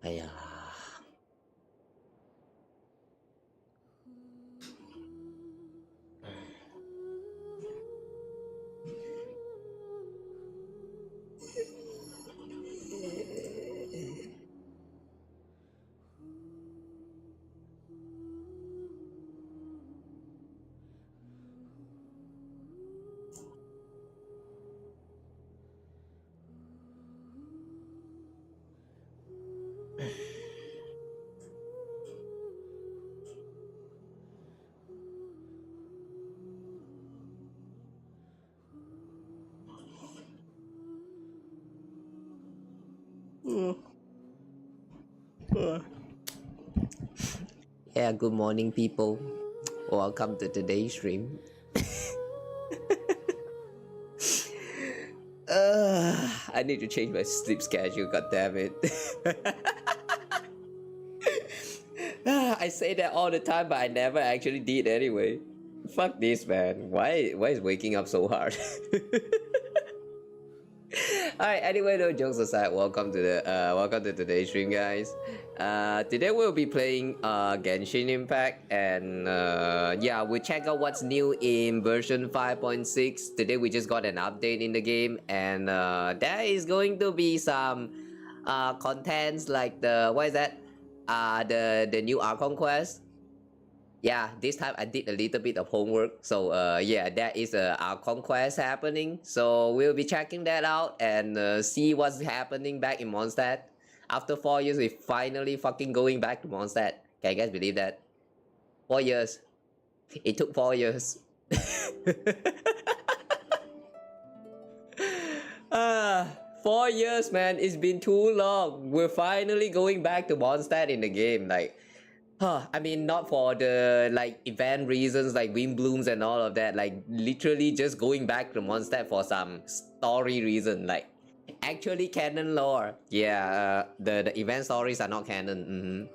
Aya. Yeah, good morning, people. Welcome to today's stream. I need to change my sleep schedule, god damn it. I say that all the time, but I never actually did anyway. Fuck this, man. Why is waking up so hard? Alright, anyway, no jokes aside, welcome to today's stream, guys. Today we'll be playing Genshin Impact, and yeah, we'll check out what's new in version 5.6. Today we just got an update in the game, and there is going to be some contents like what is that? The new Archon quest. Yeah, this time I did a little bit of homework, so yeah, there is a conquest happening, so we'll be checking that out and see what's happening back in Mondstadt. After 4 years, we finally fucking going back to Mondstadt. Can you guys believe that? 4 years. It took 4 years. 4 years, man. It's been too long. We're finally going back to Mondstadt in the game. Like, I mean, not for the like event reasons like wind blooms and all of that. Like, literally just going back to Mondstadt for some story reason. Like, actually canon lore. Yeah, the event stories are not canon.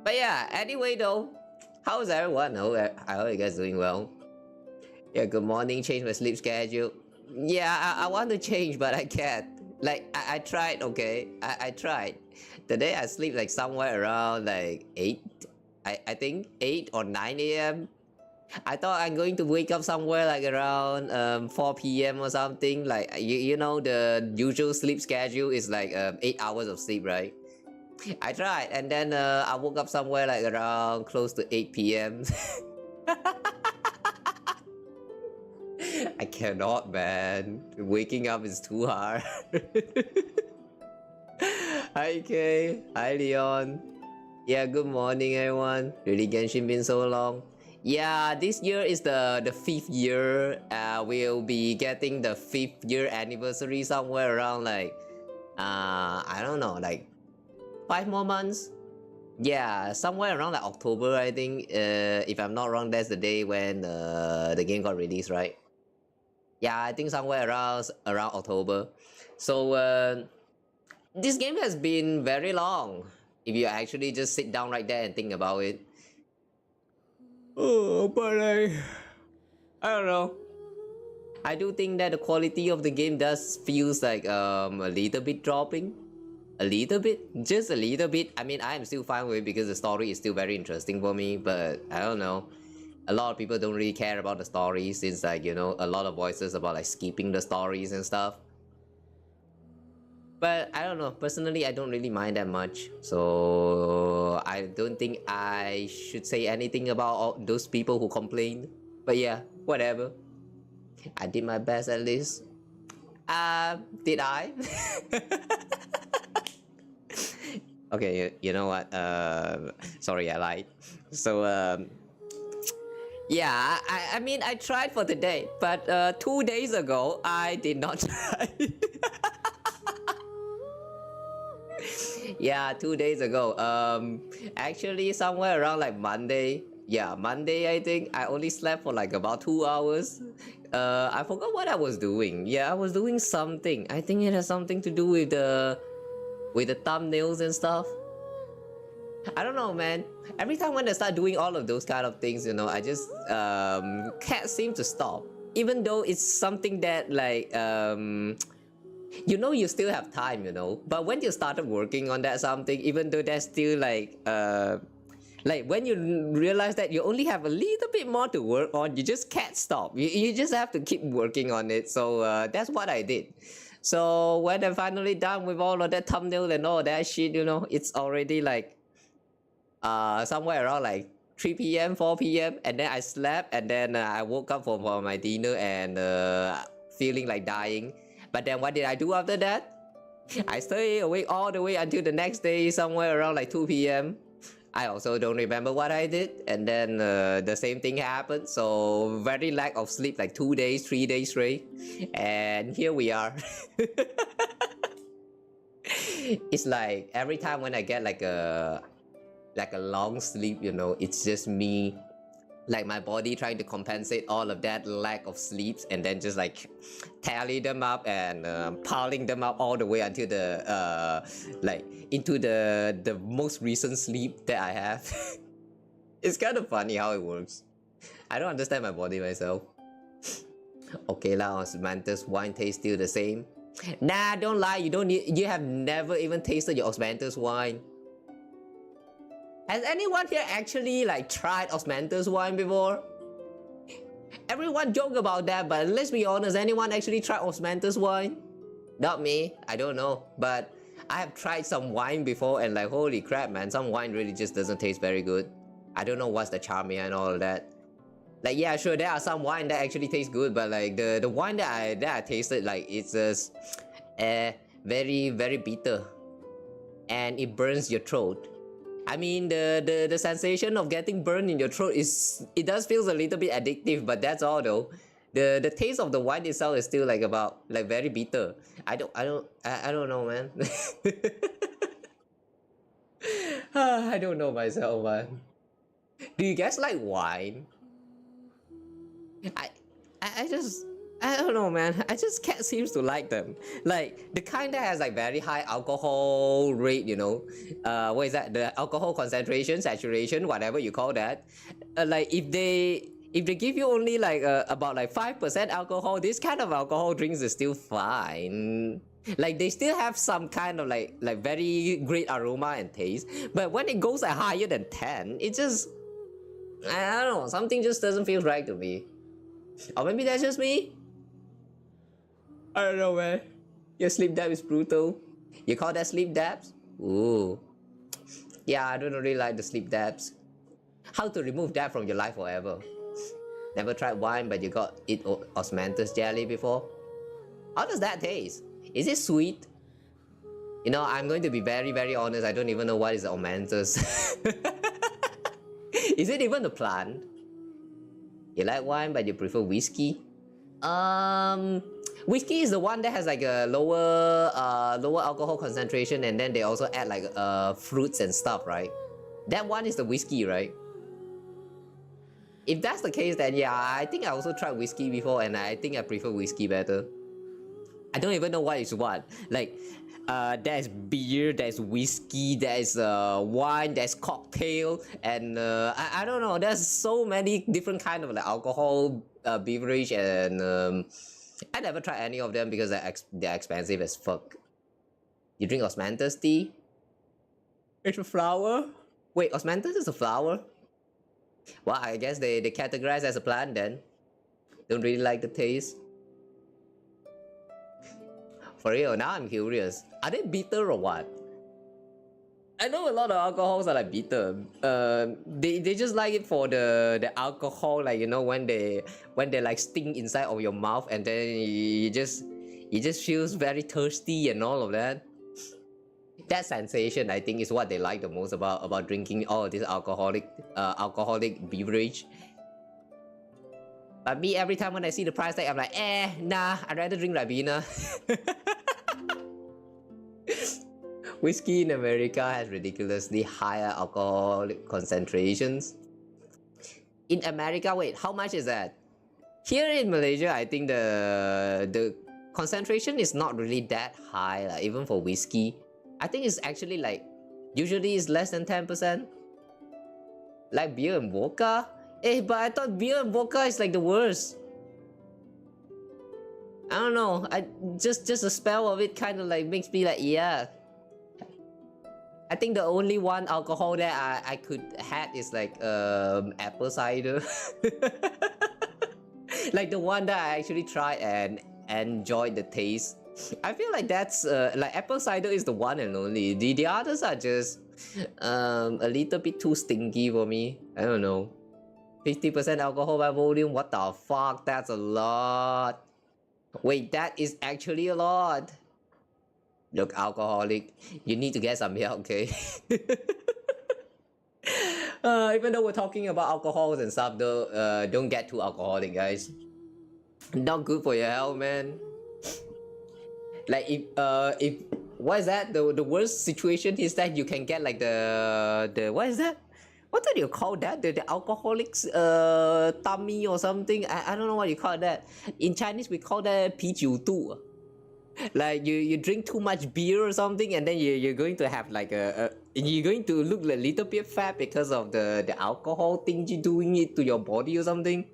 But yeah, anyway though, how's everyone? I hope you guys doing well. Yeah, good morning. Change my sleep schedule. Yeah, I want to change, but I can't. Like, I tried, okay? I tried. Today I sleep like somewhere around like 8. I think 8 or 9 a.m. I thought I'm going to wake up somewhere like around 4 p.m. or something. Like, you know, the usual sleep schedule is like 8 hours of sleep, right? I tried, and then I woke up somewhere like around close to 8 p.m. I cannot, man. Waking up is too hard. Hi Kay, hi Leon. Yeah, good morning everyone. Really Genshin been so long. Yeah, this year is the 5th year. We'll be getting the 5th year anniversary somewhere around like I don't know, like 5 more months. Yeah, somewhere around like October, I think. If I'm not wrong, that's the day when the game got released, right? Yeah, I think somewhere around October. So this game has been very long. If you actually just sit down right there and think about it. Oh, but I don't know. I do think that the quality of the game does feels like a little bit dropping. A little bit, just a little bit. I mean, I am still fine with it because the story is still very interesting for me, but I don't know. A lot of people don't really care about the story since, like, you know, a lot of voices about like skipping the stories and stuff. But I don't know, personally I don't really mind that much, so I don't think I should say anything about all those people who complain. But yeah, whatever. I did my best at least. Did I? Okay, you know what, sorry, I lied. So yeah, I mean, I tried for today, but 2 days ago I did not try. Yeah, 2 days ago. Actually, somewhere around like Monday. Yeah, Monday, I think. I only slept for like about 2 hours. I forgot what I was doing. Yeah, I was doing something. I think it has something to do with the thumbnails and stuff. I don't know, man. Every time when I start doing all of those kind of things, you know, I just can't seem to stop. Even though it's something that like You know you still have time, but when you started working on that something, even though there's still like when you realize that you only have a little bit more to work on, you just can't stop. You just have to keep working on it. So that's what I did. So when I'm finally done with all of that thumbnail and all that shit, it's already like somewhere around like 3 p.m., 4 p.m. And then I slept, and then I woke up for my dinner and feeling like dying. But then what did I do after that? I stayed awake all the way until the next day, somewhere around like 2 p.m. I also don't remember what I did, and then the same thing happened. So very lack of sleep, like 2 days, 3 days straight, and here we are. It's like every time when I get like a long sleep, it's just me, like my body trying to compensate all of that lack of sleeps, and then just like tally them up and piling them up all the way until the like into the most recent sleep that I have. It's kind of funny how it works. I don't understand my body myself. Okay lah, osmanthus wine tastes still the same. Nah, don't lie, you have never even tasted your osmanthus wine. Has anyone here actually like tried osmanthus wine before? Everyone joke about that, but let's be honest, anyone actually tried osmanthus wine? Not me, I don't know, but I have tried some wine before, and like holy crap man, some wine really just doesn't taste very good. I don't know what's the charm here and all of that. Like yeah, sure, there are some wine that actually taste good, but like the wine that I tasted, like it's just very very bitter, and it burns your throat. I mean, the sensation of getting burned in your throat it does feel a little bit addictive, but that's all though. The taste of the wine itself is still like very bitter. I don't know, man. I don't know myself, man. Do you guys like wine? I don't know, man. I just can't seem to like them. Like the kind that has like very high alcohol rate, what is that? The alcohol concentration, saturation, whatever you call that. Like if they give you only like about like 5% alcohol, this kind of alcohol drinks is still fine. Like they still have some kind of like very great aroma and taste. But when it goes like higher than 10, it just, I don't know, something just doesn't feel right to me. Or maybe that's just me. I don't know, man. Your sleep dab is brutal. You call that sleep dabs? Ooh. Yeah, I don't really like the sleep dabs. How to remove that from your life forever? Never tried wine, but you got eat osmanthus jelly before? How does that taste? Is it sweet? I'm going to be very, very honest. I don't even know what is osmanthus. Is it even a plant? You like wine, but you prefer whiskey? Whiskey is the one that has like a lower alcohol concentration, and then they also add like fruits and stuff, right? That one is the whiskey, right? If that's the case, then yeah, I think I also tried whiskey before, and I think I prefer whiskey better. I don't even know what is what. Like, there's beer, there's whiskey, there's wine, there's cocktail, and I don't know. There's so many different kind of like alcohol beverage, and I never tried any of them because they're expensive as fuck. You drink osmanthus tea? It's a flower? Wait, osmanthus is a flower? Well, I guess they categorize as a plant then. Don't really like the taste. For real, now I'm curious. Are they bitter or what? I know a lot of alcohols are like bitter. They just like it for the alcohol, like when they like sting inside of your mouth, and then you just feels very thirsty and all of that. That sensation, I think, is what they like the most about drinking all of this alcoholic beverage. But me, every time when I see the price tag, I'm like, nah, I'd rather drink Ribena. Whiskey in America has ridiculously higher alcohol concentrations. In America, wait, how much is that? Here in Malaysia, I think the concentration is not really that high, like, even for whiskey. I think it's actually like, usually it's less than 10%. Like beer and vodka? But I thought beer and vodka is like the worst. I don't know. I just a spell of it kind of like makes me like, yeah. I think the only one alcohol that I could had is like apple cider. Like the one that I actually tried and enjoyed the taste. I feel like that's like apple cider is the one and only. The others are just a little bit too stinky for me. I don't know. 50% alcohol by volume. What the fuck? That's a lot. Wait, that is actually a lot. Look, alcoholic, you need to get some help, okay? Even though we're talking about alcohols and stuff, though, don't get too alcoholic, guys. Not good for your health, man. Like if what is that? The worst situation is that you can get like the what is that? What do you call that? The alcoholics tummy or something? I don't know what you call that. In Chinese we call that 啤酒肚. Like you drink too much beer or something, and then you're going to have like you're going to look a little bit fat because of the alcohol thing you doing it to your body or something.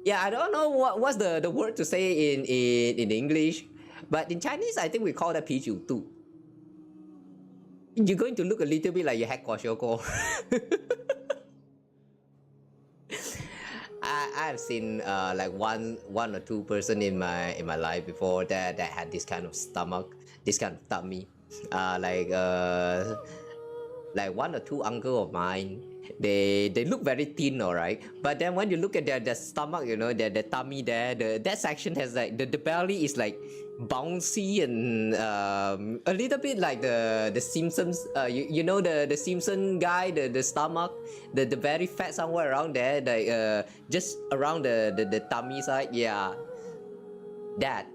Yeah, I don't know what's the word to say in English, but in Chinese I think we call that 啤酒肚. You're going to look a little bit like you had kwashiorkor. I've seen like one or two person in my life before that had this kind of stomach, this kind of tummy. Like one or two uncle of mine, they look very thin, alright. But then when you look at their stomach, you know, the tummy there, that section has like the belly is like bouncy and a little bit like the Simpsons. You know the Simpson guy, the stomach, the very fat somewhere around there, like just around the tummy side. Yeah, that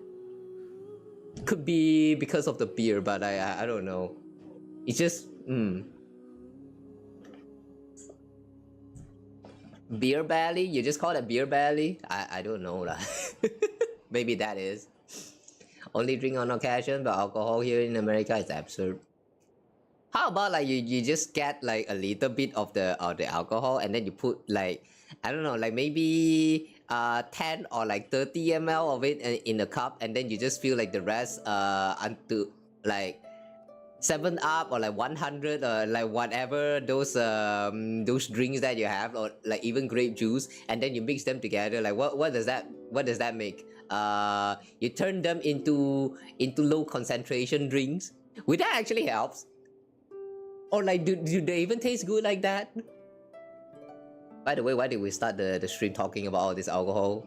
could be because of the beer, but I don't know. It's just beer belly. You just call it beer belly? I don't know lah. Maybe that is. Only drink on occasion, but alcohol here in America is absurd. How about like you just get like a little bit of the alcohol and then you put like, I don't know, like maybe 10 or like 30 ml of it in a cup, and then you just feel like the rest unto like 7-Up or like 100 or like whatever those drinks that you have, or like even grape juice, and then you mix them together. Like what does that make? You turn them into low concentration drinks. Would that actually helps? Or like do they even taste good like that? By the way, why did we start the stream talking about all this alcohol?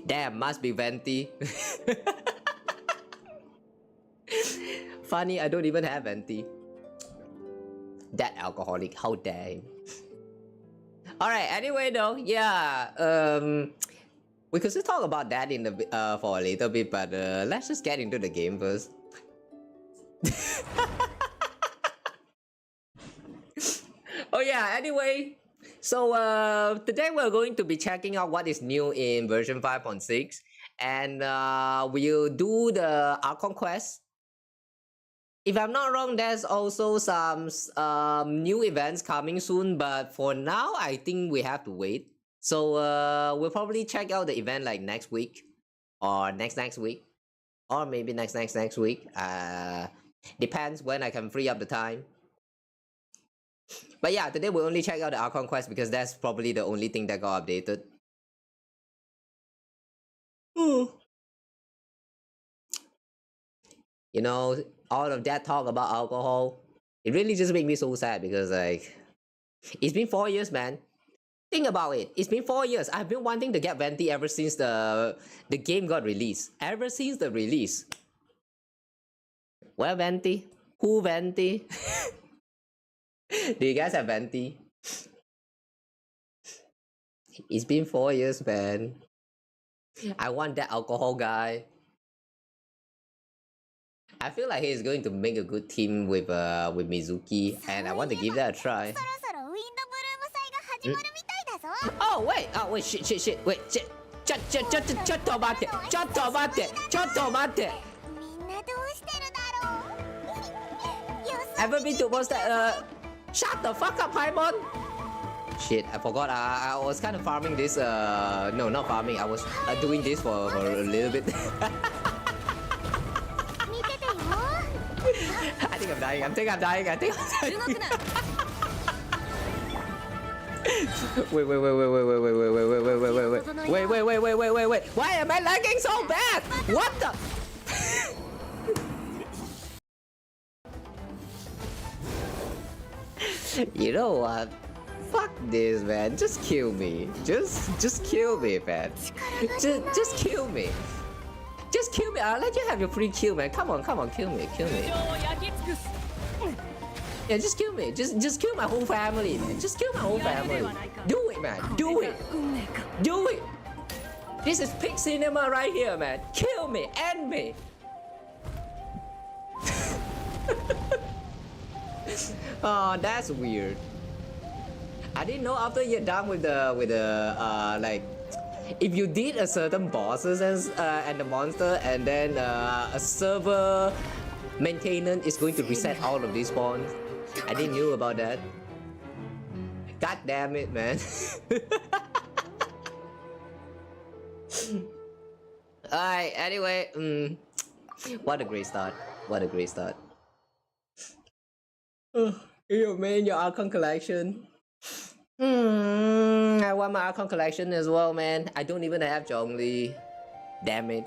Damn, must be venti. Funny, I don't even have venti. That alcoholic, how dare him. Alright, anyway though, yeah, we could still talk about that in the for a little bit, but let's just get into the game first. Oh yeah, anyway, so today we're going to be checking out what is new in version 5.6, and we'll do the Archon quest. If I'm not wrong, there's also some new events coming soon, but for now I think we have to wait. So we'll probably check out the event like next week, or next week, or maybe next week. Depends when I can free up the time. But yeah, today we'll only check out the Archon quest because that's probably the only thing that got updated. You know, all of that talk about alcohol, it really just makes me so sad because like, it's been 4 years, man. Think about it. It's been 4 years. I've been wanting to get Venti ever since the game got released. Ever since the release. Where Venti? Who Venti? Do you guys have Venti? It's been 4 years, man. I want that alcohol guy. I feel like he's going to make a good team with Mizuki, and I want to give that a try. Oh wait! Oh wait! Shit! Wait! Shit! Chatto mate! Ever been to Mondstadt? Shut the fuck up, Paimon! Shit, I forgot. I was kind of farming this. No, not farming. I was doing this for a little bit. I think I'm dying. I think I'm dying. Wait. Why am I lagging so bad? What the? You know what? Fuck this, man. Just kill me. Just kill me, man. Just kill me. Just kill me. I'll let you have your free kill, man. Come on, kill me. Yeah, just kill me. Just kill my whole family, man. Just kill my whole family. Do it, man. Do it. This is peak cinema right here, man. Kill me. End me. Oh, that's weird. I didn't know after you're done with the like, if you did a certain bosses and the monster, and then a server maintenance is going to reset all of these spawns. I didn't know about that. God damn it, man. Alright, anyway, what a great start. Yo, man, your Archon collection. I want my Archon collection as well, man. I don't even have Zhongli. Damn it.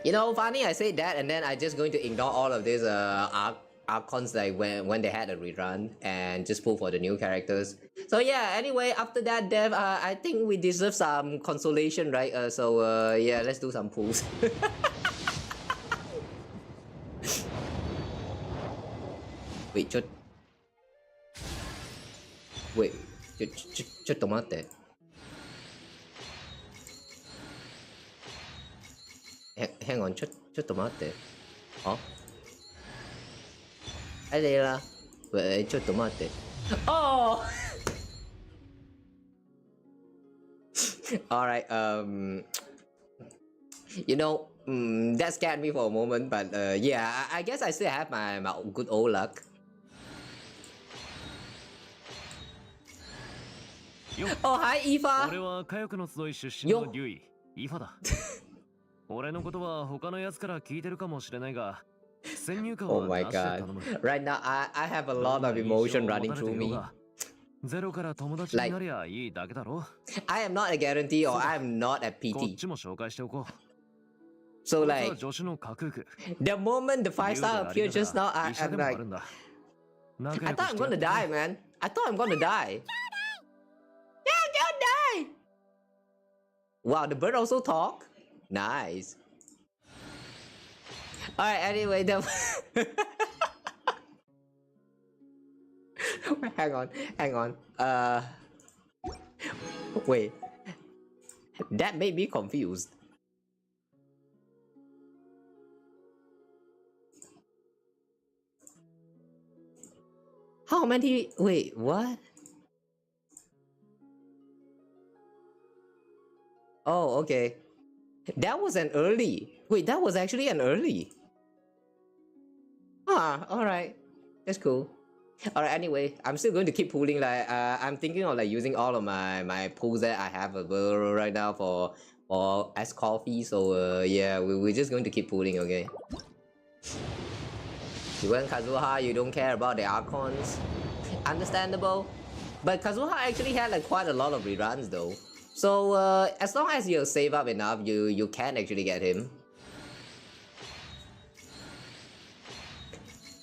You know, funny, I say that, and then I just going to ignore all of these Archons like when they had a rerun and just pull for the new characters. So yeah, anyway, after that dev, I think we deserve some consolation, right? Yeah, let's do some pulls. Wait,ちょっと待って。Hang on, ちょっと待って。あ？来嚟啦。喂，ちょっと待って。Oh! Alright, you know, that scared me for a moment, but yeah, I guess I still have my good old luck. Oh, hi, Eva! Yo! 俺のことは他のやつから聞いてるかもしれないが、先入観 Oh は my なしで頼 god. む。Right now, I have a lot of emotion running through me. ゼロから友達になりゃいいだけだろ。I am not a guarantee or I am not at こっ PT. ちも紹介しておこう。 So like, 助手の架空区。 the moment the 5-star appeared just now, I'm like, I thought I'm gonna die, man. I thought I'm gonna die. Yeah, don't die! Wow, the bird also talk? Nice. Alright, anyway, hang on. Wait. That made me confused. How many? Wait, what? Oh, okay. That was an early. Wait, that was actually an early. Ah, alright. That's cool. Alright, anyway, I'm still going to keep pulling. Like, I'm thinking of like using all of my pulls that I have available right now for as coffee. So yeah, we're just going to keep pulling, okay? You went Kazuha, you don't care about the Archons. Understandable. But Kazuha actually had like quite a lot of reruns though. So as long as you save up enough, you can actually get him.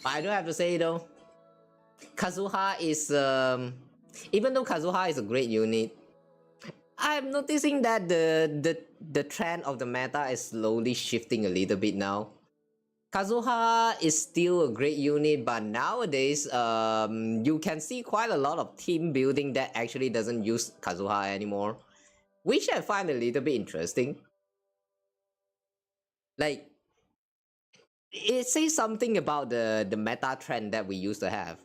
I do have to say though, Kazuha is even though Kazuha is a great unit, I'm noticing that the trend of the meta is slowly shifting a little bit now. Kazuha is still a great unit, but nowadays you can see quite a lot of team building that actually doesn't use Kazuha anymore, which I find a little bit interesting. Like, it says something about the meta trend that we used to have.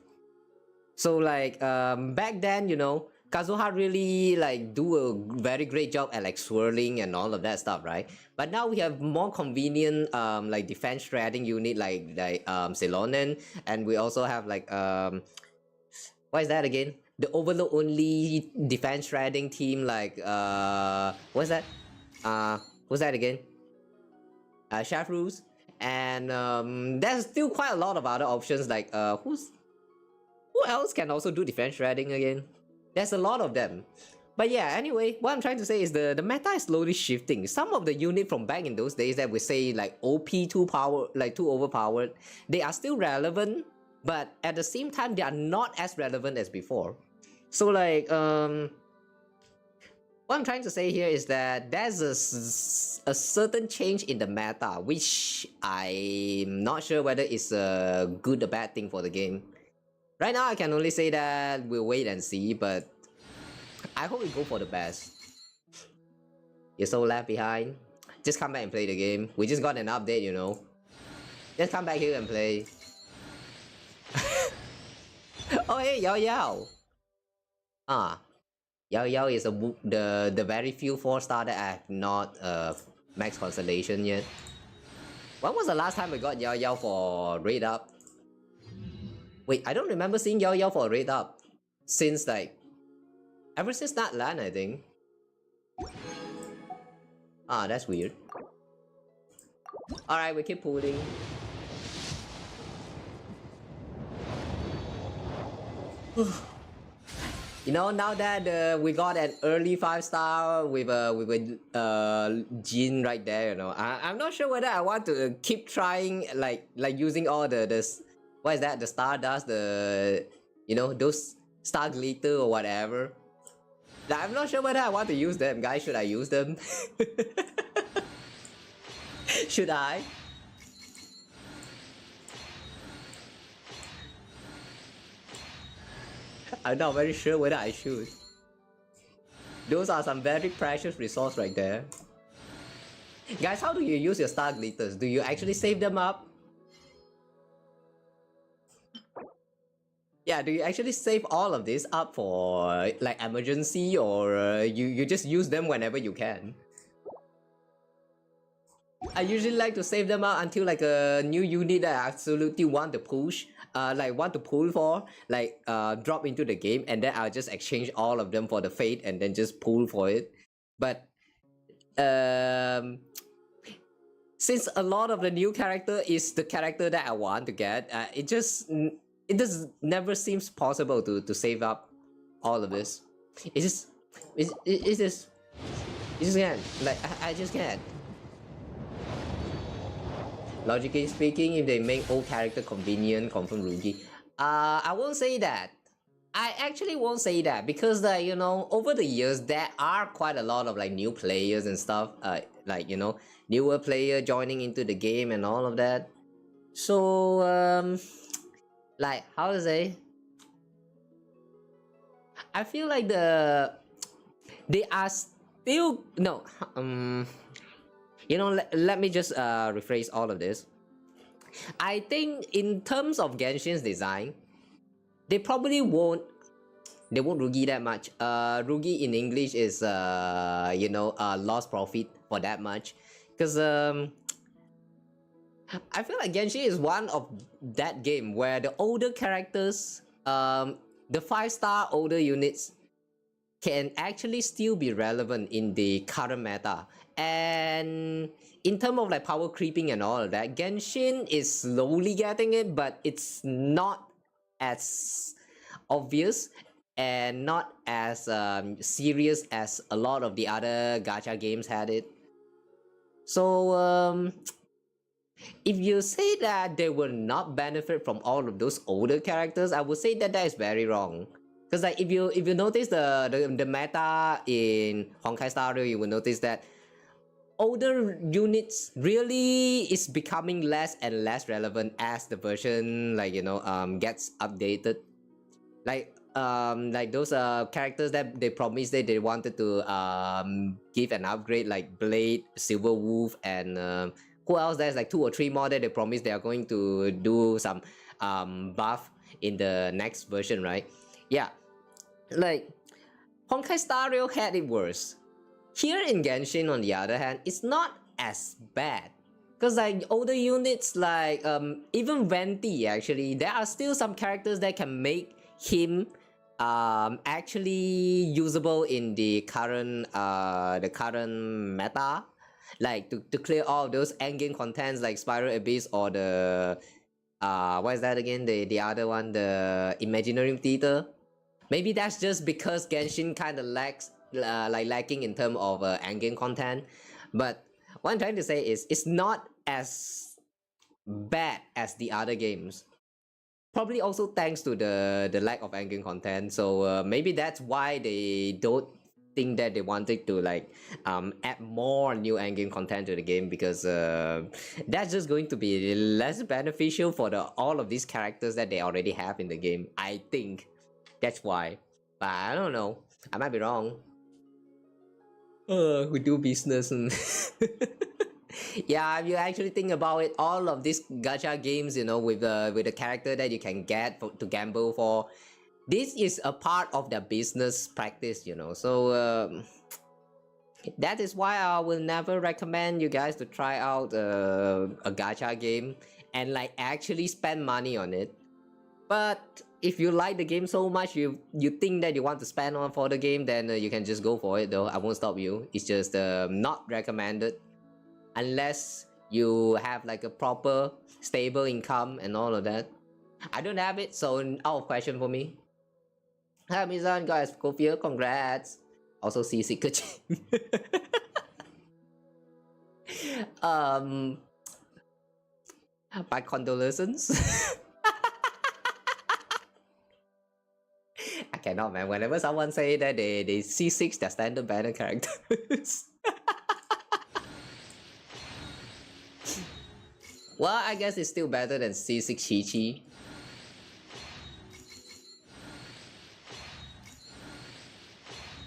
So like back then, you know, Kazuha really like do a very great job at like swirling and all of that stuff, right? But now we have more convenient like defense shredding unit like Celonen, and we also have like What is that again? The Overload only defense shredding team, like what's that? What's that again? Shafrus. And there's still quite a lot of other options, like who else can also do defense shredding again? There's a lot of them. But yeah, anyway, what I'm trying to say is the meta is slowly shifting. Some of the unit from back in those days that we say like OP too power, like too overpowered, they are still relevant, but at the same time they are not as relevant as before. So like what I'm trying to say here is that there's a certain change in the meta, which I'm not sure whether it's a good or bad thing for the game. Right now I can only say that we'll wait and see, but I hope we go for the best. You're so left behind. Just come back and play the game. We just got an update, you know. Just come back here and play. Oh hey, Yao Yao. Yao Yao is the very few 4-star that I have not max constellation yet. When was the last time we got Yao Yao for raid up? Wait, I don't remember seeing Yao Yao for raid up since like ever since that land, I think. That's weird. Alright, we keep pulling. You know, now that we got an early 5-star with a Jin right there, you know, I'm not sure whether I want to keep trying like using all the what is that, the Stardust, the, you know, those Star Glitter or whatever. Like, I'm not sure whether I want to use them, guys. Should I use them? Should I? I'm not very sure whether I should. Those are some very precious resource right there. Guys, how do you use your Star Glitters? Do you actually save them up? Yeah, do you actually save all of this up for like emergency, or you just use them whenever you can? I usually like to save them up until like a new unit that I absolutely want to push, like want to pull for, like drop into the game, and then I'll just exchange all of them for the fate and then just pull for it. But since a lot of the new character is the character that I want to get, it just never seems possible to save up all of this. It just can't. Like I just can't. Logically speaking, if they make old character convenient, confirm Rugi. I won't say that. I actually won't say that because you know, over the years there are quite a lot of like new players and stuff. Like, you know, newer player joining into the game and all of that. So like, how to say? I feel like they are still no. You know, let me just rephrase all of this. I think in terms of Genshin's design, they probably won't Rugi that much. Rugi in English is you know, lost profit for that much, because I feel like Genshin is one of that game where the older characters, the 5-star older units, can actually still be relevant in the current meta. And in terms of like power creeping and all of that, Genshin is slowly getting it, but it's not as obvious and not as serious as a lot of the other gacha games had it. So if you say that they will not benefit from all of those older characters, I would say that is very wrong. Because like if you notice the meta in Honkai Star Rail, you will notice that older units really is becoming less and less relevant as the version, like, you know, gets updated. Like those characters that they promised that they wanted to give an upgrade, like Blade, Silver Wolf, and who else? There's like 2 or 3 more that they promised they are going to do some buff in the next version, right? Yeah, like Honkai Star Rail had it worse. Here in Genshin, on the other hand, it's not as bad. Because like older units like even Venti, actually, there are still some characters that can make him actually usable in the current meta, like to clear all those endgame contents like Spiral Abyss or the what is that again, the other one, the Imaginary Theater. Maybe that's just because Genshin kind of lacks like lacking in terms of endgame content. But what I'm trying to say is it's not as bad as the other games. Probably also thanks to the lack of endgame content. So maybe that's why they don't think that they wanted to like add more new endgame content to the game, because that's just going to be less beneficial for all of these characters that they already have in the game. I think that's why, but I don't know, I might be wrong. We do business and yeah, if you actually think about it, all of these gacha games, you know, with the character that you can get to gamble for, this is a part of the business practice, you know. So that is why I will never recommend you guys to try out a gacha game and like actually spend money on it. But if you like the game so much, you think that you want to spend on for the game, then you can just go for it though. I won't stop you. It's just not recommended unless you have like a proper stable income and all of that. I don't have it, so out of question for me. Hi Mizan, guys, Kofia, congrats. Also CC Kaching. My condolences. I cannot, man. Whenever someone say that they C6 their standard banner characters. Well, I guess it's still better than C6 Chi-Chi.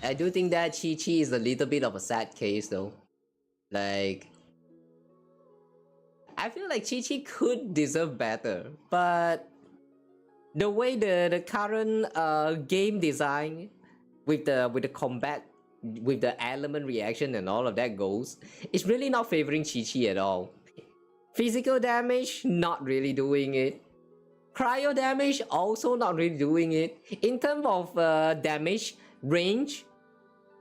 I do think that Chi-Chi is a little bit of a sad case though. Like, I feel like Chi-Chi could deserve better, but the way the current game design with the combat, with the element reaction and all of that goes, it's really not favoring Chi-Chi at all. Physical damage, not really doing it. Cryo damage, also not really doing it. In terms of damage range,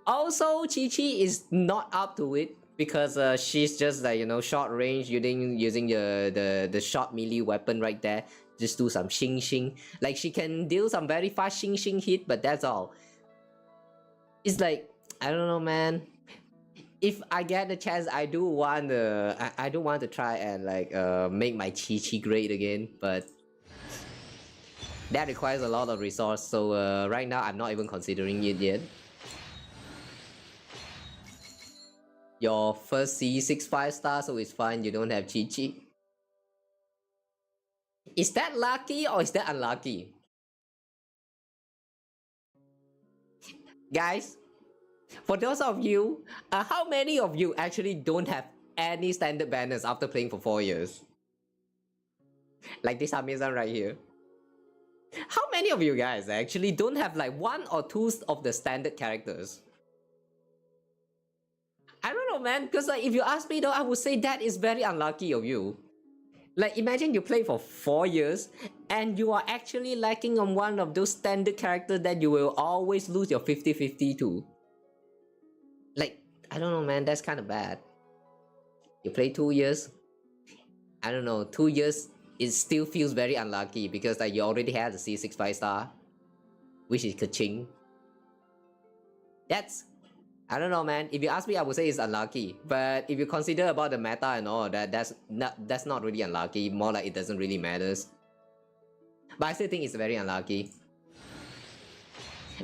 also Chi-Chi is not up to it, because she's just like, you know, short range, using the short melee weapon right there. Just do some xing xing. Like, she can deal some very fast xing xing hit, but that's all. It's like, I don't know, man. If I get the chance, I do want to try and like make my Chi-Chi great again, but that requires a lot of resource. So right now I'm not even considering it yet. Your first C6 5-star, so it's fine. You don't have Chi-Chi. Is that lucky or is that unlucky? Guys, for those of you, how many of you actually don't have any standard banners after playing for 4 years? Like this Amazon right here. How many of you guys actually don't have like 1 or 2 of the standard characters? I don't know, man, because like if you ask me though, I would say that is very unlucky of you. Like, imagine you play for 4 years and you are actually lacking on one of those standard characters that you will always lose your 50-50 to. Like, I don't know, man, that's kind of bad. You play 2 years, I don't know, 2 years, it still feels very unlucky, because like you already had the C6 5-star, which is Kaching. That's, I don't know, man. If you ask me, I would say it's unlucky. But if you consider about the meta and all that, that's not really unlucky. More like it doesn't really matters. But I still think it's very unlucky.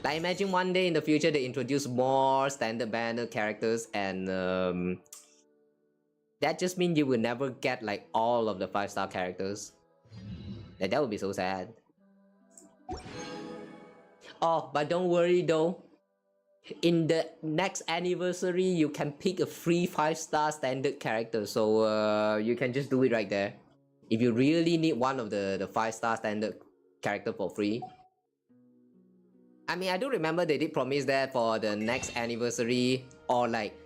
Like, imagine one day in the future they introduce more standard banner characters, and that just means you will never get like all of the 5-star characters. Like, that would be so sad. Oh, but don't worry though. In the next anniversary, you can pick a free 5-star standard character. So you can just do it right there. If you really need one of the 5-star standard character for free. I mean, I do remember they did promise that for the next anniversary, or like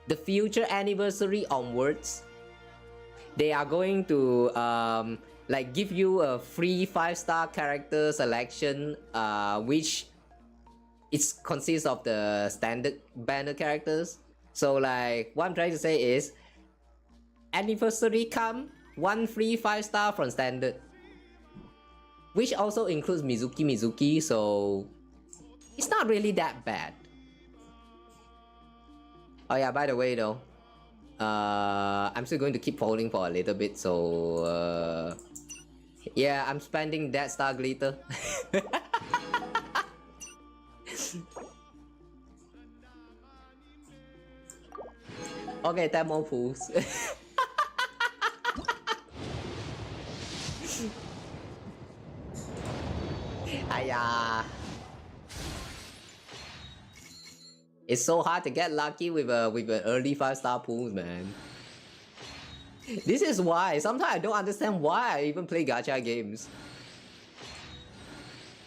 the future anniversary onwards, they are going to like give you a free 5-star character selection, which it consists of the standard banner characters. So like what I'm trying to say is, anniversary come, one free 5-star from standard, which also includes Mizuki, so it's not really that bad. Oh yeah, by the way though, I'm still going to keep polling for a little bit, so yeah, I'm spending that star glitter. Okay, 10 more pools. Aya. It's so hard to get lucky with an early 5-star pools, man. This is why sometimes I don't understand why I even play gacha games.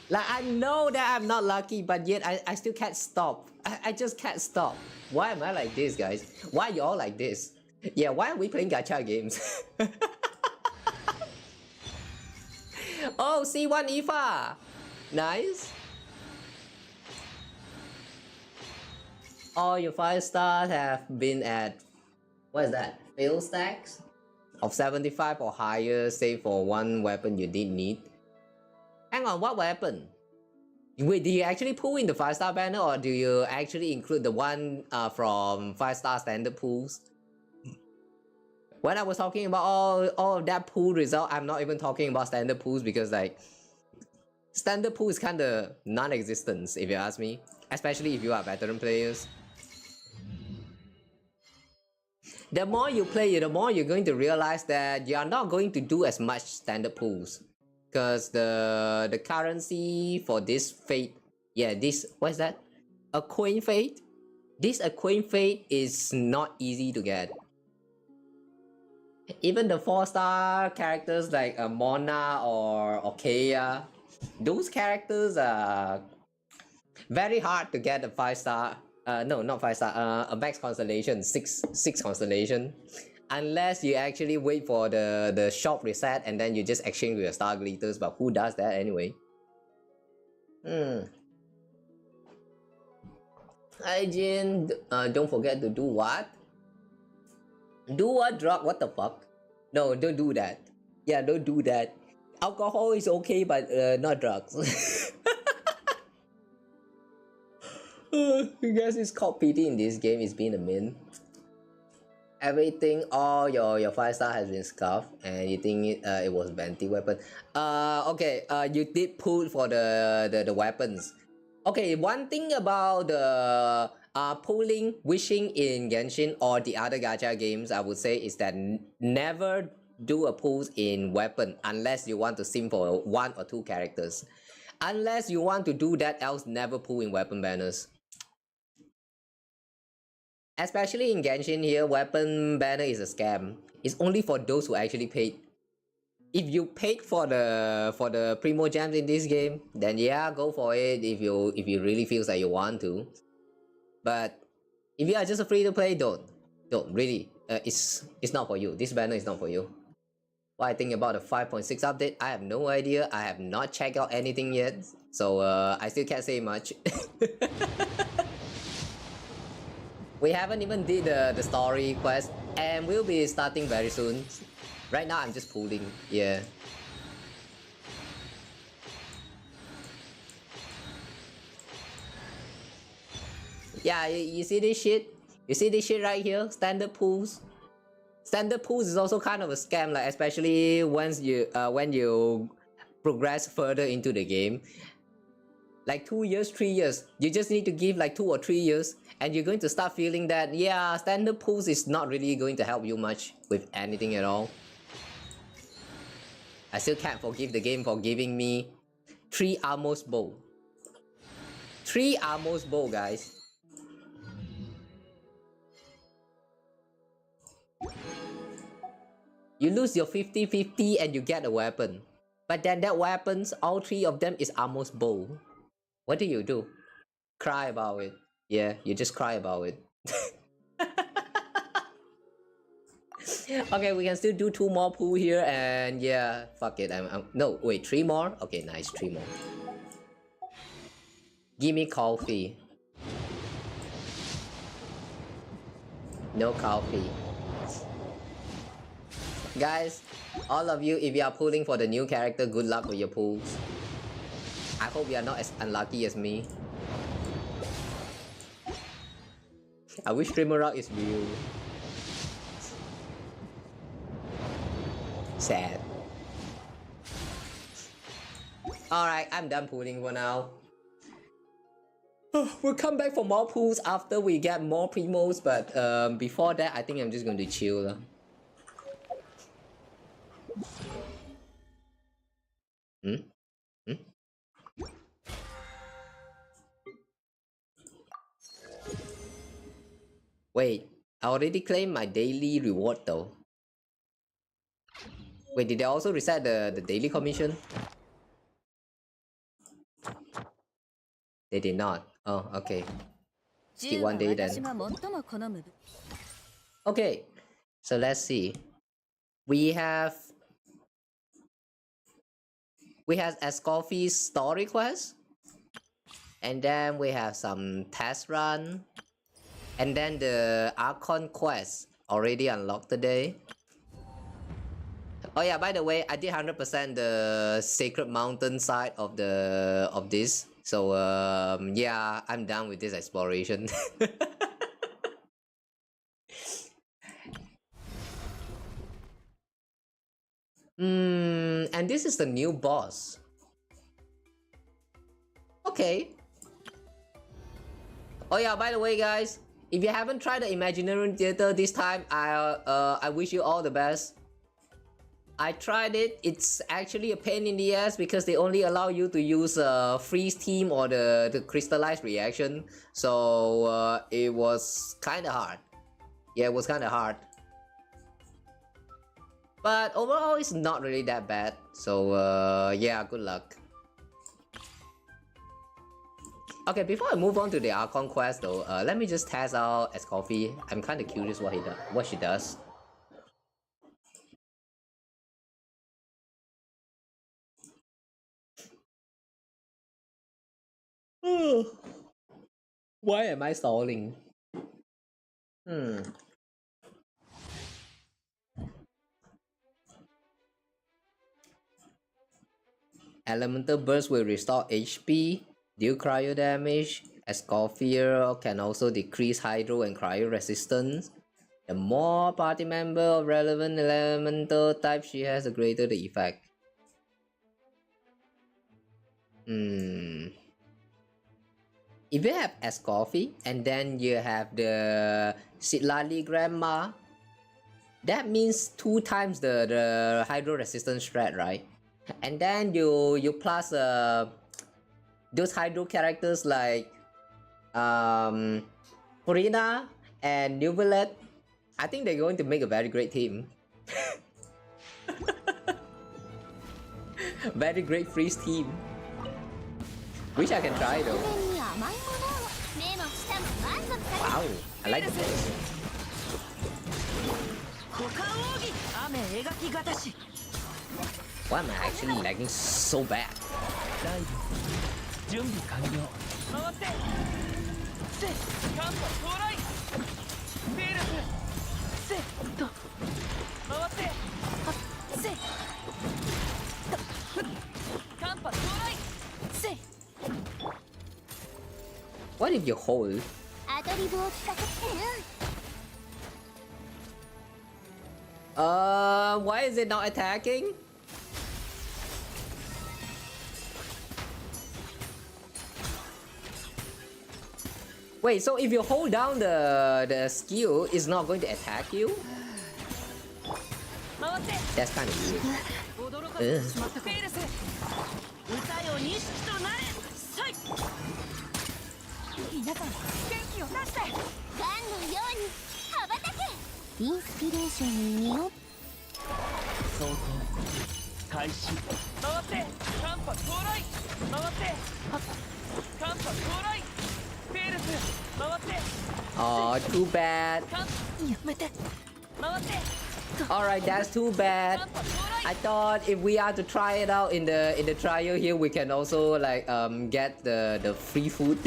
Like, I know that I'm not lucky, but yet I still can't stop. I just can't stop. Why am I like this, guys? Why y'all like this? Yeah, why are we playing gacha games? Oh, C1 IFA! Nice. All your 5 stars have been at, what is that? Fail stacks of 75 or higher, save for one weapon you did need. Hang on, what weapon? Wait, do you actually pull in the 5-star banner, or do you actually include the one from 5-star standard pools? When I was talking about all of that pool result, I'm not even talking about standard pools, because like standard pool is kind of non-existent if you ask me, especially if you are veteran players. The more you play, the more you're going to realize that you are not going to do as much standard pools, because the currency for this fate, yeah, this, what is that? Acquaint fate? This acquaint fate is not easy to get. Even the 4-star characters like Mona or Kea, those characters are very hard to get a 5-star. No, not 5-star. A max constellation, six constellation, unless you actually wait for the shop reset and then you just exchange with your star glitters. But who does that anyway? Hi Jin, don't forget to do what? Do what, drug? What the fuck? No, don't do that. Yeah, don't do that. Alcohol is okay, but not drugs. You guys, it's called pity in this game. It's been a min. Everything, all your 5-star has been scuffed, and you think it was Venti weapon. Okay. You did pull for the weapons. Okay, one thing about the pulling, wishing in Genshin or the other gacha games, I would say, is that never do a pulls in weapon unless you want to sim for 1 or 2 characters. Unless you want to do that, else never pull in weapon banners. Especially in Genshin here, weapon banner is a scam. It's only for those who actually paid. If you paid for the primo gems in this game, then yeah, go for it if you really feels like you want to. But if you are just a free to play, don't really. It's not for you. This banner is not for you. What I think about the 5.6 update, I have no idea. I have not checked out anything yet, so I still can't say much. We haven't even did the story quest, and we'll be starting very soon. Right now, I'm just pulling. Yeah. Yeah, you see this shit? You see this shit right here? Standard pools. Standard pools is also kind of a scam, like especially once you when you progress further into the game. Like 2 years, 3 years. You just need to give like 2 or 3 years, and you're going to start feeling that yeah, standard pools is not really going to help you much with anything at all. I still can't forgive the game for giving me 3 Amos bow. 3 Amos bow, guys. You lose your 50-50 and you get a weapon. But then that weapons, all 3 of them is Amos bow. What do? Cry about it. Yeah, you just cry about it. Okay, we can still do 2 more pool here, and yeah, fuck it. No, wait, 3 more. Okay, nice, 3 more. Give me coffee. No coffee. Guys, all of you, if you are pulling for the new character, good luck with your pulls. I hope you are not as unlucky as me. I wish Streamer Rock is real. Sad. Alright, I'm done pulling for now. We'll come back for more pulls after we get more primos, but before that, I think I'm just going to chill. Hmm? Hmm? Wait, I already claimed my daily reward though. Wait, did they also reset the daily commission? They did not. Oh, okay. Skip 1 day then. Okay, so let's see. We have Escoffi's story quest, and then we have some test run, and then the Archon quest already unlocked today. Oh yeah, by the way, I did 100% the Sacred Mountain side of this. So yeah, I'm done with this exploration. And this is the new boss. Okay. Oh yeah, by the way, guys, if you haven't tried the Imaginary Theater this time, I wish you all the best. I tried it. It's actually a pain in the ass because they only allow you to use freeze team or the crystallized reaction. So it was kind of hard. Yeah, it was kind of hard. But overall, it's not really that bad. So yeah, good luck. Okay, before I move on to the Archon quest though, let me just test out Escoffi. I'm kind of curious what she does. Why am I stalling? Elemental Burst will restore HP, deal cryo damage. Escoffier can also decrease hydro and cryo resistance. The more party member of relevant elemental type she has, the greater the effect. If you have Escoffi and then you have the Sitlali Grandma, that means 2 times the hydro resistance strat, right? And then you plus those hydro characters like Purina and Nubilet. I think they're going to make a very great team. Very great freeze team. Wish I can try though. Wow, I like this. Why am I actually lagging so bad? What if you hold? Why is it not attacking? Wait, so if you hold down the skill, it's not going to attack you? That's kind of weird. Oh, too bad. Alright, that's too bad. I thought if we are to try it out in the trial here, we can also like get the free food.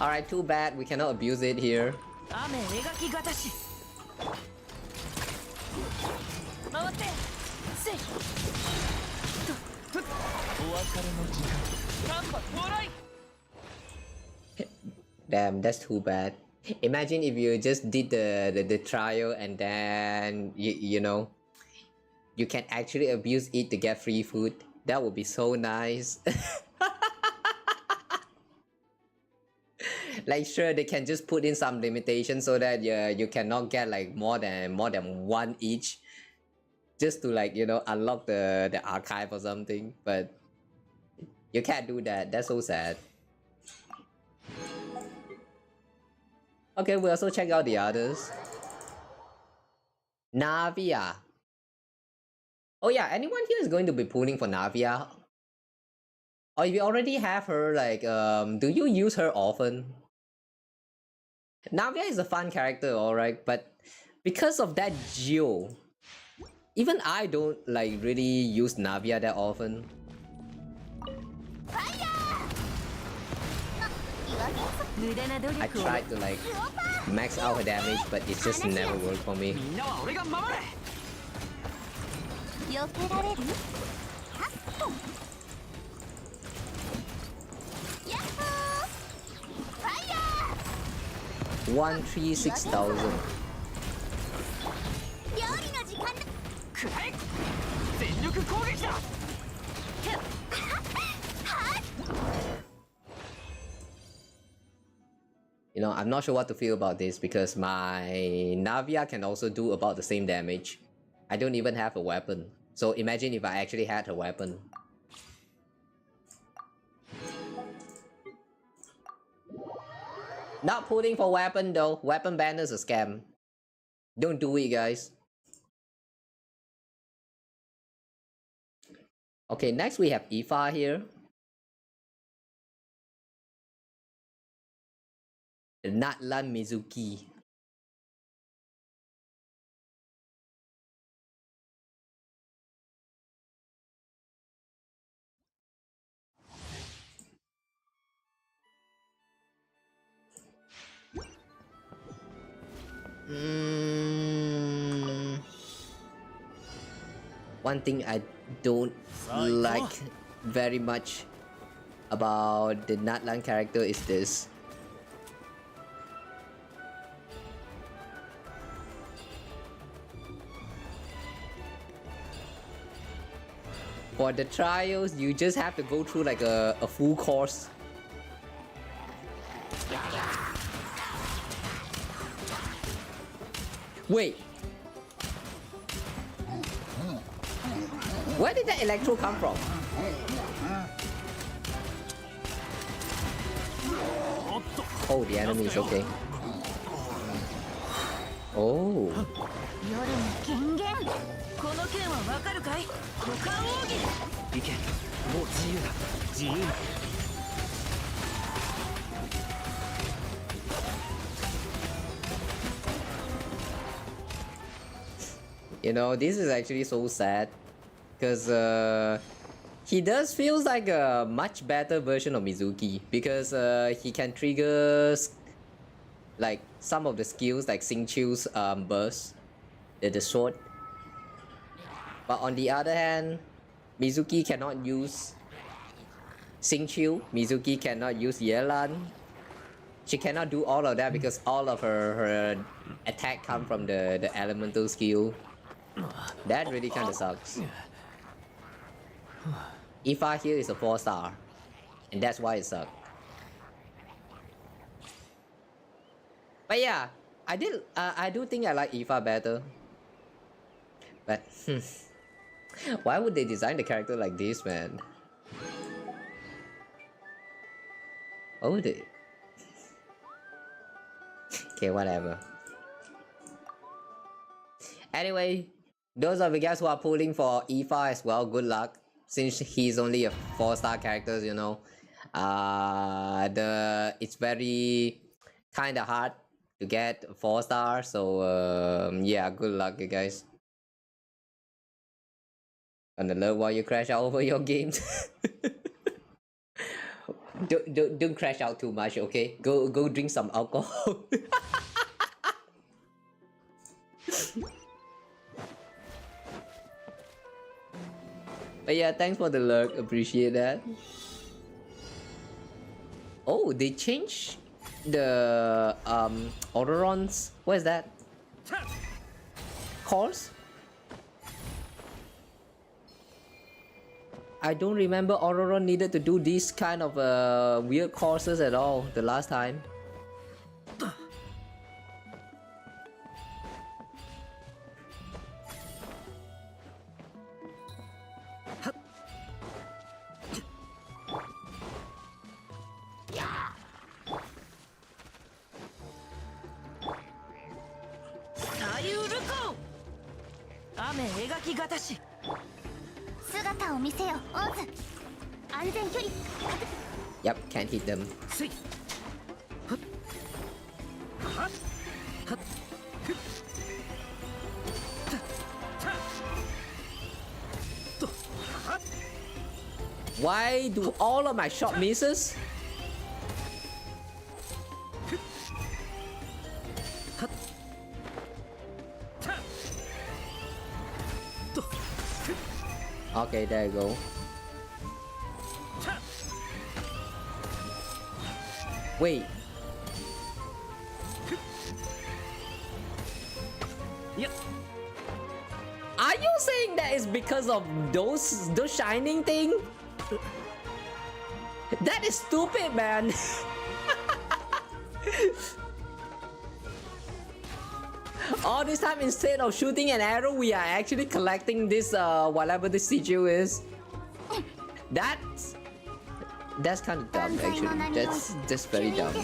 Alright, too bad we cannot abuse it here. Damn, that's too bad. Imagine if you just did the trial and then you know you can actually abuse it to get free food. That would be so nice. Like sure, they can just put in some limitations so that you cannot get like more than one each, just to like, you know, unlock the archive or something. But you can't do that. That's so sad. Okay, we also check out the others. Navia. Oh yeah, anyone here is going to be pulling for Navia? Or if you already have her, like, do you use her often? Navia is a fun character, alright, but because of that Geo, even I don't like really use Navia that often. I tried to like max out her damage, but it just never worked for me. One 3,6,000. You know, I'm not sure what to feel about this because my Navia can also do about the same damage. I don't even have a weapon. So imagine if I actually had a weapon. Not pulling for weapon though. Weapon ban is a scam. Don't do it, guys. Okay, next we have Ifa here. Natlan Mizuki. One thing I don't like very much about the Natlan character is this. For the trials, you just have to go through like a full course. Wait. Where did that electro come from? Oh, the enemy is okay. Oh. You know, this is actually so sad because he does feels like a much better version of Mizuki because he can trigger like some of the skills like Xingqiu's burst, the sword. But on the other hand, Mizuki cannot use Xingqiu, Mizuki cannot use Yelan. She cannot do all of that because all of her attack come from the elemental skill. That really kinda sucks. Ifa here is a 4-star, and that's why it sucks. But yeah, I do think I like Ifa better. But why would they design the character like this, man? Oh, they... Okay, whatever. Anyway, those of you guys who are pulling for Ifa as well, good luck. Since he's only a 4-star character, you know, it's very kind of hard to get 4 stars. So yeah, good luck, you guys. Gonna learn while you crash out over your games. Don't crash out too much, okay? Go drink some alcohol. But yeah, thanks for the lurk. Appreciate that. Oh, they changed the Auroron's. What is that? Course? I don't remember Auroron needed to do these kind of weird courses at all the last time. Yep, can't hit them. Why do all of my shot misses? Okay, there you go. Wait. Yep. Are you saying that is because of those shining thing? That is stupid, man. All this time, instead of shooting an arrow, we are actually collecting this whatever the sigil is. That's kind of dumb, actually. That's just very dumb.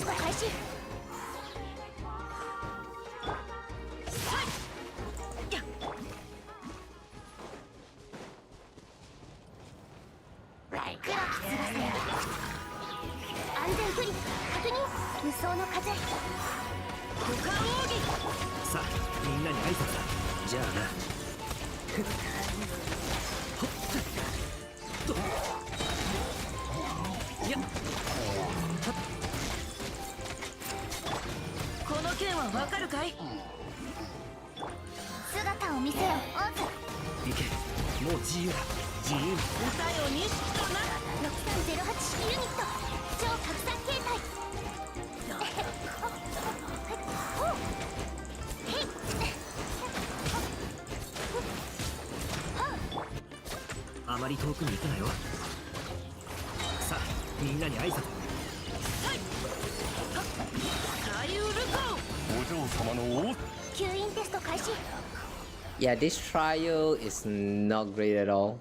Yeah, this trial is not great at all.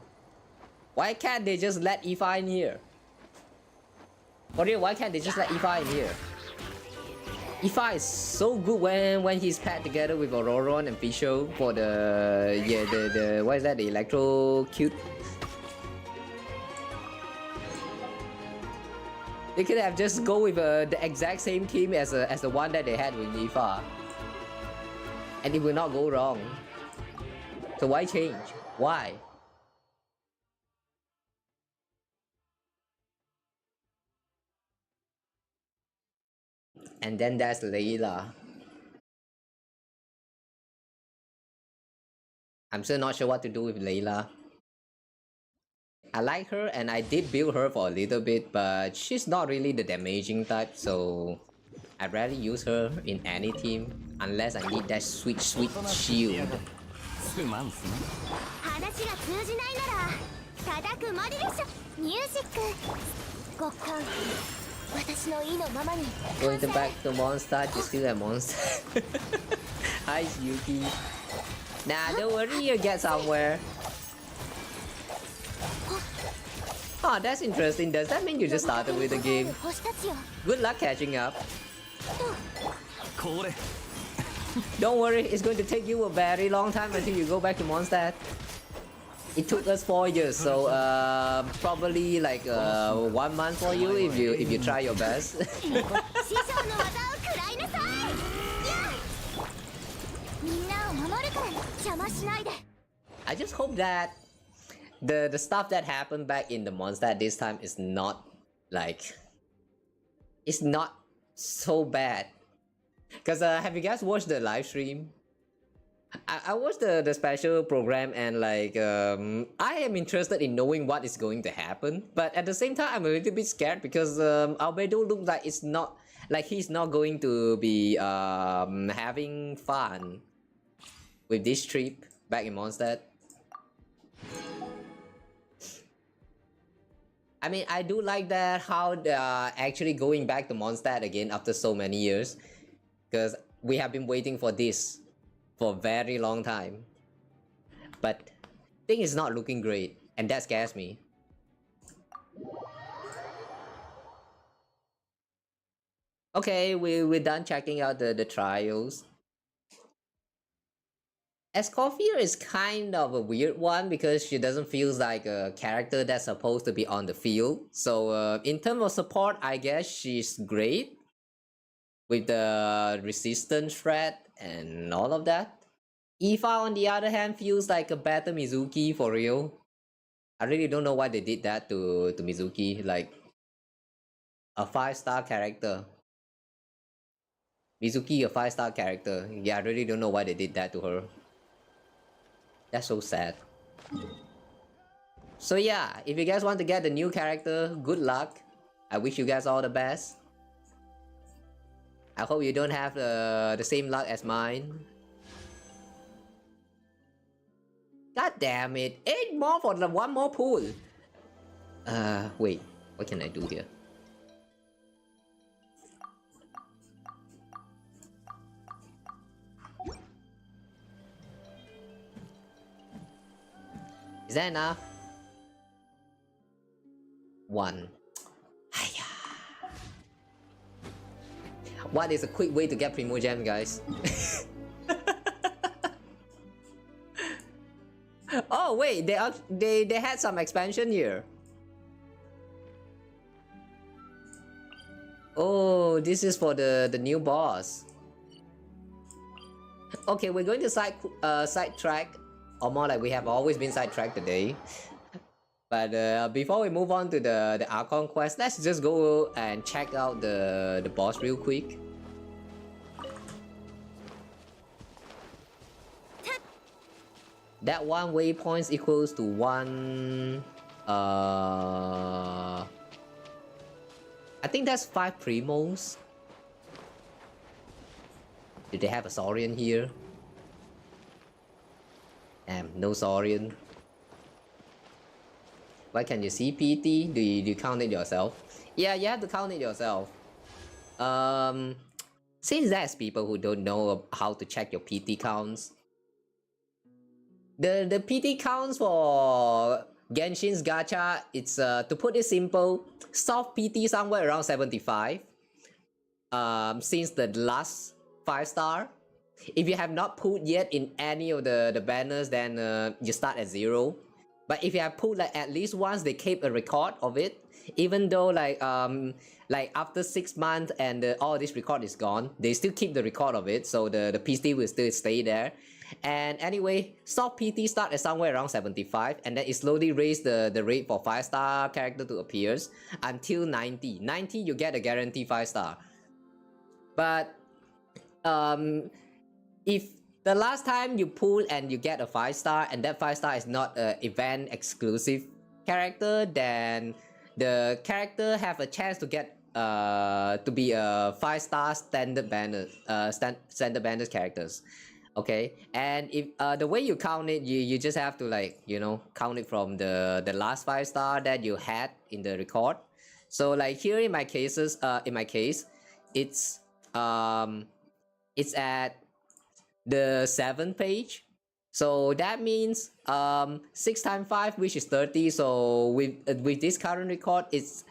Why can't they just let Aoife in here? For real, why can't they just let Aoife in here? Aoife is so good when he's paired together with Auroron and Picho for the what is that, the electro cute. They could have just go with the exact same team as the one that they had with Aoife, and it will not go wrong. So why change? Why? And then there's Layla. I'm still not sure what to do with Layla. I like her and I did build her for a little bit, but she's not really the damaging type, so I'd rather use her in any team unless I need that sweet shield. Going back to Mondstadt, you still at Mondstadt. Hi Yuki. Nah, don't worry, you'll get somewhere. Oh, that's interesting. Does that mean you just started with the game? Good luck catching up. Don't worry, it's going to take you a very long time until you go back to Mondstadt. It took us 4 years, so probably like 1 month for you if you try your best. I just hope that the stuff that happened back in the Mondstadt this time is not like it's not so bad. Cause have you guys watched the live stream? I watched the special program and like I am interested in knowing what is going to happen, but at the same time I'm a little bit scared because Albedo looks like it's not like he's not going to be having fun with this trip back in Mondstadt. I mean, I do like that how they are actually going back to Mondstadt again after so many years, because we have been waiting for this for a very long time. But thing is not looking great, and that scares me. Okay, we're done checking out the trials. Escoffier is kind of a weird one because she doesn't feel like a character that's supposed to be on the field. So in terms of support, I guess she's great with the resistance threat and all of that. Ifa on the other hand feels like a better Mizuki for real. I really don't know why they did that to Mizuki, like a 5-star character. Mizuki, a 5-star character. Yeah, I really don't know why they did that to her. That's so sad. So yeah, if you guys want to get the new character, good luck. I wish you guys all the best. I hope you don't have the same luck as mine. God damn it. 8 more for the 1 more pool. Wait. What can I do here? Is that enough? 1. Hiya. What is a quick way to get Primogem, guys? Oh wait, they had some expansion here. Oh, this is for the new boss. Okay, we're going to sidetrack, or more like we have always been sidetracked today. But before we move on to the Archon quest, let's just go and check out the boss real quick. That 1 waypoint equals to 1 I think that's 5 primos. Do they have a Saurian here? Damn, no Saurian. Why can you see PT? Do you count it yourself? Yeah, you have to count it yourself. Since there's people who don't know how to check your PT counts, the PT counts for Genshin's gacha, it's to put it simple, soft PT somewhere around 75. Since the last 5-star. If you have not pulled yet in any of the banners, then you start at 0. But if you have pulled like at least once, they keep a record of it. Even though like after 6 months and all this record is gone, they still keep the record of it. So the PT will still stay there. And anyway, soft PT start at somewhere around 75, and then it slowly raise the rate for 5-star character to appears until 90. 90 you get a guarantee 5-star. But if the last time you pull and you get a 5-star and that 5-star is not an event exclusive character, then the character have a chance to get to be a 5-star standard banner standard banners characters. Okay, and if the way you count it, you just have to, like, you know, count it from the last 5-star that you had in the record. So like here in my case, it's at the 7th page. So that means 6 times 5, which is 30. So with this current record, it's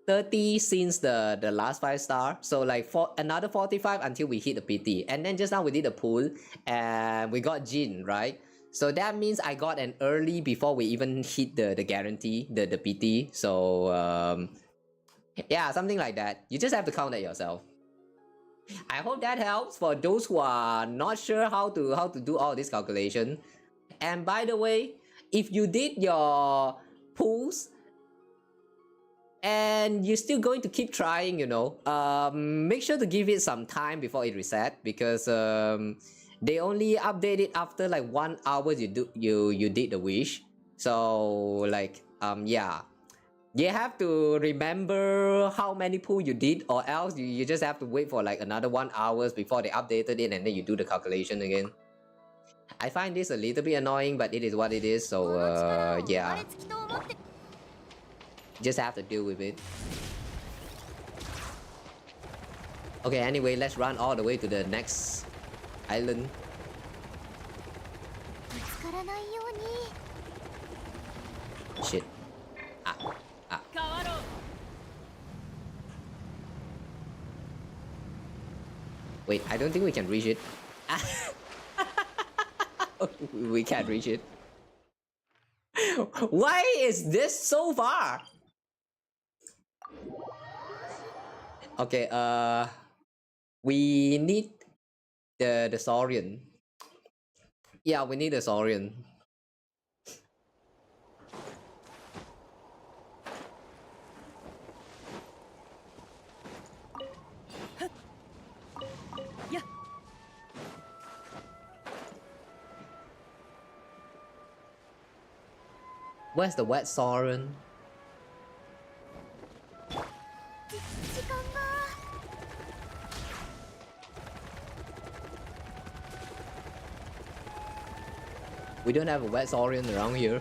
30 since the last 5-star. So like for another 45 until we hit the PT. And then just now we did a pull and we got Jin, right? So that means I got an early before we even hit the guarantee, the PT. So yeah, something like that. You just have to count it yourself. I hope that helps for those who are not sure how to do all this calculation. And by the way, if you did your pools and you're still going to keep trying, make sure to give it some time before it reset, because they only update it after like 1 hour you did the wish. So like yeah, you have to remember how many pool you did, or else you just have to wait for like another 1 hours before they updated it, and then you do the calculation again. I find this a little bit annoying, but it is what it is, so yeah, just have to deal with it. Okay, anyway, let's run all the way to the next island. Shit. Wait, I don't think we can reach it. We can't reach it. Why is this so far? Okay, we need the saurian. Yeah, we need the saurian. Where's the wet saurian? We don't have a wet saurian around here.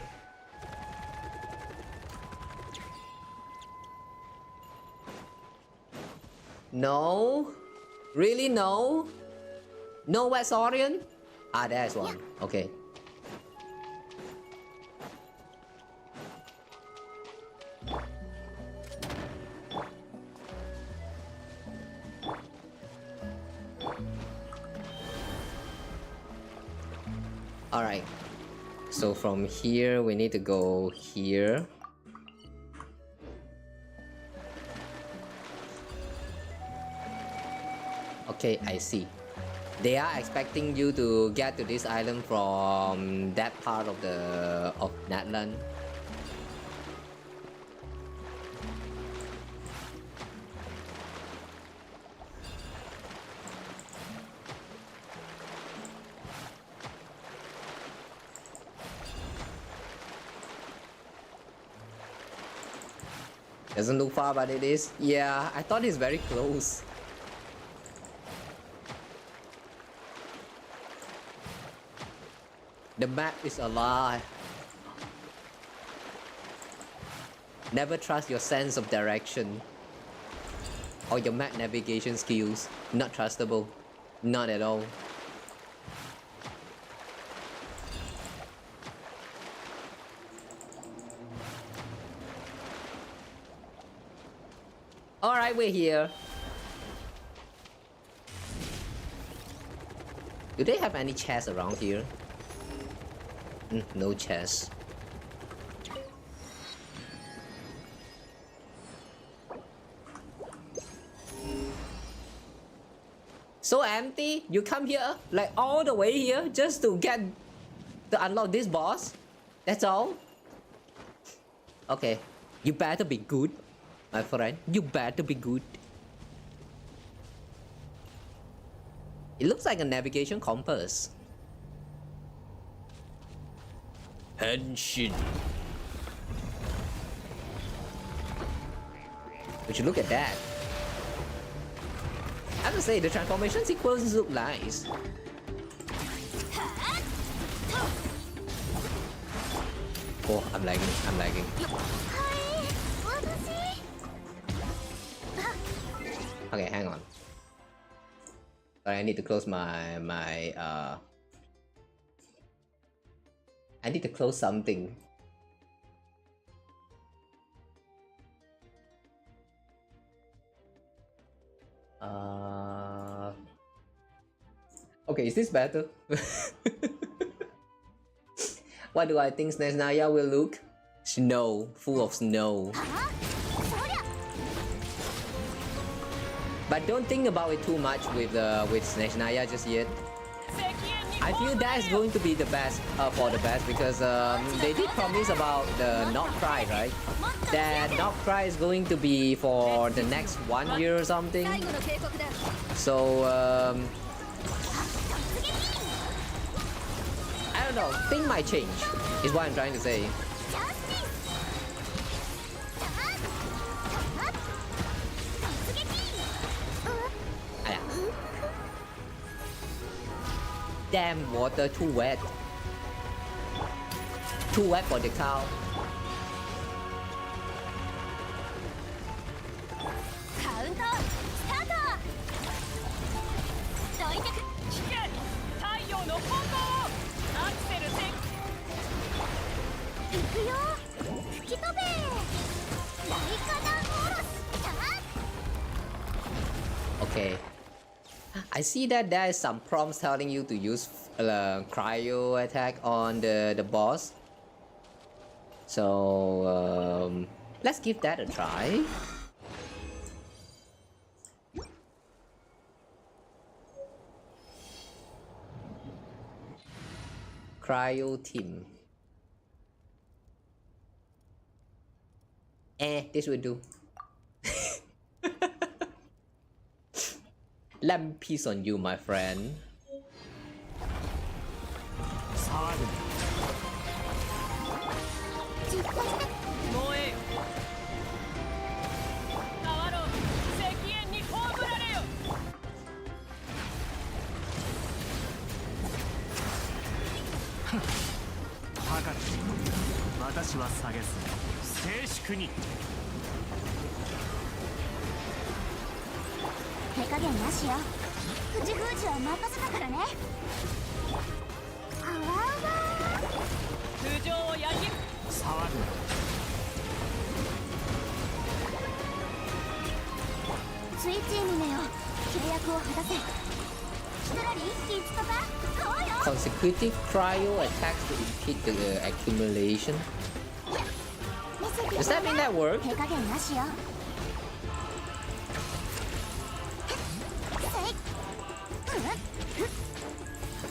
No? Really no? No wet saurian? Ah, there's one. Okay. Alright. So from here, we need to go here. Okay, I see. They are expecting you to get to this island from that part of Natlan. Doesn't look far, but it is. Yeah, I thought it's very close. The map is a lie. Never trust your sense of direction or your map navigation skills. Not trustable. Not at all. Alright, we're here. Do they have any chests around here? No chests. So empty? You come here, like all the way here, just to unlock this boss? That's all? Okay, you better be good, my friend. You better be good. It looks like a navigation compass. Henshin. Would you look at that? I have to say, the transformation sequences look nice. Oh, I'm lagging. Okay, hang on. Sorry, I need to close I need to close something. Okay, is this better? What do I think Snezhnaya will look? Snow, full of snow. But don't think about it too much with Sneshnaya just yet. I feel that is going to be the best for the best because they did promise about the Not Cry, right? That Not Cry is going to be for the next 1 year or something. So I don't know. Things might change. Is what I'm trying to say. Damn, water too wet. Too wet for the cow. Okay. I see that there is some prompts telling you to use cryo attack on the boss. So let's give that a try. Cryo team. This will do. Let me peace on you, my friend. Consecutive cryo attacks to impede the accumulation. Does that mean that works?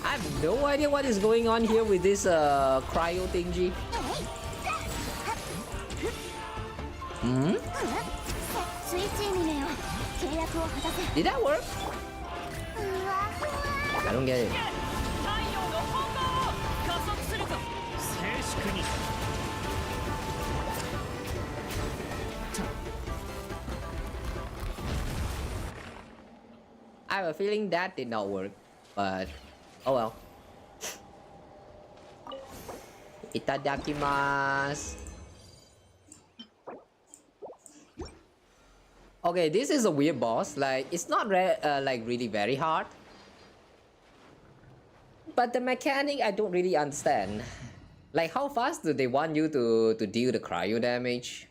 I have no idea what is going on here with this cryo thingy. Did that work? I don't get it. I have a feeling that did not work, but oh well. Itadakimasu. Okay, this is a weird boss. Like, it's not like really very hard, but the mechanic I don't really understand. Like, how fast do they want you to deal the cryo damage?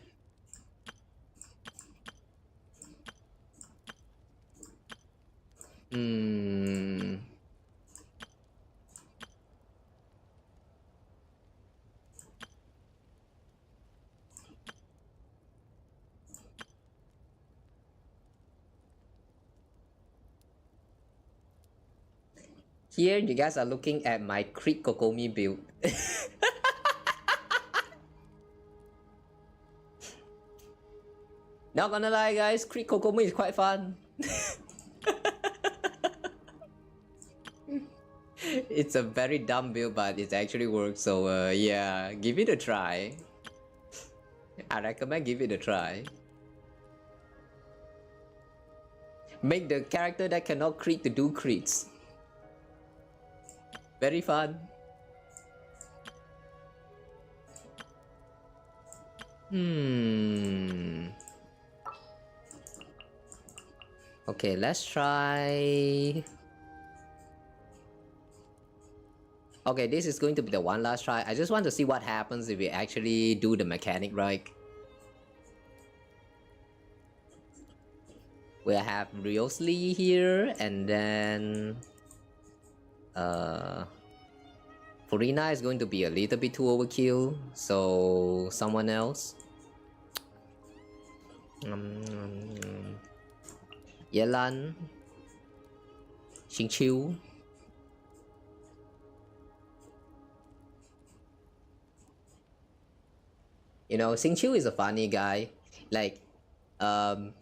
Here, you guys are looking at my Creek Kokomi build. Not gonna lie, guys, Creek Kokomi is quite fun. It's a very dumb build, but it actually works. So yeah, give it a try. I recommend give it a try. Make the character that cannot crit to do crits. Very fun. Okay, let's try. Okay, this is going to be the one last try. I just want to see what happens if we actually do the mechanic right. We'll have Ryosley here, and then Furina is going to be a little bit too overkill, so someone else. Yelan, Xingqiu. You know, Xingqiu is a funny guy. Like, um,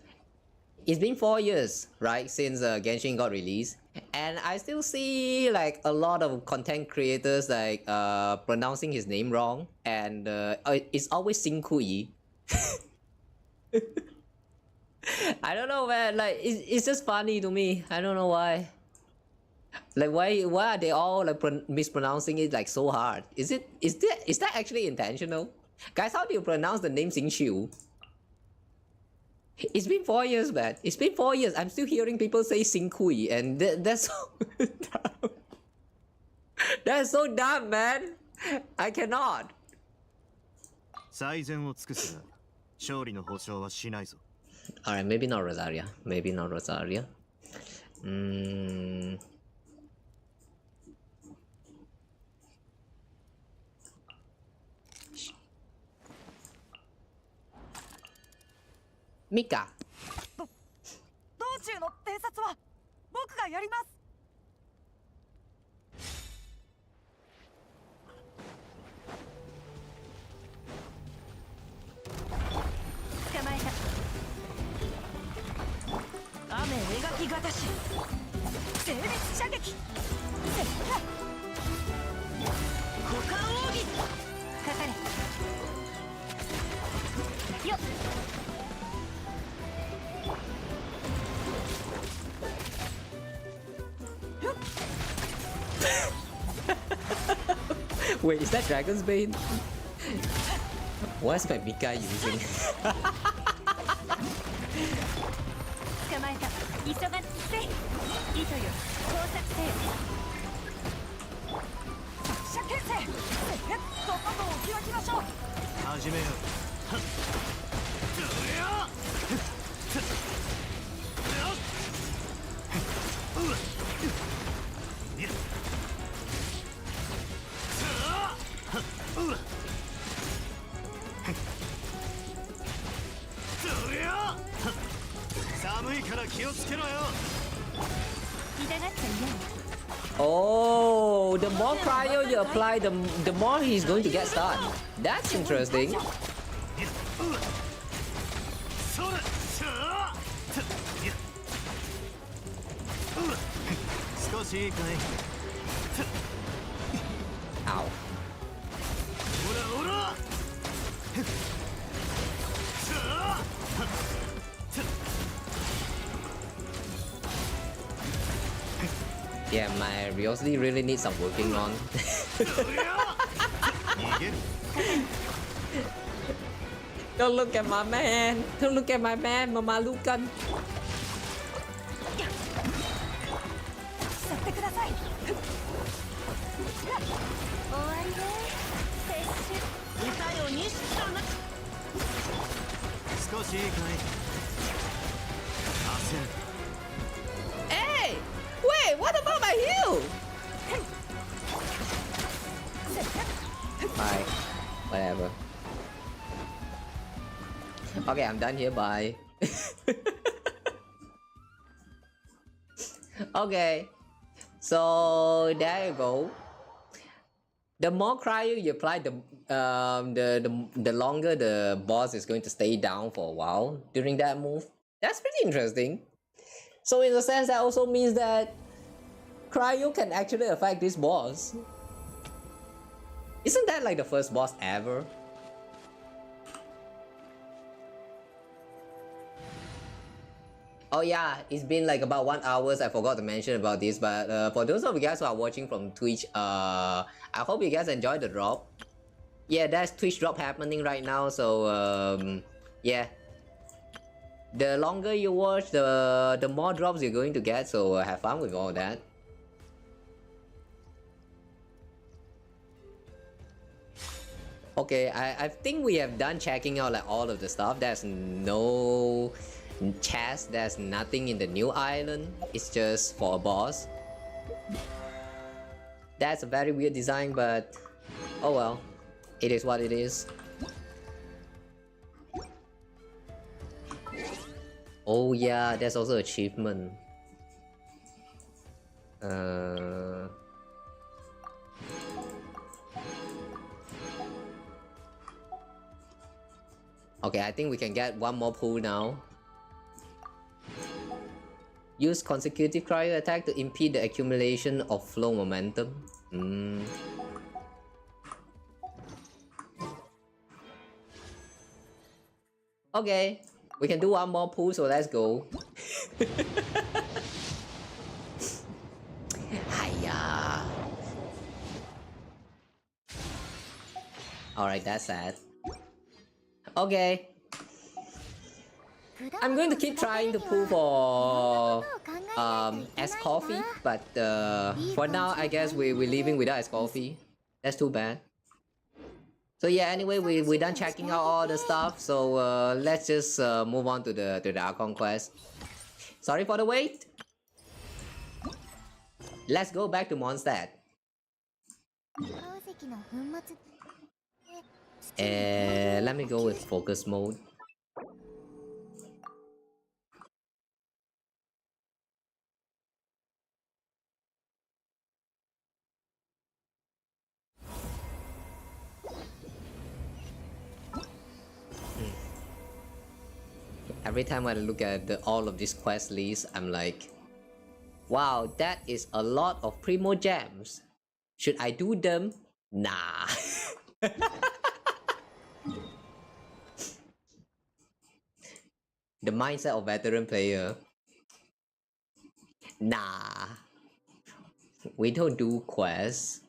it's been 4 years, right, since Genshin got released, and I still see like a lot of content creators like pronouncing his name wrong, and it's always Xingqiu. I don't know, man. Like, it's just funny to me. I don't know why. Like, why are they all like mispronouncing it like so hard? Is that actually intentional? Guys, how do you pronounce the name Xingqiu? It's been 4 years, man. It's been 4 years. I'm still hearing people say Xingqiu, and that's so dumb. That's so dumb, man. I cannot. 最善を尽くすが勝利の保証はしないぞ。 Alright, maybe not Rosaria. Maybe not Rosaria. Mika. 道中の偵察は僕がやります。捕まえた。雨描きがたし精密射撃。股間奥義かかれ。よっ。 Wait, is that Dragon's Bane? What's my Mika using? 捕まえた。急がせ。糸よ。工作せよ。作者牽制。突破口を開きましょう。始めよう。はっ。どれよ。寒いから気をつけろよ。 Oh, the more cryo you apply, the more he's going to get stunned. That's interesting. 少しいいかい。 Ow. オラオラ。 Yeah, my Riosity really needs some working on. Don't look at my man. Don't look at my man, Mamalukan. Hey! Wait, what about my heal? Bye. Whatever. Okay, I'm done here. Bye. Okay. So there you go. The more cryo you apply, the longer the boss is going to stay down for a while during that move. That's pretty interesting. So in a sense, that also means that cryo can actually affect this boss. Isn't that like the first boss ever? Oh yeah, it's been like about 1 hour. I forgot to mention about this, but for those of you guys who are watching from Twitch, I hope you guys enjoyed the drop. Yeah, that's Twitch drop happening right now, so yeah. The longer you watch, the more drops you're going to get, so have fun with all that. Okay, I think we have done checking out like all of the stuff. There's no chest, there's nothing in the new island. It's just for a boss. That's a very weird design, but oh well, it is what it is. Oh yeah, there's also achievement. Okay, I think we can get one more pull now. Use consecutive cryo attack to impede the accumulation of flow momentum. Okay, we can do one more pull, so let's go. Hiya. Alright, that's sad. Okay. I'm going to keep trying to pull for ice coffee, but for now I guess we're leaving without ice coffee. That's too bad. So yeah, anyway, we're done checking out all the stuff, so let's just move on to the Archon quest. Sorry for the wait. Let's go back to Mondstadt. Let me go with focus mode. Every time I look at all of these quest lists, I'm like, wow, that is a lot of primo gems. Should I do them? Nah. The mindset of veteran player. Nah. We don't do quests.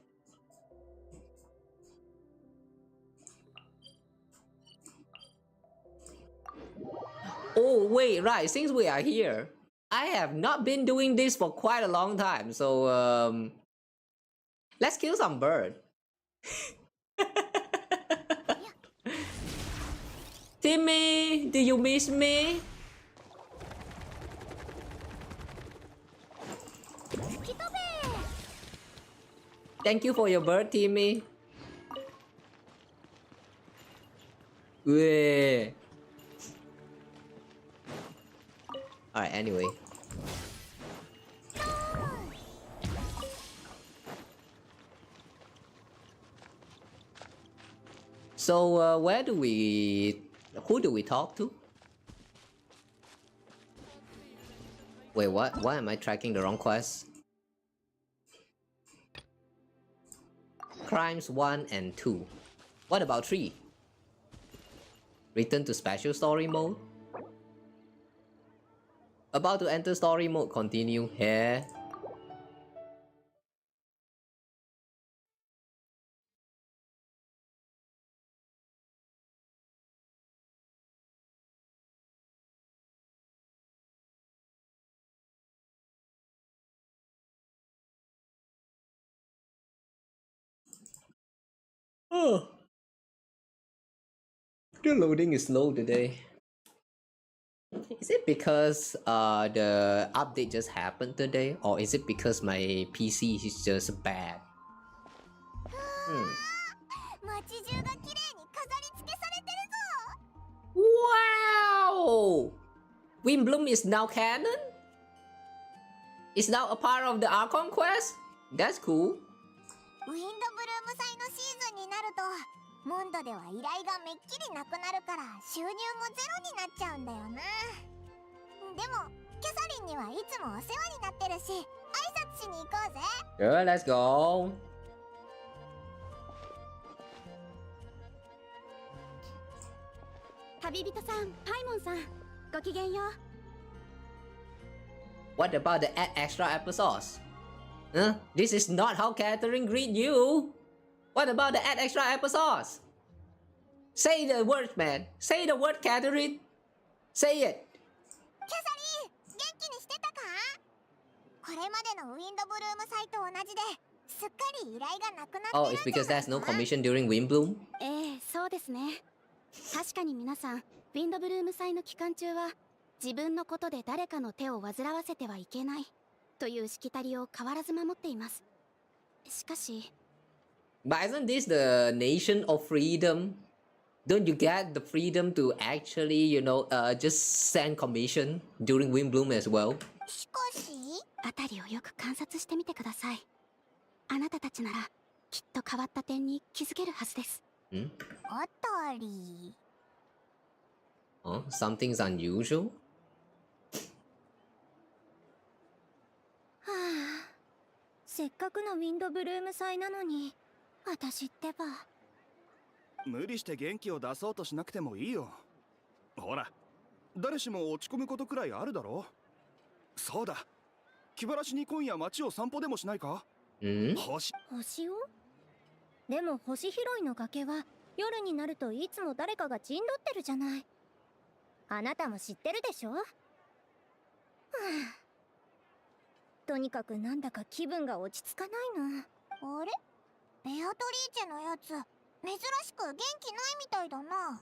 Oh wait, right, since we are here, I have not been doing this for quite a long time, so let's kill some bird. Timmy, do you miss me? Thank you for your bird, Timmy. Yeah. Alright, anyway. So, who do we talk to? Wait, what? Why am I tracking the wrong quest? Crimes 1 and 2. What about 3? Return to special story mode? About to enter story mode, continue. Here. Oh. The loading is slow today. Is it because the update just happened today, or is it because my PC is just bad? Wow! Windbloom is now canon? It's now a part of the Archon quest? That's cool. ウィンドブルーム祭のシーズンになるとモンドでは依頼がめっきりなくなるから収入もゼロになっちゃうんだよな。でもキャサリンにはいつもお世話になってるし挨拶しに行こうぜ。 Good, let's go. 旅人さん、パイモンさん、ごきげんよう。What about the add extra episodes? Huh? This is not how Catherine greet you. What about the add extra episodes? Say the word, man. Say the word, Catherine. Say it. キャサリン、元気にしてたか？これまでのウィンドブルーム祭と同じですっかり依頼がなくなってるんじゃないかな。 Oh, it's because there's no commission during Windbloom? ええ、そうですね。確かに皆さん、ウィンドブルーム祭の期間中は自分のことで誰かの手を煩わせてはいけないというしきたりを変わらず守っています。しかし、 But isn't this the nation of freedom? don't you get the freedom to actually, just send commission during wind bloom as well? しかし辺りをよく観察してみてください。あなたたちならきっと変わった点に気づけるはずです。Hmm? あたり Oh, something's unusual? はあ、せっかくのウィンドブルーム祭なのに私ってば無理して元気を出そうとしなくてもいいよ。ほら、誰しも落ち込むことくらいあるだろ。そうだ、気晴らしに今夜街を散歩でもしないか？星を？でも星拾いの崖は夜になるといつも誰かが陣取ってるじゃない。あなたも知ってるでしょ？はあ、とにかくなんだか気分が落ち着かないな。あれ？ベアトリーチェのやつ珍しく元気ないみたいだな。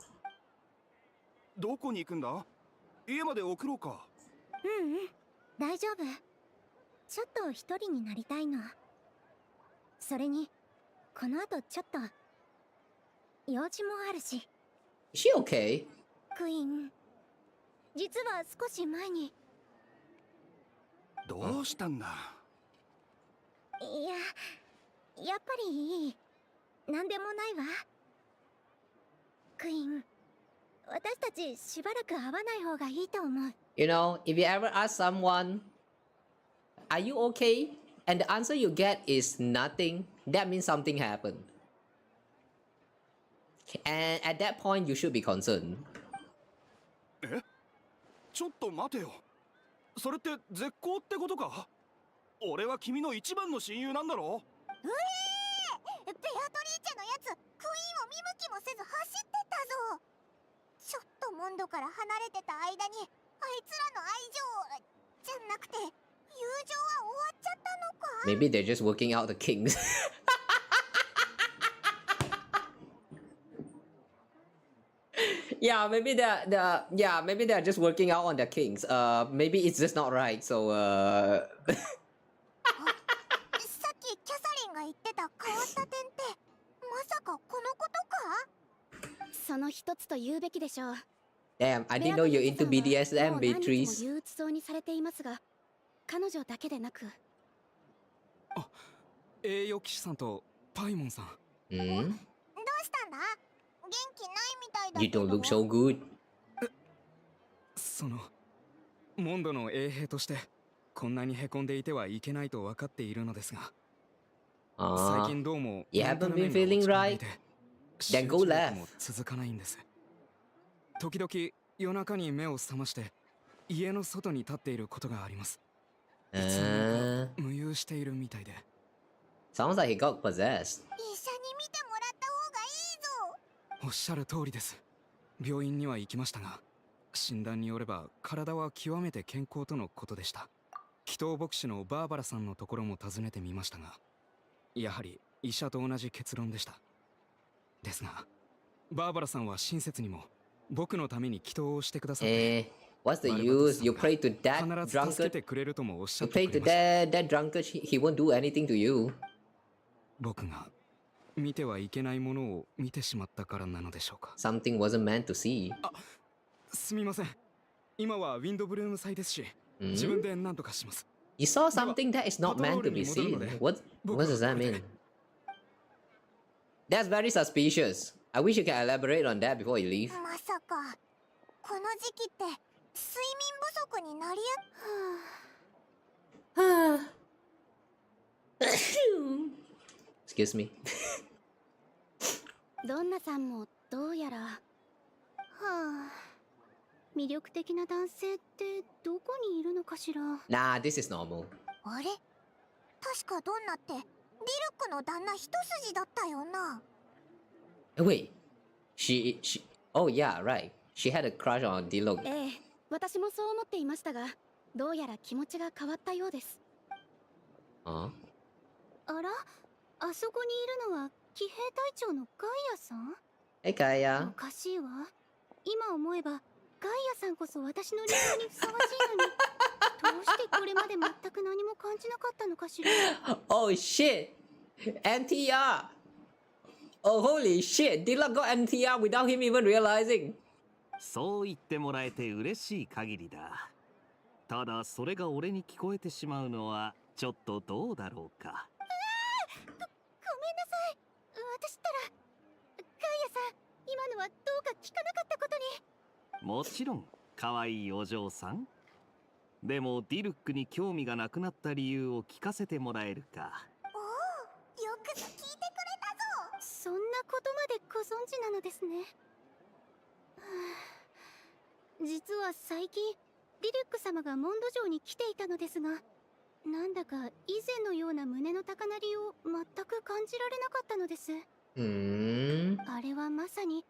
どこに行くんだ？家まで送ろうか。大丈夫。ちょっと一人になりたいの。それにこの後ちょっと用事もあるし。 Is she okay? クイーン、実は少し前に。どうしたんだ？いや、やっぱりいい。なんでもないわ。クイーン、私たちしばらく会わない方がいいと思う。If you ever ask someone, are you okay? And the answer you get is nothing, that means something happened. And at that point, you should be concerned. え？ちょっと待てよ。それって絶好ってことか？俺は君の一番の親友なんだろ？ベアトリーチェのやつ、クイーンを見向きもせず走ってったぞ。ちょっとモンドから離れてた間に、あいつらの愛情じゃなくて、友情は終わっちゃったのか？ Maybe they're just working out the kinks. Yeah, maybe they're just working out on their kinks. Maybe it's just not right. So さっきキャサリンが言ってた変わった点ってまさかこのことか？その一つと言うべきでしょう。 damn, I didn't know you're into BDSM, もう何日も Beatrice. 憂鬱そうにされていますが、彼女だけでなく。栄誉騎士さんとパイモンさん。Hmm? どうしたんだ？元気ないみたいだ You けど。 don't look so good. モンドの衛兵としてこんなにへこんでいてはいけないと分かっているのですが、最 Ah, 近どうも you メンタ haven't ル been 面が feeling 落ち込んで right? いて、 Then go 集中 left. 力も続かないんです。時々夜中に目を覚まして家の外に立っていることがあります。いつの間に Uh, か無遊しているみたいで。 sounds like he got possessed. 医者に見てもらった方がいいぞ。おっしゃる通りです。病院には行きましたが、診断によれば体は極めて健康とのことでした。祈祷牧師のバーバラさんのところも訪ねてみましたが、やはり医者と同じ結論でした。ですが、バーバラさんは親切にも僕のために祈祷をしてくださって、 What's the use? You pray to that 必ず助け drunkard. てくれるともおっしゃ You って pray くれ to ました。 that drunkard. He won't do anything to you. 僕が見てはいけないものを見てしまったからなのでしょうか。 Something wasn't meant to see. すみません。今はウィンドブルーム祭ですし、自分で何とかします。 You saw something that is not meant to be seen. What does that mean? That's very suspicious. I wish you can elaborate on that before you leave. まさかこの時期って睡眠不足になりExcuse me. ドンナさんもどうやら。はあ、魅力的な男性ってどこにいるのかしら。 Nah, this is normal. あれ？確かドンナってディルックの旦那一筋だったよな。 Wait, oh yeah, right. She had a crush on Dilo. ええ、私もそう思っていましたが、どうやら気持ちが変わったようです。 Huh? あら、あそこにいるのは騎兵隊長のガイアさん？ Hey お Kaya. かしいわ。今思えばガイアさんこそ私の理想にふさわしいのに、どうしてこれまで全く何も感じなかったのかしら。 Oh shit! NTR! Oh, holy shit! Dylan got NTR without him even realizing. そう言ってもらえて嬉しい限りだ。ただそれが俺に聞こえてしまうのはちょっとどうだろうか。ごめんなさい。私ったらガイアさん、今のはどうか聞かなかったことに。もちろん可愛いお嬢さん。でもディルックに興味がなくなった理由を聞かせてもらえるか。おお、よくぞ聞いてくれたぞ。そんなことまでご存知なのですね。はあ、実は最近ディルック様がモンド城に来ていたのですが、なんだか以前のような胸の高鳴りを全く感じられなかったのです。あれはまさに好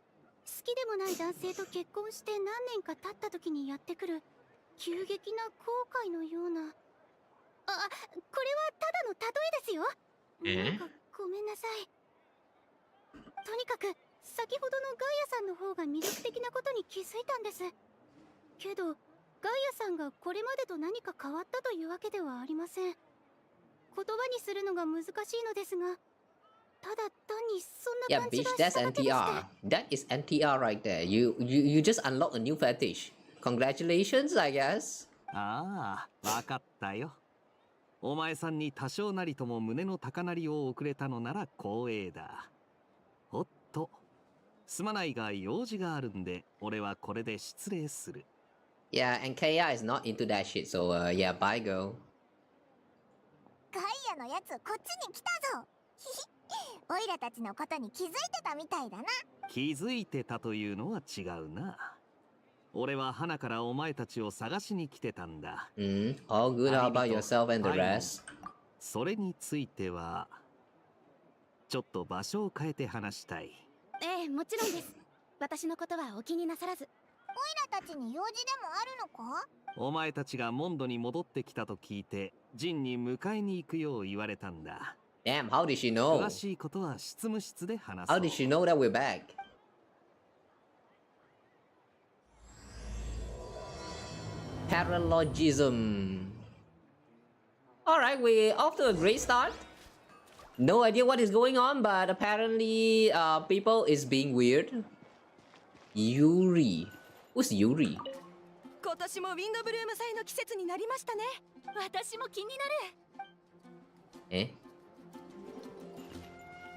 きでもない男性と結婚して何年か経った時にやってくる急激な後悔のような。これはただの例えですよ。なんかごめんなさい。とにかく先ほどのガイアさんの方が魅力的なことに気づいたんです。けどガイアさんがこれまでと何か変わったというわけではありません。言葉にするのが難しいのですが、ただ単にそんな Yeah, 感じ bitch, がした that's だけでして。 NTR. That is NTR right there. You just unlock a new fetish. Congratulations, I guess. ああ、わかったよ。お前さんに多少なりとも胸の高鳴りを送れたのなら光栄だ。おっと、すまないが用事があるんで、俺はこれで失礼する。Yeah, and KI is not into that shit, so yeah, bye, girl. ガイアのやつこっちに来たぞ。ひひ、オイラたちのことに気づいてたみたいだな。気づいてたというのは違うな。俺は花からお前たちを探しに来てたんだ。All good. How about yourself and the rest? それについては、ちょっと場所を変えて話したい。ええ、もちろんです。私のことはお気になさらず。オイラたちに用事でもあるのか？お前たちがモンドに戻ってきたと聞いて、ジンに迎えに行くよう言われたんだ。Damn, how did she know? 詳しいことは執務室で話 How そう。 did she know that we're back? Paralogism. Alright, we're off to a great start. No idea what is going on, but apparently people is being weird. Yuri. Who's Yuri? 今年もウィンドブルーム祭の季節になりましたね。私も気になる。Eh?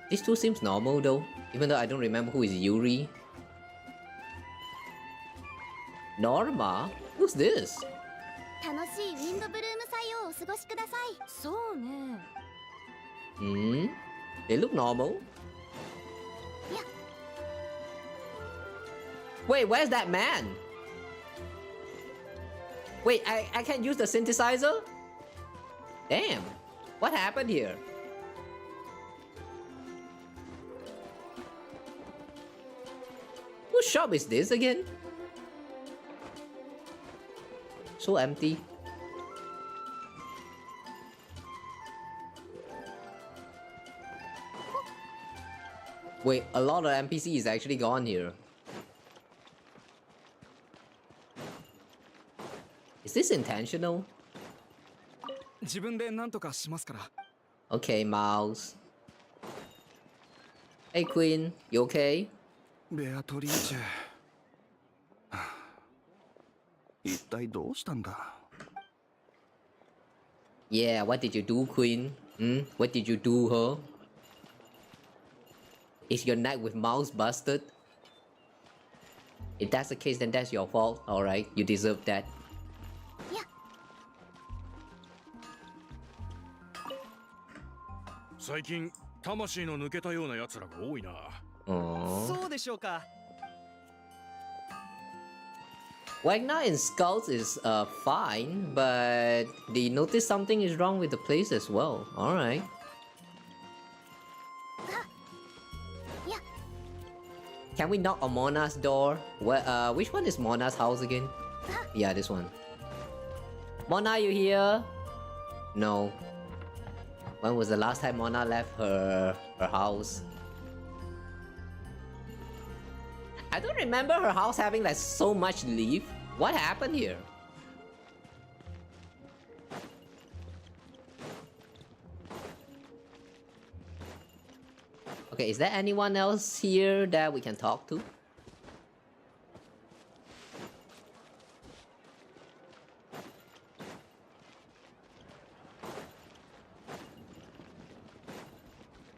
These two seems normal though, even though I don't remember who is Yuri. Norma? Who's this? 楽しいウィンドブルーム祭をお過ごしください。そうね。They look normal. Yeah. Wait, where's that man? Wait, I can't use the synthesizer? Damn. What happened here? Whose shop is this again? So empty. Wait, a lot of NPC is actually gone here. Is this intentional? 自分で何とかしますから。 Okay, Mouse. Hey, Queen, you okay? ベアトリーチェ。はあ、一体どうしたんだ？ Yeah, what did you do, Queen? What did you do, huh? Is your night with Mouse busted? If that's the case, then that's your fault. Alright, you deserve that. 最近魂の抜けたような奴らが多いな。 Aww. そうでしょうか。 Wagner and Scouts is fine, but they notice something is wrong with the place as well. Alright. Yeah. Can we knock on Mona's door? Which one is Mona's house again? Yeah, this one. Mona, you here? No. When was the last time Mona left her house? I don't remember her house having like so much leaf. What happened here? Okay, is there anyone else here that we can talk to?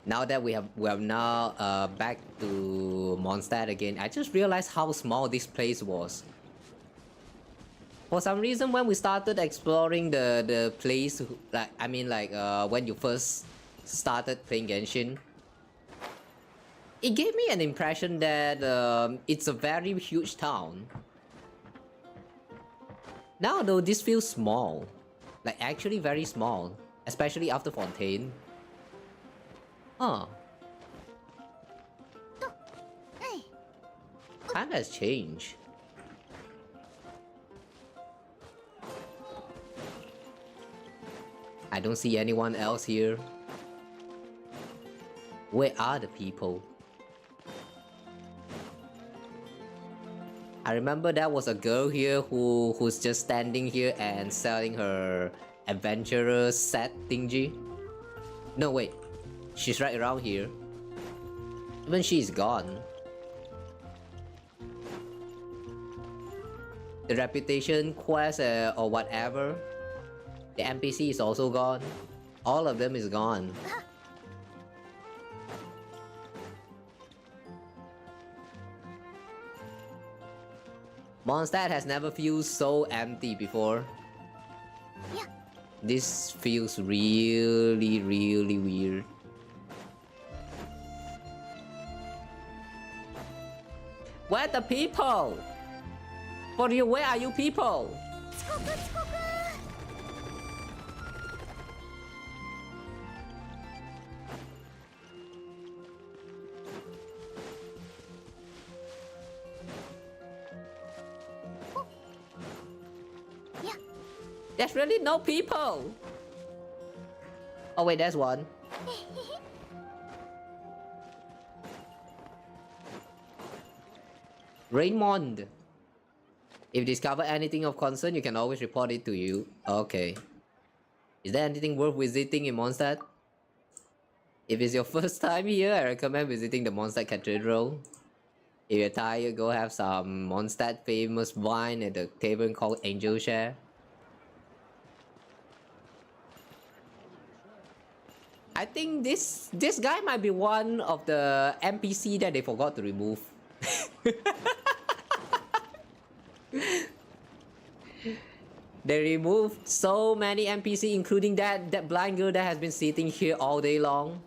Now that we have now back to Mondstadt again, I just realized how small this place was. For some reason, when we started exploring the place, when you first started playing Genshin, it gave me an impression that it's a very huge town. Now though, this feels small, like actually very small, especially after Fontaine. Huh. Time has changed. I don't see anyone else here. Where are the people? I remember there was a girl here who's just standing here and selling her adventurer set thingy. No wait, she's right around here. Even she's gone. The reputation quest or whatever, the NPC is also gone. All of them is gone. Mondstadt has never felt so empty before. Yeah. This feels really weird. Where are the people? For you, where are you people? There's really no people. Oh wait, there's one. Raymond. If you discover anything of concern, you can always report it to you. Okay. Is there anything worth visiting in Mondstadt? If it's your first time here, I recommend visiting the Mondstadt Cathedral. If you're tired, go have some Mondstadt famous wine at the tavern called Angel Share. I think this guy might be one of the NPC that they forgot to remove. They removed so many NPC, including that blind girl that has been sitting here all day long.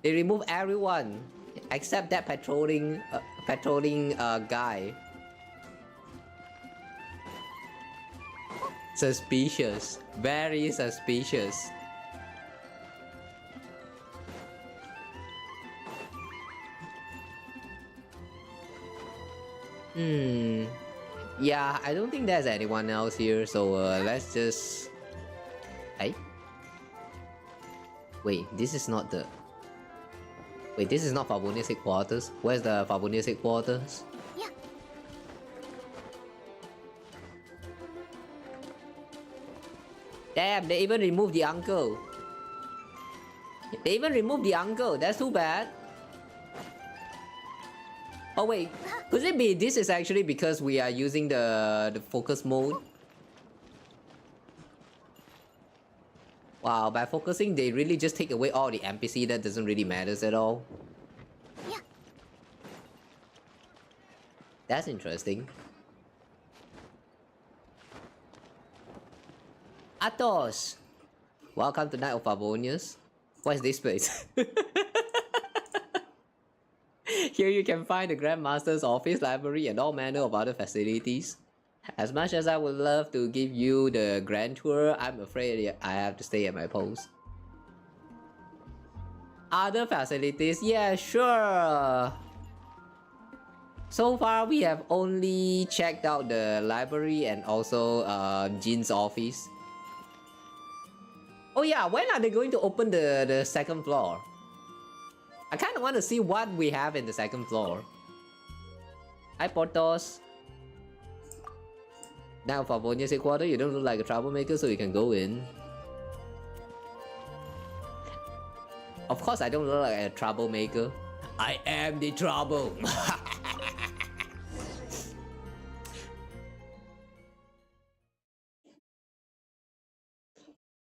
They removed everyone except that patrolling guy. Suspicious, very suspicious. Yeah, I don't think there's anyone else here, so let's just... Hey? Wait, this is not the... Wait, this is not Favonius headquarters. Where's the Favonius headquarters? Yeah. Damn, they even removed the uncle. They even removed the uncle, that's too bad. Oh wait, could it be this is actually because we are using the focus mode? Wow, by focusing they really just take away all the NPC that doesn't really matter at all. Yeah. That's interesting. Athos! Welcome to Night of Favonius. What is this place? Here you can find the Grand Master's office, library, and all manner of other facilities. As much as I would love to give you the grand tour, I'm afraid I have to stay at my post. Other facilities? Yeah, sure! So far, we have only checked out the library and also Jin's office. Oh yeah, when are they going to open the second floor? I kind of want to see what we have in the second floor. Hi, Portos. Now, for Favonius headquarters, you don't look like a troublemaker, so you can go in. Of course, I don't look like a troublemaker. I am the trouble.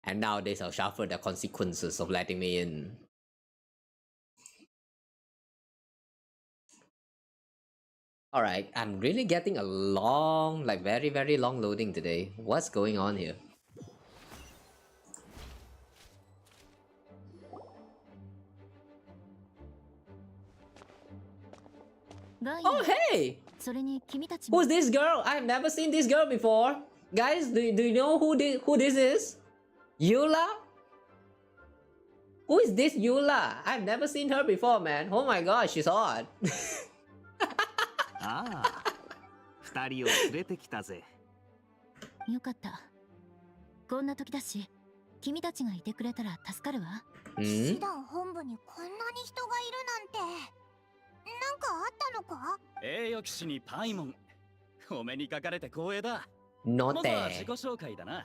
And now they shall suffer the consequences of letting me in. Alright, I'm really getting a long, like very, very long loading today. What's going on here? Oh, hey! Who's this girl? I've never seen this girl before. Guys, do you know who this is? Eula? Who is this Eula? I've never seen her before, man. Oh my god, she's hot. ああ、二人を連れてきたぜ。よかった。こんな時だし、君たちがいてくれたら助かるわ。師団本部にこんなに人がいるなんて。なんかあったのか？栄誉騎士にパイモン。お目にかかれて光栄だ。No まずは自己紹介だな。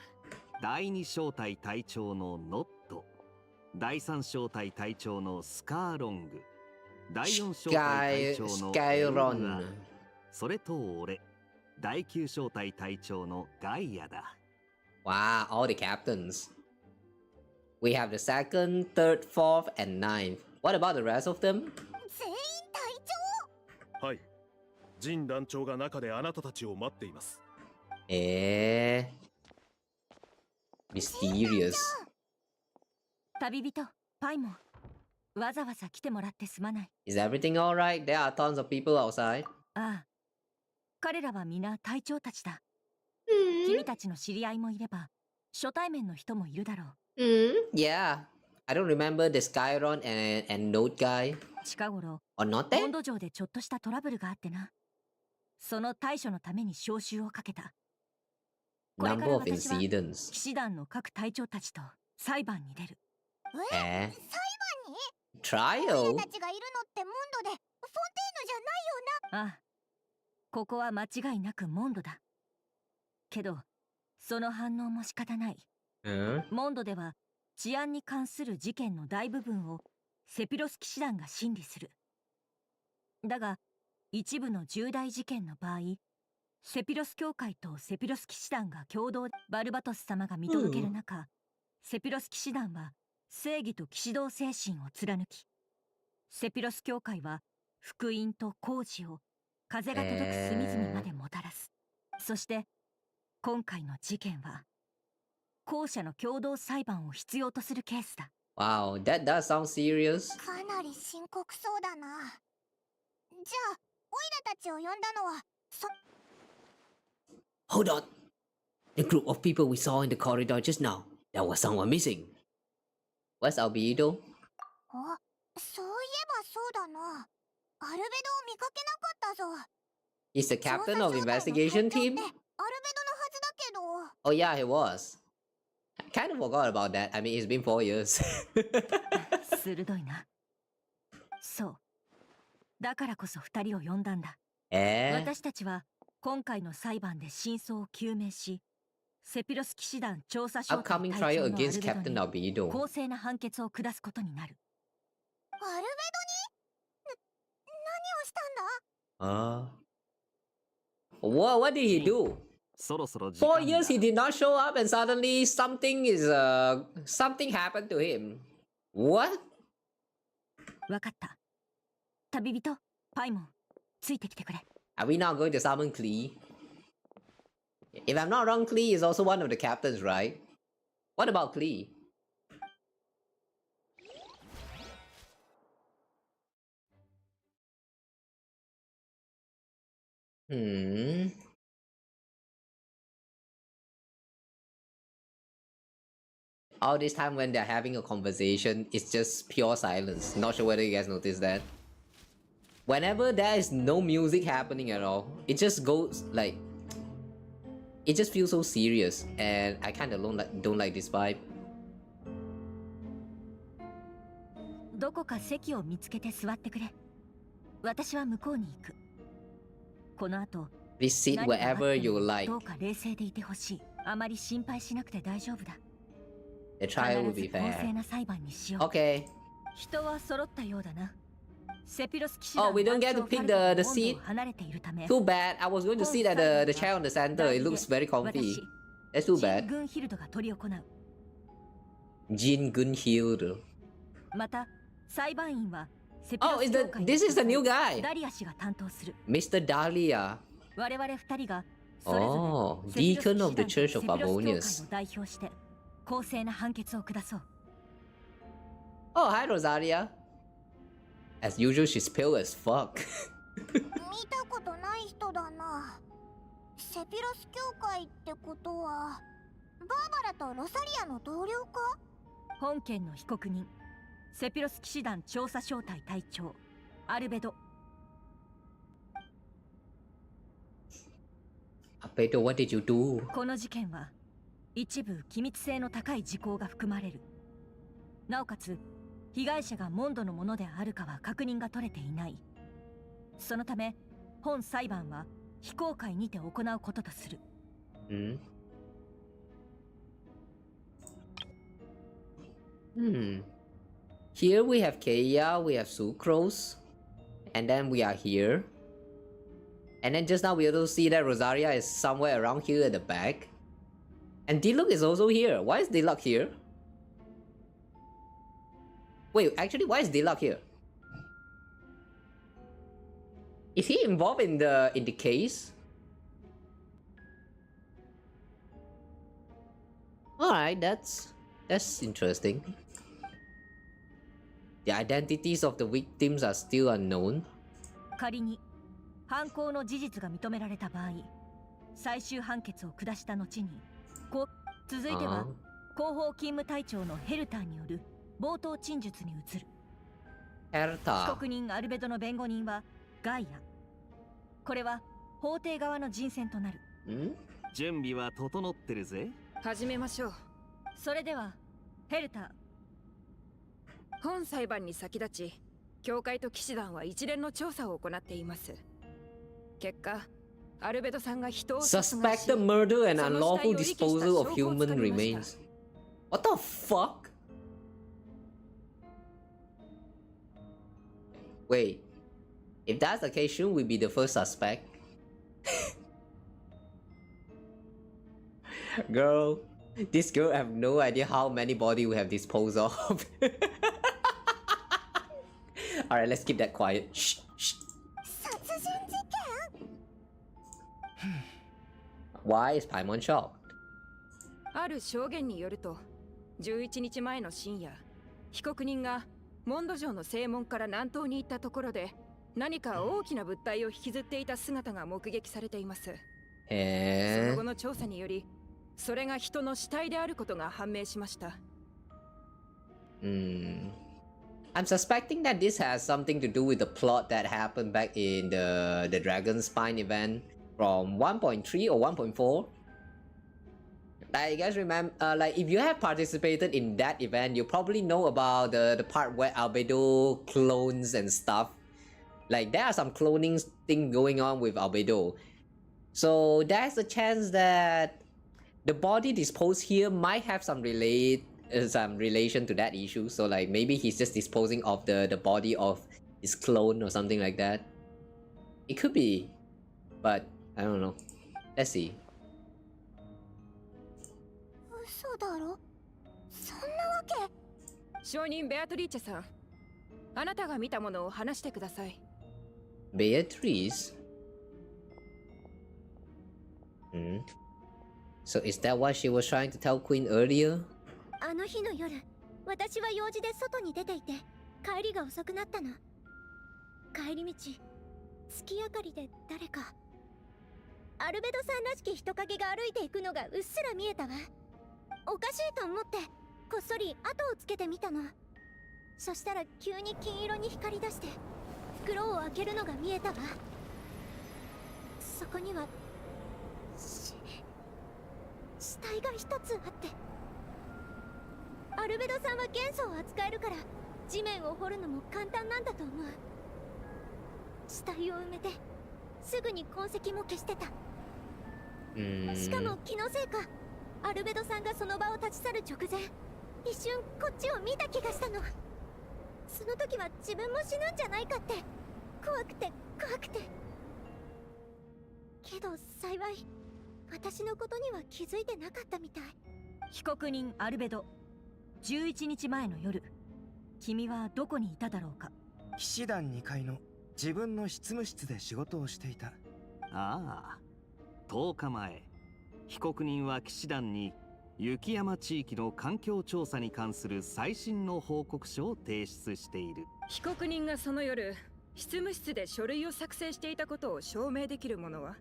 第二小隊隊長のノット、第三小隊隊長のスカーロング、第四小隊隊長のエルワン、それと俺、第九小隊隊長のガイアだ。Wow, all the captains. We have the second, third, fourth, and ninth. What about the rest of them? 全員隊長。はい。ジン団長が中であなたたちを待っています。Mysterious. 旅人、パイモン。わざわざ来てもらってすまない。Is everything alright? There are tons of people outside. ああ。彼らは皆隊長たちだ。君たちの知り合いもいれば、初対面の人もいるだろう。Yeah. I don't remember the Skyron and Note guy. 近頃、Or not モン that? ド城でちょっとしたトラブルがあってな。その対処のために招集をかけた。これか Number ら of 私は incidents. 騎士団の各隊長たちと裁判に出る。え裁判に？ Trial? 俺たちがいるのってモンドで、フォンテーヌじゃないよな。ああ。ここは間違いなくモンドだ。けど、その反応も仕方ない。モンドでは治安に関する事件の大部分をセピロス騎士団が審理する。だが、一部の重大事件の場合、セピロス教会とセピロス騎士団が共同でバルバトス様が見届ける中、セピロス騎士団は正義と騎士道精神を貫き、セピロス教会は福音と工事を風が届く隅々までもたらす。そして今回の事件は後者の共同裁判を必要とするケースだ。Wow, that does sound serious. かなり深刻そうだな。じゃあ、オイラたちを呼んだのは、Hold on. The group of people we saw in the corridor just now. There was someone missing. Where's albedo? あ、そういえばそうだな。アルベドを見かけなかったぞ。 He's the captain of investigation team? アルベドのはずだけど。Oh yeah, he was. I kind of forgot about that. I mean, it's been 4 years. 鋭いな。そう。だからこそ二人を呼んだんだ。私たちは今回の裁判で真相を究明し、セピロス騎士団調査所 Upcoming trial against Captain に Albedo. 公正な判決を下すことになる。アルベドに？何をしたんだ？ What did he do? そろそろ時間 4 years he did not show up and suddenly something happened to him. What? わかった。旅人、パイモン、ついてきてくれ。Are we now going to summon Klee? If I'm not wrong, Klee is also one of the captains, right? What about Klee? All this time when they're having a conversation, it's just pure silence. Not sure whether you guys noticed that. Whenever there is no music happening at all, it just goes like... It just feels so serious, and I kind of don't like this vibe. どこか席を見つけて座ってくれ。私は向こうに行く。この後、 Please sit wherever you like. どうか冷静でいてほしい。あまり心配しなくて大丈夫だ。 The trial will be 必ず公正 fair. な裁判にしよう。 Okay. 人は揃ったようだな。セピロス騎士 Oh, 団 we don't get to 団長 pick ファルコが the モンド seat. を離れているため、 Too bad. I was going to see that the chair on the center. It looks very comfy. That's too ジン・ bad. グンヒルドが執り行う。 Jin Gunhild. また裁判員はセピロ Oh, ス is 教 the 会 this is the new guy, ダリア氏が担当する。 Mr. Dahlia. 我々二人がそれぞ Oh, れセピロス Deacon of the 騎士団 Church と of セピロス教会 Favonius. を代表して公正な判決を下そう。 Oh, hi Rosaria. As usual, she's pale as fuck. 見たことない人だな。セピロス教会ってことはバーバラとロサリアの同僚か？本件の被告人、セピロス騎士団調査小隊隊長アルベド。 Albedo, what did you do? この事件は一部機密性の高い事項が含まれる。なおかつ被害者がモンドのものであるかは確認が取れていない。そのため本裁判は非公開にて行うこととする。 Here we have Keiya, we have Sucrose, and then we are here. And then just now we also see that Rosaria is somewhere around here at the back. And Diluc is also here. Why is Diluc here? Wait, actually, why is Diluc here? Is he involved in the case? Alright, that's interesting. The identities of the victims are still unknown. 仮に犯行の事実が認められた場合、最終判決を下した後に、続いては後方勤務隊長のヘルターによる冒頭陳述に移る。被 Herta. 告人アルベドの弁護人はガイア。これは法廷側の人選となる。準備は整ってるぜ。始めましょう。それではヘルター。本裁判に先立ち、教会と騎士団は一連の調査を行っています。結果、アルベドさんが人を殺害し、 Suspected murder and その死体を unlawful 遺棄した disposal of 証拠を human 掴みました。 remains. What the fuck? Wait, if that's the case, shouldn't we be the first suspect? Girl, this girl have no idea how many bodies we have disposed of. Alright, let's keep that quiet. Shh, shh. 殺人事件？ Why is Paimon shocked? ある証言によると、11日前の深夜、被告人がモンド城の正門から南東に行ったところで、何か大きな物体を引きずっていた姿が目撃されています。その後の調査により、それが人の死体であることが判明しました。I'm suspecting that this has something to do with the plot that happened back in the Dragon Spine event from 1.3 or 1.4. Like, you guys remember, like if you have participated in that event, you probably know about the part where Albedo clones and stuff. Like there are some cloning thing going on with Albedo. So there's a chance that the body disposed here might have some relation to that issue. So like maybe he's just disposing of the body of his clone or something like that. It could be, but I don't know. Let's see. 嘘だろ？そんなわけ？証人ベアトリーチェさん、あなたが見たものを話してください。Beatrice? So is that what she was trying to tell Queen earlier? あの日の夜、私は用事で外に出ていて、帰りが遅くなったの。帰り道、月明かりで誰か。アルベドさんらしき人影が歩いていくのがうっすら見えたわ。おかしいと思って、こっそり後をつけてみたの。そしたら急に金色に光り出して、袋を開けるのが見えたわ。そこには、死体が一つあって。アルベドさんは元素を扱えるから地面を掘るのも簡単なんだと思う。死体を埋めてすぐに痕跡も消してた。しかも気のせいかアルベドさんがその場を立ち去る直前、一瞬こっちを見た気がしたの。その時は自分も死ぬんじゃないかって怖くて怖くて。けど幸い私のことには気づいてなかったみたい。被告人アルベド、11日前の夜、君はどこにいただろうか。騎士団2階の自分の執務室で仕事をしていた。ああ、10日前、被告人は騎士団に雪山地域の環境調査に関する最新の報告書を提出している。被告人がその夜執務室で書類を作成していたことを証明できる者は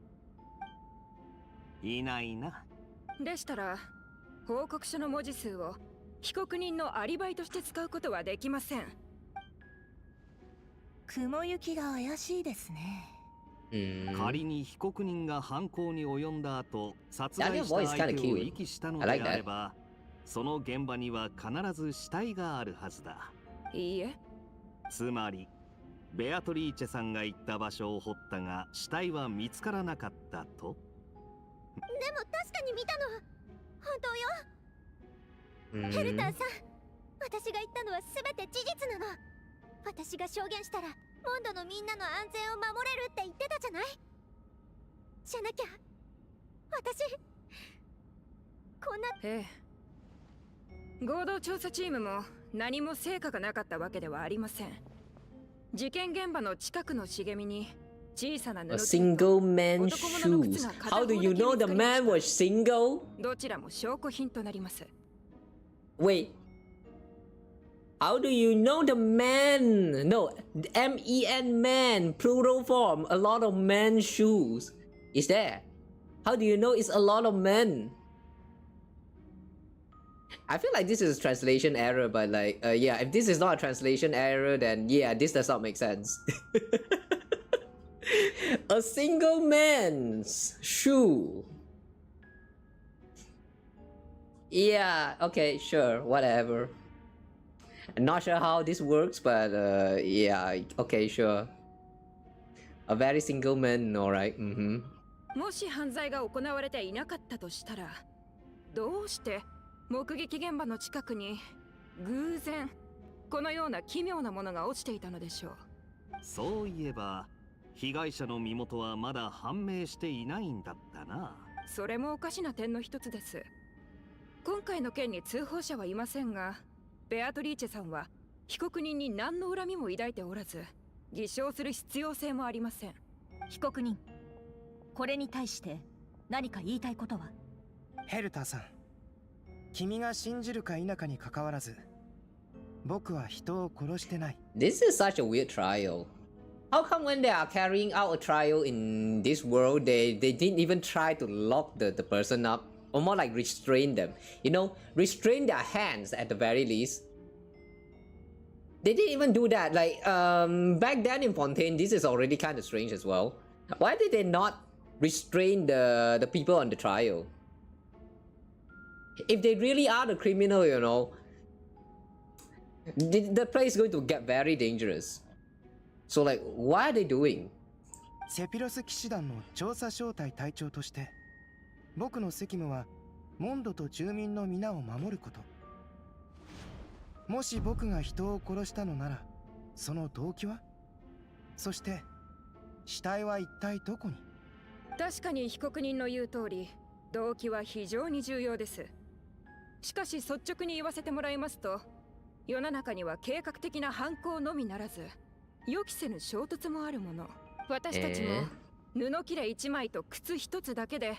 いないな。でしたら報告書の文字数を被告人のアリバイとして使うことはできません。雲行きが怪しいですね。仮に被告人が犯行に及んだ後殺害した相手を遺棄したのであれば、その現場には必ず死体があるはずだ。いいえ。つまりベアトリーチェさんが行った場所を掘ったが死体は見つからなかったと。でも確かに見たの。本当よ。ヘルターさん、私が言ったのは全て事実なの。私が証言したらモンドのみんなの安全を守れるって言ってたじゃない。じゃなきゃ私こんな。ええ、合同調査チームも何も成果がなかったわけではありません。事件現場の近くの茂みに小さな布 A single man's shoes. How do you know the man was single? どちらも証拠品となります。 Wait. How do you know the man? No, M-E-N man, plural form. A lot of men's shoes. Is there? How do you know it's a lot of men? I feel like this is a translation error, but like, yeah, if this is not a translation error, then yeah, this does not make sense. A single man's shoe. Yeah, okay, sure, whatever. I'm not sure how this works, but yeah, okay, sure. A very single man, alright. もし犯罪が行われていなかったとしたら、どうして目撃現場の近くに偶然このような奇妙なものが落ちていたのでしょう。そういえば被害者の身元はまだ判明していないんだったな。それもおかしな点の一つです。今回の件に通報者はいませんが、ベアトリーチェさんは被告人に何の恨みも抱いておらず、偽証する必要性もありません。被告人、これに対して何か言いたいことは？ヘルターさん、君が信じるか否かに関わらず、僕は人を殺してない。This is such a weird trial. How come when they are carrying out a trial in this world, they didn't even try to lock the person up? Or more like restrain them. You know, restrain their hands at the very least. They didn't even do that. Like, back then in Fontaine, this is already kind of strange as well. Why did they not restrain the people on the trial? If they really are the criminal, you know, the place is going to get very dangerous. So like, what are they doing? セピロス騎士団の調査小隊隊長として、僕の責務はモンドと住民の皆を守ること。もし僕が人を殺したのなら、その動機は？そして死体は一体どこに？確かに被告人の言う通り、動機は非常に重要です。しかし率直に言わせてもらいますと、世の中には計画的な犯行のみならず、予期せぬ衝突もあるもの。私たちも布切れ1枚と靴1つだけで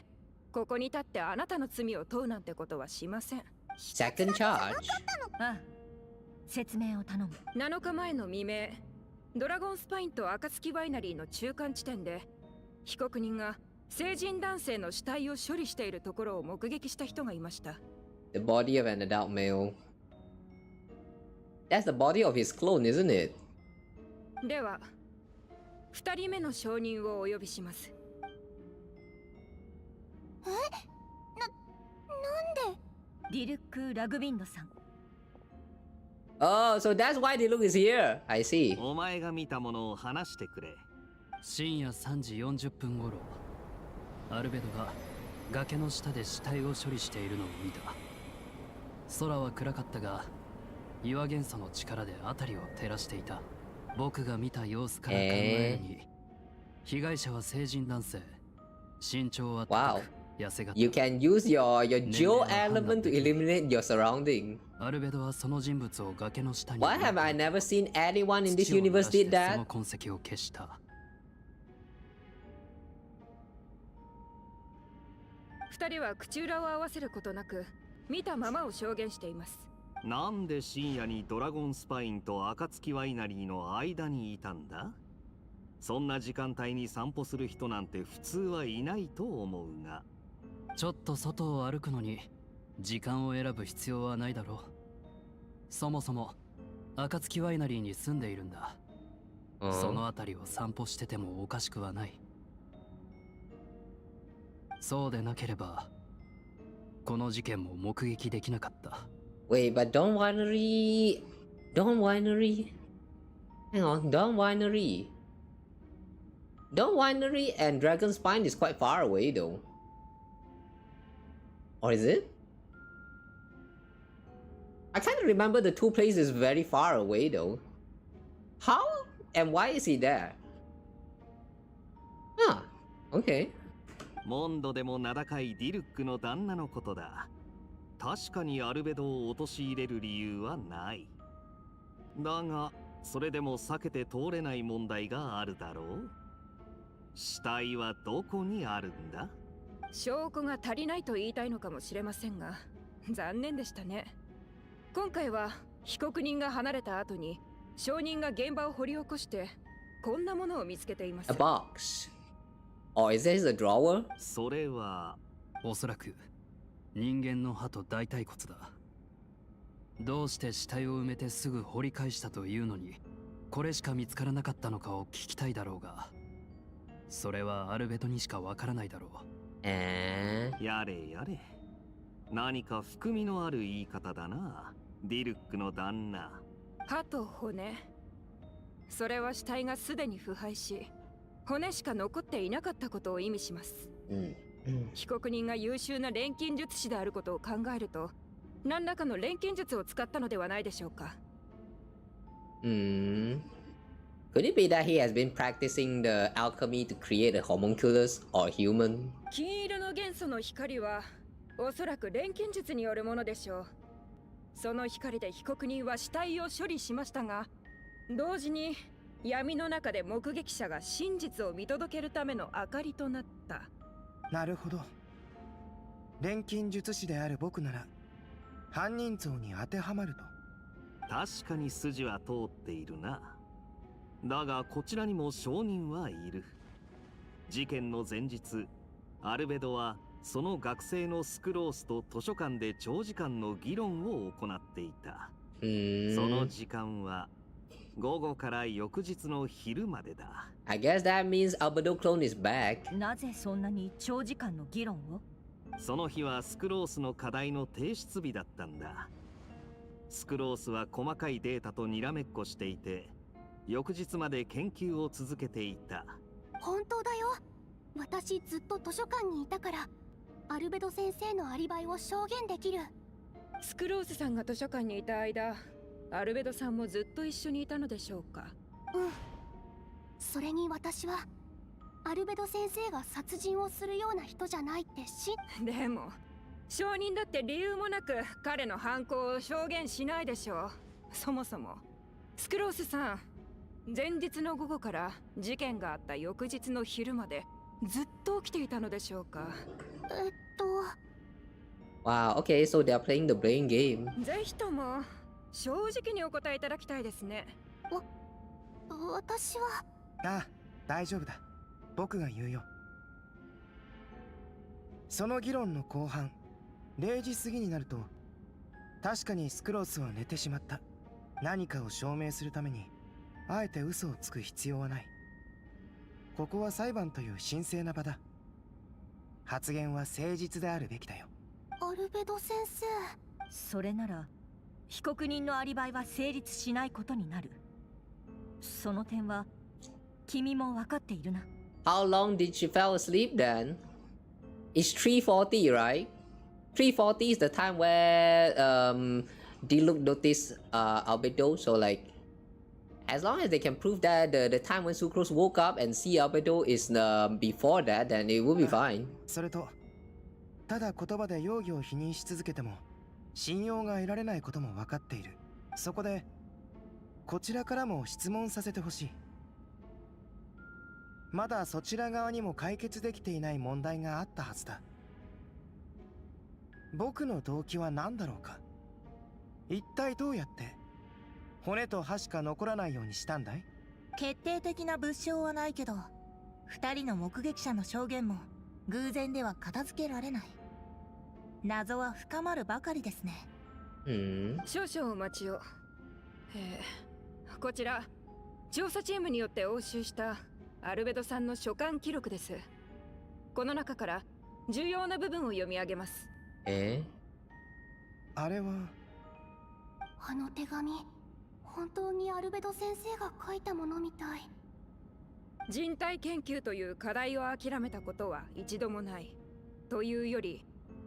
ここに立ってあなたの罪を問うなんてことはしません。 Second charge? ああ、説明を頼む。7日前の未明、ドラゴンスパインと暁ワイナリーの中間地点で被告人が成人男性の死体を処理しているところを目撃した人がいました。 The body of an adult male. That's the body of his clone, isn't it? では2人目の証人をお呼びします。なんで？ディルク・ラグビンドさん。Oh, so that's why the look is here. I see. お前が見たものを話してくれ。深夜3時40分頃、アルベドが崖の下で死体を処理しているのを見た。空は暗かったが、岩元素の力で辺りを照らしていた。僕が見た様子から考えるに、被害者は成人男性。身長は高く、痩せ型。You can use your geo element to eliminate your surrounding. アルベドはその人物を崖の下に。Why have I never seen anyone in this universe did そ that? の痕跡を消した。2人は口裏を合わせることなく見たままを証言しています。なんで深夜にドラゴンスパインと暁ワイナリーの間にいたんだ？そんな時間帯に散歩する人なんて普通はいないと思うが。ちょっと外を歩くのに時間を選ぶ必要はないだろう。そもそも暁ワイナリーに住んでいるんだ。その辺りを散歩しててもおかしくはない。そうでなければこの事件も目撃できなかった。Wait, but Dawn Winery... Dawn Winery... Hang on, Dawn Winery... Dawn Winery and Dragon Spine is quite far away though. Or is it? I kind of remember the two places very far away though. How and why is he there? Huh, okay. モンドでも名高いディルックの旦那のことだ。確かにアルベドを陥れる理由はない。だが、それでも避けて通れない問題があるだろう。死体はどこにあるんだ？証拠が足りないと言いたいのかもしれませんが、残念でしたね。今回は被告人が離れた後に証人が現場を掘り起こしてこんなものを見つけています。A box. Or is this a drawer? それはおそらく人間の歯と大腿骨だ。どうして死体を埋めてすぐ掘り返したというのにこれしか見つからなかったのかを聞きたいだろうが、それはアルベドにしかわからないだろう。やれやれ。何か含みのある言い方だな、ディルックの旦那。歯と骨、それは死体がすでに腐敗し骨しか残っていなかったことを意味します。被告人が優秀な錬金術師であることを考えると何らかの錬金術を使ったのではないでしょうか。Could it be that he has been practicing the alchemy to create a homunculus or human? 金色の元素の光はおそらく錬金術によるものでしょう。その光で被告人は死体を処理しましたが、同時に闇の中で目撃者が真実を見届けるための明かりとなった。なるほど。錬金術師である僕なら犯人像に当てはまると。確かに筋は通っているな。だがこちらにも証人はいる。事件の前日、アルベドはその学生のスクロースと図書館で長時間の議論を行っていた。その時間は午後から翌日の昼までだ。I guess that means albedo clone is back. なぜそんなに長時間の議論を？その日はスクロースの課題の提出日だったんだ。スクロースは細かいデータとにらめっこしていて、翌日まで研究を続けていた。本当だよ。私ずっと図書館にいたからアルベド先生のアリバイを証言できる。スクロースさんが図書館にいた間、アルベドさんもずっと一緒にいたのでしょうか。それに私はアルベド先生が殺人をするような人じゃないってでも証人だって理由もなく彼の犯行を証言しないでしょう。そもそもスクロースさん、前日の午後から事件があった翌日の昼までずっと起きていたのでしょうか。Wow, okay, so they are playing the brain game. ぜひとも正直にお答えいただきたいですね。私は。ああ、大丈夫だ。僕が言うよ。その議論の後半、0時過ぎになると確かにスクロースは寝てしまった。何かを証明するためにあえて嘘をつく必要はない。ここは裁判という神聖な場だ。発言は誠実であるべきだよ。アルベド先生。それなら被告人のアリバイは成立しないことになる。その点は君も分かっているな。How long did she fall asleep then? It's 3:40, right? 3:40 is the time where Diluc noticed albedo, so like as long as they can prove that the time when Sucrose woke up and see albedo is before that, then it will be fine. それとただ言葉で容疑を否認し続けても信用が得られないことも分かっている。そこでこちらからも質問させてほしい。まだそちら側にも解決できていない問題があったはずだ。僕の動機は何だろうか。一体どうやって骨と歯しか残らないようにしたんだい？決定的な物証はないけど、二人の目撃者の証言も偶然では片付けられない。謎は深まるばかりですね。少々お待ちを。こちら調査チームによって押収したアルベドさんの書簡記録です。この中から重要な部分を読み上げます。あれはあの手紙、本当にアルベド先生が書いたものみたい。人体研究という課題を諦めたことは一度もない。というより、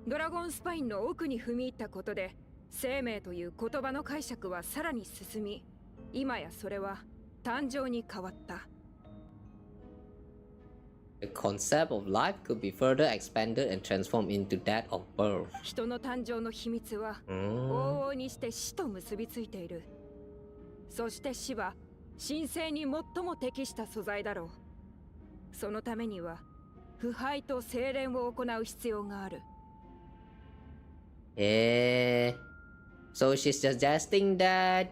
ドラゴンスパインの奥に踏み入ったことで、生命という言葉の解釈はさらに進み、今やそれは誕生に変わった。The concept of life could be further expanded and transformed into that of birth. 人の誕生の秘密は往々にして死と結びついている。そして死は神聖に最も適した素材だろう。そのためには腐敗と精錬を行う必要がある。So she's suggesting that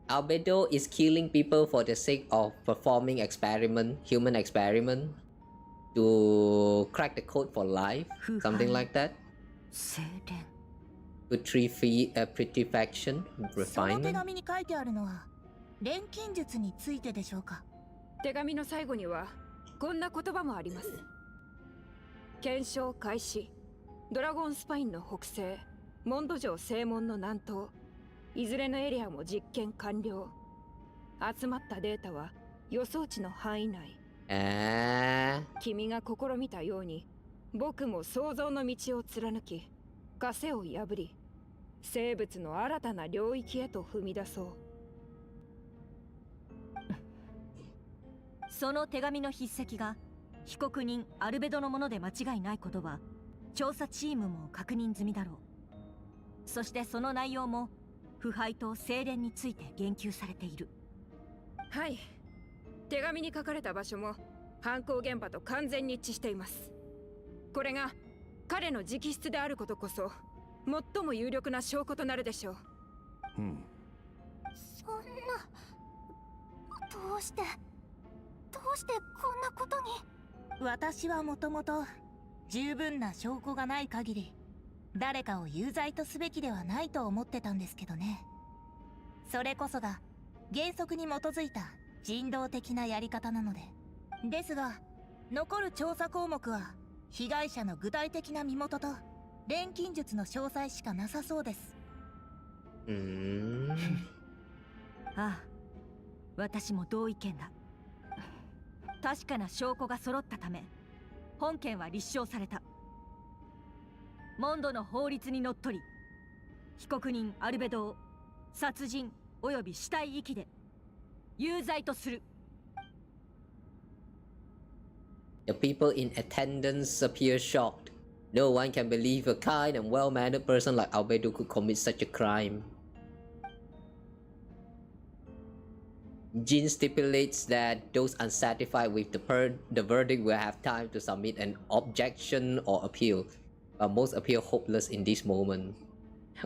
albedo is killing people for the sake of performing human experiment to crack the code for life, something like that. Putrefaction, その手 refinement. 紙に書いてあるのは錬金術についてでしょうか。手紙の最後にはこんな言葉もあります。検証開始。ドラゴンスパインの北西、モンド城正門の南東、いずれのエリアも実験完了。集まったデータは予想値の範囲内。君が試みたように、僕も想像の道を貫き、枷を破り、生物の新たな領域へと踏み出そう。その手紙の筆跡が被告人アルベドのもので間違いないことは調査チームも確認済みだろう。そしてその内容も腐敗と精錬について言及されている。はい、手紙に書かれた場所も犯行現場と完全に一致しています。これが彼の直筆であることこそ最も有力な証拠となるでしょう。そんな、どうしてこんなことに。私はもともと十分な証拠がない限り誰かを有罪とすべきではないと思ってたんですけどね。それこそが原則に基づいた人道的なやり方なので。ですが残る調査項目は被害者の具体的な身元と錬金術の詳細しかなさそうです。ああ、私も同意見だ。確かな証拠が揃ったため本件は立証された。モンドの法律にのっとり被告人アルベドを殺人および死体遺棄で有罪とする。 The people in attendance appear shocked. No one can believe a kind and well-mannered person like albedo could commit such a crime. Jin stipulates that those unsatisfied with the verdict will have time to submit an objection or appeal, but most appear hopeless in this moment.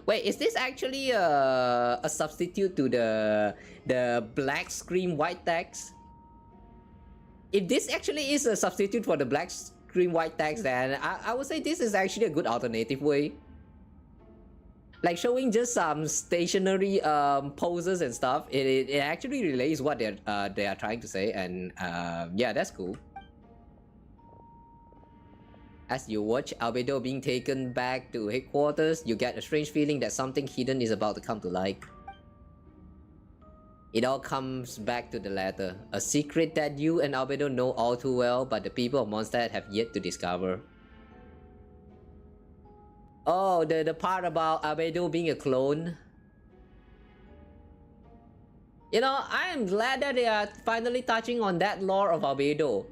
Wait, is this actually a substitute to the black screen white text? If this actually is a substitute for the black screen white text, then I would say this is actually a good alternative way. Like showing just some stationary poses and stuff, it actually relays what they are trying to say, and yeah, that's cool. As you watch albedo being taken back to headquarters, you get a strange feeling that something hidden is about to come to light. It all comes back to the latter, a secret that you and albedo know all too well, but the people of Mondstadt have yet to discover. Oh, the part about albedo being a clone. You know, I am glad that they are finally touching on that lore of albedo.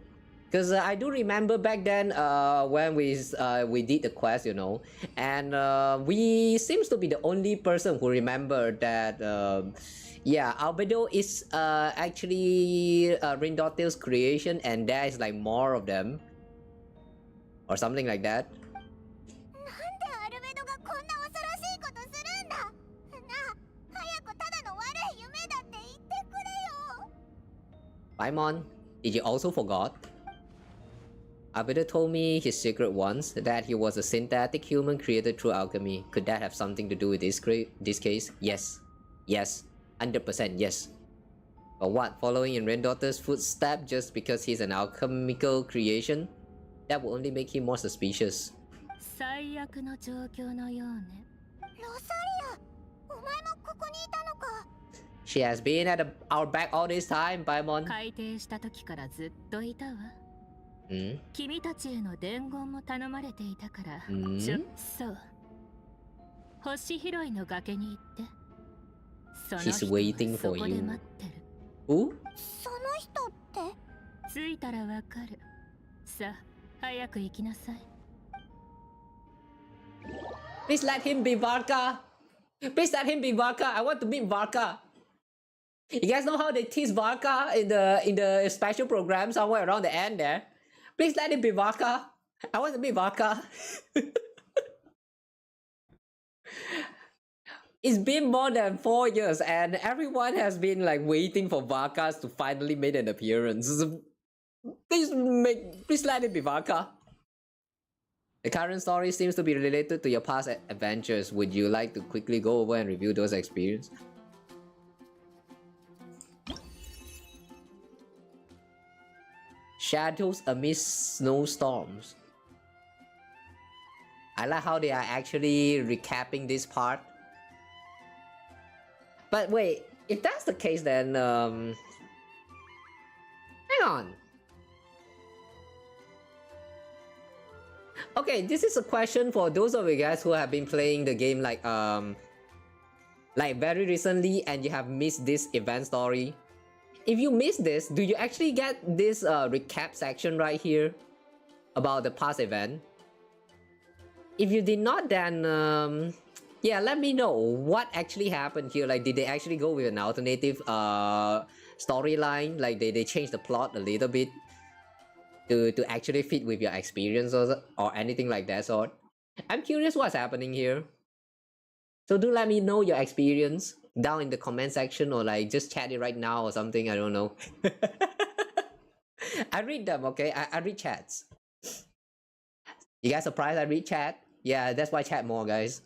Because I do remember back then when we did the quest, you know, and we seems to be the only person who remember that, yeah, albedo is actually Rindotil's creation and there is like more of them. Or something like that. Paimon, did you also forgot? Albedo told me his secret once, that he was a synthetic human created through alchemy. Could that have something to do with this case? Yes. Yes. 100% yes. But what, following in Rendotter's footsteps just because he's an alchemical creation? That will only make him more suspicious. She has been at our back all this time, Paimon. 君たちへの伝言も頼まれていたから、そう。星拾いの崖に行って。She's waiting for you. Who? その人って？着いたらわかる。さあ、早く行きなさい。Please let him be Varka. Please let him be Varka. I want to meet Varka. You guys know how they tease Varka in the special program somewhere around the end there? Please let it be Varka. I want to meet Varka. It's been more than 4 years and everyone has been like waiting for Varkas to finally make an appearance. Please let it be Varka. The current story seems to be related to your past adventures. Would you like to quickly go over and review those experiences? Shadows amidst snowstorms. I like how they are actually recapping this part. But wait, if that's the case then hang on. Okay, this is a question for those of you guys who have been playing the game like very recently and you have missed this event story. If you missed this, do you actually get this recap section right here about the past event? If you did not, then yeah, let me know what actually happened here. Like, did they actually go with an alternative storyline? Like, they changed the plot a little bit to actually fit with your experience or anything like that sort. I'm curious what's happening here. So do let me know your experience down in the comment section or like just chat it right now or something, I don't know. I read them, okay? I read chats. You guys surprised I read chat? Yeah, that's why I chat more, guys.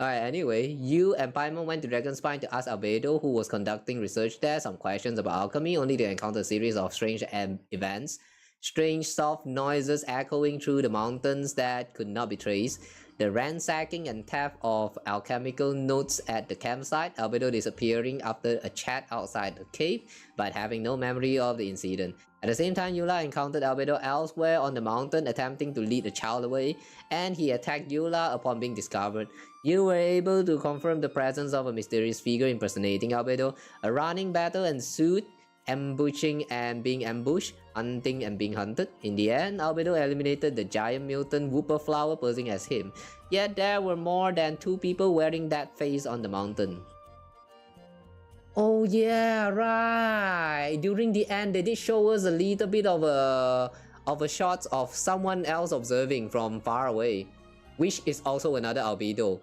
Alright, anyway, you and Paimon went to Dragonspine to ask Albedo, who was conducting research there, some questions about alchemy, only to encounter a series of strange events. Strange soft noises echoing through the mountains that could not be traced. The ransacking and theft of alchemical notes at the campsite, Albedo disappearing after a chat outside the cave, but having no memory of the incident. At the same time, Eula encountered Albedo elsewhere on the mountain, attempting to lead the child away, and he attacked Eula upon being discovered. You were able to confirm the presence of a mysterious figure impersonating Albedo. A running battle ensued, ambushing and being ambushed, hunting and being hunted. In the end, Albedo eliminated the giant mutant Whooper Flower posing as him. Yet there were more than 2 people wearing that face on the mountain. Oh yeah, right. During the end, they did show us a little bit of a shot of someone else observing from far away, which is also another albedo.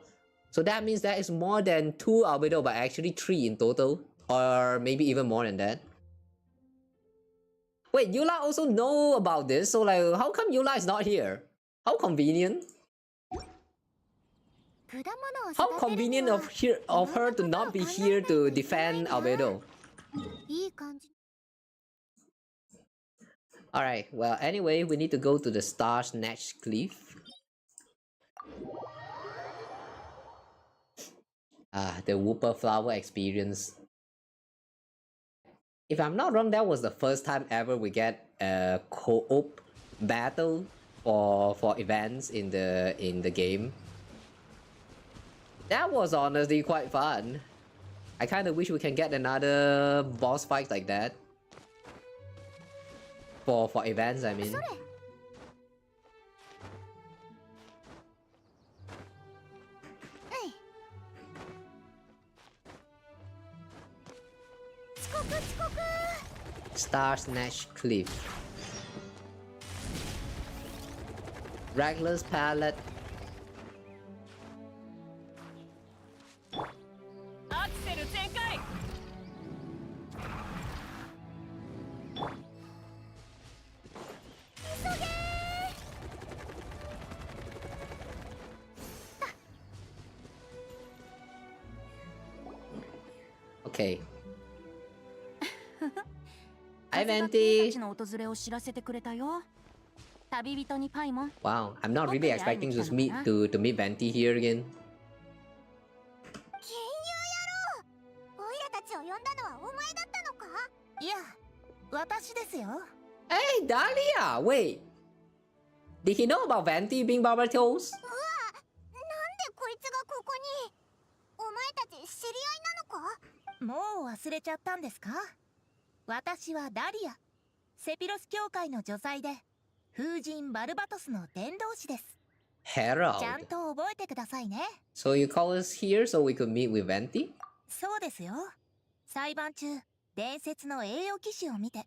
So that means there is more than 2 albedo, but actually 3 in total, or maybe even more than that. Wait, Eula also know about this, so like, how come Eula is not here? How convenient. How convenient of her to not be here to defend Albedo. Alright, well anyway, we need to go to the Star Snatch Cliff. The Whooper Flower experience. If I'm not wrong, that was the first time ever we get a co-op battle for events in the game. That was honestly quite fun. I kind of wish we can get another boss fight like that. For events, I mean. Star Snatch Cliff. Reckless Palette. Okay. Hi, Venti. Wow, I'm not really expecting to meet Venti here again. オイラたちを呼んだのはお前だったのか？いや、私ですよ。 Hey, Dahlia! Wait. Did he know about Venti being Barbatos? うわ、なんでこいつがここに？お前たち知り合いなのか？もう忘れちゃったんですか？私はダリア、セピロス教会の女祭で風神バルバトスの伝道師です。 Herald. ちゃんと覚えてくださいね。 So you call us here so we could meet with Venti? そうですよ。裁判中、伝説の栄誉騎士を見て、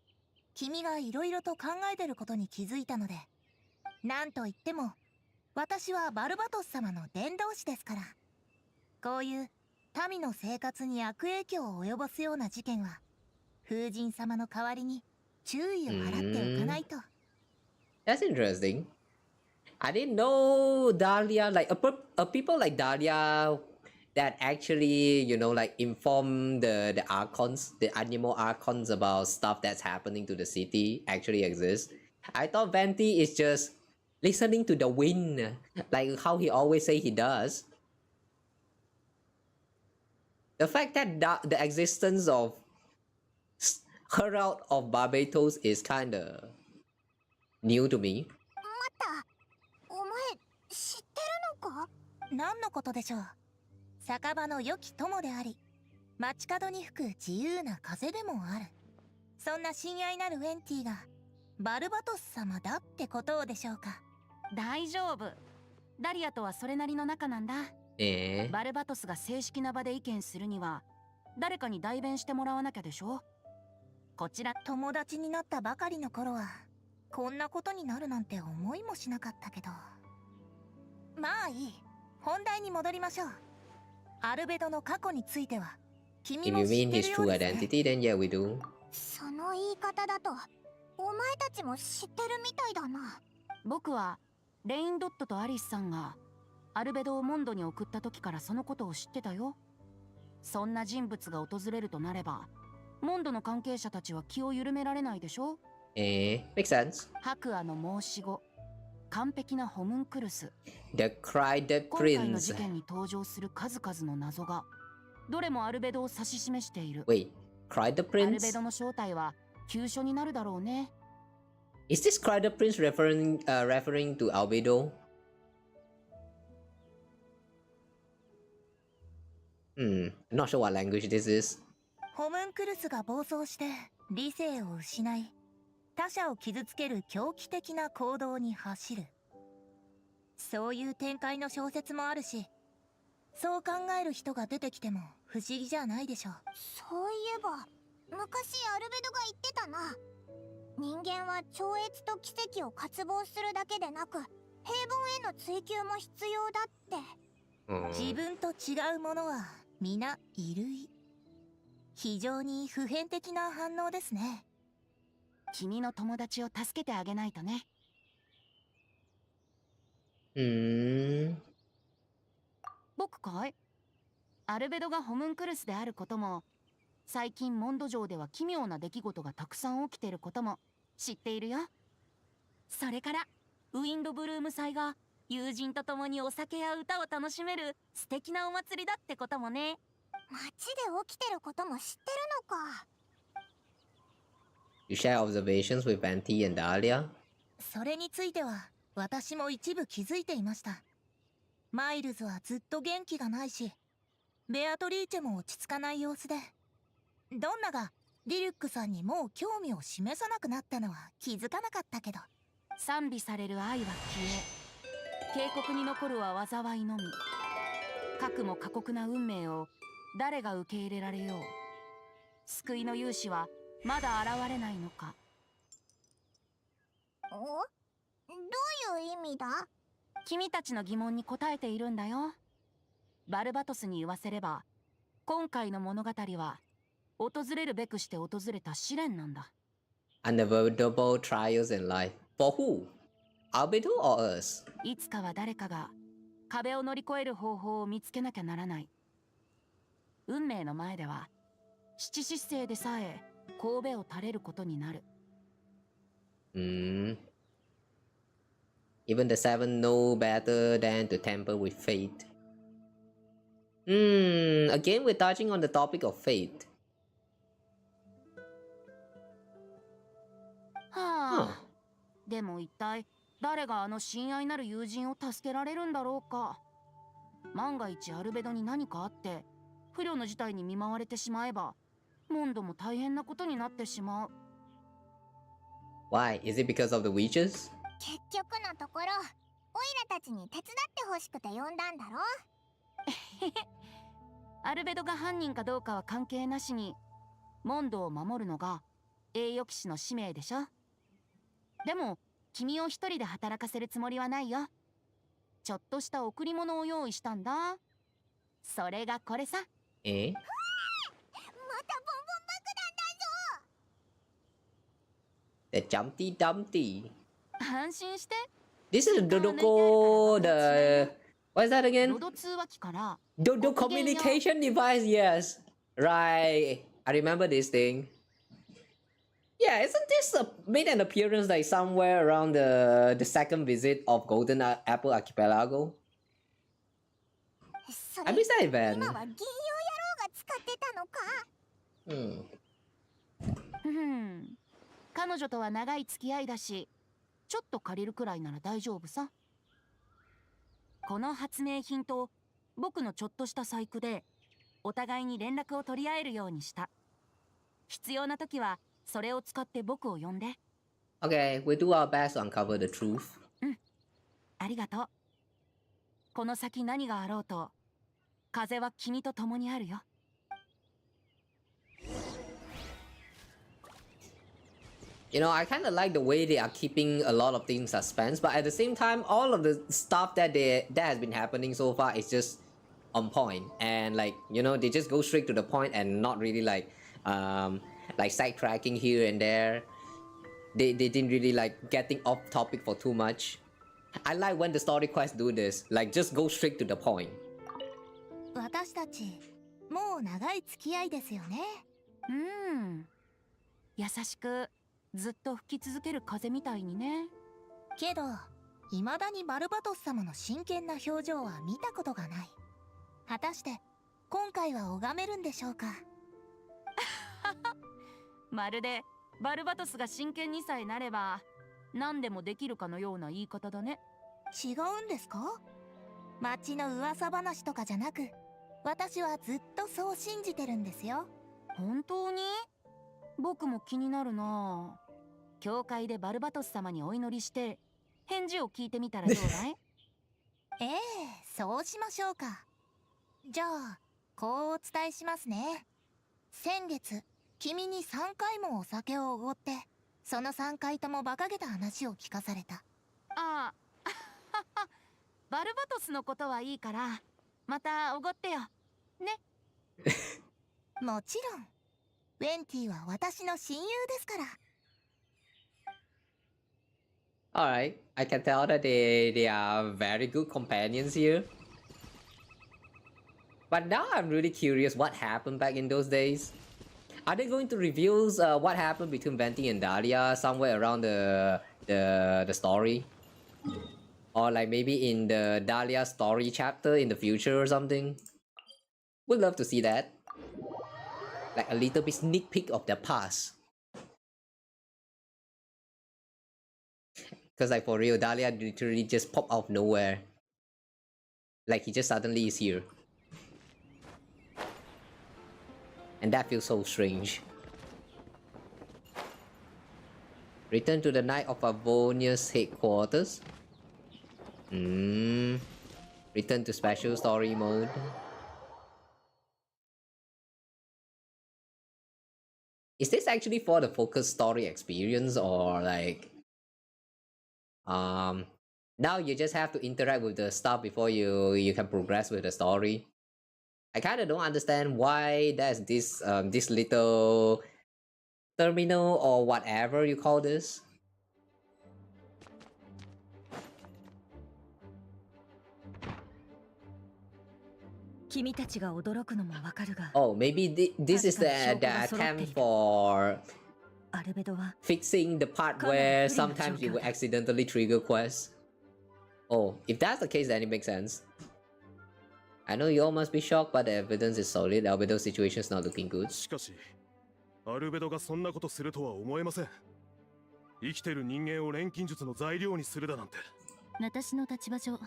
君がいろいろと考えてることに気づいたので、なんといっても、私はバルバトス様の伝道師ですから。こういう民の生活に悪影響を及ぼすような事件は、風神様の代わりに注意を払っておかないと。That's interesting. I didn't know Dahlia, like a people like Dahlia that actually, you know, like inform the archons, the animal archons about stuff that's happening to the city actually exists. I thought Venti is just listening to the wind, like how he always say he does. The fact that the existence of Herald of Barbatos is kinda new to me. お前知ってるのか？何のことでしょう。酒場の良き友であり、街角に吹く自由な風でもある。そんな親愛なるウェンティがバルバトス様だってことでしょうか。大丈夫。ダリアとはそれなりの仲なんだ。バルバトスが正式な場で意見するには誰かに代弁してもらわなきゃでしょ。こちら友達になったばかりの頃はこんなことになるなんて思いもしなかったけど。まあいい。本題に戻りましょう。アルベドの過去については君 If も you 知っ mean て his るよ true うですね。 identity, then yeah, we do. その言い方だとお前たちも知ってるみたいだな。僕はレインドットとアリスさんがアルベドをモンドに送った時からそのことを知ってたよ。そんな人物が訪れるとなればモンドの関係者たちは気を緩められないでしょ。makes sense. 白亜の申し子、完璧なホムンクルス、 The Cried 今回の Prince. 事件に登場する数々の謎がどれもアルベドを指し示している。 Wait, Cried アルベ Prince? ドの正体は急所になるだろうね。 Is this Cried Prince referring to albedo? I'm not sure what language this is. ホムンクルスが暴走して理性を失い、他者を傷つける狂気的な行動に走る。そういう展開の小説もあるし、そう考える人が出てきても不思議じゃないでしょう。そういえば昔アルベドが言ってたな。人間は超越と奇跡を渇望するだけでなく平凡への追求も必要だって。自分と違うものは皆異類。非常に普遍的な反応ですね。君の友達を助けてあげないとね。僕かい？アルベドがホムンクルスであることも、最近モンド上では奇妙な出来事がたくさん起きていることも知っているよ。それからウィンドブルーム祭が友人と共にお酒や歌を楽しめる素敵なお祭りだってこともね。街で起きてることも知ってるのか。You share observations with Venti and Dahlia? それについては私も一部気づいていました。マイルズはずっと元気がないし、ベアトリーチェも落ち着かない様子で、ドンナがリリュックさんにもう興味を示さなくなったのは気づかなかったけど。賛美される愛は消え、警告に残るは災いのみ。核も過酷な運命を誰が受け入れられよう。救いの勇士はまだ現れないのか。どういう意味だ？君たちの疑問に答えているんだよ。バルバトスに言わせれば、今回の物語は訪れるべくして訪れた試練なんだ。Unavoidable trials in life. For who? Albedo or us? いつかは誰かが壁を乗り越える方法を見つけなきゃならない。運命の前では七失星でさえ神戸を垂れることになる。Even the seven know better than to tamper with fate. Again we're touching on the topic of fate. はあ、でも一体誰があの親愛なる友人を助けられるんだろうか。万が一アルベドに何かあって不慮の事態に見舞われてしまえば、モンドも大変なことになってしまう。Why? Is it because of the witches? 結局のところ、オイラたちに手伝ってほしくて呼んだんだろ？アルベドが犯人かどうかは関係なしに、モンドを守るのが栄誉騎士の使命でしょ。でも君を一人で働かせるつもりはないよ。ちょっとした贈り物を用意したんだ。それがこれさ。またボンボン爆弾だぞ！ The Jumpty Dumpty. 安心して。This is Dodoko, the... What is that again? ロド通話機から。Dodo communication device, yes. Right. I remember this thing. Yeah, isn't this made an appearance like somewhere around the second visit of Golden Apple Archipelago? I missed that event. 今は銀曜野郎が使ってたのか？彼女とは長い付き合いだし、ちょっと借りるくらいなら大丈夫さ。この発明品と僕のちょっとした細工でお互いに連絡を取り合えるようにした。必要な時はそれを使って僕を呼んで。Okay, we'll do our best to uncover the truth. ありがとう。この先何があろうと、風は君と共にあるよ。You know, I kind of like the way they are keeping a lot of things suspense, but at the same time, all of the stuff that has been happening so far is just on point, and like, you know, they just go straight to the point and not really like sidetracking here and there. They didn't really like getting off topic for too much. I like when the story quests do this, like just go straight to the point. 私たちもう長い付き合いですよね。優しくずっと吹き続ける風みたいにね。けど未だにバルバトス様の真剣な表情は見たことがない。果たして今回は拝めるんでしょうか？まるでバルバトスが真剣にさえなれば何でもできるかのような言い方だね。違うんですか？町の噂話とかじゃなく、私はずっとそう信じてるんですよ。本当に？僕も気になるな。教会でバルバトス様にお祈りして返事を聞いてみたらどうだい？ええ、そうしましょうか。じゃあこうお伝えしますね。先月君に3回もお酒をおごって、その3回とも馬鹿げた話を聞かされた。ああバルバトスのことはいいからまたおごってよね。もちろんウェンティは私の親友ですから。Alright, I can tell that they are very good companions here. But now I'm really curious what happened back in those days. Are they going to reveal what happened between Venti and Dahlia somewhere around the story? Or like maybe in the Dahlia story chapter in the future or something? Would love to see that. Like a little bit sneak peek of their past. Cause like for real, Dahlia literally just popped out of nowhere. Like he just suddenly is here. And that feels so strange. Return to the night of Favonius headquarters. Return to special story mode. Is this actually for the focus story experience, or like now you just have to interact with the stuff before you can progress with the story? I kind of don't understand why there's this this little terminal or whatever you call this. Oh, maybe this is the attempt for fixing the part where sometimes you will accidentally trigger quests. Oh, if that's the case, then it makes sense. I know you all must be shocked, but the evidence is solid. Albedo's situation is not looking good. しかし、アルベドがそんなことするとは思えません。生きてる人間を錬金術の材料にするだなんて。私の立場上、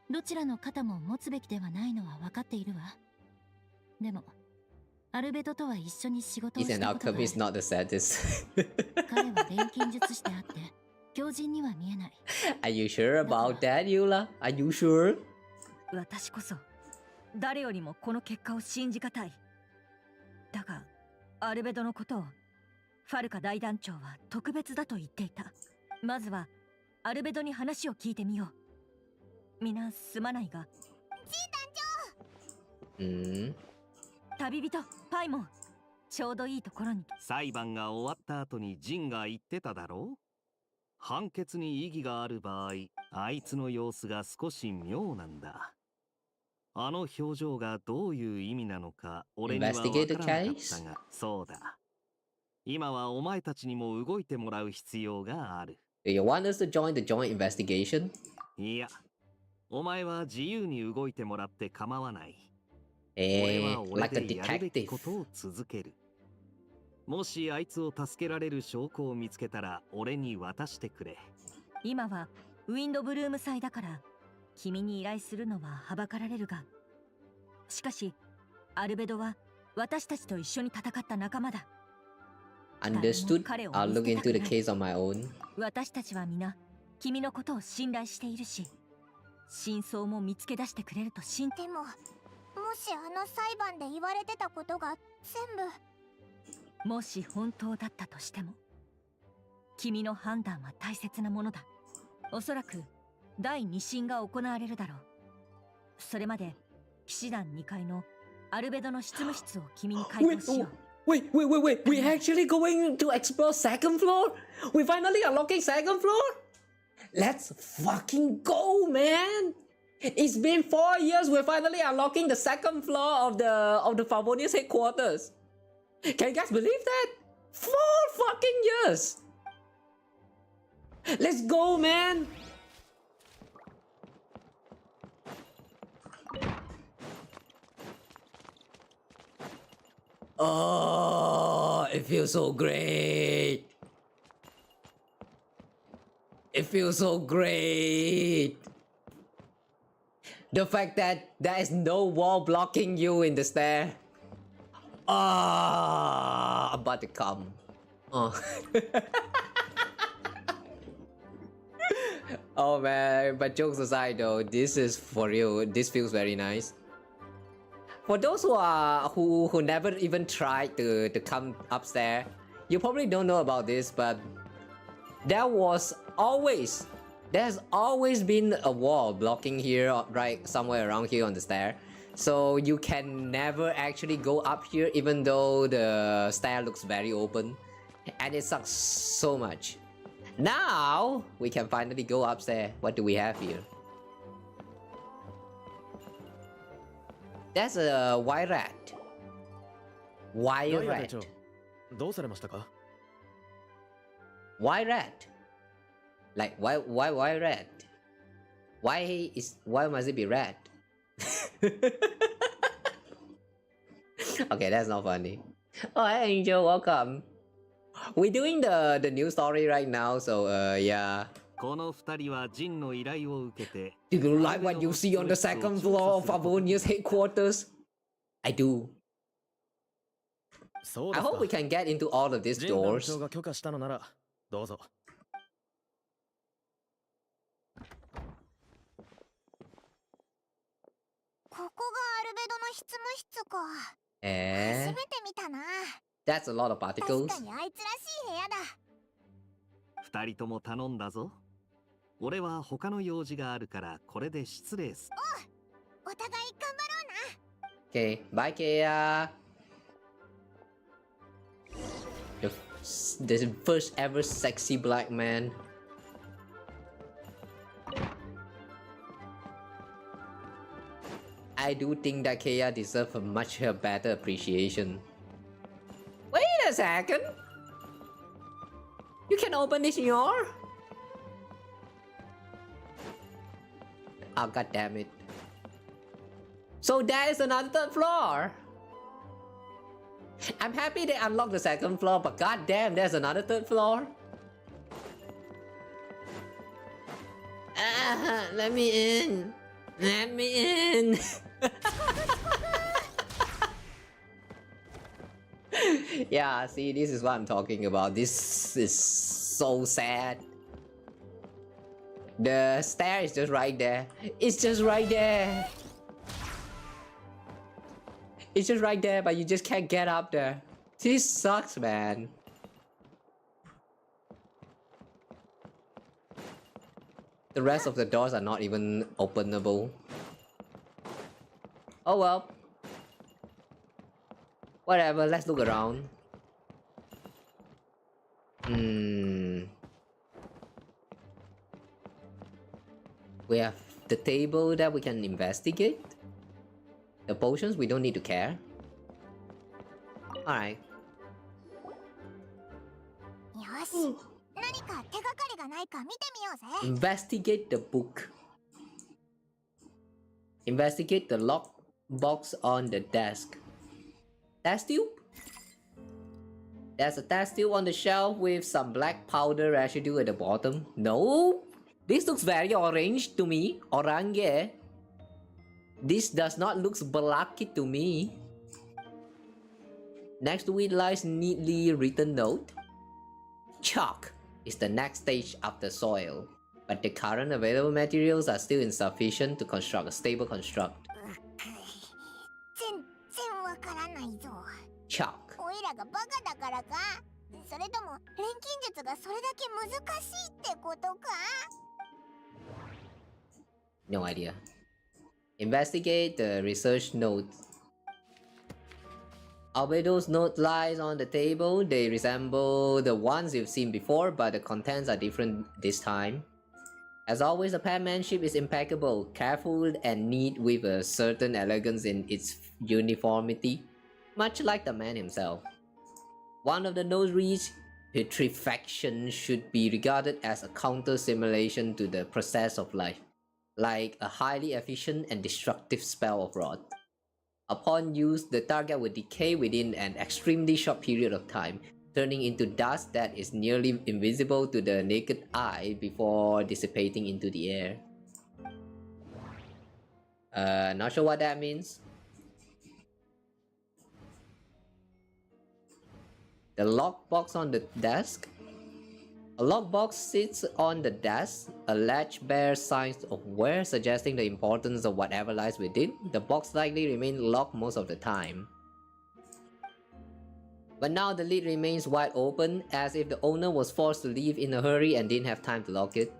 どちらの肩も持つべきではないのは分かっているわ。でも、アルベドとは一緒に仕事をしたことがある。He's an alchemist, not the saddest. 彼は錬金術師であって、強靭には見えない。Are you sure about that, Yula? Are you sure? 私こそ誰よりもこの結果を信じがたい。だがアルベドのことをファルカ大団長は特別だと言っていた。まずはアルベドに話を聞いてみよう。みなすまないが。旅人パイモン、ちょうどいいところに。裁判が終わった後にジンが言ってただろう。判決に異議がある場合、あいつの様子が少し妙なんだ。あの表情がどういう意味なのか俺には分からなかったが、そうだ。今はお前たちにも動いてもらう必要がある。Do you want us to join the joint investigation? いや、お前は自由に動いてもらって構わない。俺は俺でやるべきことを続ける。もしあいつを助けられる証拠を見つけたら俺に渡してくれ。今はウィンドブルーム祭だから君に依頼するのははばかられるが、しかしアルベドは私たちと一緒に戦った仲間だ。Understood. I'll look into the case on my own. 私たちは皆君のことを信頼しているし、真相も見つけ出してくれると信じ。でも、もしあの裁判で言われてたことが全部、もし本当だったとしても、君の判断は大切なものだ。おそらく第2審が行われるだろう。それまで騎士団2階のアルベドの執務室を君に開放しよう。Wait, we're actually going to explore second floor? We finally unlocking second floor? Let's fucking go, man! It's been 4 years, we're finally unlocking the second floor of the Favonius headquarters. Can you guys believe that? 4 fucking years! Let's go, man! Oh, it feels so great. It feels so great. The fact that there is no wall blocking you in the stair. Ah, I'm about to come. Oh. Oh man, but jokes aside though, this is for real. This feels very nice. For those who never even tried to come upstairs, you probably don't know about this, but there's always been a wall blocking here, right somewhere around here on the stair. So you can never actually go up here even though the stair looks very open. And it sucks so much. Now we can finally go upstairs. What do we have here? That's a white rat. White rat. どうされましたか? White rat. Like why rat? Why must it be rat? Okay, that's not funny. Oh, hey Angel, welcome. We're doing the new story right now, so yeah. この二人はジンの依頼を受けて。Do you like what you see on the second floor of Favonius headquarters? I do. そうで I すか。 hope we can get into all of these ジン団 doors. 長が許可したのならどうぞ。ここがアルベドの執務室か。初 Eh? めて見たな。 That's a lot of 確 particles. かにあいつらしい部屋だ。二人とも頼んだぞ。俺は他の用事があるからこれで失礼す。お互い頑張ろうな。 Okay, bye Kea. The first ever sexy black man. I do think that Kea deserves a much better appreciation. Wait a second. You can open this door? Oh, god damn it. So there is another third floor. I'm happy they unlocked the second floor, but god damn, there's another third floor. Let me in. Let me in. Yeah, see, this is what I'm talking about. This is so sad. The stair is just right there. It's just right there. It's just right there, but you just can't get up there. This sucks, man. The rest of the doors are not even openable. Oh well. Whatever, let's look around. We have the table that we can investigate. The potions, we don't need to care. Alright. よし。何か手がかりがないか見てみようぜ。 Investigate the book. Investigate the lock box on the desk. Test tube? There's a test tube on the shelf with some black powder residue at the bottom. No! This looks very orange to me. Orange. This does not look blacky to me. Next to it lies neatly written note. Chalk is the next stage after soil, but the current available materials are still insufficient to construct a stable construct. 全然わからないぞ。 Chalk. おいらがバカだからか？それとも錬金術がそれだけ難しいってことか？ No idea. Investigate the research notes. Albedo's note lies on the table. They resemble the ones you've seen before, but the contents are different this time. As always, the penmanship is impeccable, careful and neat with a certain elegance in its uniformity, much like the man himself. One of the notes reads, "Putrefaction should be regarded as a counter-simulation to the process of life, like a highly efficient and destructive spell of rot. Upon use, the target will decay within an extremely short period of time, turning into dust that is nearly invisible to the naked eye before dissipating into the air." Not sure what that means. The lockbox on the desk. A lockbox sits on the desk. A latch bears signs of wear, suggesting the importance of whatever lies within. The box likely remained locked most of the time. But now the lid remains wide open, as if the owner was forced to leave in a hurry and didn't have time to lock it.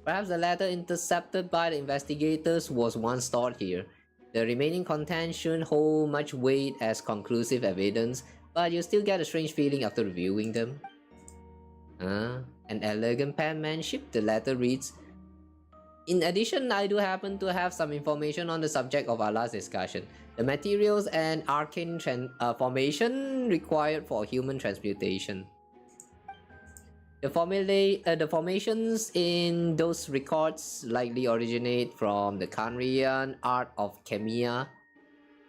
Perhaps the letter intercepted by the investigators was once stored here. The remaining contents shouldn't hold much weight as conclusive evidence, but you still get a strange feeling after reviewing them. An elegant penmanship, the letter reads. In addition, I do happen to have some information on the subject of our last discussion. The materials and arcane formation required for human transmutation. The formations in those records likely originate from the Kanrian art of Chemia,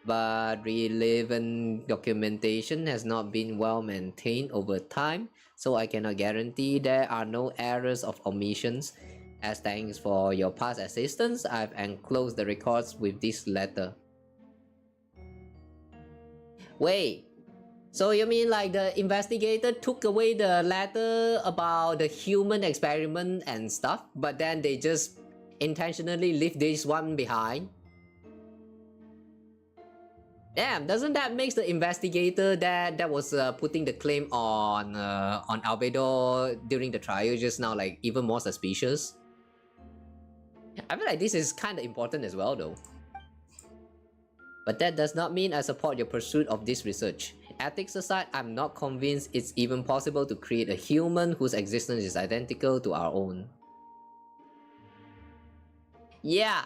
but relevant documentation has not been well maintained over time, so I cannot guarantee there are no errors of omissions. As thanks for your past assistance, I've enclosed the records with this letter. Wait, So you mean like the investigator took away the letter about the human experiment and stuff, but then they just intentionally leave this one behind? Damn, doesn't that make the investigator that was putting the claim on albedo during the trial just now like even more suspicious? I feel like this is kind of important as well though. But that does not mean I support your pursuit of this research. Ethics aside, I'm not convinced it's even possible to create a human whose existence is identical to our own. Yeah!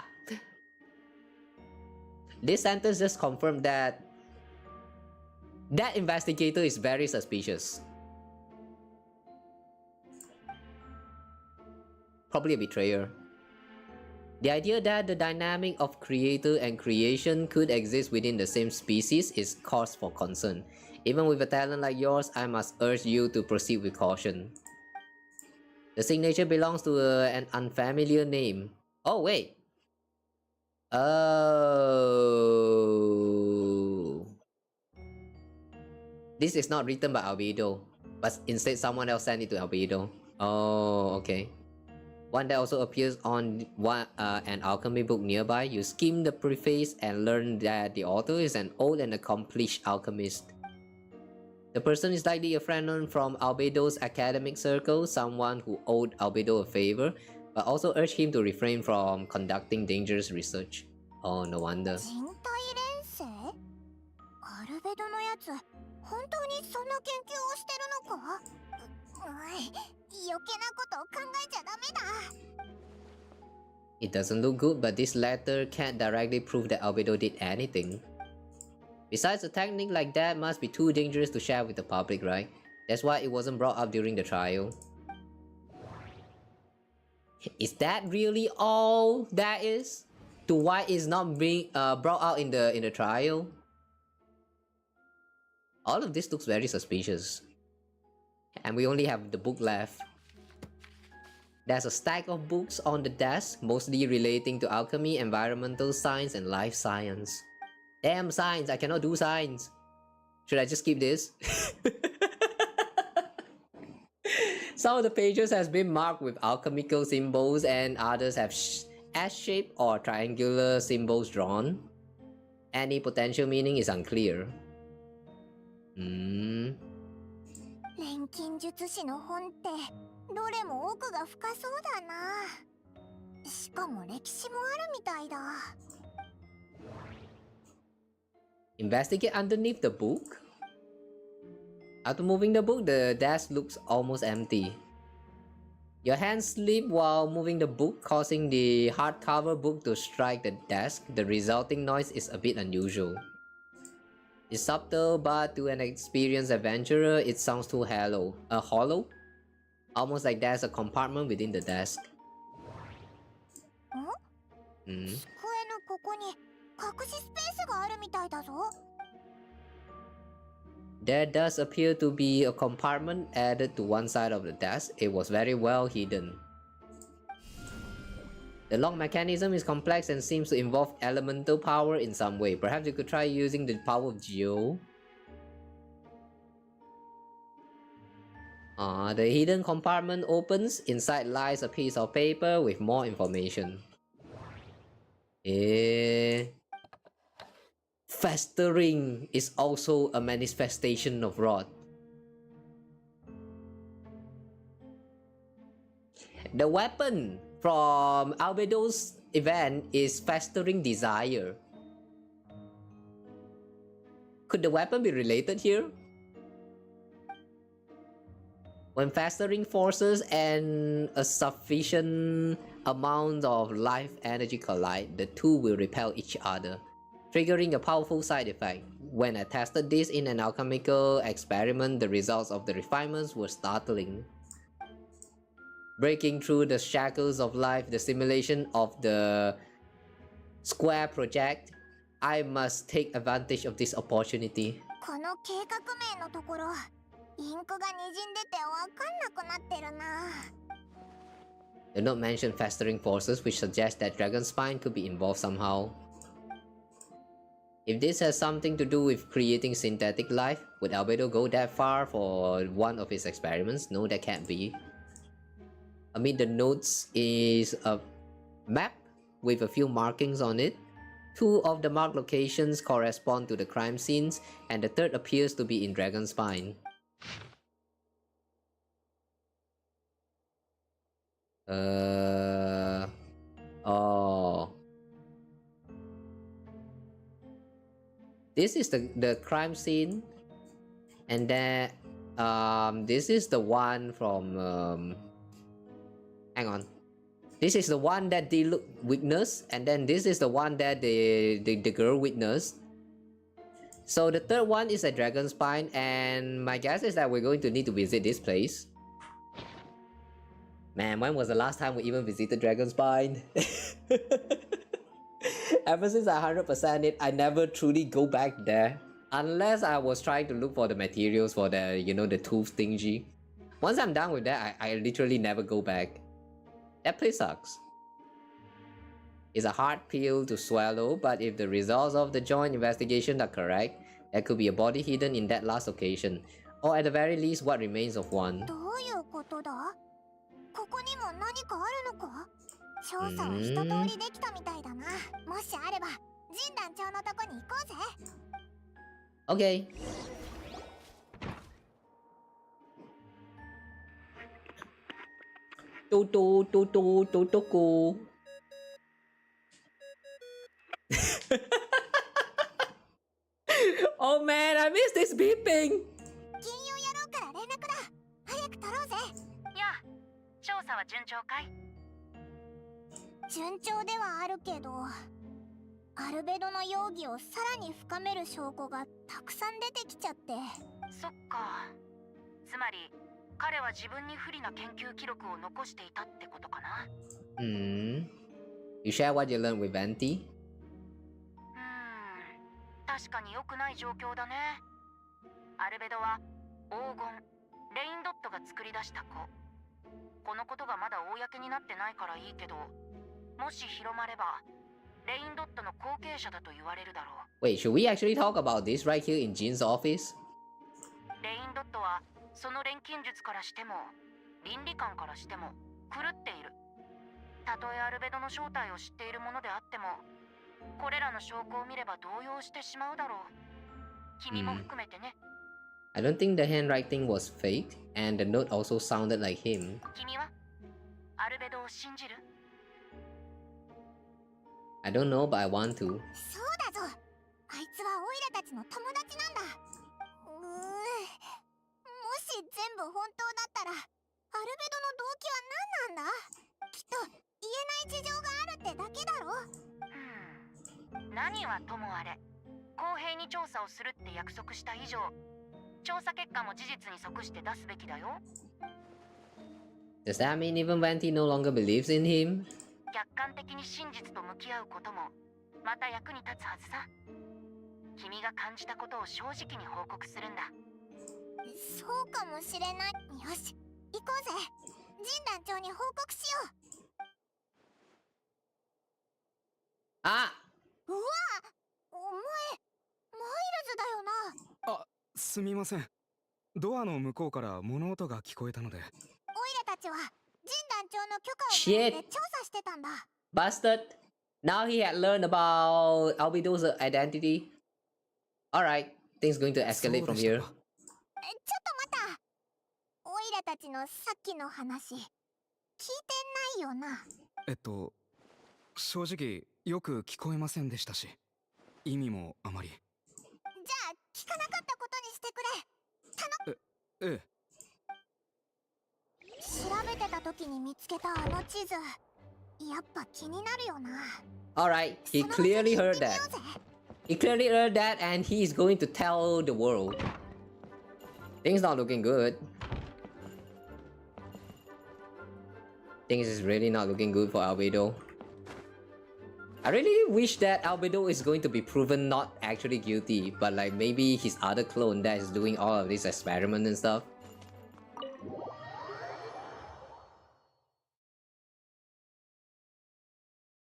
This sentence just confirmed that that investigator is very suspicious. Probably a betrayer. The idea that the dynamic of creator and creation could exist within the same species is cause for concern. Even with a talent like yours, I must urge you to proceed with caution. The signature belongs to an unfamiliar name. Oh wait. Oh. This is not written by Albedo, but instead someone else sent it to Albedo. Oh, okay. One that also appears on an alchemy book nearby. You skim the preface and learn that the author is an old and accomplished alchemist. The person is likely a friend from Albedo's academic circle, someone who owed Albedo a favor, but also urged him to refrain from conducting dangerous research. Oh, no wonder. アルベドのやつ、本当にそんな研究をしてるのか？余計なことを考えちゃダメだ。It doesn't look good, but this letter can't directly prove that Albedo did anything. Besides, a technique like that must be too dangerous to share with the public, right? That's why it wasn't brought up during the trial. Is that really all that is? To why it's not being brought out in the trial? All of this looks very suspicious. And we only have the book left. There's a stack of books on the desk, mostly relating to alchemy, environmental science, and life science. Damn science, I cannot do science. Should I just keep this? Some of the pages has been marked with alchemical symbols and others have S-shaped or triangular symbols drawn. Any potential meaning is unclear. 錬金術師の本ってどれも奥が深そうだな。しかも歴史もあるみたいだ。Investigate underneath the book? After moving the book, the desk looks almost empty. Your hands slip while moving the book, causing the hardcover book to strike the desk. The resulting noise is a bit unusual. It's subtle, but to an experienced adventurer, it sounds too hollow. Hollow? Almost like there's a compartment within the desk. 机のここに隠しスペースがあるみたいだぞ。There does appear to be a compartment added to one side of the desk. It was very well hidden. The lock mechanism is complex and seems to involve elemental power in some way. Perhaps you could try using the power of Geo. The hidden compartment opens. Inside lies a piece of paper with more information. Festering is also a manifestation of rot. The weapon from Albedo's event is Festering Desire. Could the weapon be related here? When festering forces and a sufficient amount of life energy collide, the two will repel each other, triggering a powerful side effect. When I tested this in an alchemical experiment, the results of the refinements were startling. Breaking through the shackles of life, the simulation of the Square project, I must take advantage of this opportunity. この計画名のところ、インクが滲んでてわかんなくなってるな。The note mentioned festering forces, which suggests that Dragon Spine could be involved somehow. If this has something to do with creating synthetic life, would Albedo go that far for one of his experiments? No, that can't be. Amid the notes is a map with a few markings on it. 2 of the marked locations correspond to the crime scenes, and the third appears to be in Dragon's Spine. Oh. This is the crime scene, and then this is the one from hang on. This is the one that they witnessed, and then this is the one that the girl witnessed. So the third one is a Dragon's Spine, and my guess is that we're going to need to visit this place. Man, when was the last time we even visited Dragon's Spine? Ever since I 100% it, I never truly go back there. Unless I was trying to look for the materials for the, you know, the tooth thingy. Once I'm done with that, I literally never go back. That place sucks. It's a hard pill to swallow, but if the results of the joint investigation are correct, there could be a body hidden in that last location. Or at the very least, what remains of one. ここにも何かあるのか？調査は一通りできたみたいだな。もしあれば、神団長のとこに行こうぜ。Okay. Totoko. Oh man, I missed this beeping. 金融野郎から連絡だ。早く取ろうぜ。やあ、調査は順調かい？順調ではあるけど、アルベドの容疑をさらに深める証拠がたくさん出てきちゃって。そっか。つまり彼は自分に不利な研究記録を残していたってことかな。You share what you learned with Venti? 確かに良くない状況だね。アルベドは黄金、レインドットが作り出した子。このことがまだ公になってないからいいけど、もし広まればレインドットの後継者だと言われるだろう。Wait, should we actually talk about this right here in Jin's office? レインドットはその錬金術からしても倫理観からしても狂っている。たとえアルベドの正体を知っているものであっても、これらの証拠を見れば動揺してしまうだろう。君も含めてね。I don't think the handwriting was fake, and the note also sounded like him. 君はアルベドを信じる？ I don't know, but I want to. そうだぞ。あいつはオイラたちの友達なんだ。もし全部本当だったら、アルベドの動機は何なんだ？きっと言えない事情があるってだけだろ。何はともあれ、公平に調査をするって約束した以上、調査結果も事実に即して出すべきだよ。Does that mean even Venti no longer believes in him? 客観的に真実と向き合うこともまた役に立つはずさ。君が感じたことを正直に報告するんだ。そうかもしれない。よし、行こうぜ。神団長に報告しよう。あ、うわ、お前マイルズだよな。あ、すみません。ドアの向こうから物音が聞こえたので。オイラたちは神団長の許可を取って調査してたんだ。Bastard! Now he had learned about Albedo's identity. Alright, things going to escalate from here. ちょっと待った。オイラたちのさっきの話、聞いてないよな。正直よく聞こえませんでしたし、意味もあまり。じゃあ聞かなかったことにしてくれ。ええ。調べてた時に見つけたあの地図、やっぱ気になるよな。Alright, he clearly heard that. He clearly heard that, and he's going to tell the world. Things not looking good. Things is really not looking good for Albedo. I really wish that Albedo is going to be proven not actually guilty, but like maybe his other clone that is doing all of these experiments and stuff.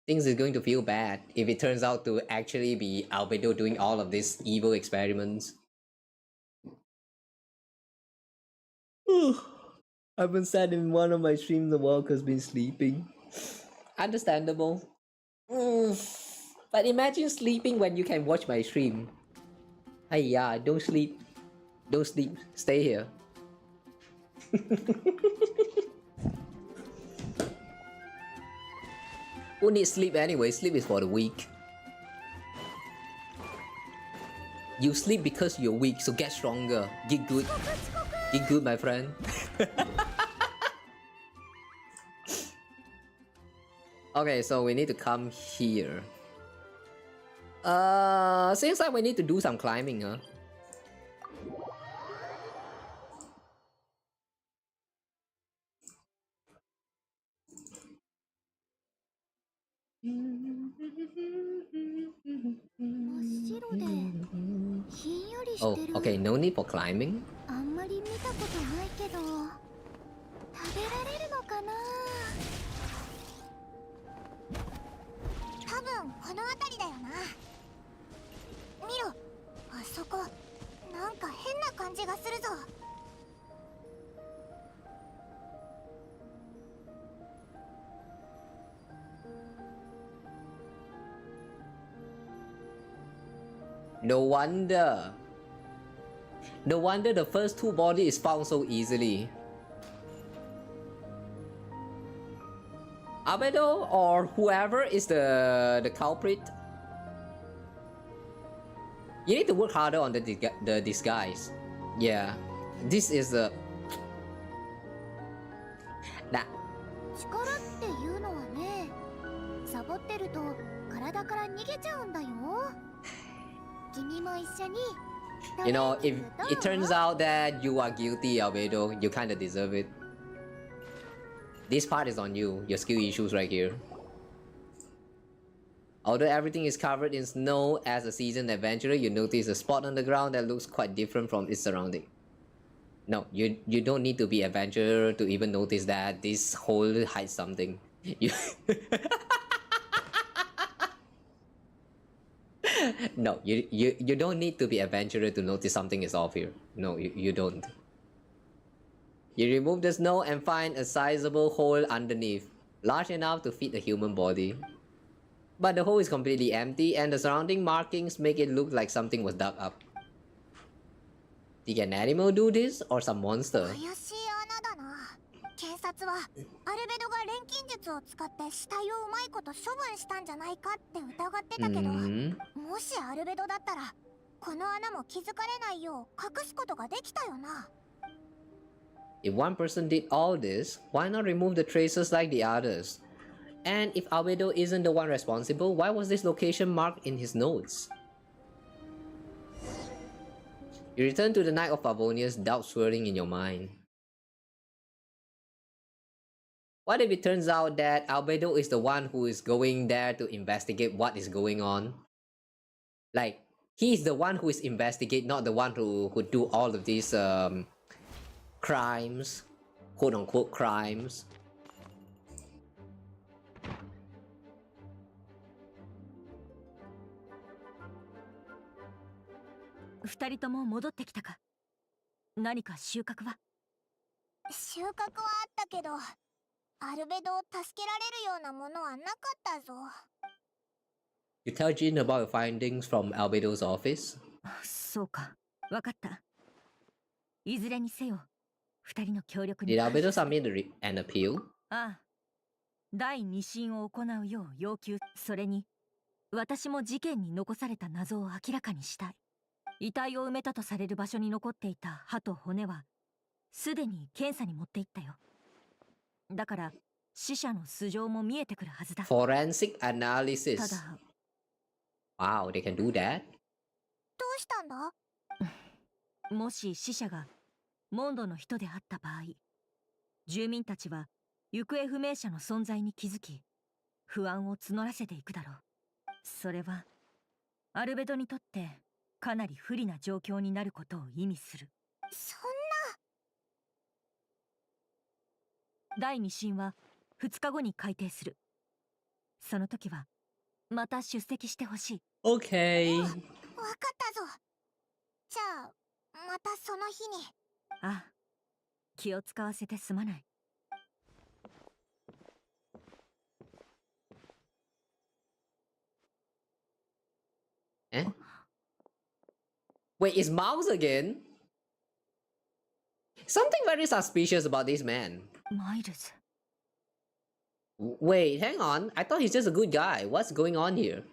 things is going to feel bad if it turns out to actually be Albedo doing all of these evil experiments. I've been sad in one of my streams the Walker's been sleeping. Understandable. But imagine sleeping when you can watch my stream. Hey, yeah, don't sleep. Don't sleep. Stay here. Who needs sleep anyway? Sleep is for the weak. You sleep because you're weak, so get stronger. Get good. Get good, my friend. Okay, so we need to come here. Seems like we need to do some climbing, huh? Oh, okay, no need for climbing. あんまり見たことないけど、食べられるのかな。多分この辺りだよな。見ろ、あそこ、なんか変な感じがするぞ。No wonder. No wonder the first two body is found so easily. Albedo or whoever is the culprit. You need to work harder on the disguise. Yeah, this is the. Nah. 力っていうのはね、サボってると体から逃げちゃうんだよ。君も一緒に。You know, if it turns out that you are guilty, Albedo, you kinda deserve it. This part is on you, your skill issues right here. Although everything is covered in snow, as a seasoned adventurer, you notice a spot on the ground that looks quite different from its surrounding. No, you don't need to be adventurer to even notice that this hole hides something. You No, you don't need to be adventurer to notice something is off here. No, you don't. You remove the snow and find a sizable hole underneath, large enough to fit a human body. But the hole is completely empty and the surrounding markings make it look like something was dug up. Did an animal do this or some monster? 怪しい穴だな。警察はアルベドが錬金術を使って死体をうまいこと処分したんじゃないかって疑ってたけど、もしアルベドだったらこの穴も気づかれないよう隠すことができたよな。If one person did all this, why not remove the traces like the others? And if Albedo isn't the one responsible, why was this location marked in his notes? You return to the night of Favonius, doubt swirling in your mind. What if it turns out that Albedo is the one who is going there to investigate what is going on? Like, he's the one who is investigate, not the one who do all of these crimes, quote unquote crimes.2人とも戻ってきたか。何か収穫は？収穫はあったけど、アルベドを助けられるようなものはなかったぞ。You tell Jin about your findings from Albedo's office? そうか、わかった。いずれにせよ、2人の協力に。Did Albedo submit an appeal? ああ、第2審を行うよう要求。それに、私も事件に残された謎を明らかにしたい。遺体を埋めたとされる場所に残っていた歯と骨はすでに検査に持っていったよ。だから死者の素性も見えてくるはずだ。 Forensic analysis. ただ、 Wow, they can do that? どうしたんだ？もし死者がモンドの人であった場合、住民たちは行方不明者の存在に気づき、不安を募らせていくだろう。それはアルベドにとってかなり不利な状況になることを意味する。そんな。第2審は2日後に改定する。その時はまた出席してほしい。 Okay. わかったぞ。じゃあまたその日に。ああ、気を使わせてすまない。Eh? Wait, it's Mouse again? Something very suspicious about this man. マイルズ。 Wait, hang on. I thought he's just a good guy. What's going on here?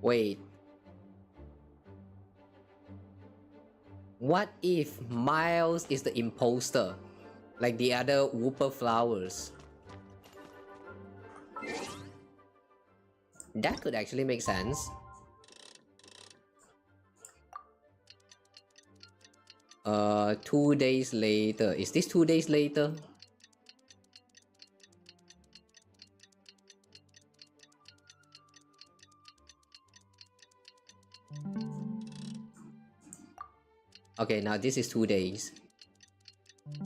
Wait. What if Miles is the imposter? Like the other Whooper flowers? That could actually make sense. 2 days later. Is this 2 days later? Okay, now this is 2 days. そ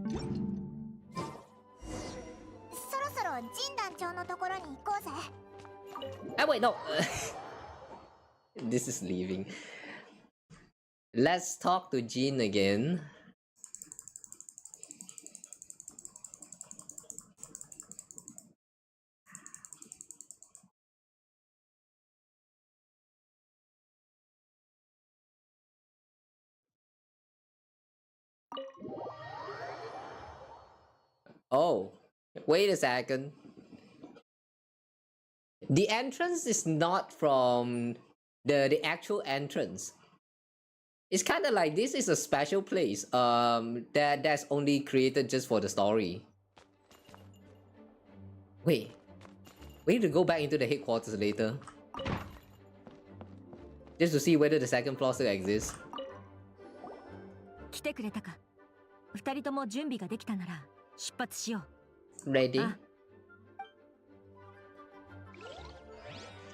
ろそろジン団長のところに行こうぜ。Ah, wait, no. This is leaving. Let's talk to Jean again. Oh, wait a second. The entrance is not from the actual entrance. It's kind of like this is a special place that's only created just for the story. Wait, we need to go back into the headquarters later just to see whether the second floor still exists. 来てくれたか。二人とも準備ができたなら出発しよう。 Ready?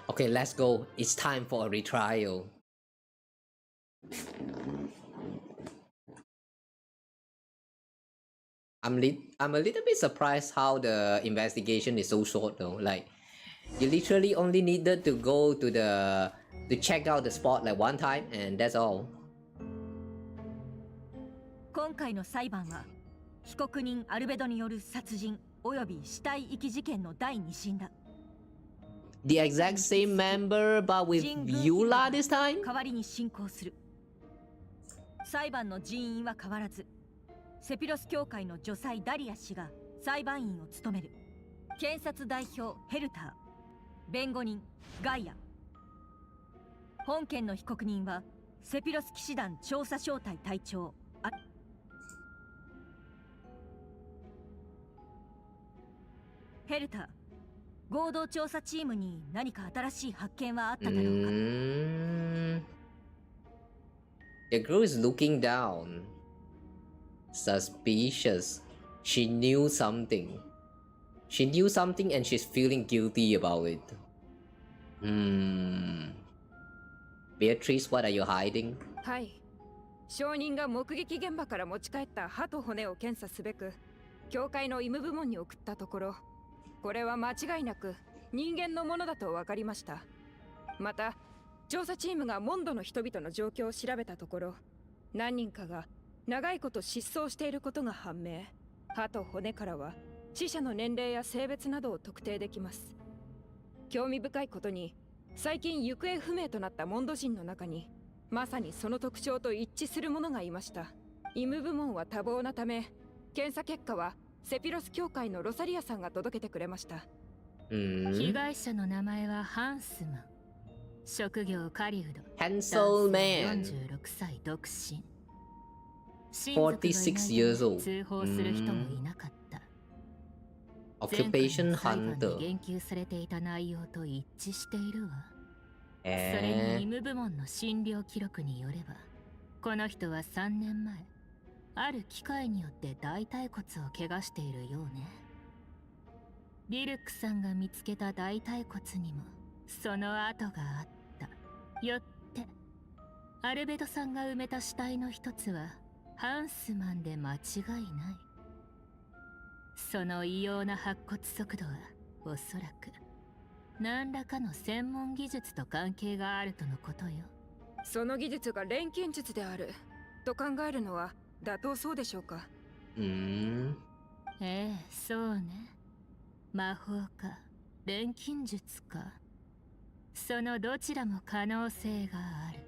Okay, let's go. It's time for a retrial. I'm a little bit surprised how the investigation is so short though. Like, you literally only needed to go to check out the spot like one time and that's all. 今回の裁判は被告人アルベドによる殺人および死体遺棄事件の第2審だ。 The exact same member but with Eula this time? 代わりに進行する。裁判の人員は変わらず、セピロス教会の女祭ダリア氏が裁判員を務める。検察代表ヘルター、弁護人ガイア。本件の被告人はセピロス騎士団調査小隊隊長ヘルター、合同調査チームに何か新しい発見はあっただろうか。The girl is looking down. Suspicious. She knew something. She knew something and she's feeling guilty about it. Beatrice, what are you hiding? はい。証人が目撃現場から持ち帰った歯と骨を検査すべく、教会の医務部門に送ったところ、これは間違いなく人間のものだと分かりました。また、調査チームがモンドの人々の状況を調べたところ、何人かが長いこと失踪していることが判明。歯と骨からは死者の年齢や性別などを特定できます。興味深いことに、最近行方不明となったモンド人の中にまさにその特徴と一致する者がいました。医務部門は多忙なため、検査結果はセピロス教会のロサリアさんが届けてくれました。被害者の名前はハンスマン。職業狩人。Hansel Man. 46歳独身。46 years old. 通報する人もいなかった。Occupation Hunter. 言及されていた内容と一致しているわ。それに医務部門の診療記録によれば、この人は3年前、ある機械によって大腿骨を怪我しているようね。ビルックさんが見つけた大腿骨にもその跡があった。よってアルベドさんが埋めた死体の一つはハンスマンで間違いない。その異様な白骨速度はおそらく何らかの専門技術と関係があるとのことよ。その技術が錬金術であると考えるのは妥当そうでしょうか。ええ、そうね。魔法か錬金術か、そのどちらも可能性がある。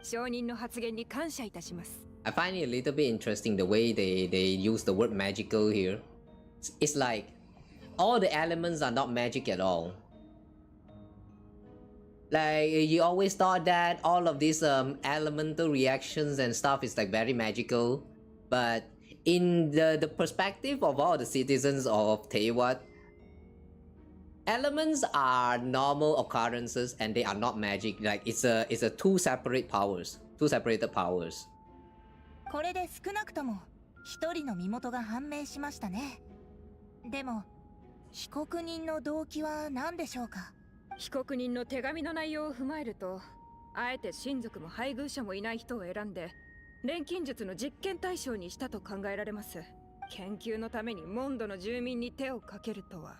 証人の発言に感謝いたします。I find it a little bit interesting the way they use the word magical here. It's like all the elements are not magic at all. Like you always thought that all of these elemental reactions and stuff is like very magical, but in the perspective of all the citizens of Teyvat, elements are normal occurrences and they are not magic. Like it's a two separated powers. これで少なくとも一人の身元が判明しましたね。でも被告人の動機は何でしょうか。被告人の手紙の内容を踏まえると、あえて親族も配偶者もいない人を選んで錬金術の実験対象にしたと考えられます。研究のためにモンドの住民に手をかけるとは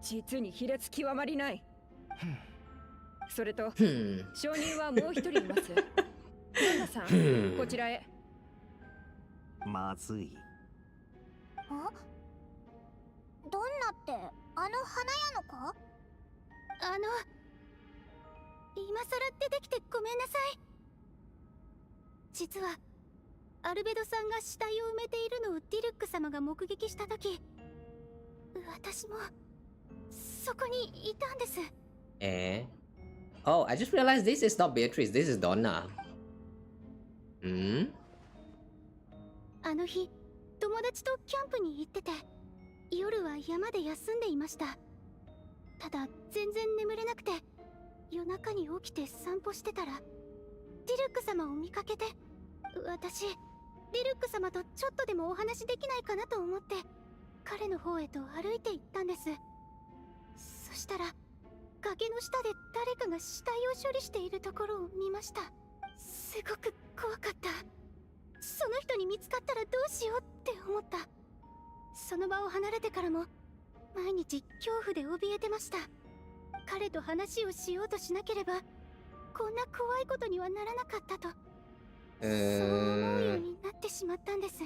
実に卑劣極まりない。それと証人はもう一人います。ドンナさん、こちらへ。まずい。どんなってあの花屋のか？今さら出てきてごめんなさい。実はアルベドさんが死体を埋めているのをディルック様が目撃した時、私もそこにいたんです。Oh, I just realized this is not Beatrice, this is Donna. あの日、友達とキャンプに行ってて、夜は山で休んでいました。ただ全然眠れなくて、夜中に起きて散歩してたらディルック様を見かけて、私ディルック様とちょっとでもお話できないかなと思って彼の方へと歩いて行ったんです。そしたら崖の下で誰かが死体を処理しているところを見ました。すごく怖かった。その人に見つかったらどうしようって思った。その場を離れてからも毎日恐怖で怯えてました。彼と話をしようとしなければこんな怖いことにはならなかったと、そう思うようになってしまったんです。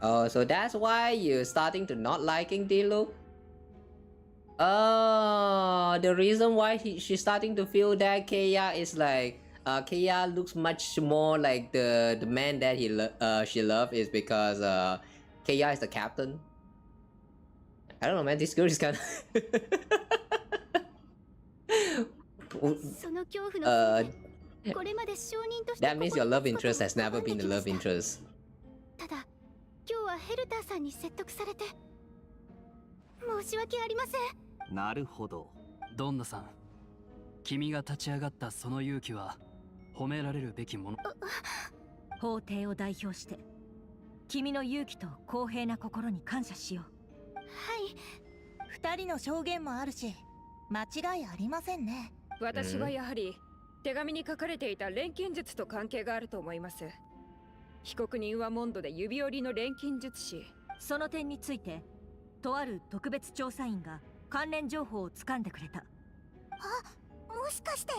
Oh, so that's why you're starting to not liking Diluc? Oh, the reason why she's starting to feel that Keiya is like Keiya looks much more like the man that she loved is because Keiya is the captain. I don't know, man. This girl is kind of その恐怖のせいでこれまで証人として That means your love interest has never been the love interest. ただ今日はヘルターさんに説得されて申し訳ありません。なるほど。ドンナさん、君が立ち上がったその勇気は褒められるべきもの。法廷を代表して君の勇気と公平な心に感謝しよう。はい、二人の証言もあるし間違いありませんね。私はやはり手紙に書かれていた錬金術と関係があると思います。被告人はモンドで指折りの錬金術師。その点についてとある特別調査員が関連情報を掴んでくれた。もしかして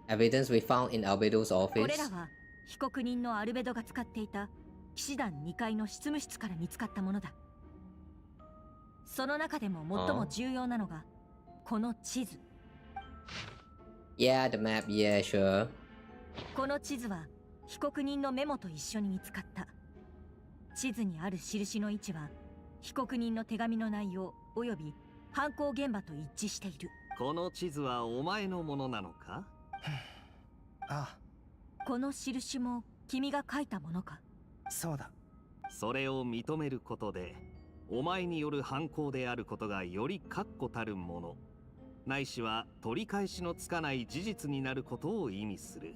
Evidence we found in Albedo's これ office. らは被告人のアルベドが使っていた騎士団2階の執務室から見つかったものだ。その中でも最も重要なのがこの地図。Yeah, the map, yeah, sure. この地図は被告人のメモと一緒に見つかった。地図にある印の位置は被告人の手紙の内容および犯行現場と一致している。この地図はお前のものなのか？ああ。この印も君が書いたものか？そうだ。それを認めることでお前による犯行であることがより確固たるものないしは取り返しのつかない事実になることを意味する。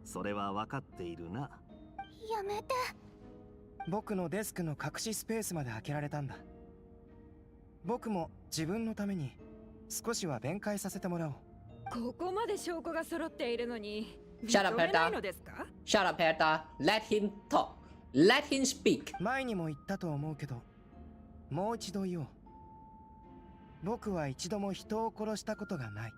それは分かっているな。やめて。僕のデスクの隠しスペースまで開けられたんだ。僕も自分のために少しは弁解させてもらおう。ここまで証拠が揃っているのに Shut up, 認めない Herta. のですか？ Shut up, Herta. Let him talk. Let him speak. 前にも言ったと思うけど、もう一度言おう。僕は一度も人を殺したことがない。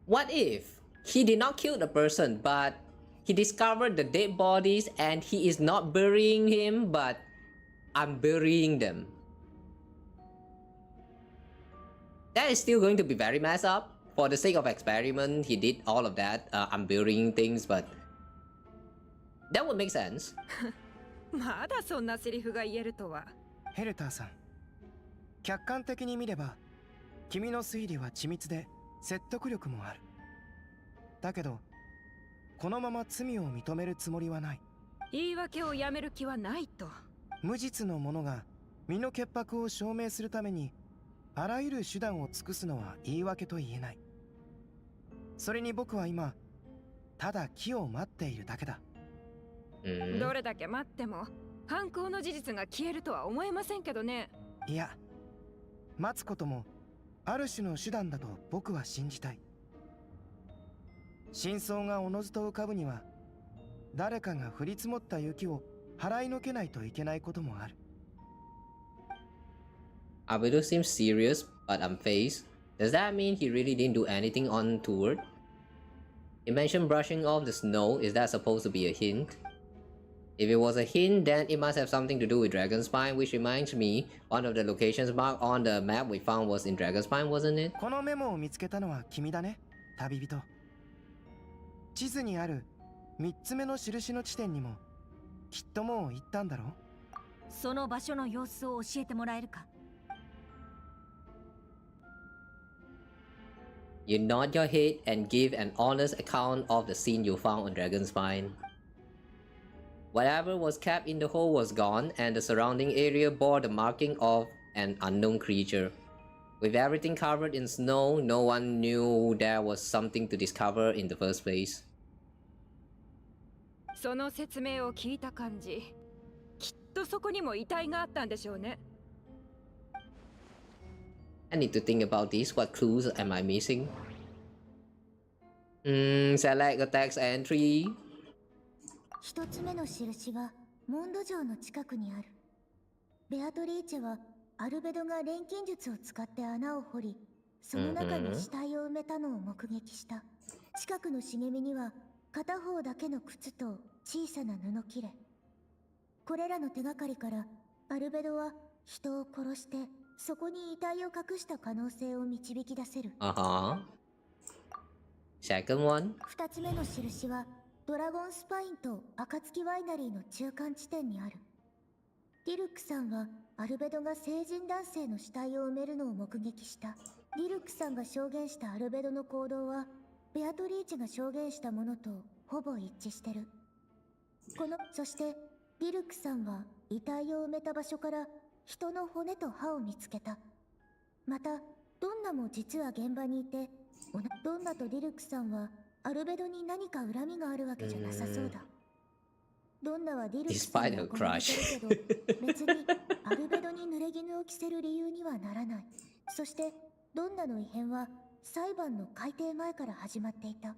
What if he did not kill the person, but he discovered the dead bodies and he is not burying him, but I'm burying them? That is still going to be very messed up. For the sake of experiment, he did all of that. I'm burying things, but that would make sense. まだそんなセリフが言えるとは。ヘルターさん、客観的に見れば君の推理は緻密で説得力もある。だけどこのまま罪を認めるつもりはない。言い訳をやめる気はないと。無実の者が身の潔白を証明するためにあらゆる手段を尽くすのは言い訳と言えない。それに僕は今ただ木を待っているだけだ。どれだけ待っても犯行の事実が消えるとは思えませんけどね。いや、待つこともある種の手段だと僕は信じたい。真相がおのずと浮かぶには誰かが降り積もった雪を払いのけないといけないこともある。Albedo seems serious, but unfazed. Does that mean he really didn't do anything untoward? He mentioned brushing off the snow. Is that supposed to be a hint? If it was a hint, then it must have something to do with Dragonspine, which reminds me, one of the locations marked on the map we found was in Dragonspine, wasn't it? このメモを見つけたのは君だね、旅人。地図にある3つ目の印の地点にもきっともう行ったんだろう。その場所の様子を教えてもらえるか。You nod your head and give an honest account of the scene you found on Dragonspine. Whatever was kept in the hole was gone, and the surrounding area bore the marking of an unknown creature. With everything covered in snow, no one knew there was something to discover in the first place. その説明を聞いた感じ、きっとそこにも遺体があったんでしょうね。I need to think about this. What clues am I missing? Select a text entry. 一つ目の印はモンド城の近くにある。ベアトリーチェはアルベドが錬金術を使って穴を掘り、その中に死体を埋めたのを目撃した。近くの茂みには片方だけの靴と小さな布切れ。これらの手がかりからアルベドは人を殺してそこに遺体を隠した可能性を導き出せる。Second one. 二つ目の印はドラゴンスパインと暁ワイナリーの中間地点にある。ディルックさんはアルベドが成人男性の死体を埋めるのを目撃した。ディルックさんが証言したアルベドの行動はベアトリーチェが証言したものとほぼ一致してる。そしてディルックさんは遺体を埋めた場所から人の骨と歯を見つけた。またドンナも実は現場にいて、ドンナとディルックさんはアルベドに何か恨みがあるわけじゃなさそうだ。ドンナはディルックさんに憧れてるけど、別にアルベドに濡れ衣を着せる理由にはならない。そしてドンナの異変は裁判の改定前から始まっていた。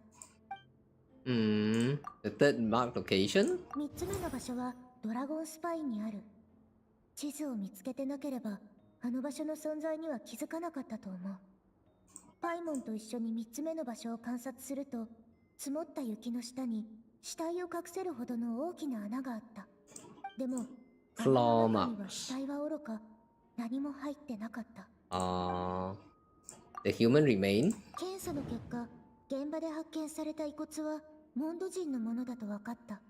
The third marked location? 3つ目の場所はドラゴンスパインにある。地図を見つけてなければあの場所の存在には気づかなかったと思う。パイモンと一緒に3つ目の場所を観察すると、積もった雪の下に死体を隠せるほどの大きな穴があった。でも穴の中には死体はおろか何も入ってなかった。The human remain? 検査の結果、現場で発見された遺骨はモンド人のものだと分かった。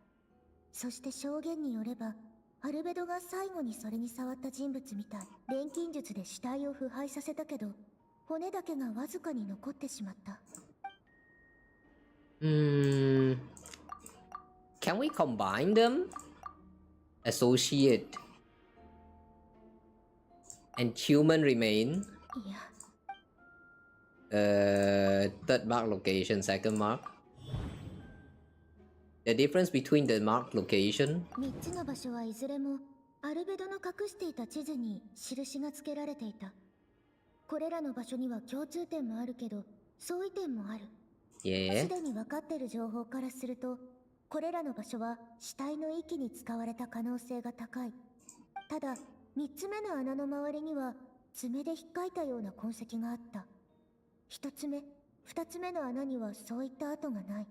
そして証言によればアルベドが最後にそれに触った人物みたい。錬金術で死体を腐敗させたけど骨だけがわずかに残ってしまった。Can we combine them? Associate and human remain? いや。Third mark location, second mark. The difference between the marked location. 3つの場所はいずれもアルベドの隠していた地図に印がつけられていた。これらの場所には共通点もあるけど相違点もある。Yeah. すでに分かっている情報からすると、これらの場所は死体の息に使われた可能性が高い。ただ、3つ目の穴の周りには爪で引っかいたような痕跡があった。1つ目、2つ目の穴にはそういった跡がない。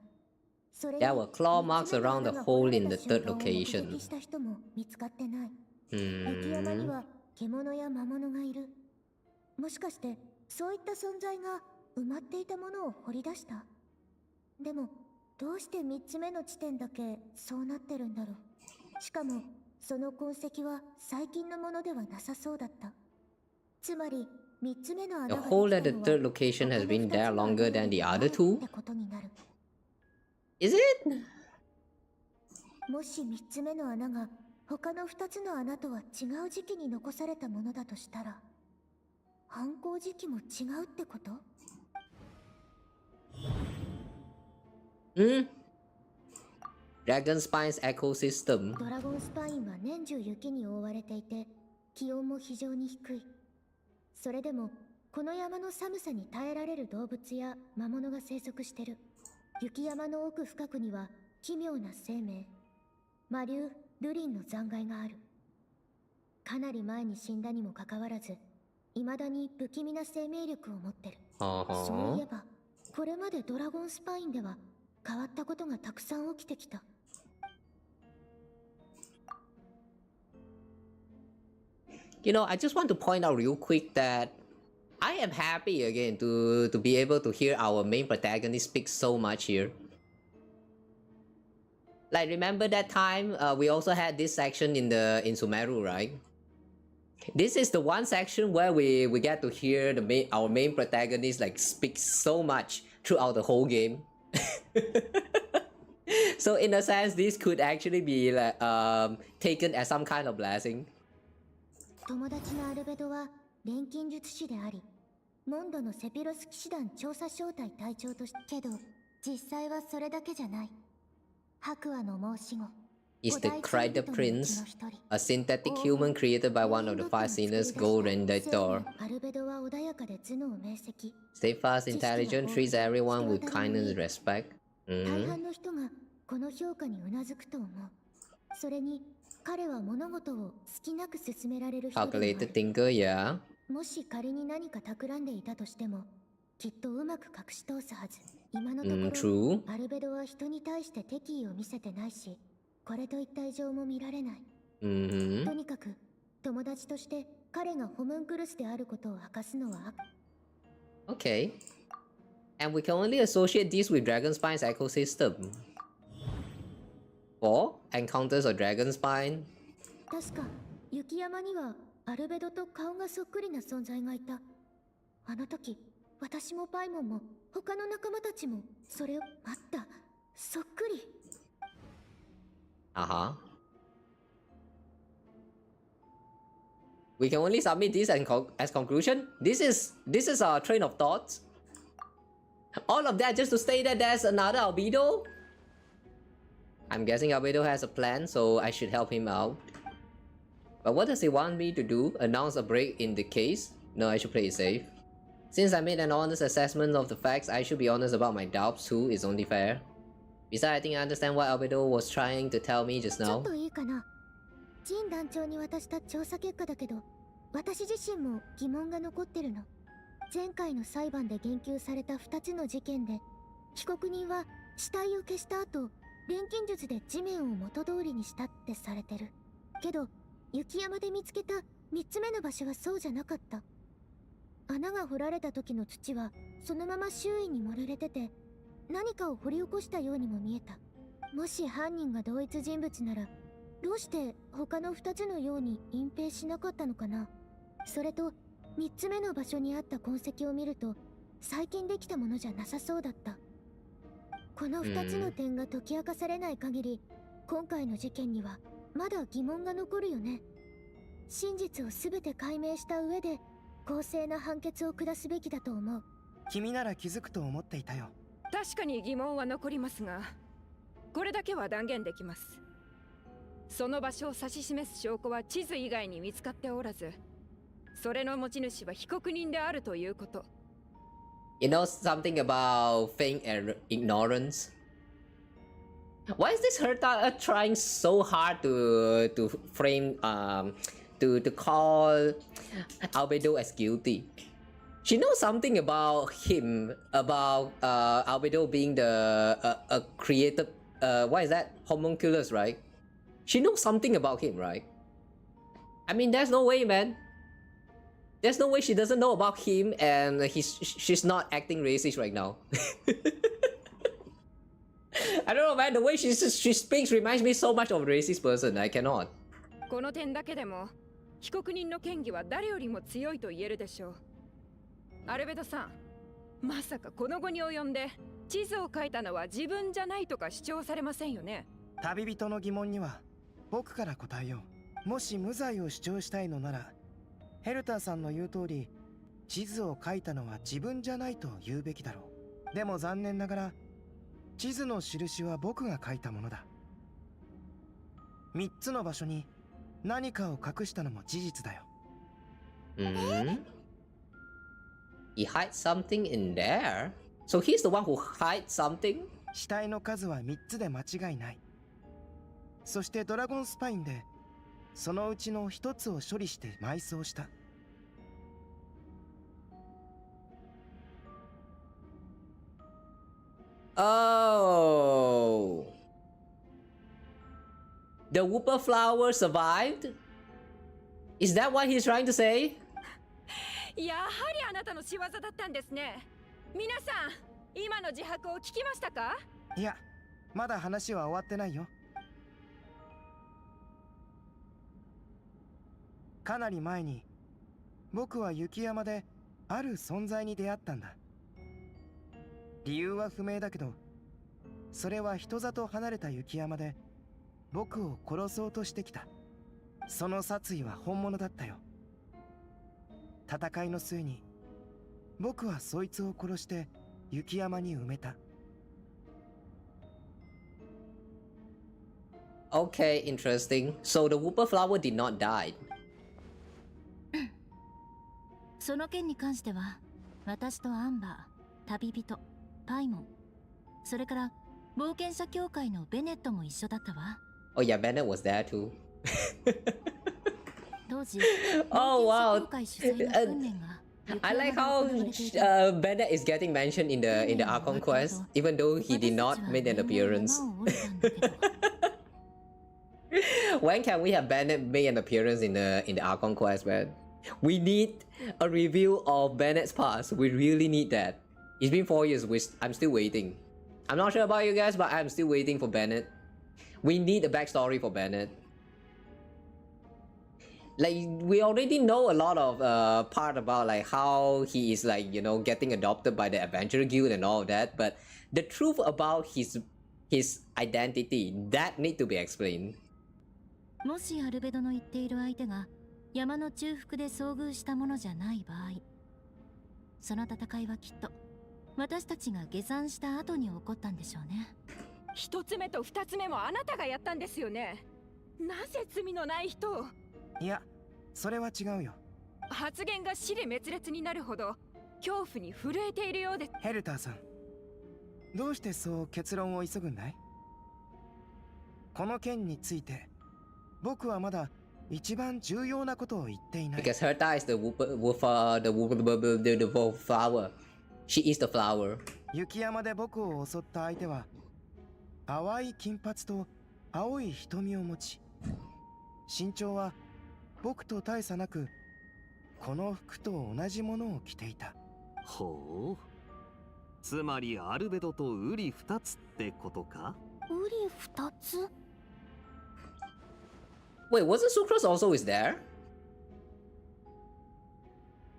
それに There were claw marks 3つ目の around the 穴が hole 掘られ in た the 瞬 third 間を目 location. 撃した人も見つかってない。雪山に Hmm. は獣や魔物がいる。もしかしてそういった存在が埋まっていたものを掘り出した？でもどうして3つ目の地点だけそうなってるんだろう。しかもその痕跡は最近のものではなさそうだった。つまり3つ目の穴 The がで hole き at た the のは third location has 他の been 2つ there の穴 longer よ than り the 前 other っ two? てことになる。 Is it? もし3つ目の穴が他の2つの穴とは違う時期に残されたものだとしたら、犯行時期も違うってこと？ Hmm? Dragon Spine's ecosystem. ドラゴンスパインは年中雪に覆われていて、気温も非常に低い。それでもこの山の寒さに耐えられる動物や魔物が生息してる。雪山の奥深くには奇妙な生命、魔竜ルリンの残骸がある。かなり前に死んだにもかかわらず、未だに不気味な生命力を持ってる。そういえばこれまでドラゴンスパインでは変わったことがたくさん起きてきた。You know, I just want to point out real quick that I am happy again to be able to hear our main protagonist speak so much here. Like, remember that time we also had this section in Sumeru, right? This is the one section where we get to hear our main protagonist like speak so much throughout the whole game. So in a sense, this could actually be like, taken as some kind of blessing. 友達のアルベドは錬金術師であり、モンドのセピロス騎士団調査小隊隊長として、けど実際はそれだけじゃない。白亜の申し子 Is the Crider Prince, a synthetic human created by one of the five sinners, gold-rendered Thor. アルベドは穏やかで頭脳明晰。 Steadfast, intelligent, treats everyone with kindness and respect. 大半の人がこの評価にうなずくと思う。それに彼は物事を好きなく進められる人でもある。 Calculated thinker, yeah. もし仮に何か企んでいたとしても、きっとうまく隠し通すはず。今のところ、true. アルベドは人に対して敵意を見せてないし、これといった異常も見られない。とにかく友達として彼がホムンクルスであることを明かすのは。 Okay. And we can only associate this with Dragonspine's ecosystem. For encounters of Dragonspine. 確か雪山にはアルベドと顔がそっくりな存在がいた。あの時私もパイモンも他の仲間たちもそれを待った。そっくり。Uh-huh. We can only submit this as conclusion. This is our train of thoughts. All of that just to say that there's another albedo. I'm guessing albedo has a plan, so I should help him out. But what does he want me to do? Announce a break in the case? No, I should play it safe. Since I made an honest assessment of the facts, I should be honest about my doubts too. It's only fair. Besides, I think I understand what albedo was trying to tell me just ちょ now. っといいかな。ジン団長に渡した調査結果だけど、私自身も疑問が残ってるの。前回の裁判で言及された2つの事件で、被告人は死体を消した後、錬金術で地面を元通りにしたってされてる。けど、雪山で見つけた3つ目の場所はそうじゃなかった。穴が掘られた時の土はそのまま周囲に盛られてて、何かを掘り起こしたようにも見えた。もし犯人が同一人物なら、どうして他の2つのように隠蔽しなかったのかな。それと3つ目の場所にあった痕跡を見ると、最近できたものじゃなさそうだった。この2つの点が解き明かされない限り、今回の事件にはまだ疑問が残るよね。真実を全て解明した上で公正な判決を下すべきだと思う。君なら気づくと思っていたよ。確かに疑問は残りますが、これだけは断言できます。その場所を指し示す証拠は地図以外に見つかっておらず、それの持ち主は被告人であるということ。You know something about feign and ignorance? Why is this Herta trying so hard to frame to call Albedo as guilty? She knows something about him, about Albedo being the a creative what is that? Homunculus, right? She knows something about him, right? I mean, there's no way, man. There's no way she doesn't know about him and she's not acting racist right now. I don't know, man. The way she speaks reminds me so much of a racist person. I cannot. この点だけでも被告人の嫌疑は誰よりも強いと言えるでしょう。アルベドさん、まさかこの後に及んで地図を書いたのは自分じゃないとか主張されませんよね。旅人の疑問には僕から答えよう。もし無罪を主張したいのなら、ヘルターさんの言う通り、地図を書いたのは自分じゃないと言うべきだろう。でも残念ながら、地図の印は僕が書いたものだ。3つの場所に何かを隠したのも事実だよ。He hides something in there? So he's the one who hides something? 死体の数は3つで間違いない。そしてドラゴンスパインでそのうちの1つを処理して埋葬した。Oh, the whooper flower survived? Is that what he's trying to say? やはりあなたの仕業だったんですね。皆さん、今の自白を聞きましたか？いや、まだ話は終わってないよ。かなり前に僕は雪山である存在に出会ったんだ。理由は不明だけど、それは人里離れた雪山で僕を殺そうとしてきた。その殺意は本物だったよ。戦いの末に僕はそいつを殺して雪山に埋めた。Okay, interesting. So the whooper flower did not die. その件に関しては、私とアンバー、旅人、パイモン、それから冒険者協会のベネットも一緒だったわ。Oh yeah, Bennett was there too. 当時、 Oh 冒 wow. 険者協会主催の訓練が I like how Bennett is getting mentioned in the Archon quest, even though he did not make an appearance. When can we have Bennett make an appearance in the Archon quest, man? We need a review of Bennett's past. We really need that. It's been 4 years. I'm still waiting. I'm not sure about you guys, but I'm still waiting for Bennett. We need a backstory for Bennett. Like, we already know a lot of part about like how he is like, you know, getting adopted by the Adventurer Guild and all of that, but the truth about his identity, that need to be explained. もしアルベドの言っている相手が山の中腹で遭遇したものじゃない場合、その戦いはきっと私たちが下山した後に起こったんでしょうね。一つ目と二つ目もあなたがやったんですよね。なぜ罪のない人を。いや、それは違うよ。発言が死で滅裂になるほど恐怖に震えているようです。ヘルターさん、どうしてそう結論を急ぐんだい？この件について僕はまだ一番重要なことを言っていない。Because Herta is the flower. She is the flower. 雪山で僕を襲った相手は淡い金髪と青い瞳を持ち、身長は僕と大差なくこの服と同じものを着ていた。ほう、つまりアルベドとウリ二つってことか？ウリ二つ？ Wait, wasn't Sucrose also is there?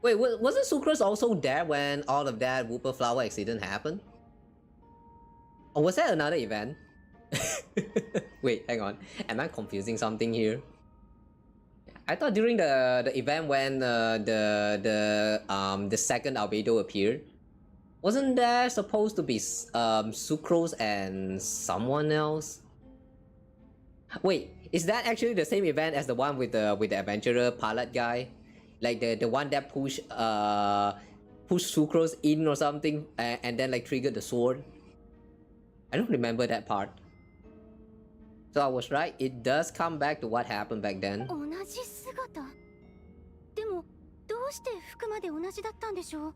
Wait, wasn't Sucrose also there when all of that whooper flower accident happened? Or was that another event? Wait, hang on. Am I confusing something here? I thought during the event when the second albedo appeared, wasn't there supposed to be Sucrose and someone else? Wait, is that actually the same event as the one with the adventurer pilot guy? Like the one that push sucrose in or something, and then like trigger the sword. I don't remember that part. So I was right. It does come back to what happened back then. 同じ姿。でもどうして服まで同じだったんでしょう。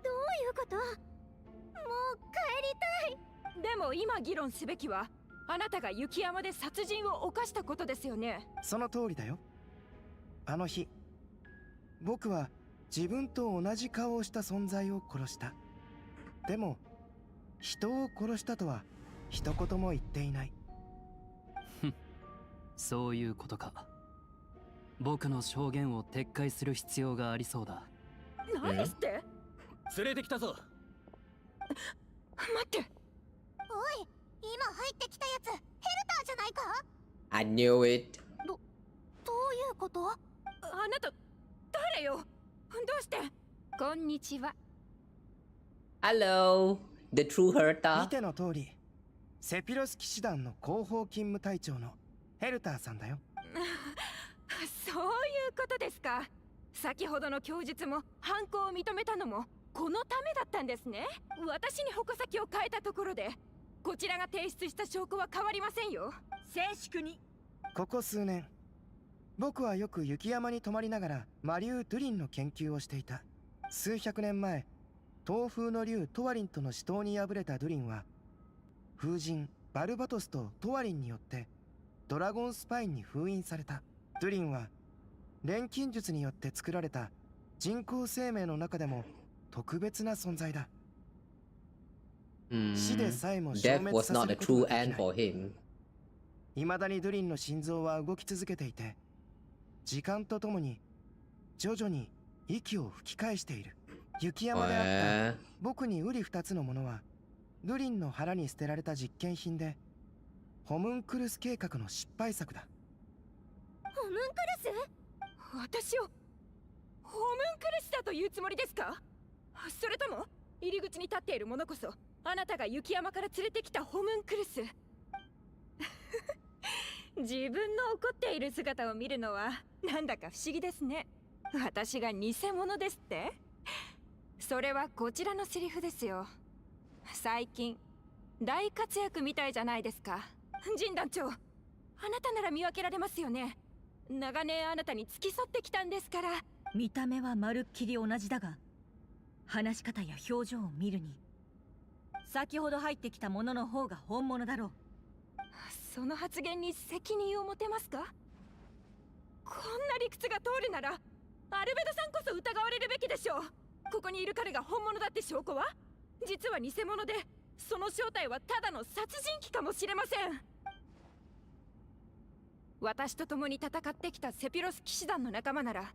どういうこと？もう帰りたい。でも今議論すべきはあなたが雪山で殺人を犯したことですよね。その通りだよ。あの日僕は自分と同じ顔をした存在を殺した。でも人を殺したとは一言も言っていない。そういうことか。僕の証言を撤回する必要がありそうだ。何ですって？連れてきたぞ。待って。おい、今入ってきたやつヘルターじゃないか？ I knew it. どういうこと？あなた誰よ？どうして？こんにちは。Hello, the true 見 Herta. ての通りセピロス騎士団の広報勤務隊長のヘルターさんだよ。そういうことですか。先ほどの供述も犯行を認めたのもこのためだったんですね。私に矛先を変えたところでこちらが提出した証拠は変わりませんよ。静粛に。ここ数年僕はよく雪山に泊まりながら魔竜ドゥリンの研究をしていた。数百年前東風の竜トワリンとの死闘に敗れたドゥリンは風神バルバトスとトワリンによってドラゴンスパインに封印された。ドゥリンは錬金術によって作られた人工生命の中でも特別な存在だ。死でさえも消 Death 滅 was さ not せ a ること true ができ end ない。 for him. 未だにドゥリンの心臓は動き続けていて、時間とともに徐々に息を吹き返している。雪山であった僕に瓜二つのものはドゥリンの腹に捨てられた実験品で、ホムンクルス計画の失敗作だ。ホムンクルス？私をホムンクルスだというつもりですか？それとも入り口に立っている者こそあなたが雪山から連れてきたホムンクルス？自分の怒っている姿を見るのはなんだか不思議ですね。私が偽物ですって？それはこちらのセリフですよ。最近大活躍みたいじゃないですか。陣団長、あなたなら見分けられますよね。長年あなたに付き添ってきたんですから。見た目はまるっきり同じだが、話し方や表情を見るに先ほど入ってきたものの方が本物だろう。その発言に責任を持てますか？こんな理屈が通るならアルベドさんこそ疑われるべきでしょう。ここにいる彼が本物だって証拠は？実は偽物で、その正体はただの殺人鬼かもしれません。私と共に戦ってきたセピロス騎士団の仲間なら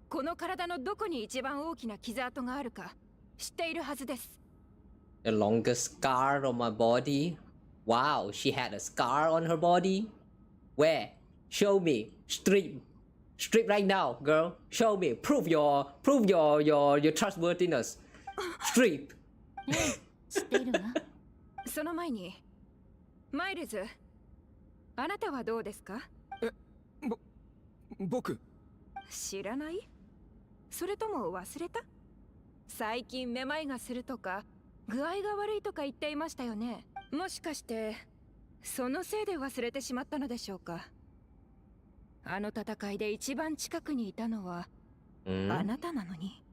この体のどこに一番大きな傷跡があるか知っているはずです。 The longest scar on my body. Wow, she had a scar on her body. Where? Show me. Strip. Strip right now, girl. Show me. Prove your trustworthiness. Strip. 知っているわ。その前にマイルズ、あなたはどうですか？僕知らない？それとも忘れた？最近めまいがするとか具合が悪いとか言っていましたよね。もしかしてそのせいで忘れてしまったのでしょうか？あの戦いで一番近くにいたのはあなたなのに。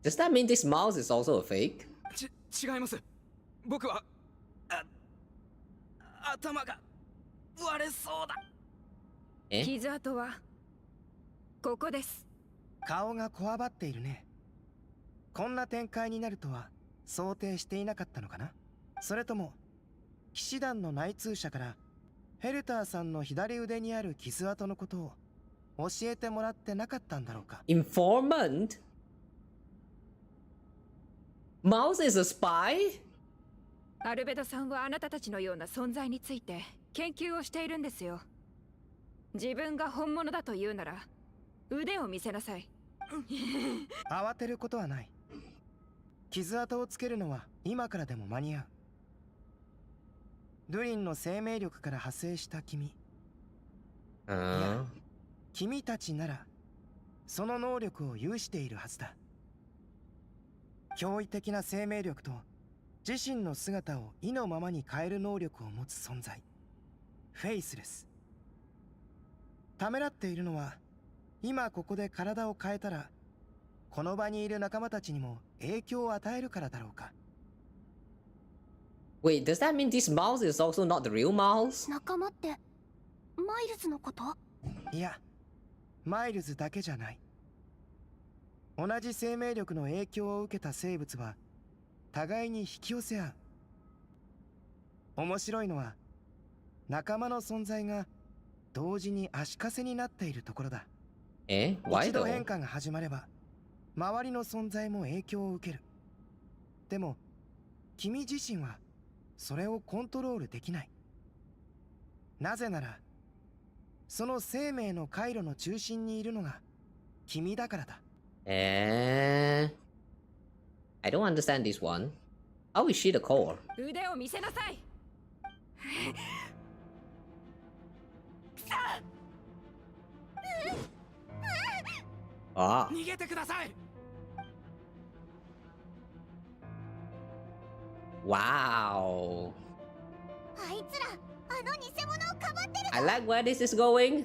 Does that mean this mouse is also a fake? 違います。僕は頭が割れそうだ。傷跡はここです。顔がこわばっているね。こんな展開になるとは想定していなかったのかな。それとも騎士団の内通者からヘルターさんの左腕にある傷跡のことを教えてもらってなかったんだろうか。Informant? Mouse is a spy? アルベドさんはあなたたちのような存在について研究をしているんですよ。自分が本物だと言うなら腕を見せなさい。慌てることはない。傷跡をつけるのは今からでも間に合う。ドゥリンの生命力から派生した君、いや君たちならその能力を有しているはずだ。驚異的な生命力と自身の姿を意のままに変える能力を持つ存在、フェイスレス。ためらっているのは、今ここで体を変えたらこの場にいる仲間たちにも影響を与えるからだろうか。 Wait, does that mean this mouse is also not the real mouse? 仲間ってマイルズのこと？いや、マイルズだけじゃない。同じ生命力の影響を受けた生物は互いに引き寄せ合う。面白いのは仲間の存在が同時に足かせになっているところだ。Why 一度 though? 変化が始まれば周りの存在も影響を受ける。でも君自身はそれをコントロールできない。なぜならその生命の回路の中心にいるのが君だからだ。I don't understand this one. How is she the core? 腕を見せなさい。Ah. 逃げてください。 Wow. あいつらあの偽物をかばってる。 I like where this is going.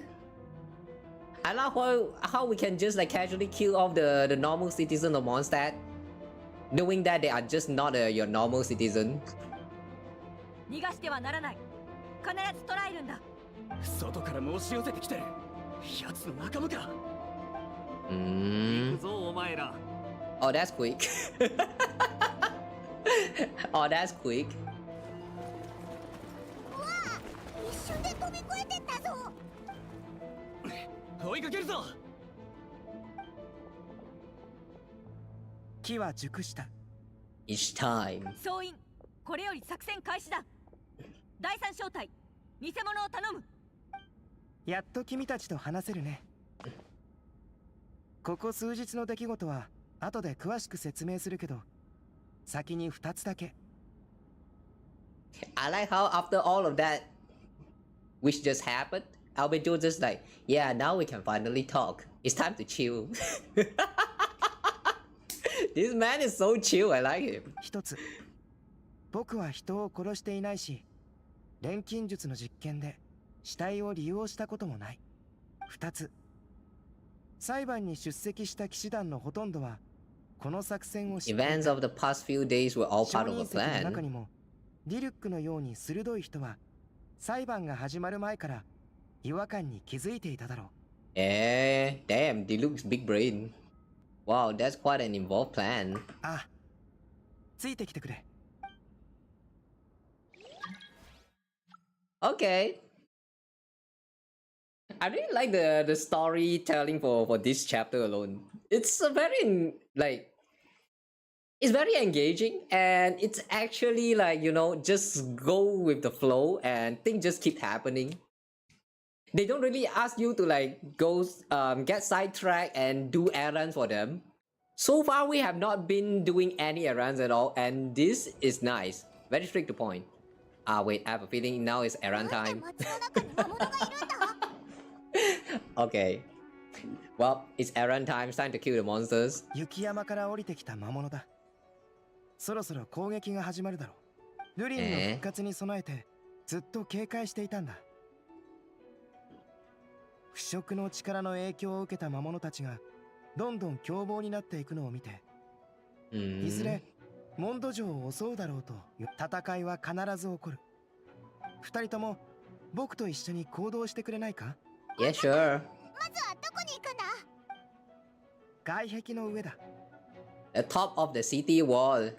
I like how we can just like casually kill off the normal citizen of Mondstadt, knowing that they are just not your normal citizen. 逃がしてはならない。必ず捕らえるんだ。外からも押し寄せてきてる。奴の仲間か。行くぞお前ら。 Oh, that's quick. Oh, that's quick. わあ、一瞬で飛び越えてったぞ。追いかけるぞ。木は熟した。 Each time. 総員、これより作戦開始だ。第三小隊、偽物を頼む。やっと君たちと話せるね。ここ数日の出来事は後で詳しく説明するけど、先に2つだけ。 I like how after all of that, which just happened, albedo just like, yeah, now we can finally talk. It's time to chill. This man is so chill. I like him. 一つ、僕は人を殺していないし、錬金術の実験で死体を利用したこともない。二つ、裁判に出席した騎士団のほとんどはこの作戦を知っていた。 Events of the past few days were all part of a 証人席の中 plan. にもディルックのように鋭い人は裁判が始まる前から違和感に気づいていただろう。Damn, Deluxe big brain. Wow, that's quite an involved plan. あ、ついてきてくれ。 Okay. I really like the storytelling for this chapter alone. It's a very like it's very engaging and it's actually like, you know, just go with the flow and things just keep happening. They don't really ask you to like go get sidetracked and do errands for them. So far we have not been doing any errands at all, and this is nice. Very straight to point. Wait, I have a feeling now it's errand time. Okay. Well, it's errand time. It's time to kill the monsters. 雪山から降りてきた魔物だ。そろそろ攻撃が始まるだろう。ルリンの復活に備えてずっと警戒していたんだ。腐食の力の影響を受けた魔物たちがどんどん凶暴になっていくのを見て、いずれモンド城を襲うだろうと戦いは必ず起こる。二人とも僕と一緒に行動してくれないか？ Yeah, sure. まずはどこに行くんだ？外壁の上だ。 The top of the city wall.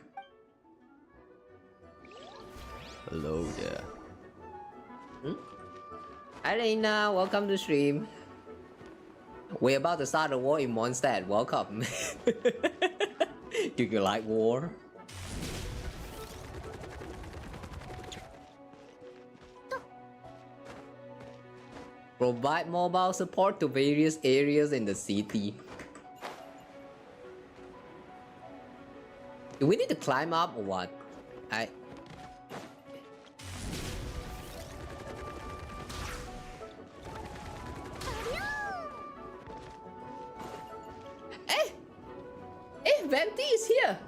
Hello there. Hi Reina, welcome to stream. We're about to start a war in Mondstadt. Welcome. Do you like war? Provide mobile support to various areas in the city. Do we need to climb up or what? Venti is here.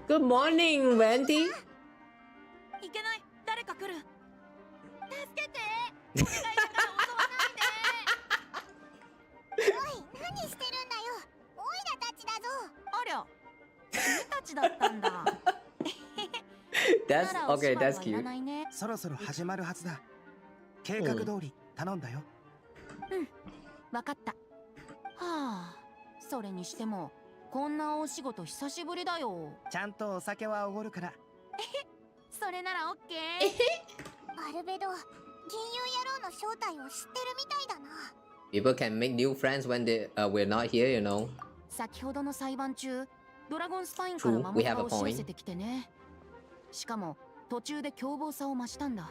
Good morning, Venti. いけない、誰か来る。助けて。お願いだから襲わないで。おい、何してるんだよ。オイラたちだぞ。ありゃ、君たちだったんだ。That's okay. That's cute. そろそろ始まるはずだ。計画通り頼んだよ。うん、わかった。はあ、それにしてもこんなお仕事久しぶりだよ。ちゃんとお酒はおごるから。それならオッケー。アルベド、銀融野郎の正体を知ってるみたいだな。People can make new friends when we're not here, you know. 先ほどの裁判中、ドラゴンスパインから魔物が押し寄せてきてね。しかも途中で凶暴さを増したんだ。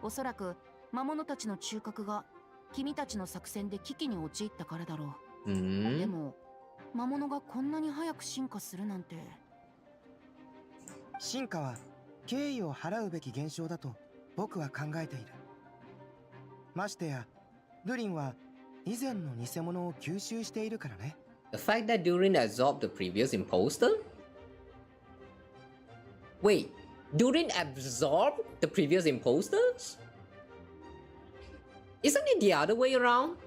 おそらく魔物たちの中核が君たちの作戦で危機に陥ったからだろう。でも魔物がこんなに早く進化するなんて。進化は敬意を払うべき現象だと僕は考えている。ましてやルリンは以前の偽物を吸収しているからね。 The fact that Durin absorbed the previous imposter? Wait, Durin absorbed the previous imposters? Isn't it the other way around?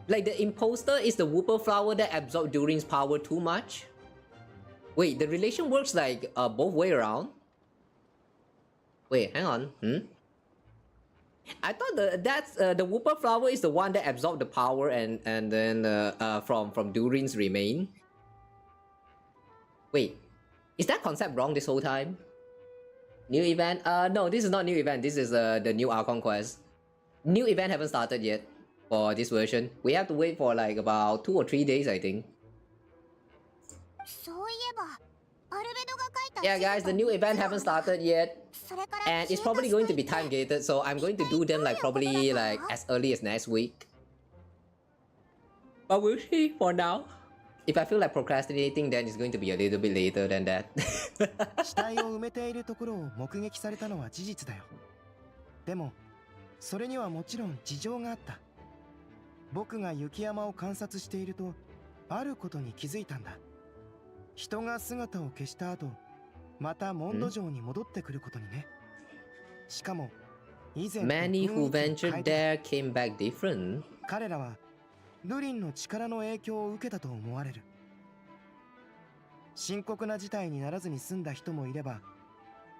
Like the imposter is the whooper flower that absorbed Durin's power too much? Wait, the relation works like both way around? Wait, hang on. I thought the whooper flower is the one that absorbed the power and then from Durin's remain. Wait, is that concept wrong this whole time? New event? No, this is not new event. This is the new Archon quest. New event haven't started yet for this version. We have to wait for like about 2 or 3 days, I think. Yeah, guys, the new event haven't started yet. And it's probably going to be time gated, so I'm going to do them like probably like as early as next week. But we'll see for now. If I feel like procrastinating, then it's going to be a little bit later than that. 死体を埋めているところを目撃されたのは事実だよ。でもそれにはもちろん事情があった。僕が雪山を観察しているとあることに気づいたんだ。人が姿を消した後、またモンド城に戻ってくることにね。しかも以前 Many who ventured there came back different. 彼らはルリンの力の影響を受けたと思われる。深刻な事態にならずに済んだ人もいれば、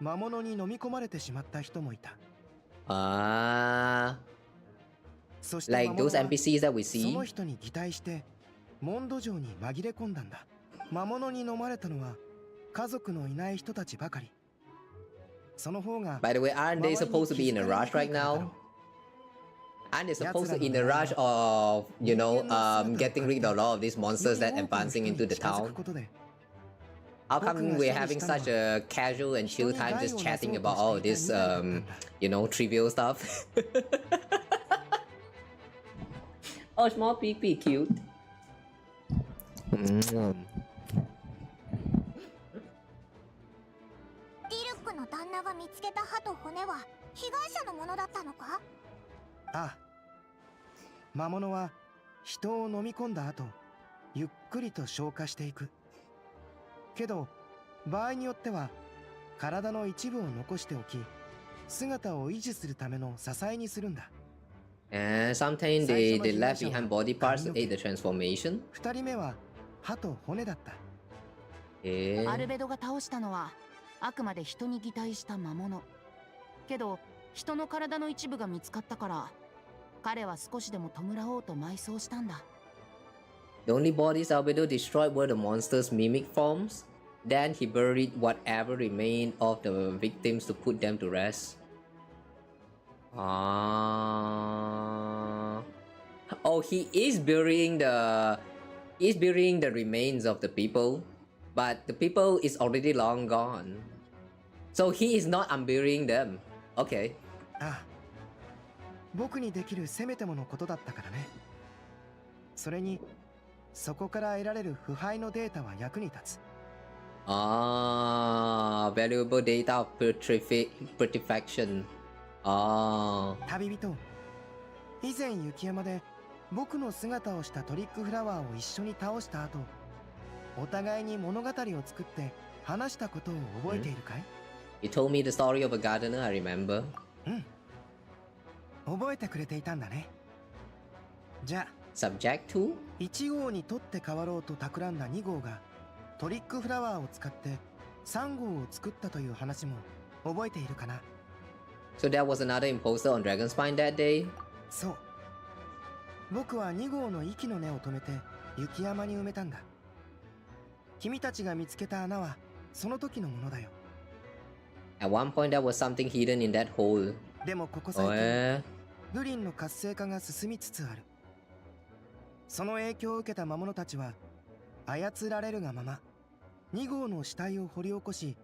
魔物に飲み込まれてしまった人もいた。そして like those NPCs that we see. その人に擬態してモンド城に紛れ込んだんだ。魔物に飲まれたのは家族のいない人たちばかり。その方が By the way, aren't they supposed to be in a rush right now? Aren't they supposed to in a rush of, you know, getting rid of all of these monsters that advancing into the town? How come we're having such a casual and chill time just chatting about all of this, you know, trivial stuff? Oh, small PP, cute. の旦那が見つけた歯と骨は被害者のものだったのか？ああ、魔物は人を飲み込んだ後、ゆっくりと消化していく。けど場合によっては体の一部を残しておき、姿を維持するための支えにするんだ。And sometimes they left behind body parts to aid the transformation. 2人目は歯と骨だった。アルベドが倒したのはあくまで人に擬態した魔物。けど人の体の一部が見つかったから、彼は少しでも弔おうと埋葬したんだ。The only bodies albedo destroyed were the monster's mimic forms. Then he buried whatever remained of the victims to put them to rest. Oh, he is burying the remains of the people, but the people is already long gone. So he is not unburying them. Okay. ああ、僕にできるせめてものことだったからね。それにそこから得られる腐敗のデータは役に立つ。Valuable data of putrefaction. 旅人、以前雪山で僕の姿をしたトリックフラワーを一緒に倒した後、お互いに物語を作って話したことを覚えているかい？ You told me the story of a gardener, I remember. 覚えてくれていたんだね。じゃあ Subject to? 1号に取って代わろうと企んだ2号がトリックフラワーを使って3号を作ったという話も覚えているかな？ So there was another imposter on Dragonspine that day? そう。僕は2号の息の根を止めて雪山に埋めたんだ。君たちが見つけた穴はその時のものだよ。At one point there was something hidden in that hole. でもここ最近、グリンの活性化が進みつつある。その影響を受けた魔物たちは操られるがまま2号の死体を掘り起こし、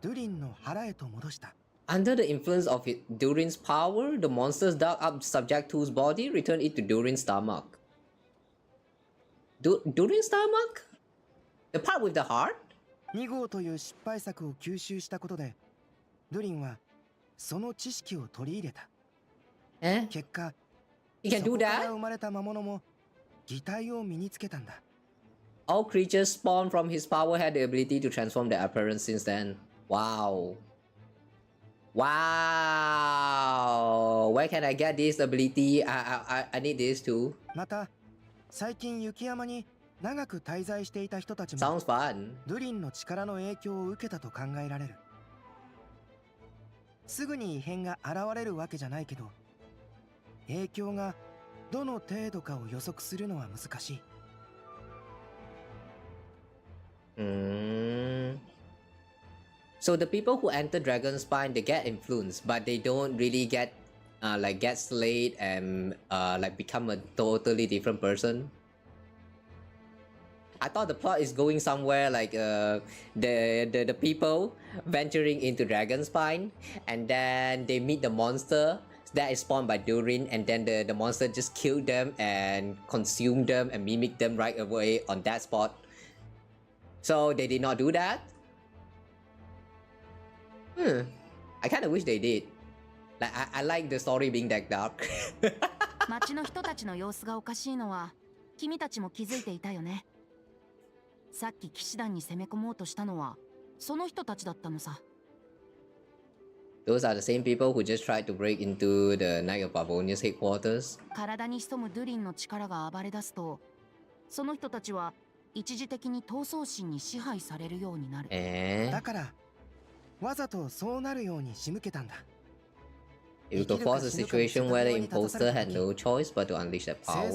ドゥリンの腹へと戻した。Under the influence of Durin's power, the monsters dug up Subject 2's body, returned it to Durin's stomach. Durin's stomach? The part with the heart? 2号という失敗作を吸収したことで、ドゥリンはその知識を取り入れた。結果、そこから生まれた魔物も擬態を身につけたんだ。All creatures spawned from his power had the ability to transform their appearance since then. Wow. Wow. Where can I get this ability? I need this too. また、最近雪山に長く滞在していた人たちも Sounds fun. ドゥリンの力の影響を受けたと考えられる。すぐに異変が現れるわけじゃないけど、影響がどの程度かを予測するのは難しい。So the people who enter Dragonspine, they get influenced, but they don't really get like get slayed and like become a totally different person. I thought the plot is going somewhere like the people venturing into Dragonspine, and then they meet the monster that is spawned by Durin, and then the monster just killed them and consumed them and mimicked them right away on that spot. So they did not do that. I kind of wish they did. Like I like the story being that dark. 町の人たちの様子がおかしいのは君たちも気づいていたよね。さっき騎士団に攻め込もうとしたのはその人たちだったのさ。Those are the same people who just tried to break into the Knight of Bavonia's headquarters. 体に潜むドゥリンの力が暴れ出すと、その人たちは一時的に闘争心に支配されるようになる。だからわざとそうなるように仕向けたんだ。It would force a situation where the imposter had no choice but to unleash their power.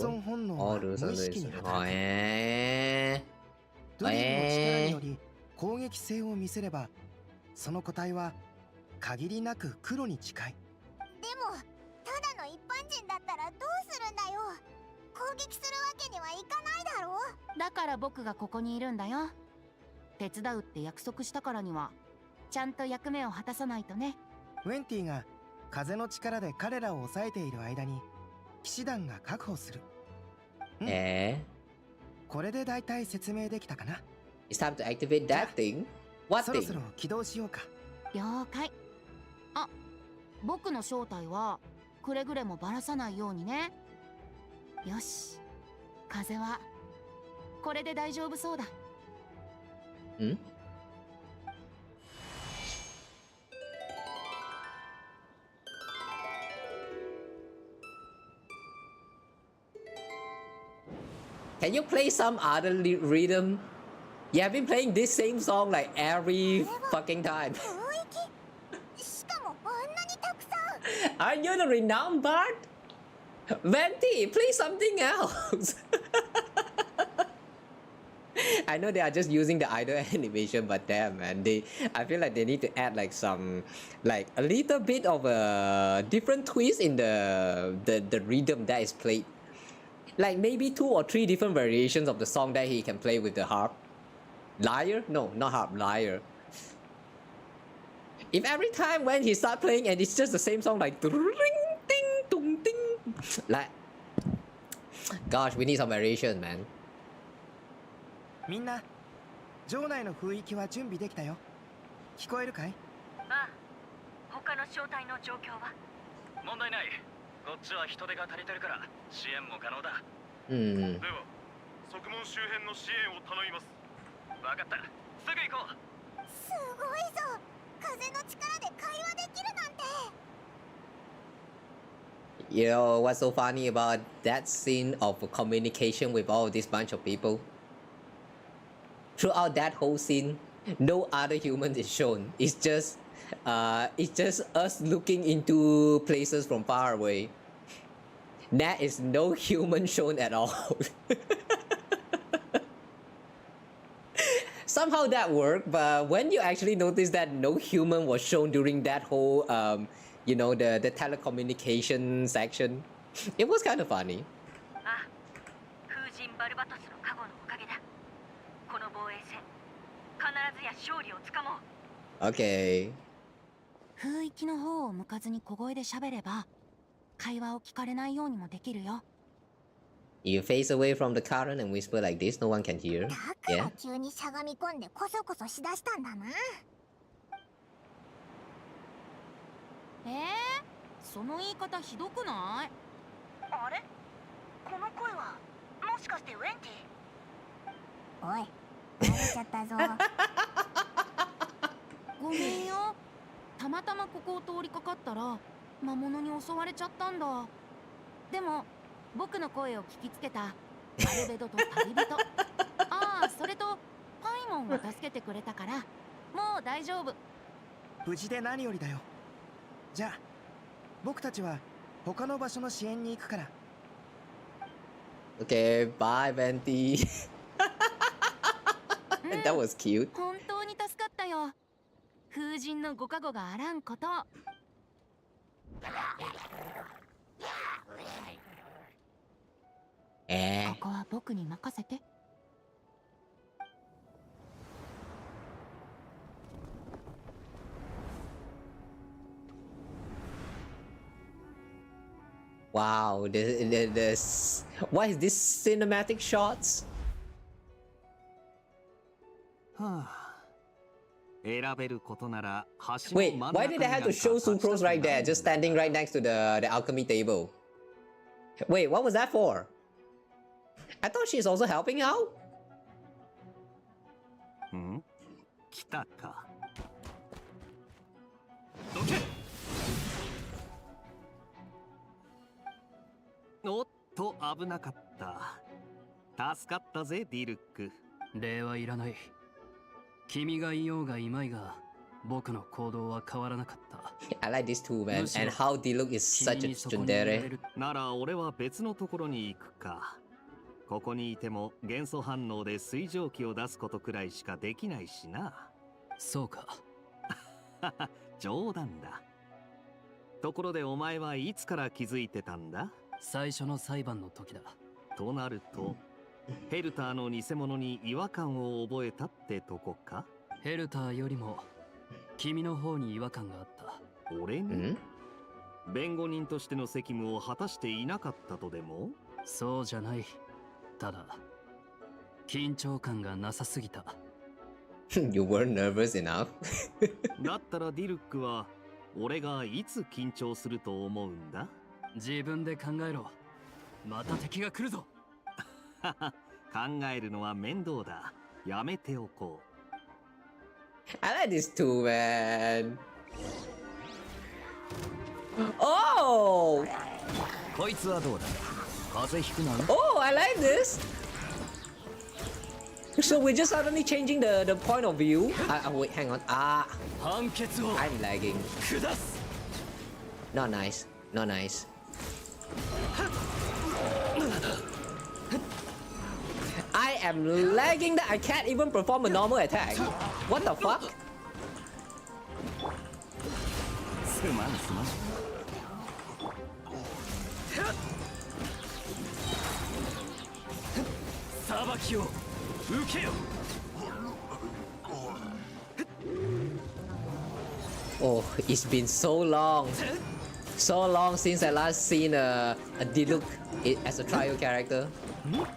All those under his... ドゥリンの力により攻撃性を見せれば、その個体は限りなく黒に近い。でもただの一般人だったらどうするんだよ。攻撃するわけにはいかないだろう。だから僕がここにいるんだよ。手伝うって約束したからにはちゃんと役目を果たさないとね。ウェンティが風の力で彼らを抑えている間に騎士団が確保する。これでだいたい説明できたかな。It's time to activate that thing. What そろそろ起動しようか。了解。あ、僕の正体はくれぐれもばらさないようにね。よし、風はこれで大丈夫そうだ。Can you play some other rhythm? You have been playing this same song like every fucking time. しかもあんなにたくさん。Are you the renowned bard? Venti, play something else. I know they are just using the idle animation, but damn man, I feel like they need to add like some, like a little bit of a different twist in the rhythm that is played. Like maybe 2 or 3 different variations of the song that he can play with the harp. Lyre? No, not harp, lyre. If every time when he start playing and it's just the same song like ding ding dong ding, like, gosh, we need some variation, man. みんな、城内の雰囲気は準備できたよ。聞こえるかい？ああ、他の正体の状況は？問題ない。こっちは人手が足りてるから支援も可能だ。Hmm. では側門周辺の支援を頼みます。わかった。すぐ行こう。すごいぞ。風の力で会話できるなんて。You know what's so funny about that scene of communication with all this bunch of people? Throughout that whole scene, no other human is shown. It's just us looking into places from far away. There is no human shown at all. Somehow that worked, but when you actually notice that no human was shown during that whole, you know, the telecommunication section, it was kind of funny. Okay. 雰囲気の方を向かずに小声で喋れば会話を聞かれないようにもできるよ。You face away from the current and whisper like this, no one can hear. だから Yeah. 急にしゃがみ込んでコソコソしだしたんだな。その言い方ひどくない？あれ？この声はもしかしてウェンティ？おい、バレちゃったぞ。ごめんよ。たまたまここを通りかかったら魔物に襲われちゃったんだ。でも僕の声を聞きつけたアルベドと旅人ああ、それとパイモンが助けてくれたからもう大丈夫。無事で何よりだよ。じゃあ僕たちは他の場所の支援に行くから。 Okay, bye, Venti. That was cute. 本当に助かったよ。風神のご加護があらんこと。ここは僕に任せて。Wow, what is this cinematic shots? はあ。選べることなら橋 Wait, の真ん why 中 did に they な have んか to show 立ちた Sucrose く right な there, い just standing right next to the alchemy table? Wait, what was that for? I thought she's also helping out? ん？来たか。どけ！おっと危なかった。助かったぜディルック。礼はいらない。君がいようがいまいが僕の行動は変わらなかった。I like this too, man. And how Diluc is such a tsundere. なら俺は別のところに行くか。ここにいても元素反応で水蒸気を出すことくらいしかできないしな。そうか。冗談だ。ところでお前はいつから気づいてたんだ？最初の裁判の時だ。となるとヘルターの偽物に違和感を覚えたってとこか？ヘルターよりも君の方に違和感があった。俺に？弁護人としての責務を果たしていなかったとでも？そうじゃない。ただ緊張感がなさすぎた。You weren't nervous enough? だったらディルックは俺がいつ緊張すると思うんだ？自分で考えろ。また敵が来るぞ。考えるのは面倒だ。やめておこう。I like this too, man. Oh! こいつはどうだ？風邪ひくな。Oh, I like this. So we're just suddenly changing the point of view. Wait, hang on. I'm lagging. Not nice. Not nice. I am lagging that I can't even perform a normal attack. What the fuck? すまんすまん。裁きを受けよ。Oh, it's been so long. So long since I last seen a Diluc as a trial character.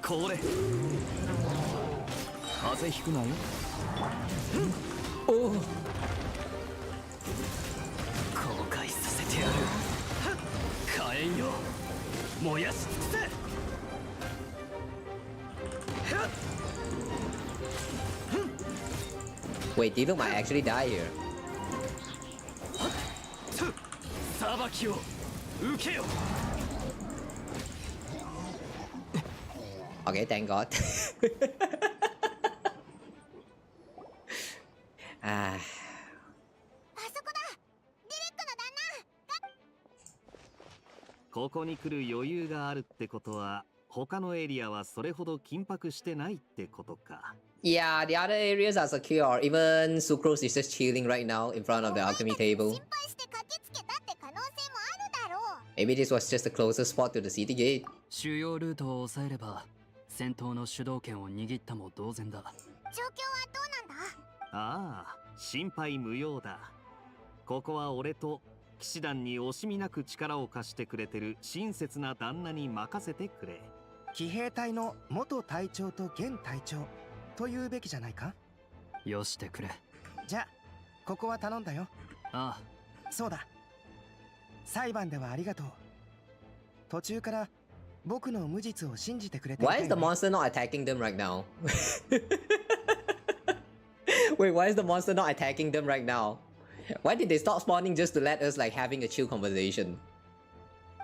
これ。風邪ひくなよ。Oh. 後悔させてやる。火炎よ。燃やし尽くせ。 Wait, didn't I actually die here? 裁きを受けよ。 Okay, thank God. あここに来る余裕があるってことは他のエリアはそれほど緊迫してないってことか。 Yeah, the other areas are secure. Even Sucrose is just chilling right now in front of the alchemy table. Maybe this was just the closest spot to the city gate. 主要ルートを抑えれば戦闘の主導権を握ったも同然だ。状況はどうなんだ？ああ、心配無用だ。ここは俺と騎士団に惜しみなく力を貸してくれてる親切な旦那に任せてくれ。騎兵隊の元隊長と現隊長というべきじゃないか。よしてくれ。じゃあここは頼んだよ。ああ、そうだ。裁判ではありがとう。途中から僕の無実を信じてくれていたよね。Why is the monster not attacking them right now? Wait, why is the monster not attacking them right now? Why did they stop spawning just to let us like having a chill conversation?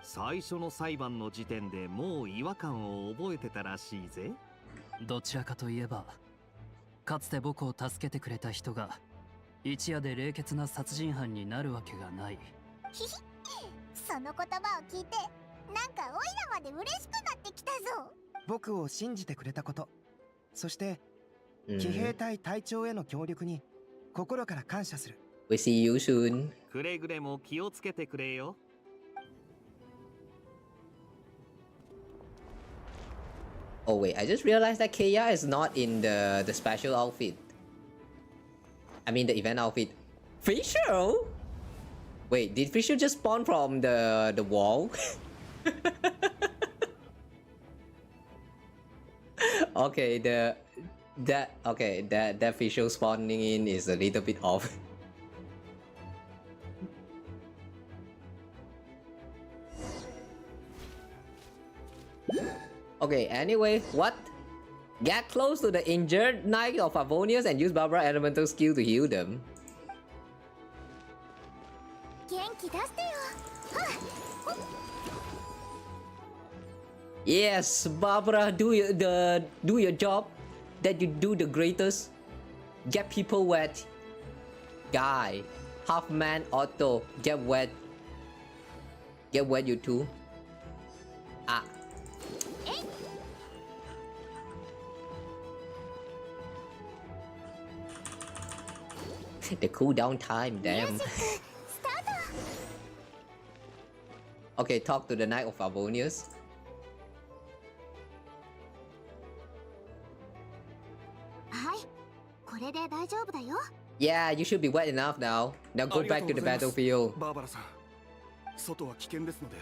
最初の裁判の時点でもう違和感を覚えてたらしいぜ。どちらかといえばかつて僕を助けてくれた人が一夜で冷血な殺人犯になるわけがない。ひひ、その言葉を聞いてなんかオイラまで嬉しくなってきたぞ。僕を信じてくれたこと、そして騎兵隊隊長への協力に心から感謝する。We see you soon. くれぐれも気をつけてくれよ。Oh wait, I just realized that Keiya is not in the special outfit. I mean the event outfit. Fisher? Wait, did Fisher just spawn from the wall? Okay, that Fisher spawning in is a little bit off. Okay, anyway, what? Get close to the injured Knight of Favonius and use Barbara Elemental skill to heal them. 元気出してよ。 Yes, Barbara, do your job that you do the greatest. Get people wet. Guy, half man auto, get wet. Get wet you too. Ah. The cooldown time, damn. Okay, talk to the Knight of Favonius. Yeah, you should be wet enough now. Now go back to the battlefield. バーバラさん、外は危険ですので、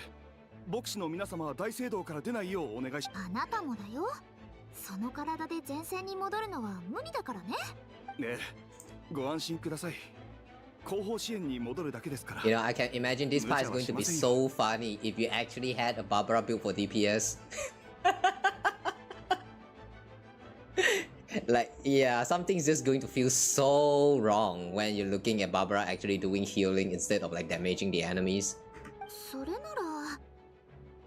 牧師の皆様は大聖堂から出ないようお願いします。あなたもだよ。その体で前線に戻るのは無理だからね。ねえ、ご安心ください。後方支援に戻るだけですから。You know, I can imagine this part is going to be so funny if you actually had a Barbara build for DPS. Like, yeah, something's just going to feel so wrong when you're looking at Barbara actually doing healing instead of like damaging the enemies. それなら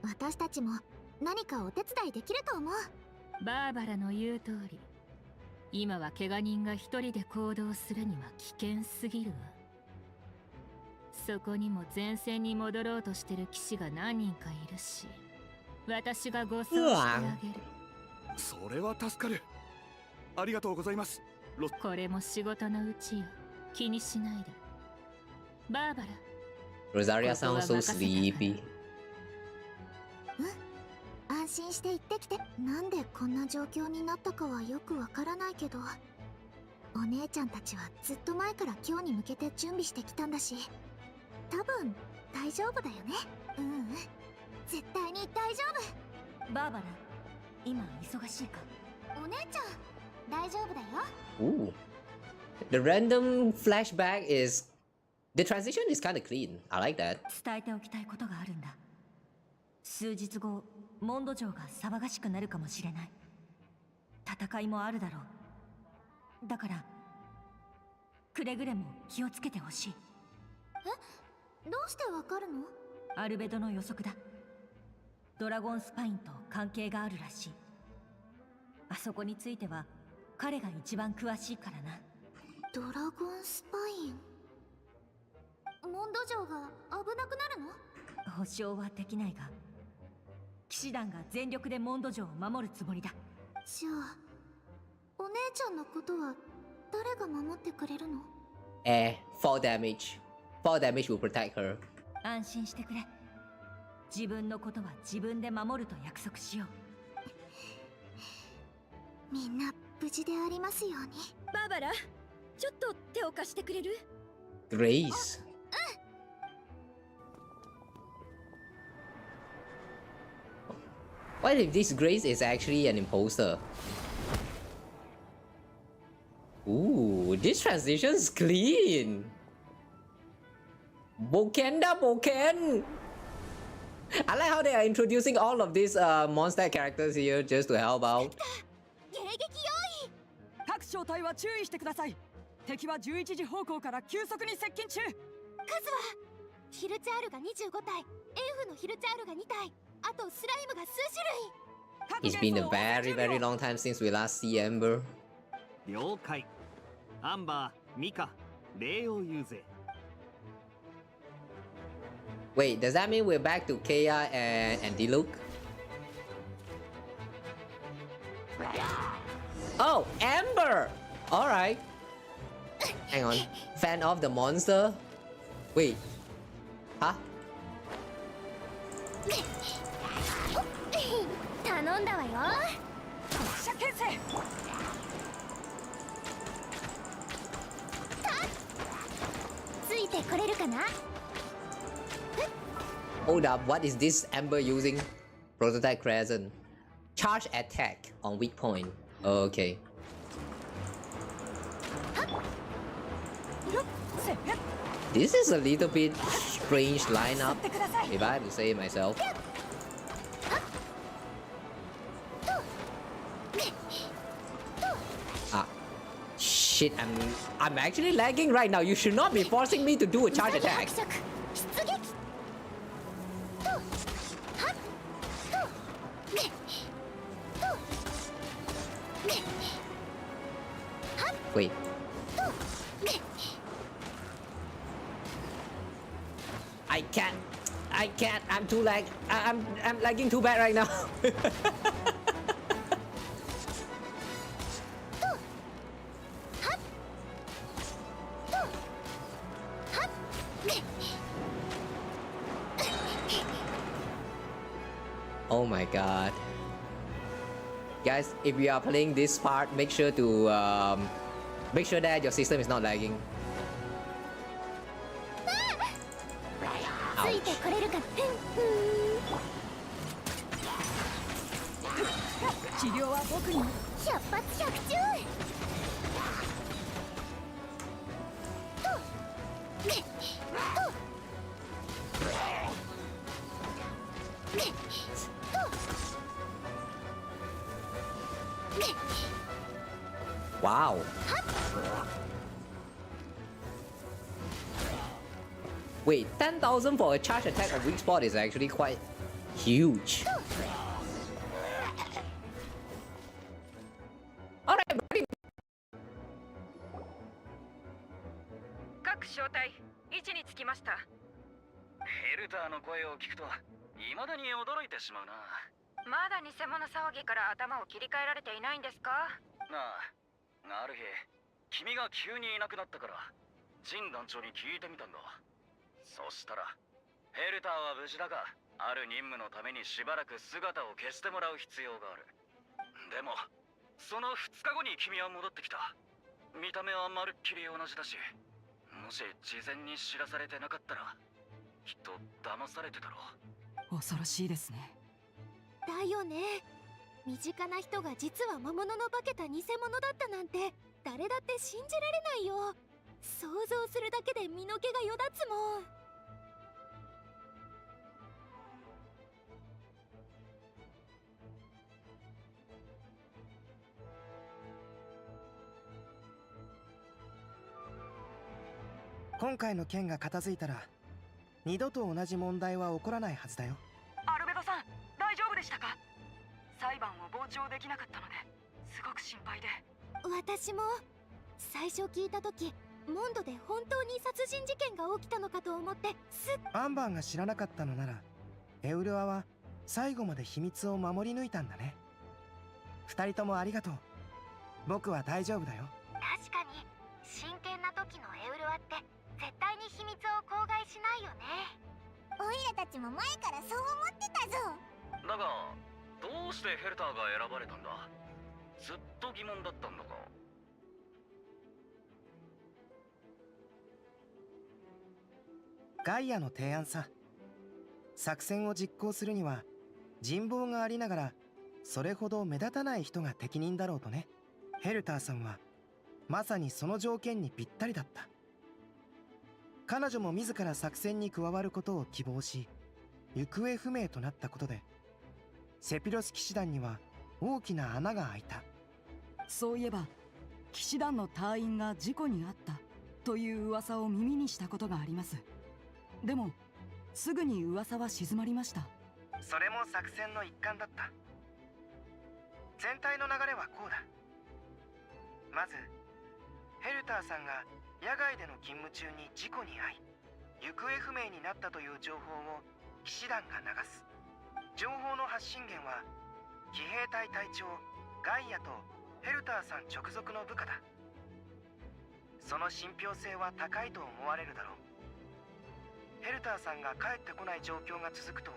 私たちも何かお手伝いできると思う。バーバラの言う通り、今は怪我人が一人で行動するには危険すぎるわ。そこにも前線に戻ろうとしてる騎士が何人かいるし、私が護送してあげる。それは助かる。ありがとうございます。これも仕事のうちよ。気にしないで。バーバラ。Rosaria sounds so sleepy. 安心して行ってきて。なんでこんな状況になったかはよくわからないけど、お姉ちゃんたちはずっと前から今日に向けて準備してきたんだし、多分大丈夫だよね。絶対に大丈夫。バーバラ、今忙しいか？お姉ちゃん大丈夫だよ。 Ooh. The random flashback is... The transition is kind of clean. I like that. 伝えておきたいことがあるんだ。数日後モンド城が騒がしくなるかもしれない。戦いもあるだろう。だからくれぐれも気をつけてほしい。え、どうしてわかるの？アルベドの予測だ。ドラゴンスパインと関係があるらしい。あそこについては彼が一番詳しいからな。ドラゴンスパイン。モンド城が危なくなるの？保証はできないが、騎士団が全力でモンド城を守るつもりだ。じゃあお姉ちゃんのことは誰が守ってくれるの4 damage. 4 damage will protect her. 安心してくれ。自分のことは自分で守ると約束しよう。みんな無事でありますように。バーバラ、ちょっと手を貸してくれる？ Grace. What if this Grace is actually an imposter? Ooh, this transition's clean. Bokenda Boken. I like how they are introducing all of these Mondstadt characters here just to help out. 各小隊は注意してください。敵は11時方向から急速に接近中。数はヒルチャールが25体、エルフのヒルチャールが2体、あとスライムが数種類。 It's been a very long time since we last see Amber. 了解。アンバー、ミカ、礼を言うぜ。Wait, does that mean we're back to Kea and Diluc? Oh, Amber! Alright. Hang on. Fan of the monster? Wait. Huh? 頼んだわよ。発射牽制。ついてこれるかな？ Hold up, what is this Amber using? Prototype Crescent. Charge attack on weak point. Okay. This is a little bit strange lineup, if I have to say it myself. Ah, shit! I'm actually lagging right now. You should not be forcing me to do a charge attack. Wait. I can't. I'm too lag. I'm lagging too bad right now. Oh my god. Guys, if you are playing this part, make sure to make sure that your system is not lagging. Ouch. 治療は僕に。百発百中。Wow. Wait, 10,000 for a charge attack of weak spot is actually quite huge. Alright, buddy. 各小隊、位置につきました。ヘルターの声を聞くと、未だに驚いてしまうな。まだ偽物騒ぎから頭を切り替えられていないんですか？なあ、ある日、君が急にいなくなったから、ジン団長に聞いてみたんだ。そしたら、ヘルターは無事だが、ある任務のためにしばらく姿を消してもらう必要がある。でも、その2日後に君は戻ってきた。見た目はまるっきり同じだし、もし事前に知らされてなかったら、きっと騙されてたろう。恐ろしいですね。だよね。身近な人が実は魔物の化けた偽物だったなんて誰だって信じられないよ。想像するだけで身の毛がよだつもん。今回の件が片付いたら二度と同じ問題は起こらないはずだよ。アルベドさん、大丈夫でしたか？裁判を傍聴できなかったのですごく心配で。私も最初聞いた時、モンドで本当に殺人事件が起きたのかと思ってアンバーが知らなかったのなら、エウルアは最後まで秘密を守り抜いたんだね。二人ともありがとう。僕は大丈夫だよ。確かに真剣な時のエウルワって絶対に秘密を口外しないよね。オイラたちも前からそう思ってたぞ。だがどうしてヘルターが選ばれたんだ？ずっと疑問だったんだが。ガイアの提案さ。作戦を実行するには人望がありながらそれほど目立たない人が適任だろうとね。ヘルターさんはまさにその条件にぴったりだった。彼女も自ら作戦に加わることを希望し、行方不明となったことでセピロス騎士団には大きな穴が開いた。そういえば騎士団の隊員が事故に遭ったという噂を耳にしたことがあります。でもすぐに噂は静まりました。それも作戦の一環だった。全体の流れはこうだ。まずヘルターさんが野外での勤務中に事故に遭い行方不明になったという情報を騎士団が流す。情報の発信源は騎兵隊隊長ガイアとヘルターさん直属の部下だ。その信憑性は高いと思われるだろう。ヘルターさんが帰ってこない状況が続くと、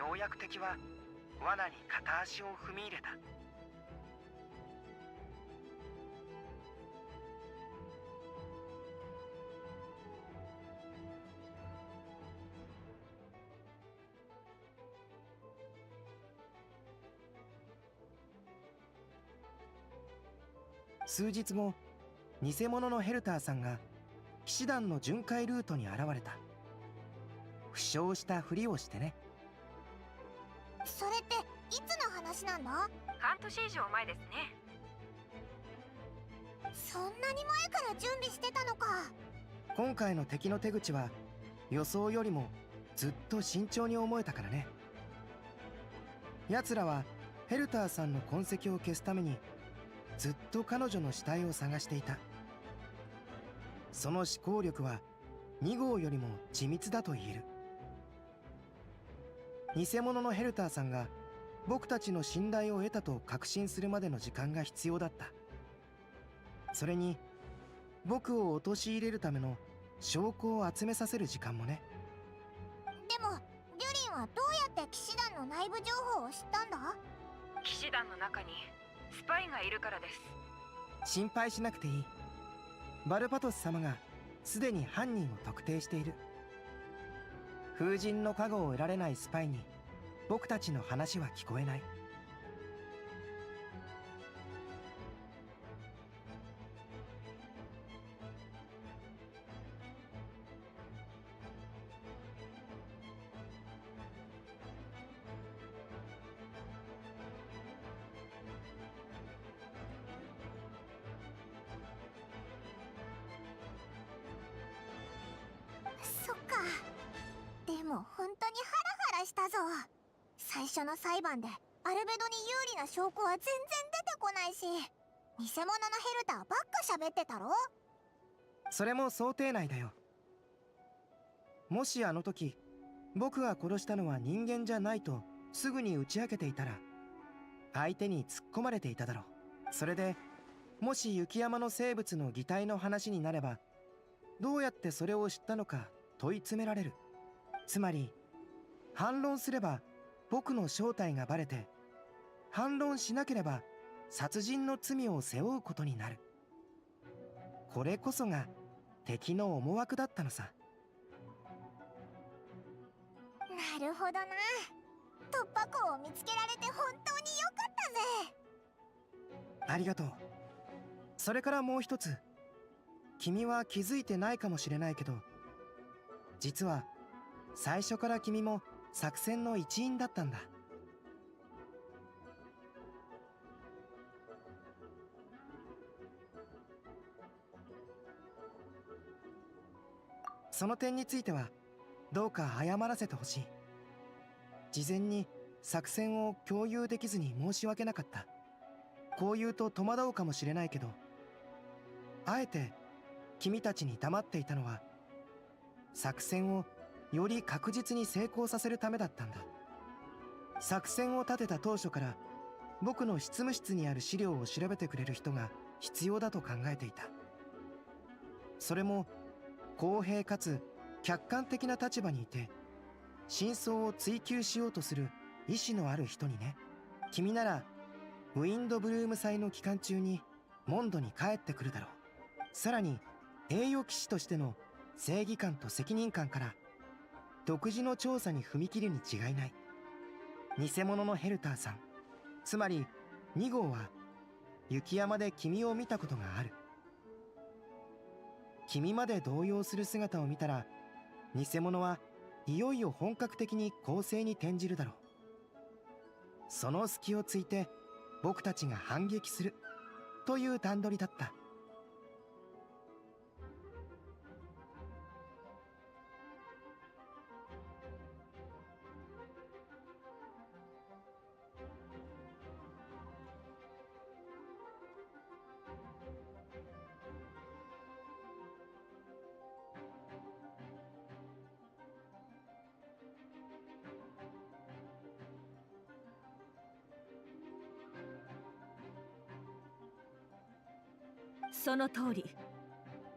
ようやく敵は罠に片足を踏み入れた。数日後、偽物のヘルターさんが騎士団の巡回ルートに現れた。負傷したふりをしてね。それっていつの話なんだ？半年以上前ですね。そんなに前から準備してたのか。今回の敵の手口は予想よりもずっと慎重に思えたからね。奴らはヘルターさんの痕跡を消すためにずっと彼女の死体を探していた。その思考力は2号よりも緻密だと言える。偽物のヘルターさんが僕たちの信頼を得たと確信するまでの時間が必要だった。それに僕を陥れるための証拠を集めさせる時間もね。でもデュリンはどうやって騎士団の内部情報を知ったんだ？騎士団の中にスパイがいるからです。心配しなくていい。バルパトス様がすでに犯人を特定している。風神の加護を得られないスパイに僕たちの話は聞こえない。そっか。でも本当にハラハラしたぞ。最初の裁判でアルベドに有利な証拠は全然出てこないし、偽物のヘルターばっか喋ってたろ。それも想定内だよ。もしあの時僕が殺したのは人間じゃないとすぐに打ち明けていたら相手に突っ込まれていただろう。それでもし雪山の生物の擬態の話になればどうやってそれを知ったのか問い詰められる。つまり反論すれば僕の正体がバレて、反論しなければ殺人の罪を背負うことになる。これこそが敵の思惑だったのさ。なるほどな。突破口を見つけられて本当によかったぜ。ありがとう。それからもう一つ。君は気づいてないかもしれないけど、実は最初から君も作戦の一員だったんだ。その点についてはどうか謝らせてほしい。事前に作戦を共有できずに申し訳なかった。こう言うと戸惑うかもしれないけど、あえて君たちに黙っていたのは作戦をより確実に成功させるためだったんだ。作戦を立てた当初から僕の執務室にある資料を調べてくれる人が必要だと考えていた。それも公平かつ客観的な立場にいて真相を追求しようとする意志のある人にね。君ならウィンドブルーム祭の期間中にモンドに帰ってくるだろう。さらに栄誉騎士としての正義感と責任感から独自の調査に踏み切るに違いない。偽物のヘルターさん、つまり2号は雪山で君を見たことがある。君まで動揺する姿を見たら偽物はいよいよ本格的に攻勢に転じるだろう。その隙をついて僕たちが反撃するという段取りだった。その通り。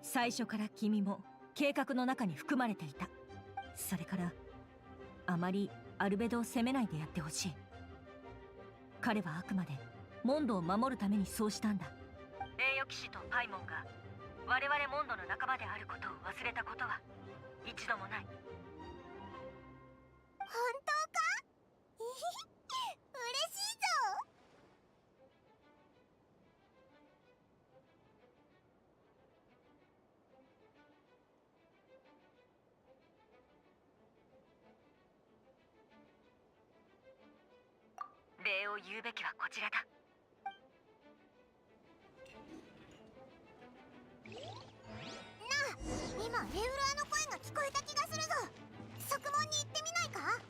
最初から君も計画の中に含まれていた。それからあまりアルベドを責めないでやってほしい。彼はあくまでモンドを守るためにそうしたんだ。栄誉騎士とパイモンが我々モンドの仲間であることを忘れたことは一度もない。本当か？嬉しいぞ。礼を言うべきはこちらだ。なあ、今レウラーの声が聞こえた気がするぞ。側門に行ってみないか？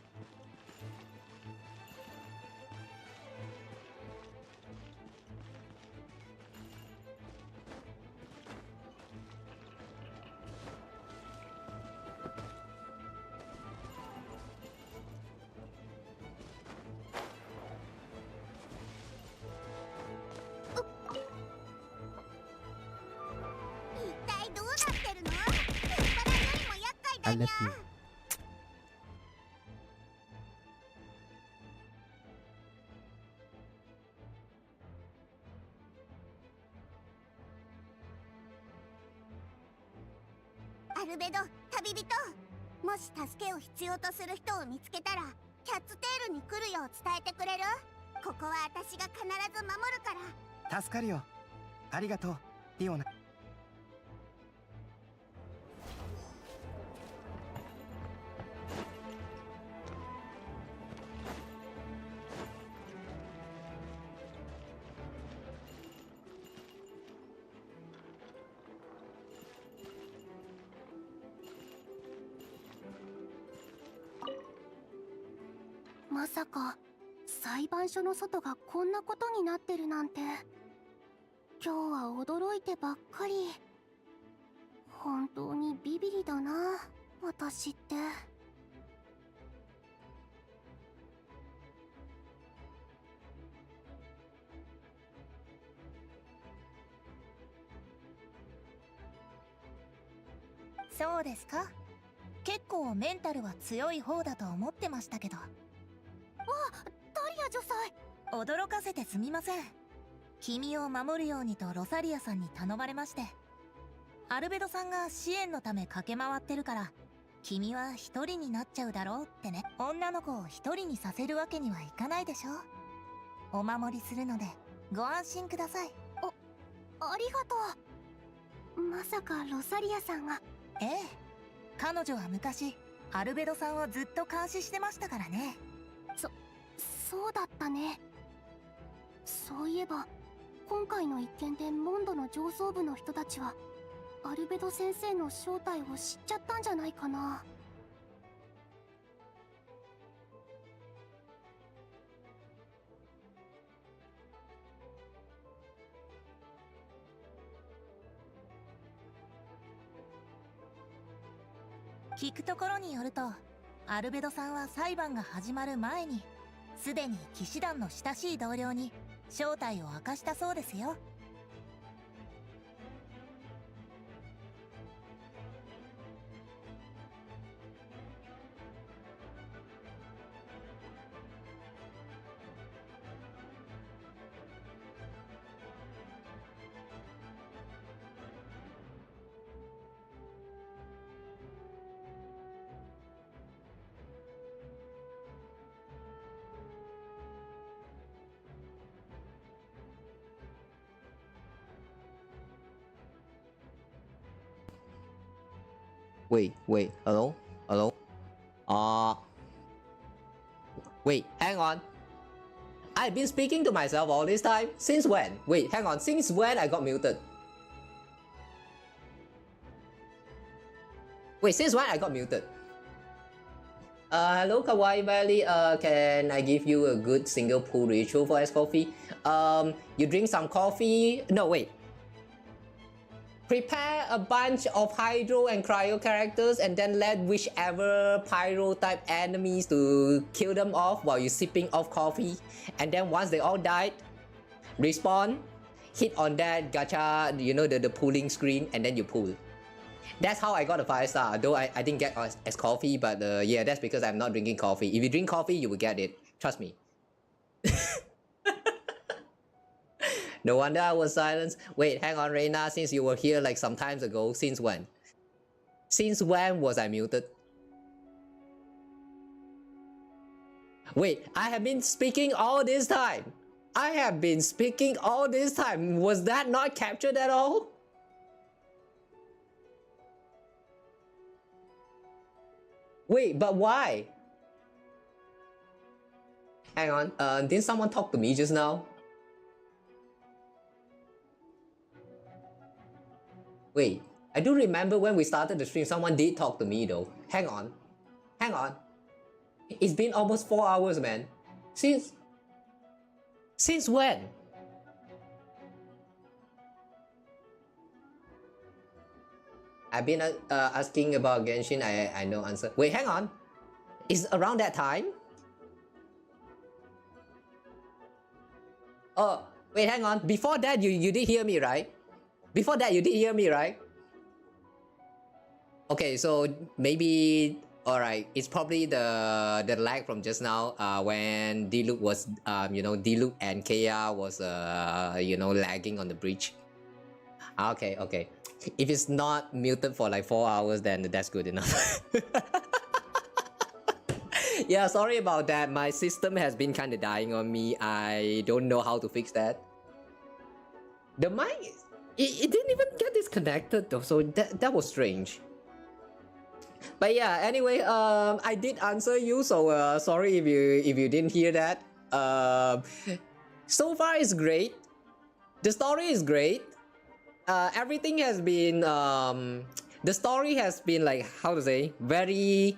一体どうなってるの？酔っ払いよりも厄介だ I にゃ。 love you. アルベド、旅人、もし助けを必要とする人を見つけたらキャッツテールに来るよう伝えてくれる？ここは私が必ず守るから。助かるよ。ありがとう、リオナ。まさか裁判所の外がこんなことになってるなんて。今日は驚いてばっかり。本当にビビリだな、私って。そうですか。結構メンタルは強い方だと思ってましたけど。あ、ダリア女祭。驚かせてすみません。君を守るようにとロサリアさんに頼まれまして。アルベドさんが支援のため駆け回ってるから君は一人になっちゃうだろうってね。女の子を一人にさせるわけにはいかないでしょ。お守りするのでご安心ください。ありがとう。まさかロサリアさんが。ええ、彼女は昔アルベドさんをずっと監視してましたからね。そうだったね。そういえば今回の一件でモンドの上層部の人たちはアルベド先生の正体を知っちゃったんじゃないかな。聞くところによると、アルベドさんは裁判が始まる前にすでに騎士団の親しい同僚に正体を明かしたそうですよ。Wait, hello? Hello? Wait, hang on. I've been speaking to myself all this time? Since when? Wait, hang on, since when I got muted? Wait, since when I got muted? Hello Kawaii Valley, can I give you a good single pool ritual for ice coffee? You drink some coffee... No, wait. Prepare a bunch of hydro and cryo characters and then let whichever pyro type enemies to kill them off while you're sipping off coffee. And then once they all died, respawn, hit on that gacha, you know, the pooling screen, and then you pull. That's how I got a 5-star, though I didn't get as coffee, but yeah, that's because I'm not drinking coffee. If you drink coffee, you will get it. Trust me. No wonder I was silenced. Wait, hang on, Reina, since you were here like some times ago, since when? Since when was I muted? Wait, I have been speaking all this time. I have been speaking all this time. Was that not captured at all? Wait, but why? Hang on, didn't someone talk to me just now? Wait, I do remember when we started the stream, someone did talk to me though. Hang on. It's been almost 4 hours, man. Since when? I've been asking about Genshin, I know answer. Wait, hang on. Is around that time? Oh, wait, hang on. Before that, you did hear me, right? Before that, you did hear me, right? Okay, so maybe... Alright, it's probably the lag from just now when Diluc was, you know, Diluc and Kea was, you know, lagging on the bridge. Okay. If it's not muted for like 4 hours, then that's good enough. Yeah, sorry about that. My system has been kind of dying on me. I don't know how to fix that. The mic... It didn't even get disconnected though, so that was strange. But yeah, anyway, I did answer you, so sorry if you didn't hear that. So far it's great. The story is great. Everything has been the story has been like, how to say, very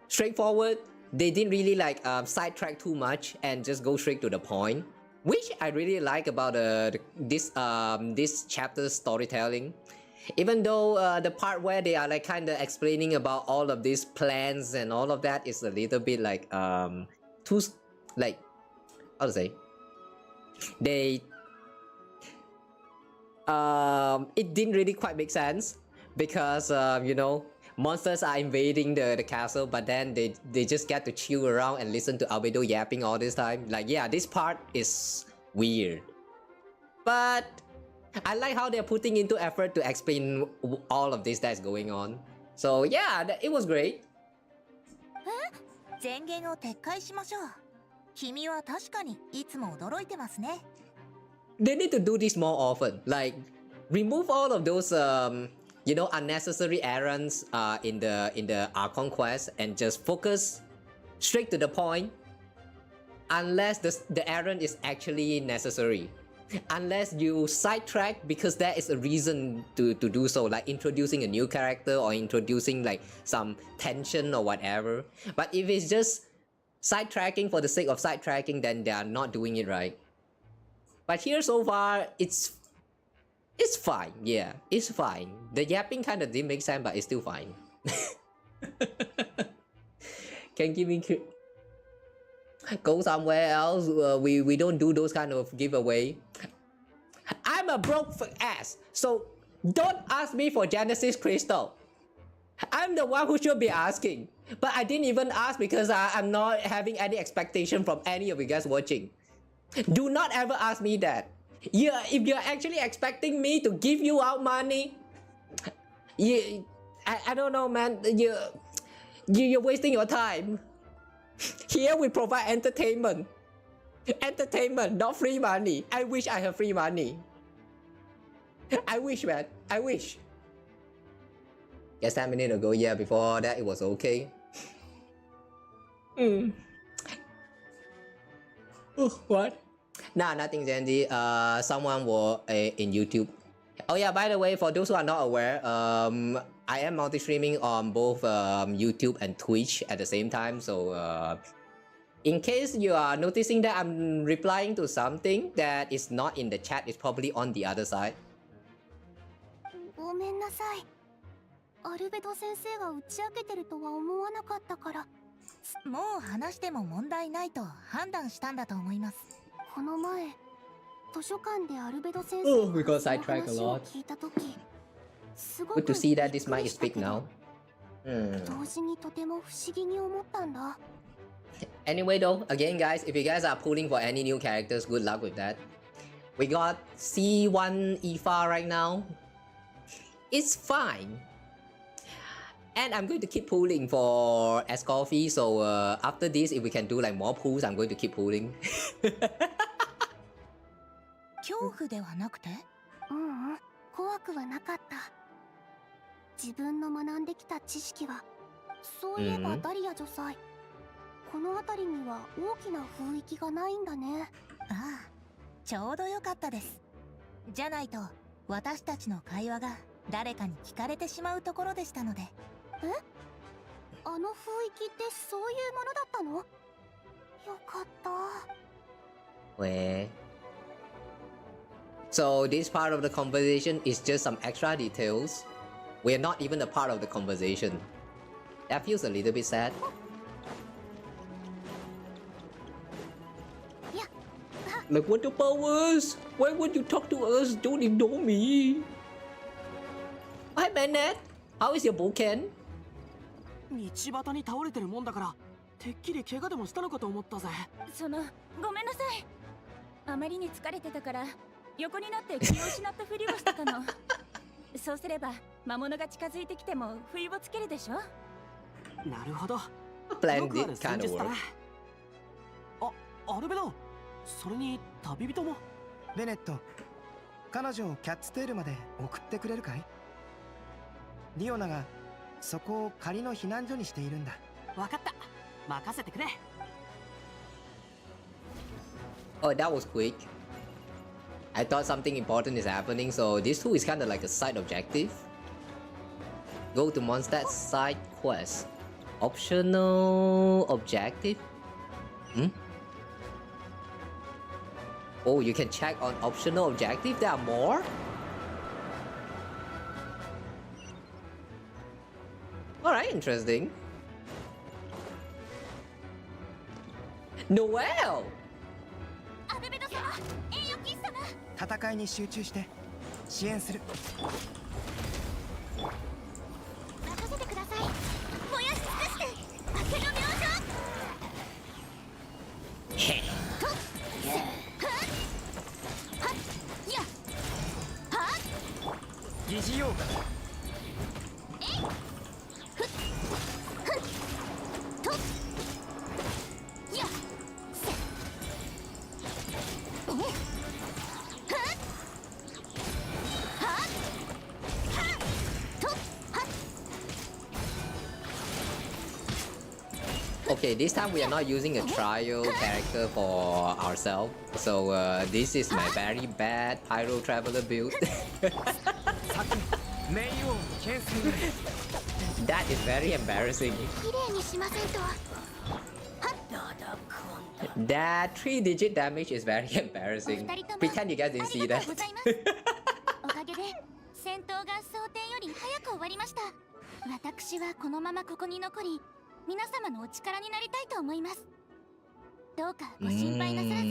straightforward. They didn't really like sidetrack too much and just go straight to the point, which I really like about this chapter's storytelling. Even though the part where they are like kind of explaining about all of these plans and all of that is a little bit like too, like, how to say, they it didn't really quite make sense because you know, monsters are invading the castle, but then they just get to chill around and listen to Albedo yapping all this time. Like, yeah, this part is weird, but I like how they're putting into effort to explain all of this that's going on. So yeah, it was great. 前言を撤回しましょう。君は確かにいつも驚いてますね。They need to do this more often. Like, remove all of those you know, unnecessary errands in the Archon quest and just focus straight to the point. Unless the errand is actually necessary. unless you sidetrack because there is a reason to do so, like introducing a new character or introducing like some tension or whatever. But if it's just sidetracking for the sake of sidetracking, then they are not doing it right. But here so far, it's fine. Yeah, it's fine. The yapping kind of didn't make sense, but it's still fine. Can give me go somewhere else. We don't do those kind of giveaway. I'm a broke ass, so don't ask me for Genesis Crystal. I'm the one who should be asking, but I didn't even ask because I'm not having any expectation from any of you guys watching. Do not ever ask me that. Yeah, if you're actually expecting me to give you out money, I don't know, man. You're wasting your time. Here we provide entertainment. Entertainment, not free money. I wish I have free money. I wish, man. I wish. Just 10 minutes ago, yeah, before that it was okay. What? Nah, nothing, Zandy. Someone was in YouTube. Oh yeah, by the way, for those who are not aware, I am multi-streaming on both YouTube and Twitch at the same time. So in case you are noticing that I'm replying to something that is not in the chat, it's probably on the other side. ごめんなさい。アルベド先生が打ち明けてるとは思わなかったから。もう話しても問題ないと判断したんだと思います。この前、図書館でアルベド先 Oh, 生 we が got その sidetracked a 話を lot. 聞いたとき、すごく Good to see that this mic is big now. 同時にとても不思議に思ったんだ。Anyway though, again guys, if you guys are pulling for any new characters, good luck with that. We got C1 IFA right now. It's fine. And I'm going to keep pulling for Escoffi, so after this, if we can do like more pulls, I'm going to keep pulling. 恐怖ではなくて？怖くはなかった。自分の学んできた知識は、そういえばダリア女祭。この辺りには大きな雰囲気がないんだね。ああ、ちょうどよかったです。じゃないと私たちの会話が誰かに聞かれてしまうところでしたので。あの雰囲気ってそういうものだったの？よかった。Where? So this part of the conversation is just some extra details. We're not even a part of the conversation. That feels a little bit sad. Like, what the powers? Why would you talk to us? Don't ignore me. Hi, Bennett. How is your bouquet? 道端に倒れてるもんだからてっきり怪我でもしたのかと思ったぜ。ごめんなさい。あまりに疲れてたから横になって気を失ったふりをしてたの。そうすれば魔物が近づいてきても不意をつけるでしょ。なるほど。 Plan did kind of work. アルベド、それに旅人も。ベネット、彼女をキャッツテールまで送ってくれるかい？リオナがそこを仮の避難所にしているんだ。わかった。任せてくれ。Oh, that was quick. I thought something important is happening, so this too is kind of like a side objective. Go to Mondstadt side quest. Optional objective? Oh, you can check on optional objective. There are more? Alright, interesting. Noel! アルベド様、栄誉金様。戦いに集中して支援する。任せてください。燃やし尽くして明けの明星。へっ。疑似用か。Okay, this time we are not using a trial character for ourselves. So this is my very bad Pyro Traveler build. That is very embarrassing. That 3-digit damage is very embarrassing. Pretend you guys didn't see that. おかげで戦闘が想定より早く終わりました。私はこのままここに残り、皆様のお力になりたいと思います。どうかご心配なさらず。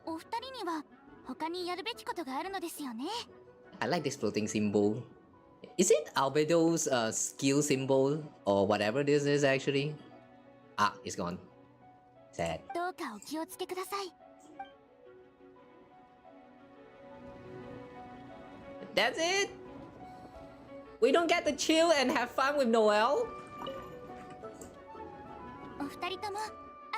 お二人には他にやるべきことがあるのですよね。I like this floating symbol. Is it Albedo's skill symbol or whatever this is actually? Ah, it's gone. Sad. どうかお気をつけください。That's it? We don't get to chill and have fun with Noel? お二人ともあ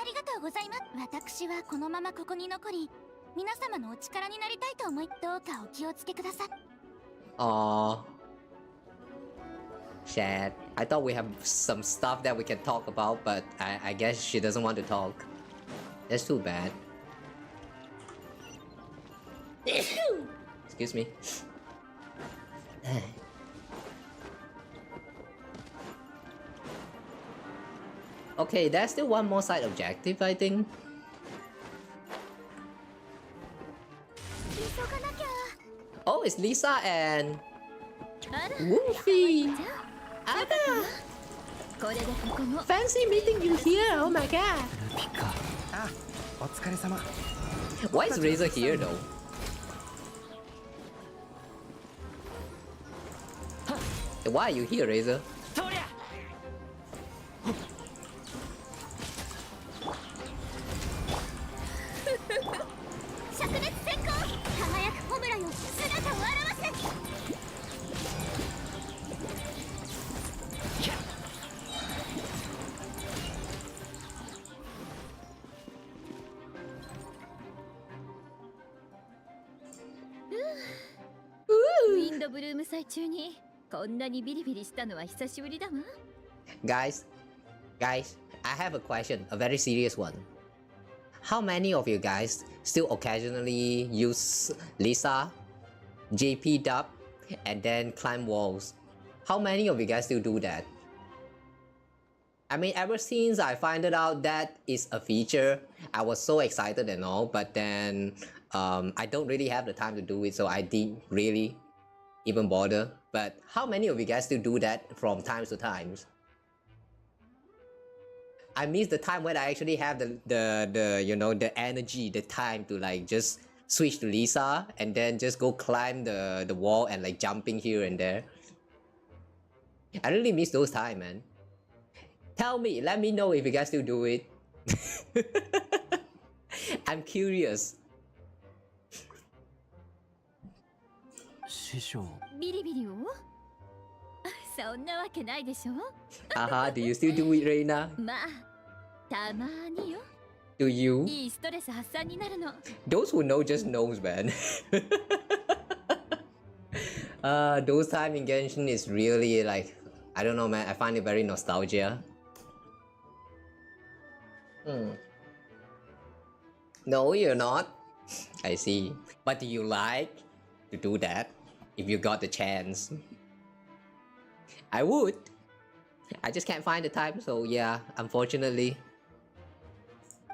りがとうございます。私はこのままここに残り、皆様のお力になりたいと思い、どうかお気をつけください。Aww. Sad. I thought we have some stuff that we can talk about, but I guess she doesn't want to talk. That's too bad. Excuse me. Okay, there's still one more side objective, I think. Oh, it's Lisa and Wolfie. Anna. Fancy meeting you here. Oh my god. Why is Razor here though? Why are you here, Razor? 灼熱閃光、輝くホムラよ、姿を現せ。ウィンドブルーム祭中にこんなにビリビリしたのは久しぶりだわ。Guys, I have a question, a very serious one. How many of you guys still occasionally use Lisa, JP dub, and then climb walls? How many of you guys still do that? I mean, ever since I found it out that is a feature, I was so excited and all, but then I don't really have the time to do it, so I didn't really even bother. But how many of you guys still do that from time to time? I miss the time when I actually have the you know, the energy, the time to like just switch to Lisa and then just go climb the wall and like jumping here and there. I really miss those times, man. Tell me, let me know if you guys still do it. I'm curious. 師匠。ビリビリを？そんなわけないでしょ。Haha, do you still do it, Reina? まあ、たまによ。Do you? いいストレス発散になるの。Those who know just knows, man. Those time in Genshin is really like, I don't know, man. I find it very nostalgia. No, you're not. I see. But do you like to do that if you got the chance? I would. I just can't find the time, so yeah, unfortunately.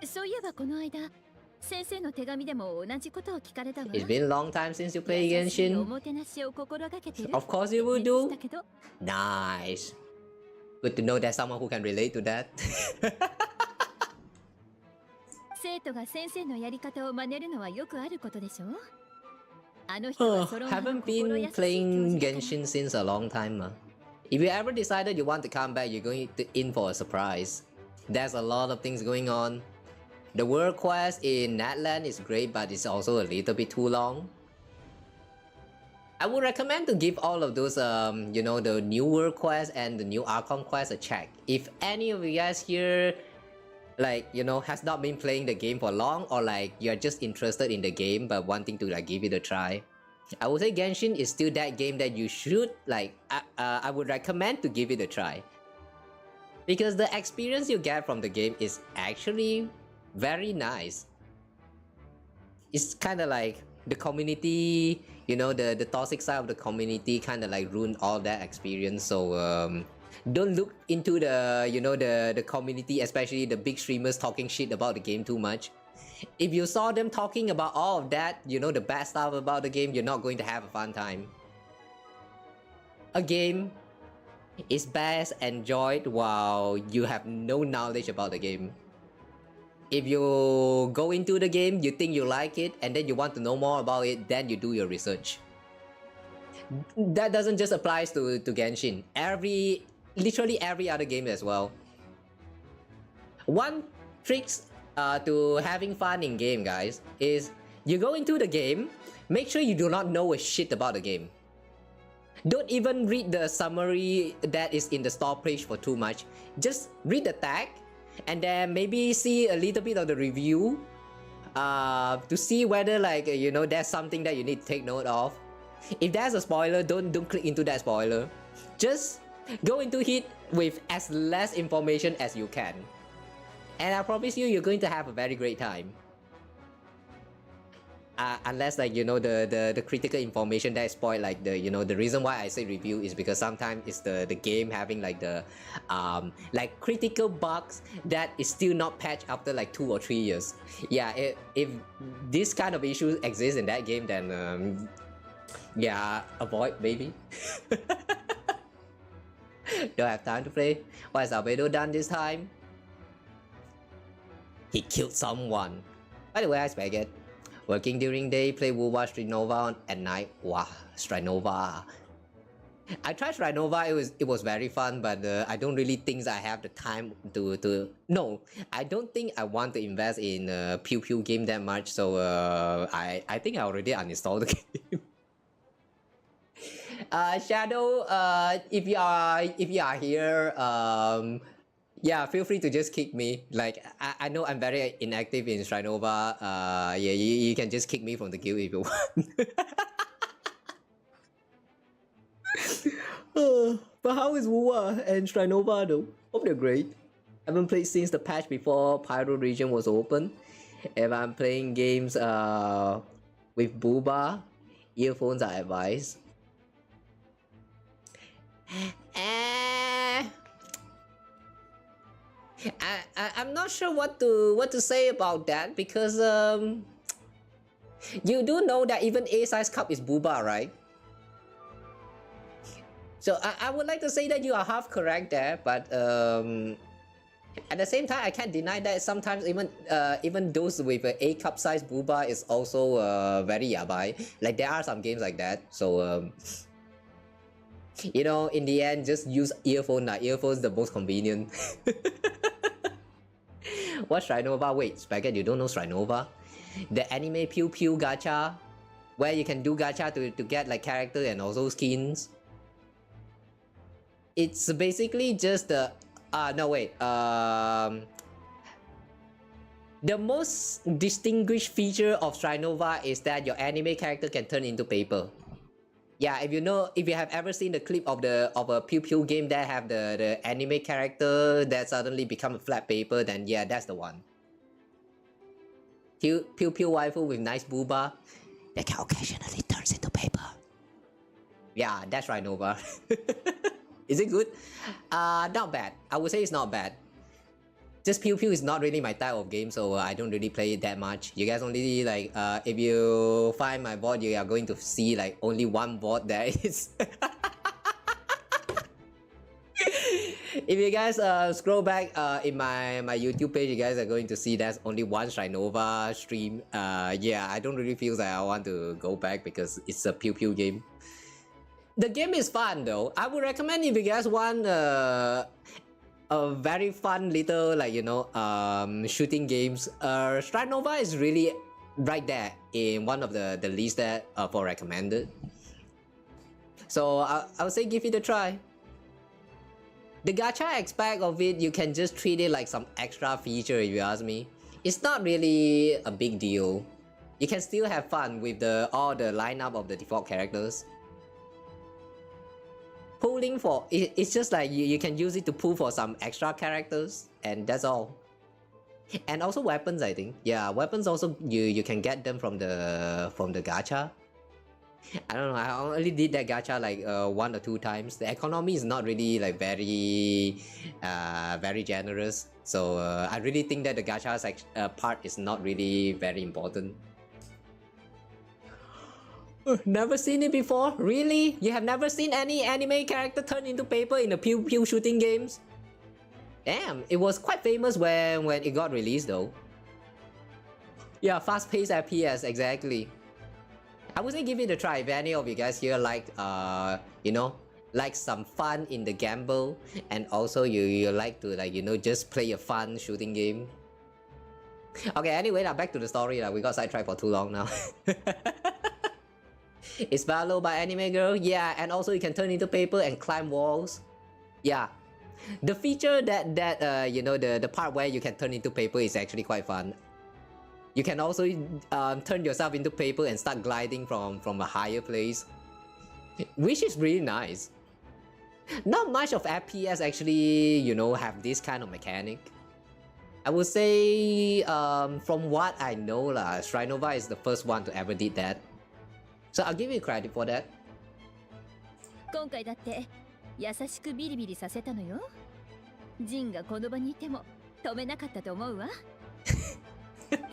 そういえばこの間、先生の手紙でも同じことを聞かれたわ。It's been a long time since you played Genshin. おもてなしを心がけてる。Of course you will do. Nice. Good to know there's someone who can relate to that. 生徒が先生のやり方を真似るのはよくあることでしょ。あの人はその Haven't been playing Genshin since a long time. If you ever decided you want to come back, you're going in for a surprise. There's a lot of things going on. The world quest in Natland is great, but it's also a little bit too long. I would recommend to give all of those, you know, the new world quest and the new Archon quest a check. If any of you guys here, like, you know, has not been playing the game for long, or like you're just interested in the game but wanting to like give it a try, I would say Genshin is still that game that you should like. I would recommend to give it a try. because the experience you get from the game is actually very nice. It's kind of like the community, you know, the toxic side of the community kind of like ruined all that experience. So don't look into the, you know, the community, especially the big streamers talking shit about the game too much. If you saw them talking about all of that, you know, the bad stuff about the game, you're not going to have a fun time. A game is best enjoyed while you have no knowledge about the game. If you go into the game, you think you like it, and then you want to know more about it, then you do your research. That doesn't just apply to Genshin. Literally every other game as well. One tricks to having fun in game, guys, is you go into the game, make sure you do not know a shit about the game. Don't even read the summary that is in the store page for too much. Just read the tag, and then maybe see a little bit of the review to see whether, like, you know, there's something that you need to take note of. If there's a spoiler, don't click into that spoiler. Just go into it with as less information as you can, and I promise you, you're going to have a very great time. Unless, like, you know, the critical information that is spoiled, like the, you know, the reason why I say review is because sometimes it's the game having like the like critical bugs that is still not patched after like 2 or 3 years. Yeah, if this kind of issues exist in that game, then yeah, avoid maybe. Don't have time to play. What has Albedo done this time? He killed someone. By the way, I spec it. Working during day, play Wuwa Strinova at night. Wow, Strinova. I tried Strinova, it was very fun, but I don't really think I have the time to... No, I don't think I want to invest in a Pew Pew game that much, so I think I already uninstalled the game. Shadow, if you are here, yeah, feel free to just kick me. Like, I know I'm very inactive in Strinova. Yeah, you can just kick me from the guild if you want. But how is Wuwa and Strinova though? Hope they're great. Haven't played since the patch before Pyro region was open. If I'm playing games with Booba, earphones are advised. I'm not sure what to say about that, because you do know that even A-size cup is Booba, right? So I would like to say that you are half correct there, but at the same time I can't deny that sometimes even those with A cup size Booba is also very yabai. Like, there are some games like that. So you know, in the end, just use earphone. Earphones the most convenient. What's Strinova? Wait, Spaghetti, you don't know Strinova? The anime Pew Pew gacha, where you can do gacha to get like character and also skins. It's basically just the no wait, the most distinguished feature of Strinova is that your anime character can turn into paper. Yeah, if you have ever seen the clip of a Pew Pew game that have the anime character that suddenly become a flat paper, then yeah, that's the one. Pew Pew waifu with nice booba that can occasionally turns into paper. Yeah, that's right, Nova. Is it good? Not bad. I would say it's not bad. Just Pew Pew is not really my type of game, so I don't really play it that much. You guys only like, if you find my VOD, you are going to see like only one VOD there is. If you guys scroll back in my YouTube page, you guys are going to see there's only one Strinova stream. Yeah, I don't really feel that I want to go back because it's a Pew Pew game. The game is fun though. I would recommend if you guys want a very fun little, like, you know, shooting games. Strinova is really right there in one of the lists that for recommended. So I would say give it a try. The gacha aspect of it, you can just treat it like some extra feature if you ask me. It's not really a big deal. You can still have fun with all the lineup of the default characters. pulling for it's just like you can use it to pull for some extra characters, and that's all. And also weapons, I think. Yeah, weapons also you can get them from the gacha. I don't know, I only did that gacha like 1 or 2 times. The economy is not really like very generous, so I really think that the gacha part is not really very important. Never seen it before? Really? You have never seen any anime character turn into paper in the pew pew shooting games? Damn, it was quite famous when it got released though. Yeah, fast-paced FPS, exactly. I would say give it a try if any of you guys here like, you know, like some fun in the gamble, and also you like to like, you know, just play a fun shooting game. Okay, anyway, now back to the story. We got sidetracked for too long now. It's Valo by Anime Girl. Yeah, and also you can turn into paper and climb walls. Yeah, the feature that you know, the part where you can turn into paper is actually quite fun. You can also turn yourself into paper and start gliding from a higher place, which is really nice. Not much of FPS actually, you know, have this kind of mechanic. I would say from what I know lah, Shrinova is the first one to ever did that. So I'll give you credit for that. 今回だって優しくビリビリさせたのよ。ジンがこの場にいても止めなかったと思うわ。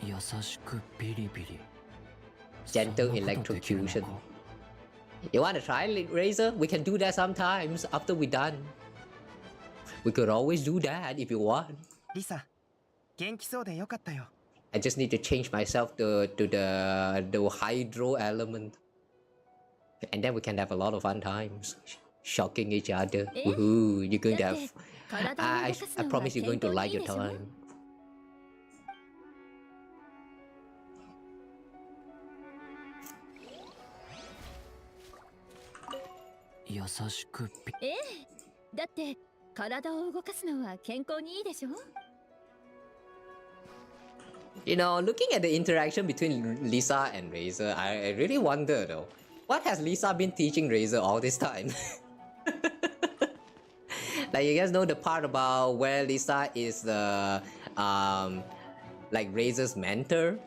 優しくビリビリ。Gentle electrocution. You wanna try, Razor? We can do that sometimes after we're done. We could always do that if you want. リサ、元気そうでよかったよ。I just need to change myself to the hydro element, and then we can have a lot of fun times, shocking each other. Woohoo! You're going to have. I promise you're going to like your time. You know, looking at the interaction between Lisa and Razor, I really wonder though, what has Lisa been teaching Razor all this time? Like, you guys know the part about where Lisa is the like Razor's mentor?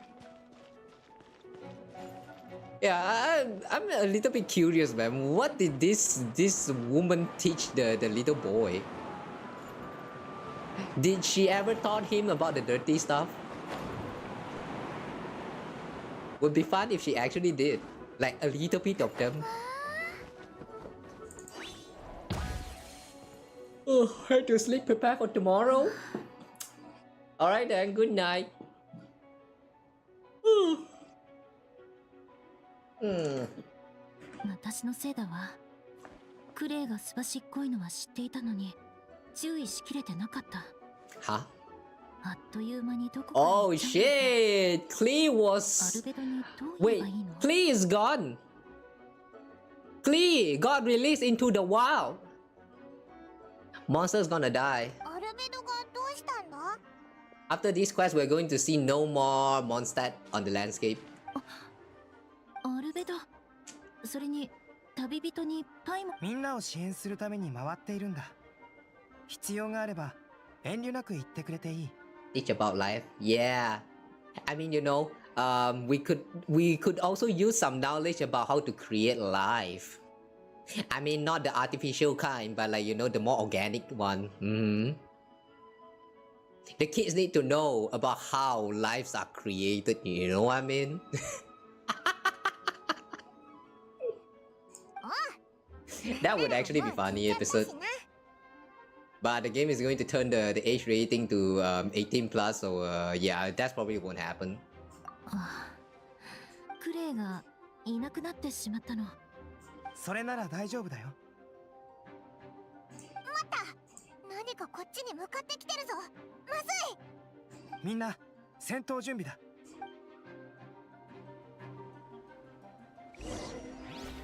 Yeah, I'm a little bit curious, man. What did this woman teach the little boy? Did she ever taught him about the dirty stuff? Would be fun if she actually did, like a little bit of them. Oh, head to sleep, prepare for tomorrow. Alright then, good night. 私のせいだわ。クレイがすばしっこいのは知っていたのに注意しきれてなかった。は？あっという間にどこか Oh shit! Klee was... Wait, Klee is gone! Klee got released into the wild! Monster's gonna die. After this quest, we're going to see no more Mondstadt on the landscape. アルベド。それに旅人にパイも。みんなを支援するために回っているんだ。必要があれば遠慮なく言ってくれていい。Teach about life. Yeah. I mean, you know, we could also use some knowledge about how to create life. I mean, not the artificial kind, but like, you know, the more organic one. The kids need to know about how lives are created, you know what I mean? That would actually be funny episode. But the game is going to turn the age rating to 18 plus, so yeah, that probably won't happen. クレイがいなくなってしまったの。それなら大丈夫だよ。待った。何かこっちに向かってきてるぞ。まずい。みんな戦闘準備だ。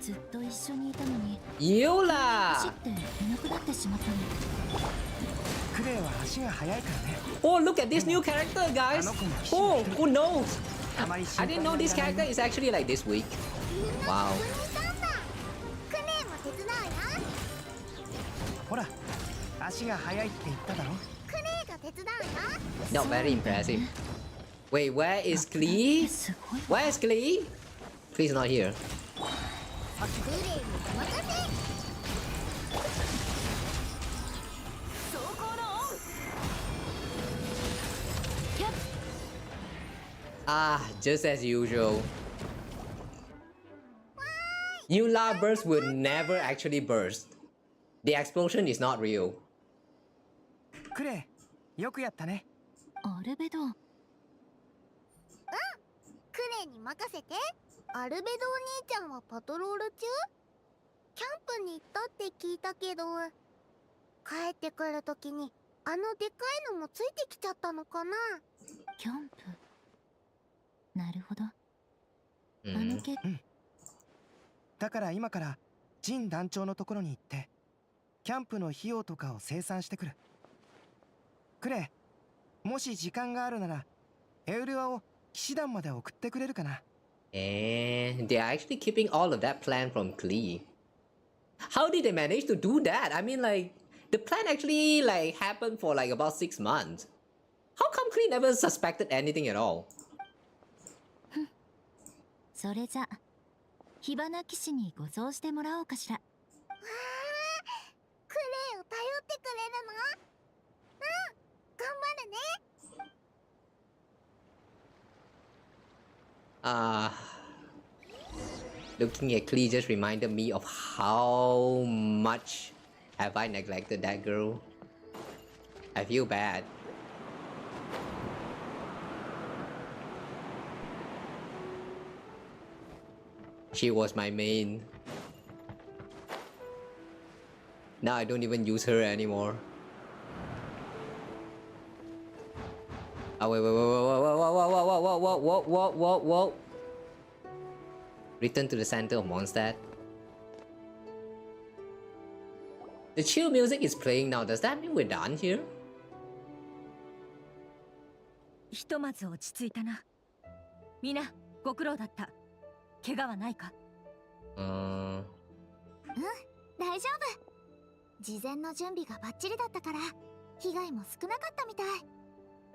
ずっと一緒にいたのに。ヨーラ走っていなくなってしまったの。クレイは足が速いからね。Oh, look at this new character, guys! Oh, who knows? I didn't know this character is actually like this weak. Wow. ほら、足が速いって言っただろ。クレイが手伝うよ。 Not very impressive. Wait, where is Klee? Where is Klee? Please not here. クレイにお任せ。 Ah, just as usual. New lava bursts will never actually burst. The explosion is not real. クレイ、よくやったね。アルベド。クレイに任せて。アルベドお兄ちゃんはパトロール中？キャンプに行ったって聞いたけど、帰ってくるときにあのでかいのもついてきちゃったのかな。キャンプ。なるほど。だから今からジン団長のところに行ってキャンプの費用とかを清算してくる。クレイ、もし時間があるならエウルアを騎士団まで送ってくれるかな。And they're actually keeping all of that plan from Klee. How did they manage to do that? I mean, like, the plan actually like happened for like about 6 months. How come Klee never suspected anything at all? それじゃ火花騎士に護送してもらおうかしら。わあ、クレイを頼ってくれるの？頑張るね。Looking at Klee just reminded me of how much have I neglected that girl. I feel bad. She was my main. Now I don't even use her anymore. Oh wait, whoa. Return to the center of Mondstadt. The chill music is playing now. Does that mean we're done here? ひとまず落ち着いたな。みんなご苦労だった。怪我はないか？大丈夫。事前の準備がバッチリだったから被害も少なかったみたい。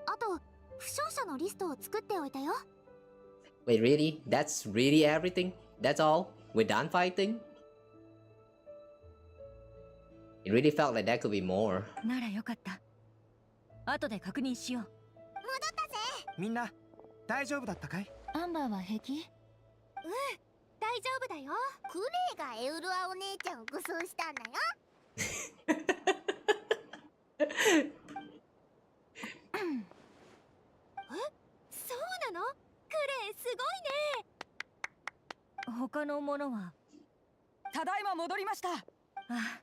あと負傷者のリストを作っておいたよ。 Wait, really? That's really everything? That's all? We're done fighting? It really felt like that could be more. ならよかった。後で確認しよう。戻ったぜ。みんな大丈夫だったかい？アンバーは平気？大丈夫だよ。クレイがエウルアお姉ちゃんを護送したんだよ。そうなの？クレイすごいね。他のものは？ただいま戻りました。ああ、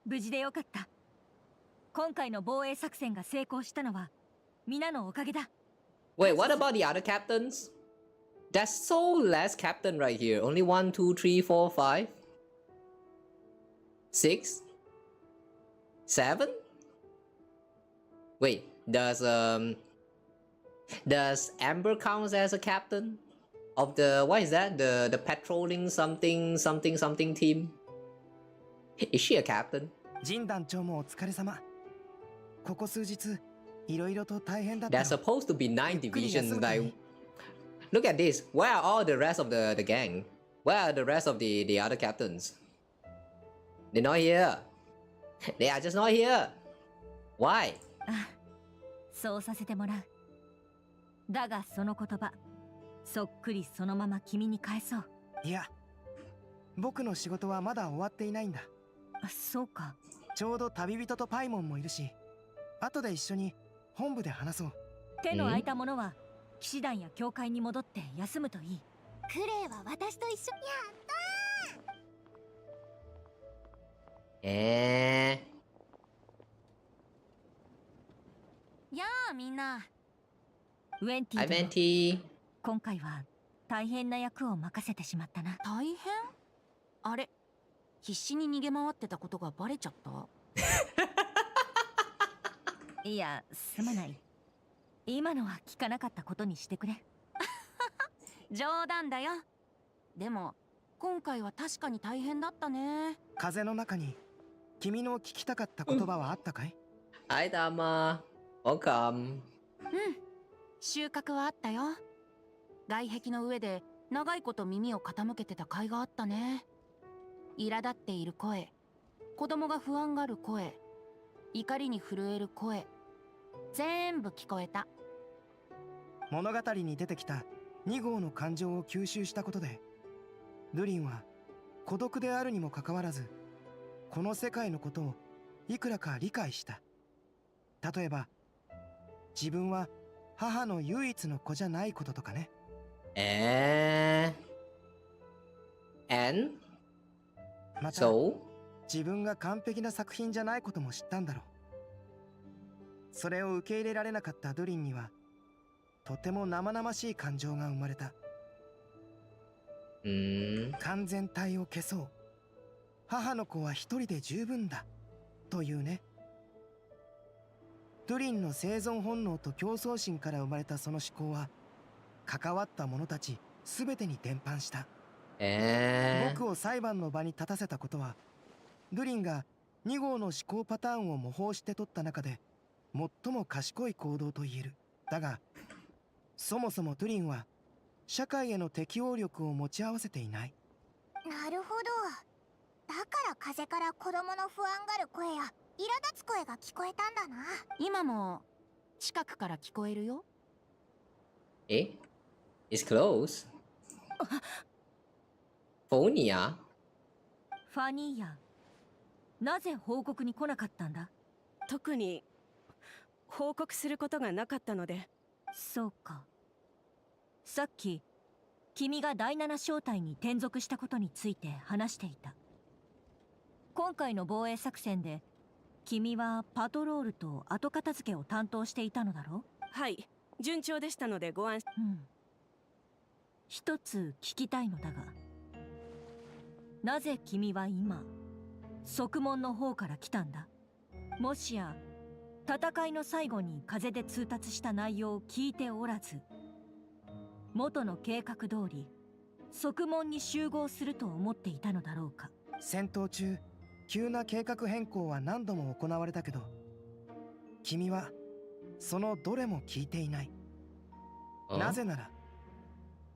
無事でよかった。今回の防衛作戦が成功したのは皆のおかげだ。Wait, what about the other captains? That's so less captain right here. Only 1, 2, 3, 4, 5, 6, 7? Wait, does Amber count as a captain of the, what is that? The patrolling something team? Is she a captain? ジン団長もお疲れ様。ここ数日いろいろと大変だった。 There's supposed to be 9 divisions. Like, look at this. Where are all the rest of the gang? Where are the rest of the other captains? They're not here. They are just not here. Why? ああ、そうさせてもらう。だがその言葉、そっくりそのまま君に返そう。いや、僕の仕事はまだ終わっていないんだ。あ、そうか。ちょうど旅人とパイモンもいるし、後で一緒に本部で話そう。手の空いた者は騎士団や教会に戻って休むといい。クレイは私と一緒。やったー。やあみんな。ウェンティ。Hi, Venti。今回は大変な役を任せてしまったな。大変？あれ、必死に逃げ回ってたことがバレちゃった？いや、すまない。今のは聞かなかったことにしてくれ。冗談だよ。でも今回は確かに大変だったね。風の中に君の聞きたかった言葉はあったかい？ Hi Tama. Welcome. うん収穫はあったよ。外壁の上で長いこと耳を傾けてた甲斐があったね。苛立っている声、子供が不安がる声、怒りに震える声、全部聞こえた。物語に出てきた2号の感情を吸収したことで、ドゥリンは孤独であるにもかかわらずこの世界のことをいくらか理解した。例えば自分は母の唯一の子じゃないこととかね。And また、自分が完璧な作品じゃないことも知ったんだろう。それを受け入れられなかったドゥリンにはとても生々しい感情が生まれた。完全体を消そう、母の子は一人で十分だというね。ドゥリンの生存本能と競争心から生まれたその思考は関わった者たち全てに伝播した。僕を裁判の場に立たせたことは、ドゥリンが2号の思考パターンを模倣して取った中で最も賢い行動と言える。だがそもそもドゥリンは社会への適応力を持ち合わせていない。なるほど。だから風から子供の不安がる声や苛立つ声が聞こえたんだな。今も近くから聞こえるよ。It's close. Fonia? ファニーヤ、なぜ報告に来なかったんだ？特に報告することがなかったので。そうか。さっき君が第7小隊に転属したことについて話していた。今回の防衛作戦で君はパトロールと後片付けを担当していたのだろう？はい、順調でしたのでご安心。一つ聞きたいのだが、なぜ君は今側門の方から来たんだ？もしや戦いの最後に風で通達した内容を聞いておらず、元の計画通り側門に集合すると思っていたのだろうか？戦闘中急な計画変更は何度も行われたけど、君はそのどれも聞いていない。なぜなら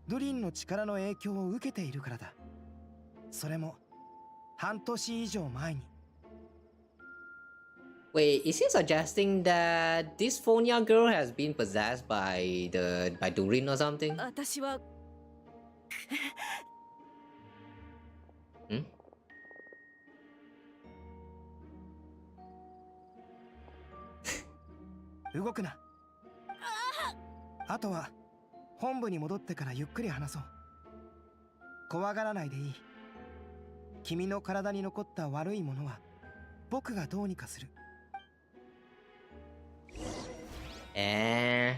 ドゥリンの力の影響を受けているからだ。それも半年以上前に。Wait, is he suggesting that this Fonia girl has been possessed by Durin or something? 私は動くな。あとは本部に戻ってからゆっくり話そう。怖がらないでいい。君の体に残った悪いものは僕がどうにかする。I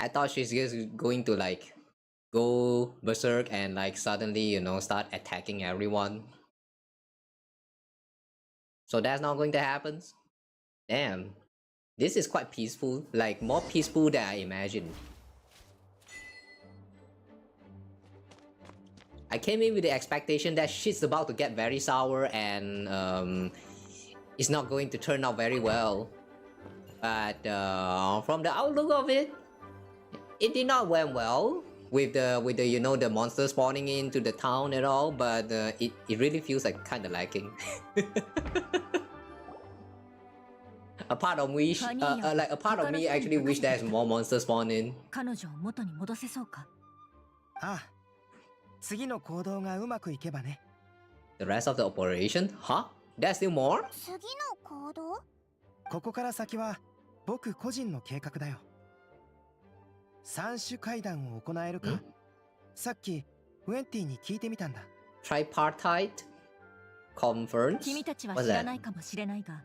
thought she's just going to like go berserk and like suddenly, you know, start attacking everyone. So that's not going to happen? Damn. This is quite peaceful, like more peaceful than I imagined. I came in with the expectation that shit's about to get very sour and it's not going to turn out very well. But from the outlook of it, it did not went well with the you know the monster spawning into the town at all. But it really feels like kind of lacking. A part of me, like a part of me actually wish there's more monsters spawning. 彼女を元に戻せそうか？ああ、次の行動がうまくいけばね。The rest of the operation? Huh? There's still more? 次の行動？ここから先は僕個人の計画だよ。三種会談を行えるか？さっきウェンティに聞いてみたんだ。Tripartite conference? 君たちは知らないかもしれないが、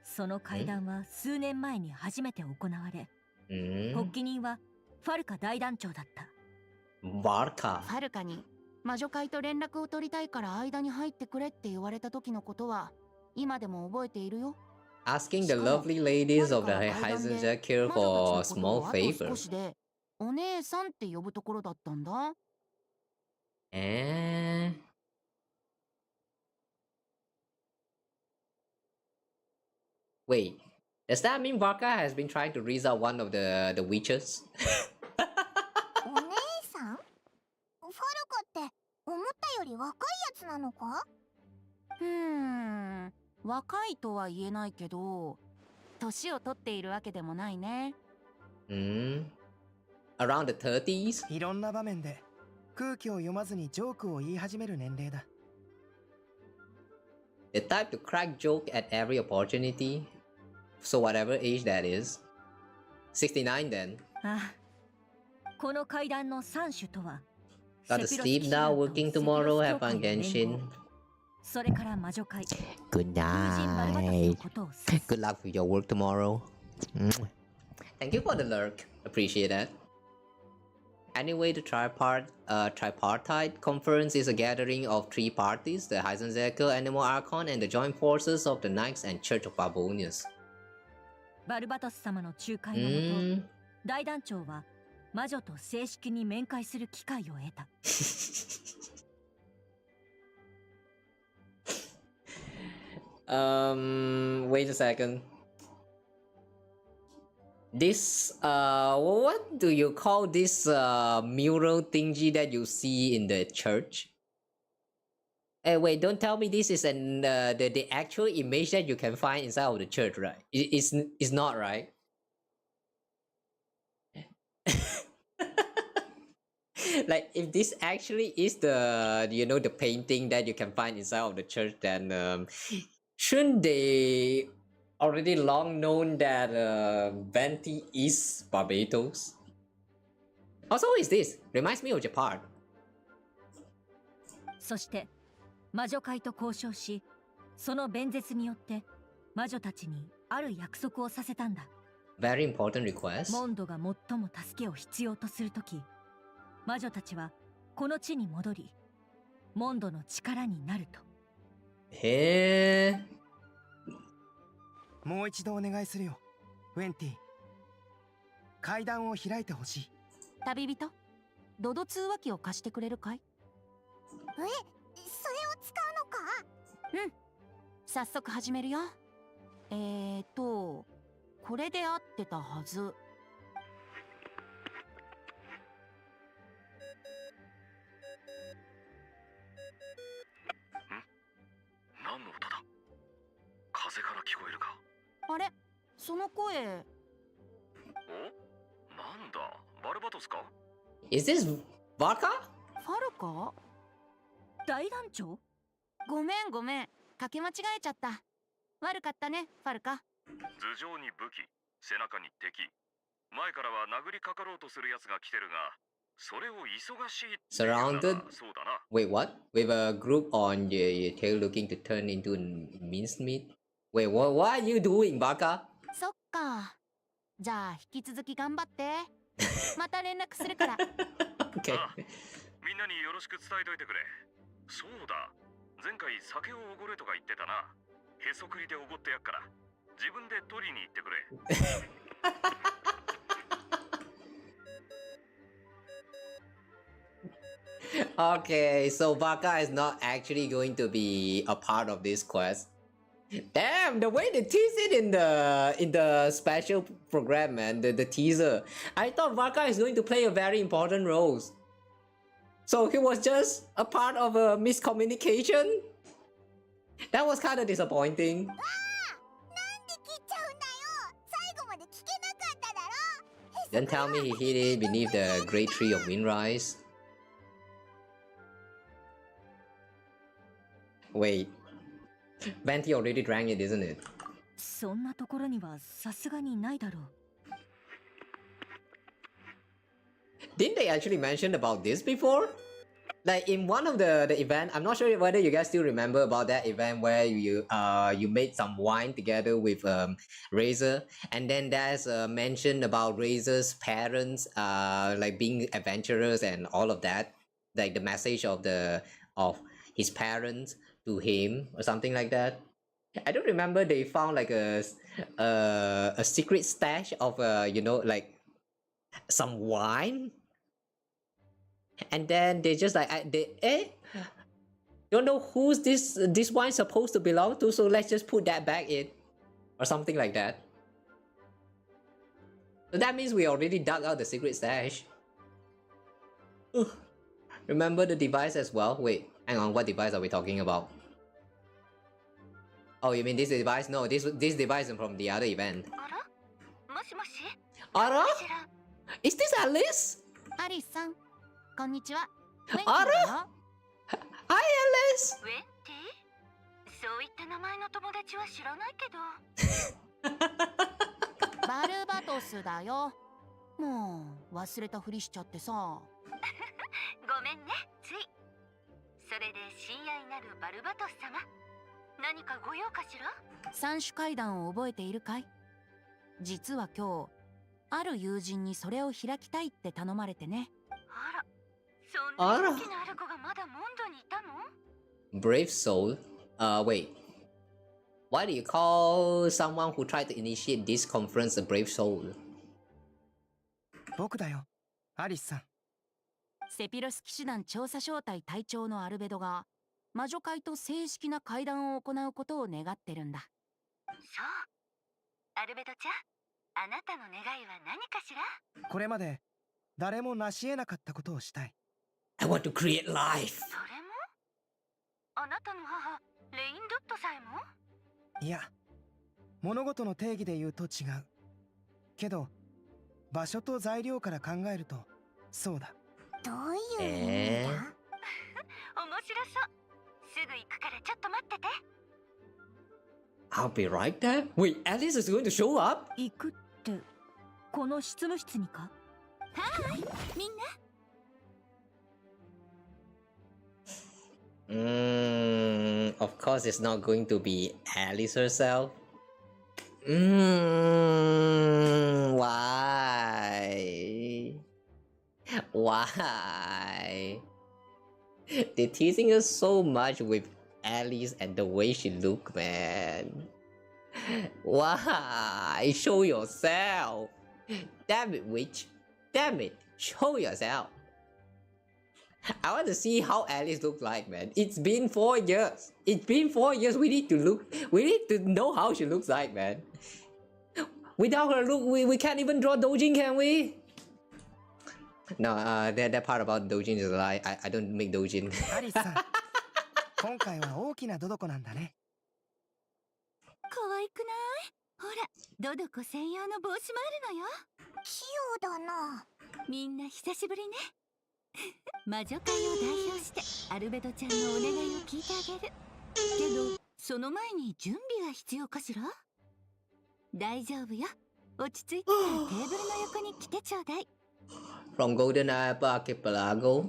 その会談は数年前に初めて行われ、発起人はファルカ大団長だった。バルカ。ファルカに魔女会と連絡を取りたいから間に入ってくれって言われた時のことは今でも覚えているよ。Asking the lovely ladies of the Heisenberg for a small favor. 少しでお姉さんって呼ぶところだったんだ。Wait, does that mean Varka has been trying to raise out one of the witches? お姉さん？ファルカって思ったより若いやつなのか？若いとは言えないけど、年を取っているわけでもないね。Around the 30s? いろんな場面で空気を読まずにジョークを言い始める年齢だ。The type to crack joke at every opportunity. So whatever age that is. 69 then. ああ、この階段の3種とは Gotta sleep now, working tomorrow, have fun Genshin. それから魔女会 Good night. Good luck with your work tomorrow. Thank you for the lurk. Appreciate that. Anyway, the tripartite conference is a gathering of 3 parties, the Heisenzeker, Animal Archon, and the joint forces of the Knights and Church of Barbonius. バルバトス様の仲介のもと、大団長は魔女と正式に面会する機会を得た。Wait a second. This, what do you call this mural thingy that you see in the church? Hey, wait, don't tell me this is the actual image that you can find inside of the church, right? It's not, right? Like, if this actually is the, the painting that you can find inside of the church, then shouldn't they already long known that Venti is Barbados? Also, what is this? Reminds me of Japan. そして魔女会と交渉し、その弁舌によって魔女たちにある約束をさせたんだ。Very important request. モンドが最も助けを必要とするとき、魔女たちはこの地に戻り、モンドの力になると。へえ。もう一度お願いするよ、ウェンティ。階段を開いてほしい。旅人、ドド通話機を貸してくれるかい？それを使うのか？早速始めるよ。これで合ってたはず。何の音だ？風から聞こえるか？あれ、その声。お？なんだ、バルバトスか？ Is this Varka? ファルカ？大団長？ごめん、かけ間違えちゃった。悪かったね、ファルカ。頭上に武器、背中に敵。前からは殴りかかろうとする奴が来てるが、それを忙しいっていうなら Surrounded? そうだな。 Wait, what? With a group on your tail looking to turn into mincemeat? Wait, what are you doing, Baka? そっか。じゃあ引き続き頑張って。また連絡するから。Okay. みんなによろしく伝えといてくれ。そうだ。前回酒をおごれとか言ってたな。へそくりでおごってやっから。自分で取りに行ってくれ。Okay, so Baka is not actually going to be a part of this quest. Damn, the way they tease it in the special program, man, the teaser. I thought Varka is going to play a very important role. So he was just a part of a miscommunication? That was kind of disappointing. Don't tell me he hid it beneath the great tree of Windrise. Wait. Venti already drank it, isn't it? そんなところにはさすがにないだろう。Didn't they actually mention about this before? Like in one of the event, I'm not sure whether you guys still remember about that event where you made some wine together with Razor, and then there's a mention about Razor's parents like being adventurers and all of that, like the message of his parents to him or something like that. I don't remember they found like a secret stash of like some wine. And then they just like don't know who's this wine supposed to belong to, so let's just put that back in. or something like that. So that means we already dug out the secret stash. Ugh. Remember the device as well? Wait, hang on, what device are we talking about? Oh, you mean this device? No, this device is from the other event. Ara? Is this Alice? アリスさん、こんにちは。 Ara? Hi Alice! ウェンティ？そういった名前の友達は知らないけど。バルバトスだよ。もう忘れたふりしちゃってさ。ごめんね、つい。それで親愛なるバルバトス様、何かご用かしら？三種階段を覚えているかい？実は今日、ある友人にそれを開きたいって頼まれてね。あら、そんな元気のある子がまだモンドにいたの？ Brave soul? Wait. Why do you call someone who tried to initiate this conference a brave soul? 僕だよ、アリスさん。セピロス騎士団調査小隊隊長のアルベドが魔女会と正式な会談を行うことを願ってるんだ。そう。アルベドちゃん、あなたの願いは何かしら？これまで誰も成し得なかったことをしたい。I want to create life. それも？あなたの母、レインドットさえも？いや、物事の定義で言うと違う。けど、場所と材料から考えると、そうだ。どういう意味だ？面白そう。すぐ行くからちょっと待ってて。I'll be right there. Wait, Alice is going to show up? 行くってこの執務室にか？はい、みんな。Of course it's not going to be Alice herself. Why? Why? They're teasing us so much with Alice and the way she look, man. Why? Show yourself. Damn it, witch. Damn it. Show yourself. I want to see how Alice looks like, man. It's been 4 years. It's been 4 years. We need to know how she looks like, man. Without her look, we can't even draw Dojin, can we? No, that part about Dojin is a lie. I don't make Dojin. アリスさん、今回は大きなドドコなんだね。可愛くない？ほら、ドドコ専用の帽子もあるのよ。器用だな。みんな久しぶりね。魔女界を代表してアルベドちゃんのお願いを聞いてあげる。けどその前に準備が必要かしら？大丈夫よ。落ち着いてからテーブルの横に来てちょうだい。From Golden Apple Archipelago?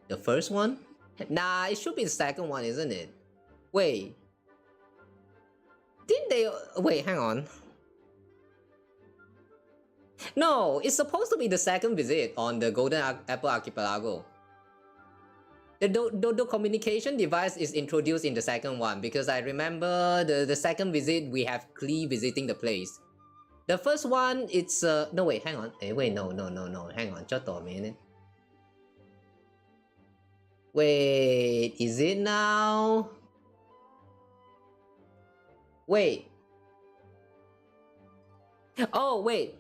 The first one? Nah, it should be the second one, isn't it? Wait. Didn't they... Wait, hang on. No, it's supposed to be the second visit on the Golden Apple Archipelago. The communication device is introduced in the second one because I remember the second visit we have Klee visiting the place. The first one, it's no wait, hang on. Wait, no, hang on, just a minute. Wait, is it now? Wait. Oh, wait.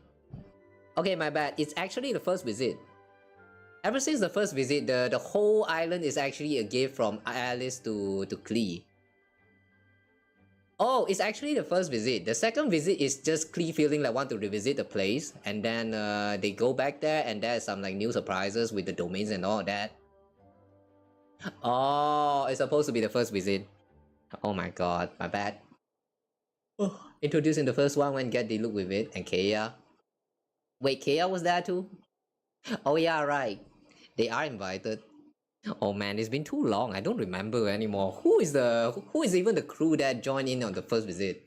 Okay, my bad. It's actually the first visit. Ever since the first visit, the whole island is actually a gift from Alice to Klee. Oh, it's actually the first visit. The second visit is just Klee feeling like want to revisit the place, and then they go back there, and there's some like new surprises with the domains and all that. Oh, it's supposed to be the first visit. Oh my god, my bad. Oh, introducing the first one when get the look with it, and Kea. Wait, Kea was there too? Oh yeah, right. They are invited. Oh man, it's been too long. I don't remember anymore. Who is even the crew that joined in on the first visit?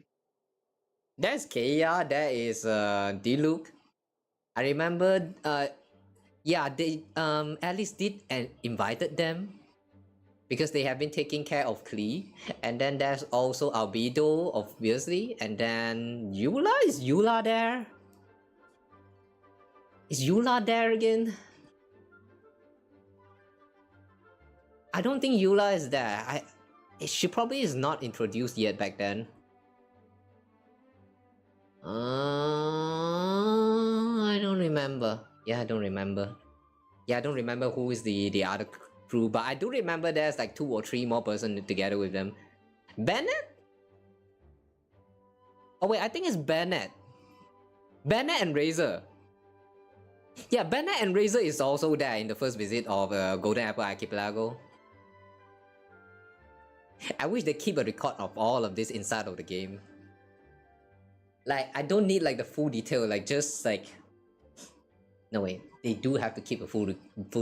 There's Kea. There is Diluc. I remember. Yeah, they Alice did and invited them because they have been taking care of Klee. And then there's also Albedo, obviously. And then Eula. Is Eula there? Is Eula there again? I don't think Eula is there. She probably is not introduced yet back then. I don't remember. Yeah, I don't remember. Yeah, I don't remember who is the other crew, but I do remember there's like 2 or 3 more person together with them. Bennett? Oh wait, I think it's Bennett. Bennett and Razor. Yeah, Bennett and Razor is also there in the first visit of Golden Apple Archipelago. I wish they keep a record of all of this inside of the game. Like, I don't need like the full detail, like just like... No wait, they do have to keep a full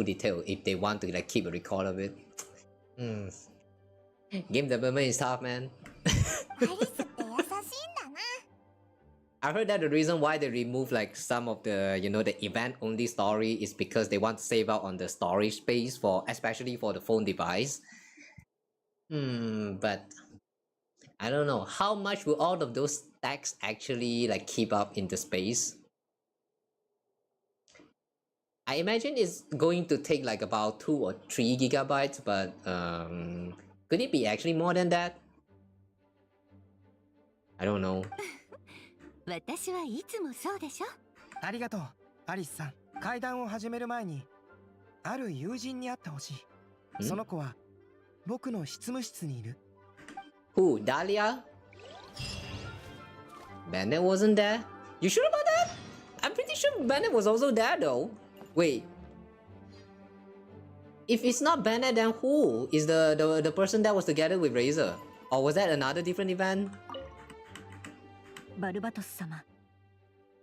detail if they want to like keep a record of it. Game development is tough, man. I heard that the reason why they remove like some of the, you know, the event only story is because they want to save out on the storage space for, especially for the phone device. But I don't know how much will all of those stacks actually like keep up in the space. I imagine it's going to take like about 2 or 3 gigabytes, but could it be actually more than that? I don't know. 私はいつもそうでしょ。ありがとう、アリスさん。会談を始める前に、ある友人に会ってほしい。その子は僕の執務室にいる。Who? Dahlia? Bennett wasn't there? You sure about that? I'm pretty sure Bennett was also there though. Wait. If it's not Bennett, then who is the person that was together with Razor? Or was that another different event? バルバトス様、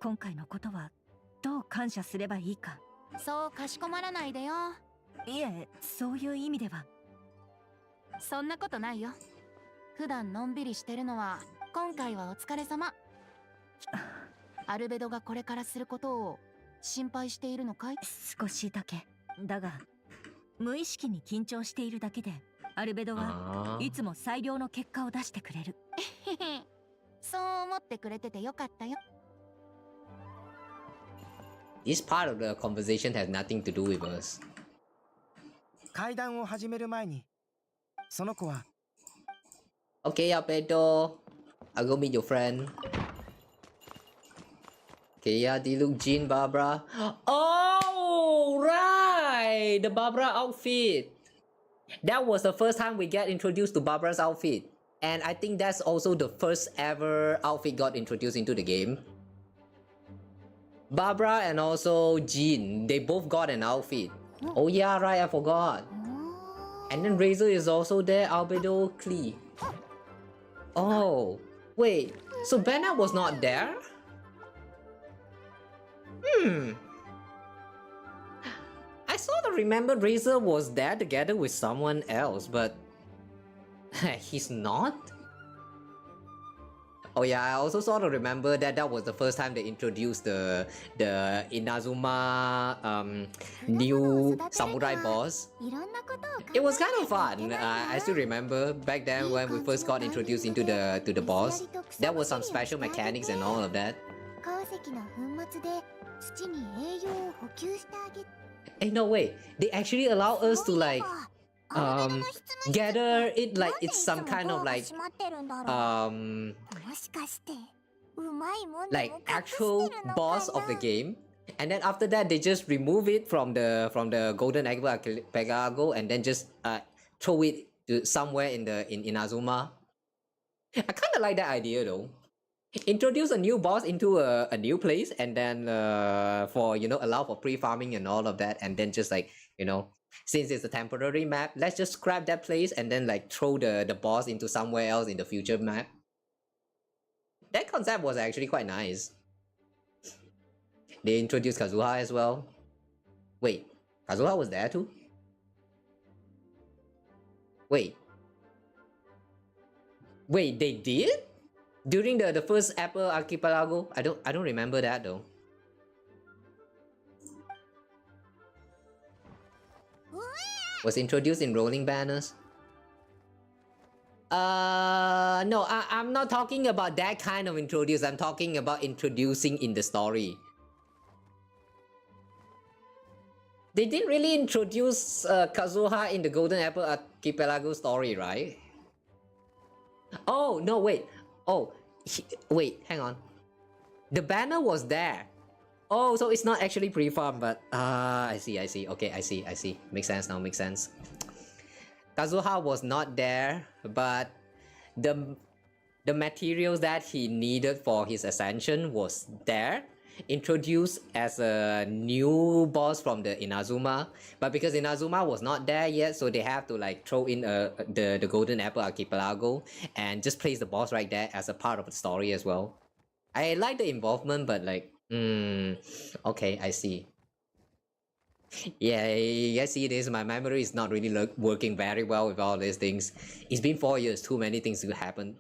今回のことはどう感謝すればいいか。そうかしこまらないでよ。いえ、そういう意味では。そんなことないよ。普段のんびりしてるのは今回はお疲れ様。アルベドがこれからすることを心配しているのかい？少しだけ。だが無意識に緊張しているだけで、アルベドはいつも最良の結果を出してくれる。そう思ってくれててよかったよ。This part of the conversation has nothing to do with us. 会談を始める前に、その子は Okay, albedo. I'll go meet your friend. Okay, yeah, look, Jean, Barbara. Oh, right! The Barbara outfit. That was the first time we get introduced to Barbara's outfit. And I think that's also the first ever outfit got introduced into the game. Barbara and also Jean, they both got an outfit. Oh yeah, right, I forgot. And then Razor is also there, albedo, Klee. Oh, wait, so Bennett was not there? I sort of remember Razor was there together with someone else, but he's not? Oh yeah, I also sort of remember that was the first time they introduced the Inazuma new samurai boss. It was kind of fun. I still remember back then when we first got introduced into the boss. There was some special mechanics and all of that. Hey, no way. They actually allow us to like gather it like it's some kind of like actual boss of the game, and then after that they just remove it from the Golden Archipelago and then just throw it to somewhere in Inazuma. I kind of like that idea though. Introduce a new boss into a new place and then for, you know, allow for pre-farming and all of that, and then just like, you know, since it's a temporary map, let's just scrap that place and then like throw the boss into somewhere else in the future map. That concept was actually quite nice. They introduced Kazuha as well. Wait, Kazuha was there too? Wait, they did? During the first Apple Archipelago? I don't remember that though. Was introduced in Rolling Banners? No, I'm not talking about that kind of introduce. I'm talking about introducing in the story. They didn't really introduce Kazuha in the Golden Apple Archipelago story, right? Oh, no, wait. Oh, wait, hang on. The banner was there. Oh, so it's not actually pre-farm, but I see. Okay, I see. Makes sense now. Makes sense. Kazuha was not there, but the materials that he needed for his ascension was there, introduced as a new boss from the Inazuma. But because Inazuma was not there yet, so they have to like throw in the Golden Apple Archipelago and just place the boss right there as a part of the story as well. I like the involvement, but like, okay, I see. Yeah, I see this. My memory is not really working very well with all these things. It's been 4 years, too many things to happen.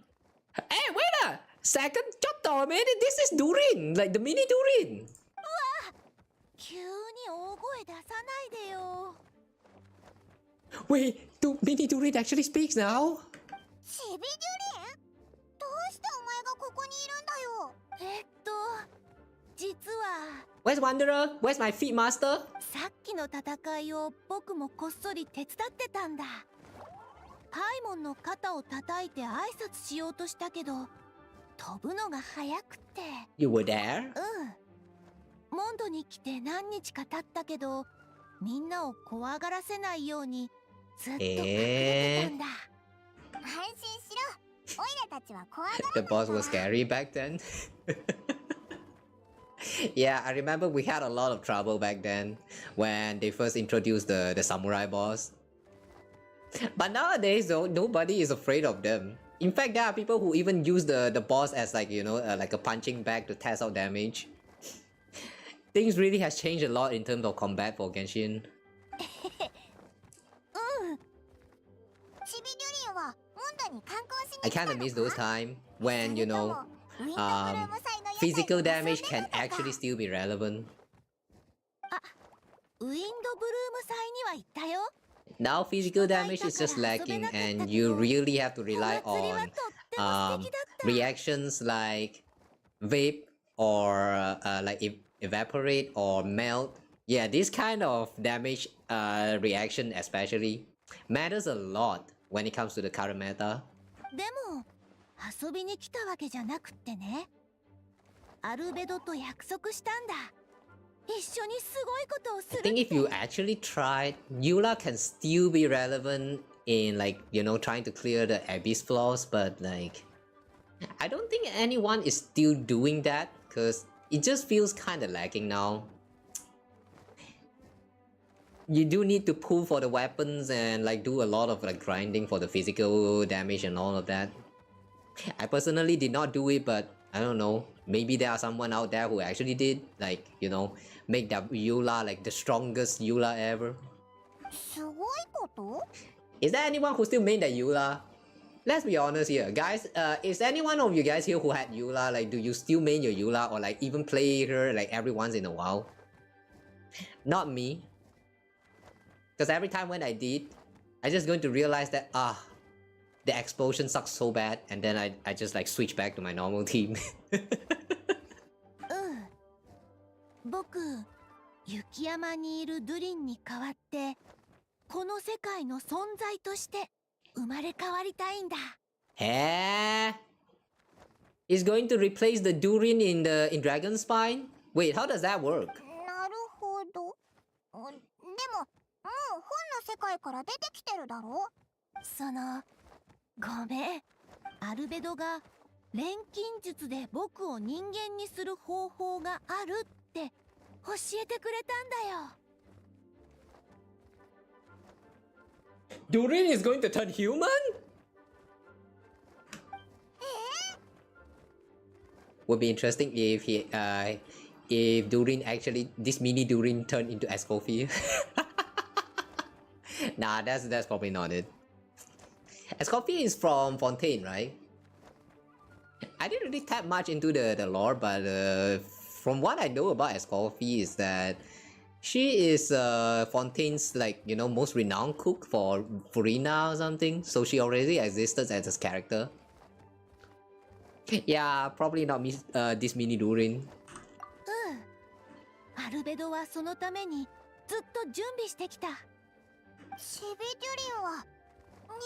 Hey, wait a second! Chotto, man, this is Durin! Like the mini Durin! 急に大声出さないでよ。 Wait, mini Durin actually speaks now? ちびデュリン、どうしてお前がここにいるんだよ。実は Where's Wanderer? Where's my feet master? さっきの戦いを僕もこっそり手伝ってたんだ。パイモンの肩を叩いて挨拶しようとしたけど、飛ぶのが早くて。You were there? モンドに来て何日か経ったけど、みんなを怖がらせないようにずっと隠れてたんだ。安心しろ。オイラたちは怖がらない。 The boss was scary back then. Yeah, I remember we had a lot of trouble back then when they first introduced the samurai boss. But nowadays, though, nobody is afraid of them. In fact, there are people who even use the boss as like, you know, like a punching bag to test out damage. Things really has changed a lot in terms of combat for Genshin. I kinda miss those times when, you know, physical damage can actually still be relevant. ウィンドブルーム祭には行ったよ。 Now physical damage is just lacking and you really have to rely on reactions like vape or like evaporate or melt. Yeah, this kind of damage reaction especially matters a lot when it comes to the current meta. でも遊びに来たわけじゃなくってね。アルベドと約束したんだ。一緒にすごいことをするって。 I think if you actually tried, Eula can still be relevant in like, you know, trying to clear the abyss flaws, but like I don't think anyone is still doing that because it just feels kind of lacking now. You do need to pull for the weapons and like do a lot of like grinding for the physical damage and all of that. I personally did not do it, but I don't know, maybe there are someone out there who actually did, like, you know, make that Eula like the strongest Eula ever. Is there anyone who still made that Eula? Let's be honest here, guys. Is any one of you guys here who had Eula? Like, do you still main your Eula or like even play her like every once in a while? Not me. Because every time when I did, I just going to realize that the explosion sucks so bad, and then I just like switch back to my normal team. 僕、雪山にいるドゥリンに代わって、この世界の存在として生まれ変わりたいんだ。It's going to replace the Durin in Dragon Spine? Wait, how does that work? なるほど。でも、もう本の世界から出てきてるだろ？ごめん。アルベドが錬金術で僕を人間にする方法があるって教えてくれたんだよ。Durin is going to turn human? Would be interesting if if Durin actually, this mini Durin turned into Escoffier. Nah, that's probably not it. Escoffier is from Fontaine, right? I didn't really tap much into the lore, but from what I know about Escoffier is that she is Fontaine's like, you know, most renowned cook for Furina or something, so she already existed as a character. Yeah, probably not this mini Durin. アルベドはそのためにずっと準備してきた。チビデュリンは人間に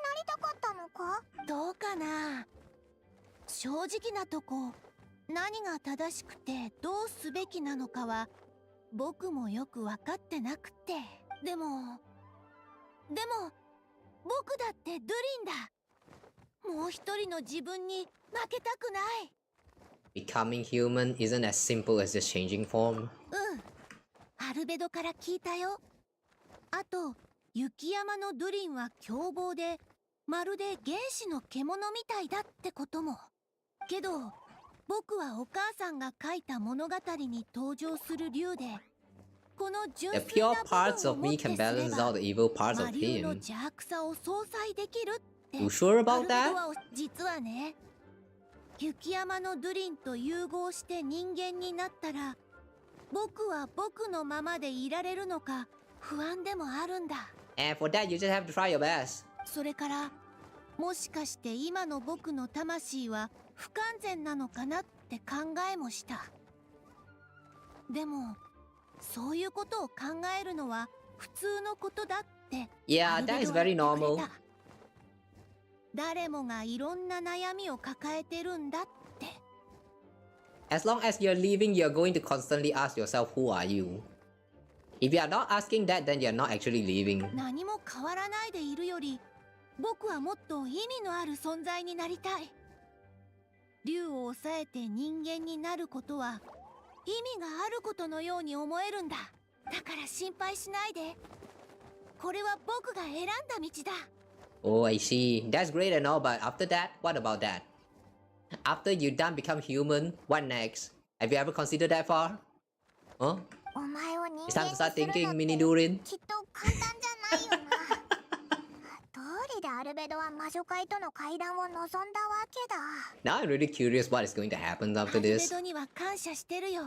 なりたかったのか？どうかな。正直なとこ、何が正しくてどうすべきなのかは僕もよく分かってなくて。でも僕だってドゥリンだ。もう一人の自分に負けたくない。 Becoming human isn't as simple as just changing form. アルベドから聞いたよ。あと雪山のドゥリンは凶暴でまるで原始の獣みたいだってことも。けど僕はお母さんが書いた物語に登場する竜で、この純 The 粋な pure 部 parts 分を of もっ me て can すれ balance ば out the evil parts 魔 of 竜の him. 邪悪さを相殺できるって。 You sure ア about ルベド that? は実はね、雪山のドゥリンと融合して人間になったら僕は僕のままでいられるのか不安でもあるんだ。 And for that, you just have to try your best. それからもしかして今の僕の魂は不完全なのかなって考えもした。でもそういうことを考えるのは普通のことだって Yeah, アルベ that ド is は very 言ってくれ normal. た。誰もがいろんな悩みを抱えてるんだって。 As long as you're living, you're going to constantly ask yourself, who are you? If you are not asking that, then you're not actually living. 何も変わらないでいるより僕はもっと意味のある存在になりたい。竜を抑えて人間になることは意味があることのように思えるんだ。だから心配しないで。これは僕が選んだ道だ。 Oh, I see. That's great and all, but after that, what about that? After you done become human, what next? Have you ever considered that far? Huh? お前を人 It's 間 time に to す start るの thinking, って Mini Durin. きっと簡単じゃないよな。どうりでアルベドは魔女界との会談を望んだわけだ。 Now I'm really curious what is going to happen ア after ルベ this. ドには感謝してるよ。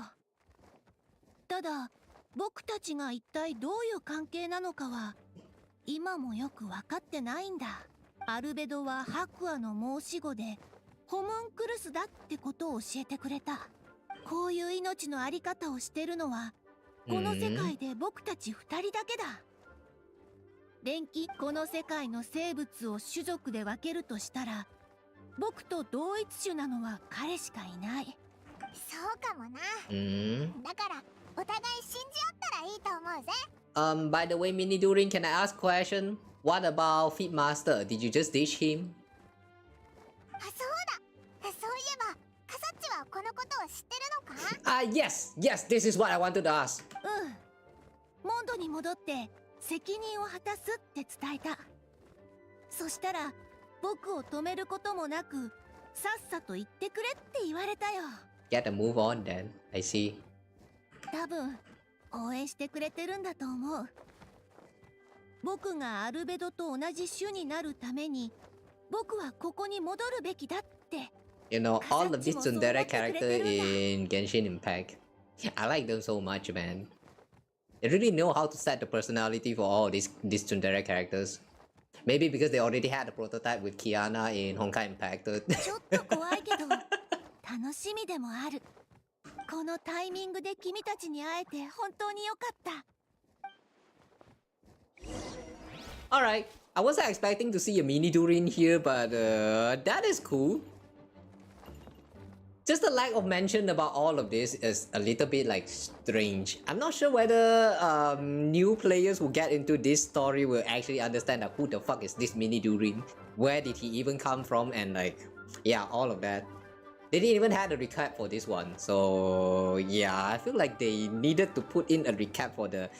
ただ僕たちが一体どういう関係なのかは今もよく分かってないんだ。アルベドは白亜の申し子でホムンクルスだってことを教えてくれた。こういう命のあり方をしてるのはこの世界で僕たち2人だけだ。電気この世界の生物を種族で分けるとしたら僕と同一種なのは彼しかいない。そうかもな。 だからお互い信じ合ったらいいと思うぜ。By the way, Mini Durin, can I ask a question? What about Feed Master? Did you just ditch him? あ、そうだ。そういえばカサッチはこのことを知ってるのか？ Yes, this is what I wanted to ask. モンドに戻って責任を果たすって伝えた。そしたら僕を止めることもなくさっさと言ってくれって言われたよ。 Get a move on then. I see. 多分応援してくれてるんだと思う。僕がアルベドと同じ種になるために僕はここに戻るべきだって。 You know, all of these tsundere characters in Genshin Impact, I like them so much, man. They really know how to set the personality for all these tsundere characters. Maybe because they already had a prototype with Kiana in Honkai Impact. ちょっと怖いけど楽しみでもある。このタイミングで君たちに会えて本当に良かった。 Alright, I wasn't expecting to see a Mini Durin here, but that is cool. Just the lack of mention about all of this is a little bit like strange. I'm not sure whether new players who get into this story will actually understand like, who the fuck is this Mini Durin? Where did he even come from? And like, yeah, all of that. They didn't even have a recap for this one, so yeah, I feel like they needed to put in a recap for the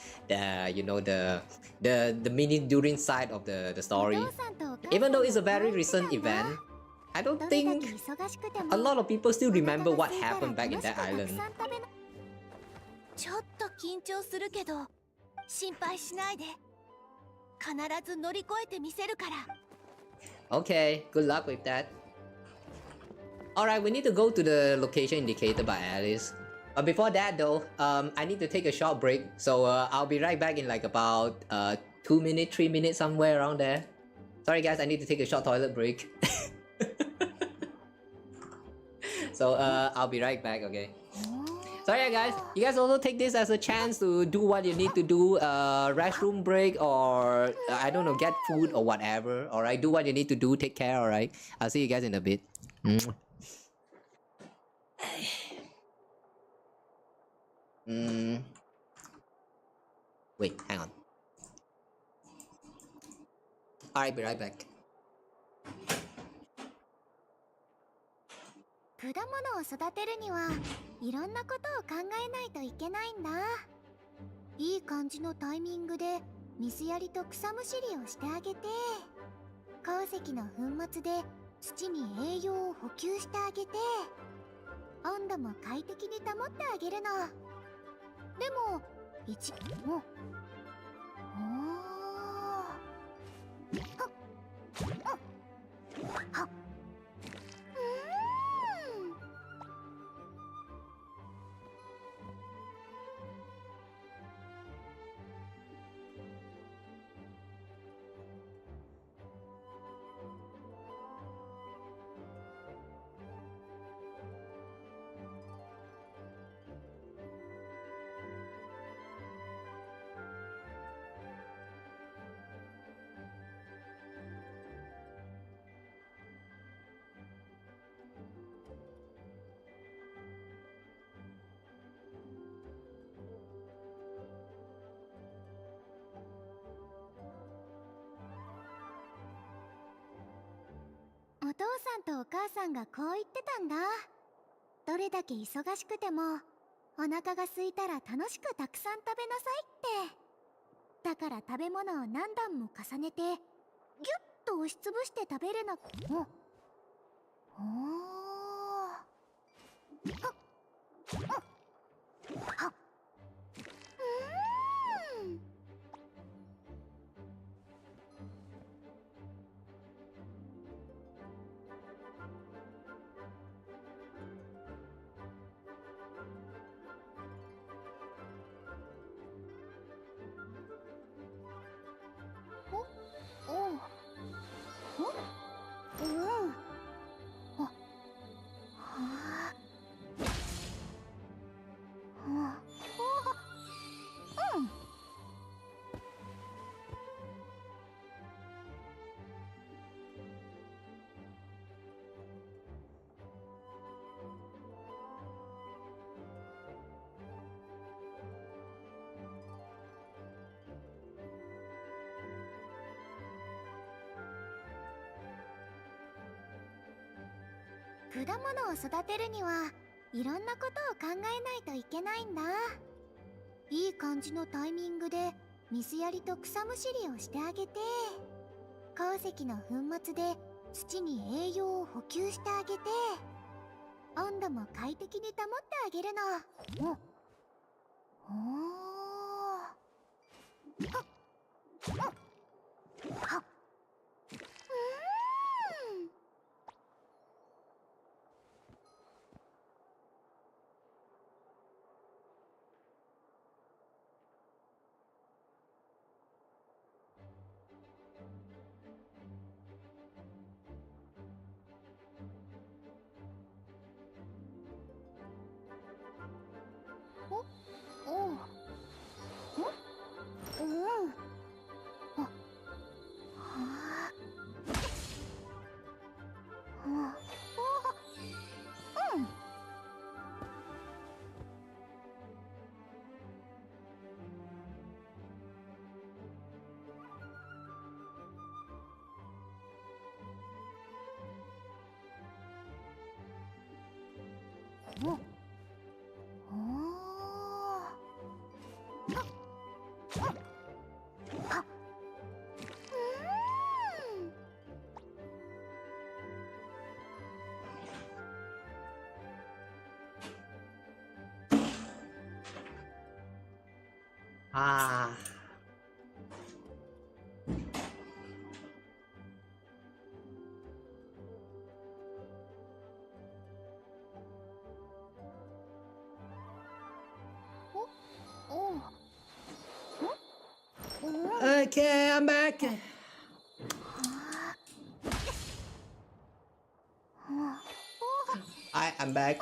you know the Mini Durin side of the story. Even though it's a very recent event, I don't think a lot of people still remember what happened back in that island. ちょっと緊張するけど心配しないで。必ず乗り越えてみせるから。 Okay, good luck with that. Alright, we need to go to the location indicated by Alice. But before that though, I need to take a short break. So I'll be right back in like about 2 minutes, 3 minutes, somewhere around there. Sorry guys, I need to take a short toilet break. So I'll be right back, okay? So yeah guys, you guys also take this as a chance to do what you need to do, restroom break or I don't know, get food or whatever. Alright, do what you need to do, take care, alright? I'll see you guys in a bit. Wait, hang on. I'll be right back. 果物を育てるにはいろんなことを考えないといけないんだ。いい感じのタイミングで水やりと草むしりをしてあげて、鉱石の粉末で土に栄養を補給してあげて、温度も快適に保ってあげるの。でもおはっお父さんとお母さんがこう言ってたんだ。どれだけ忙しくてもお腹が空いたら楽しくたくさん食べなさいって。だから食べ物を何段も重ねてギュッと押しつぶして食べるの。はっはっ果物を育てるにはいろんなことを考えないといけないんだ。いい感じのタイミングで水やりと草むしりをしてあげて、鉱石の粉末で土に栄養を補給してあげて、温度も快適に保ってあげるの。はっAh. Okay, I'm back. I'm back.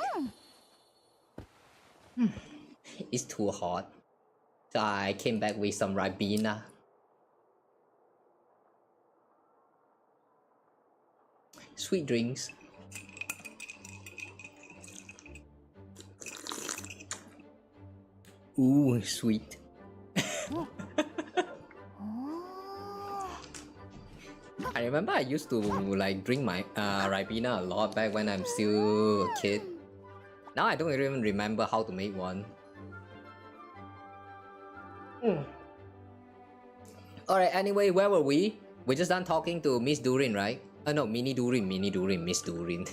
It's too hot. So I came back with some Ribena. Sweet drinks. Ooh, sweet. I remember I used to like drink my Ribena a lot back when I'm still a kid. Now I don't even remember how to make one. Alright, anyway, where were we? We're just done talking to Miss Durin, right? No, Mini Durin, Miss Durin.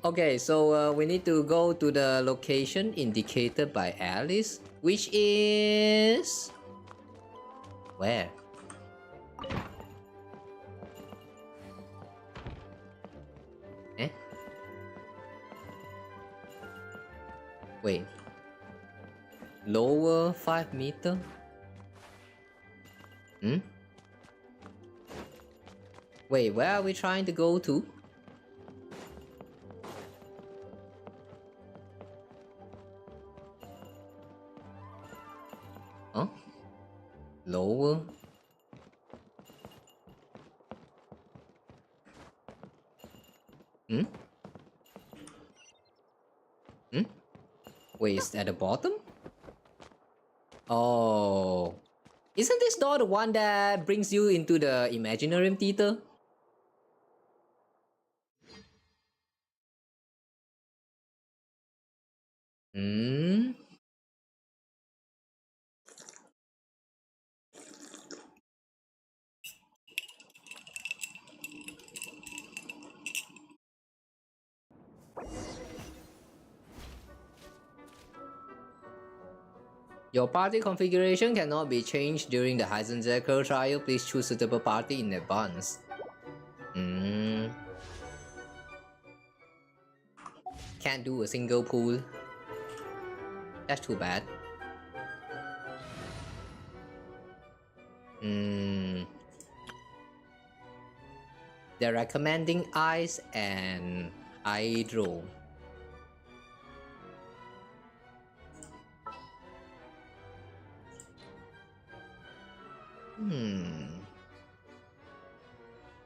Okay, so we need to go to the location indicated by Alice, which is... where? Eh? Wait. Lower 5 meter? Hmm? Wait, where are we trying to go to? Huh? Lower? Hmm? Hmm? Wait, is that the bottom? Oh. Isn't this door the one that brings you into the Imaginarium Theater? Hmm? Your party configuration cannot be changed during the Heisenberger trial. Please choose suitable party in advance. Hmm. Can't do a single pool. That's too bad. Hmm. They're recommending ice and hydro.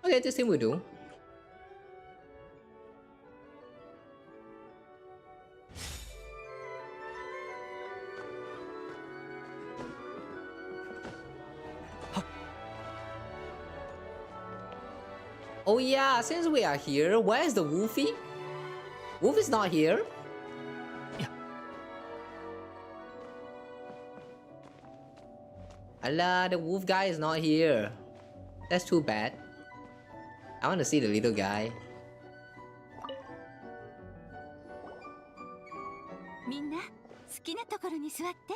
Okay, this thing will do. Oh yeah, since we are here, where's the Wolfie? Wolf is not here. Allah, the wolf guy is not here. That's too bad. I want to see the little guy. みんな好きなところに座って。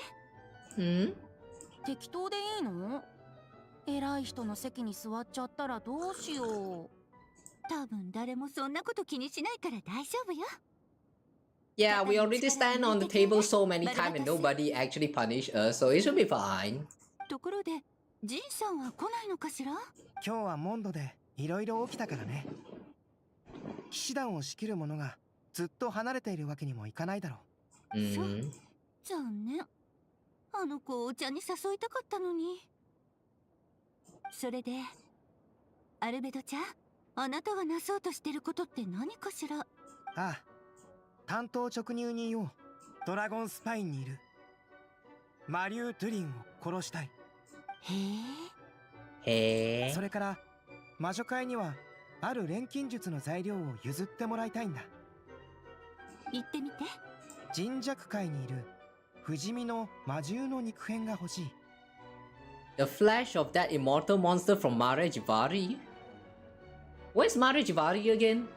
適当でいいの？偉い人の席に座っちゃったらどうしよう。多分誰もそんなこと気にしないから大丈夫よ。Yeah, we already stand on the table so many times and nobody actually punished us, so it should be fine. ところで、ジンさんは来ないのかしら？今日はモンドでいろいろ起きたからね。騎士団を仕切る者がずっと離れているわけにもいかないだろう。そう。残念。あの子をお茶に誘いたかったのに。それで、アルベドちゃん、あなたがなそうとしてることって何かしら？ああ、担当直入に言おう。ドラゴンスパインにいるマリュー・トゥリンを殺したい。へえ。それから魔女会にはある錬金術の材料を譲ってもらいたいんだ。言ってみて。神弱界にいる不死身の魔獣の肉片が欲しい。The flesh of that immortal monster from Mare Jivari? Where's Mare Jivari again?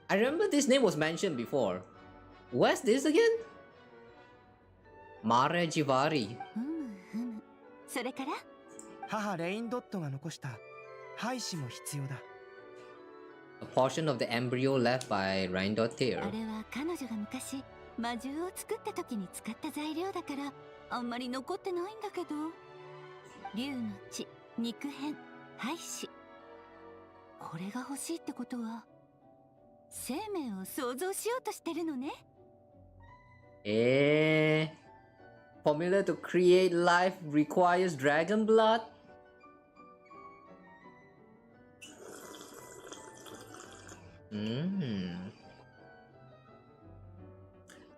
I remember this name was mentioned before. Where's this again? Mare Jivari. それから？母レインドットが残した胚子も必要だ。A portion of the embryo left by Reindotir. あれは彼女が昔魔獣を作った時に使った材料だからあんまり残ってないんだけど。竜の血、肉片、胚子。これが欲しいってことは生命を創造しようとしてるのね。Formula to create life requires dragon blood? Mm.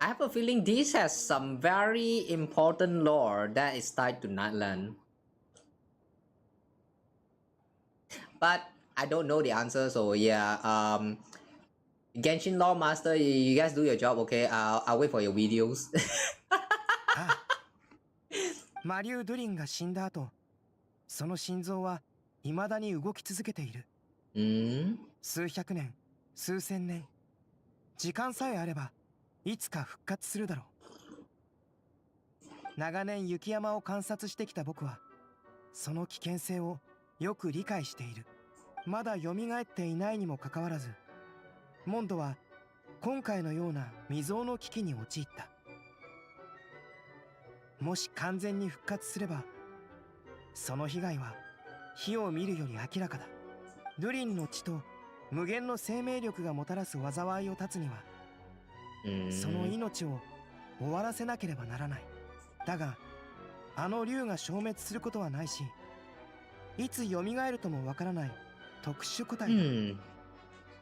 I have a feeling this has some very important lore that is tied to Nightland. But I don't know the answer, so yeah. Genshin Lore Master, you guys do your job, okay? I'll wait for your videos. 魔竜ドゥリンが死んだ後、その心臓は未だに動き続けている。数百年、数千年、時間さえあればいつか復活するだろう。長年雪山を観察してきた僕はその危険性をよく理解している。まだ蘇っていないにもかかわらず、モンドは今回のような未曾有の危機に陥った。もし完全に復活すれば、その被害は火を見るより明らかだ。ドゥリンの血と無限の生命力がもたらす災いを断つには、その命を終わらせなければならない。だが、あの竜が消滅することはないし、いつ蘇るともわからない特殊個体だ。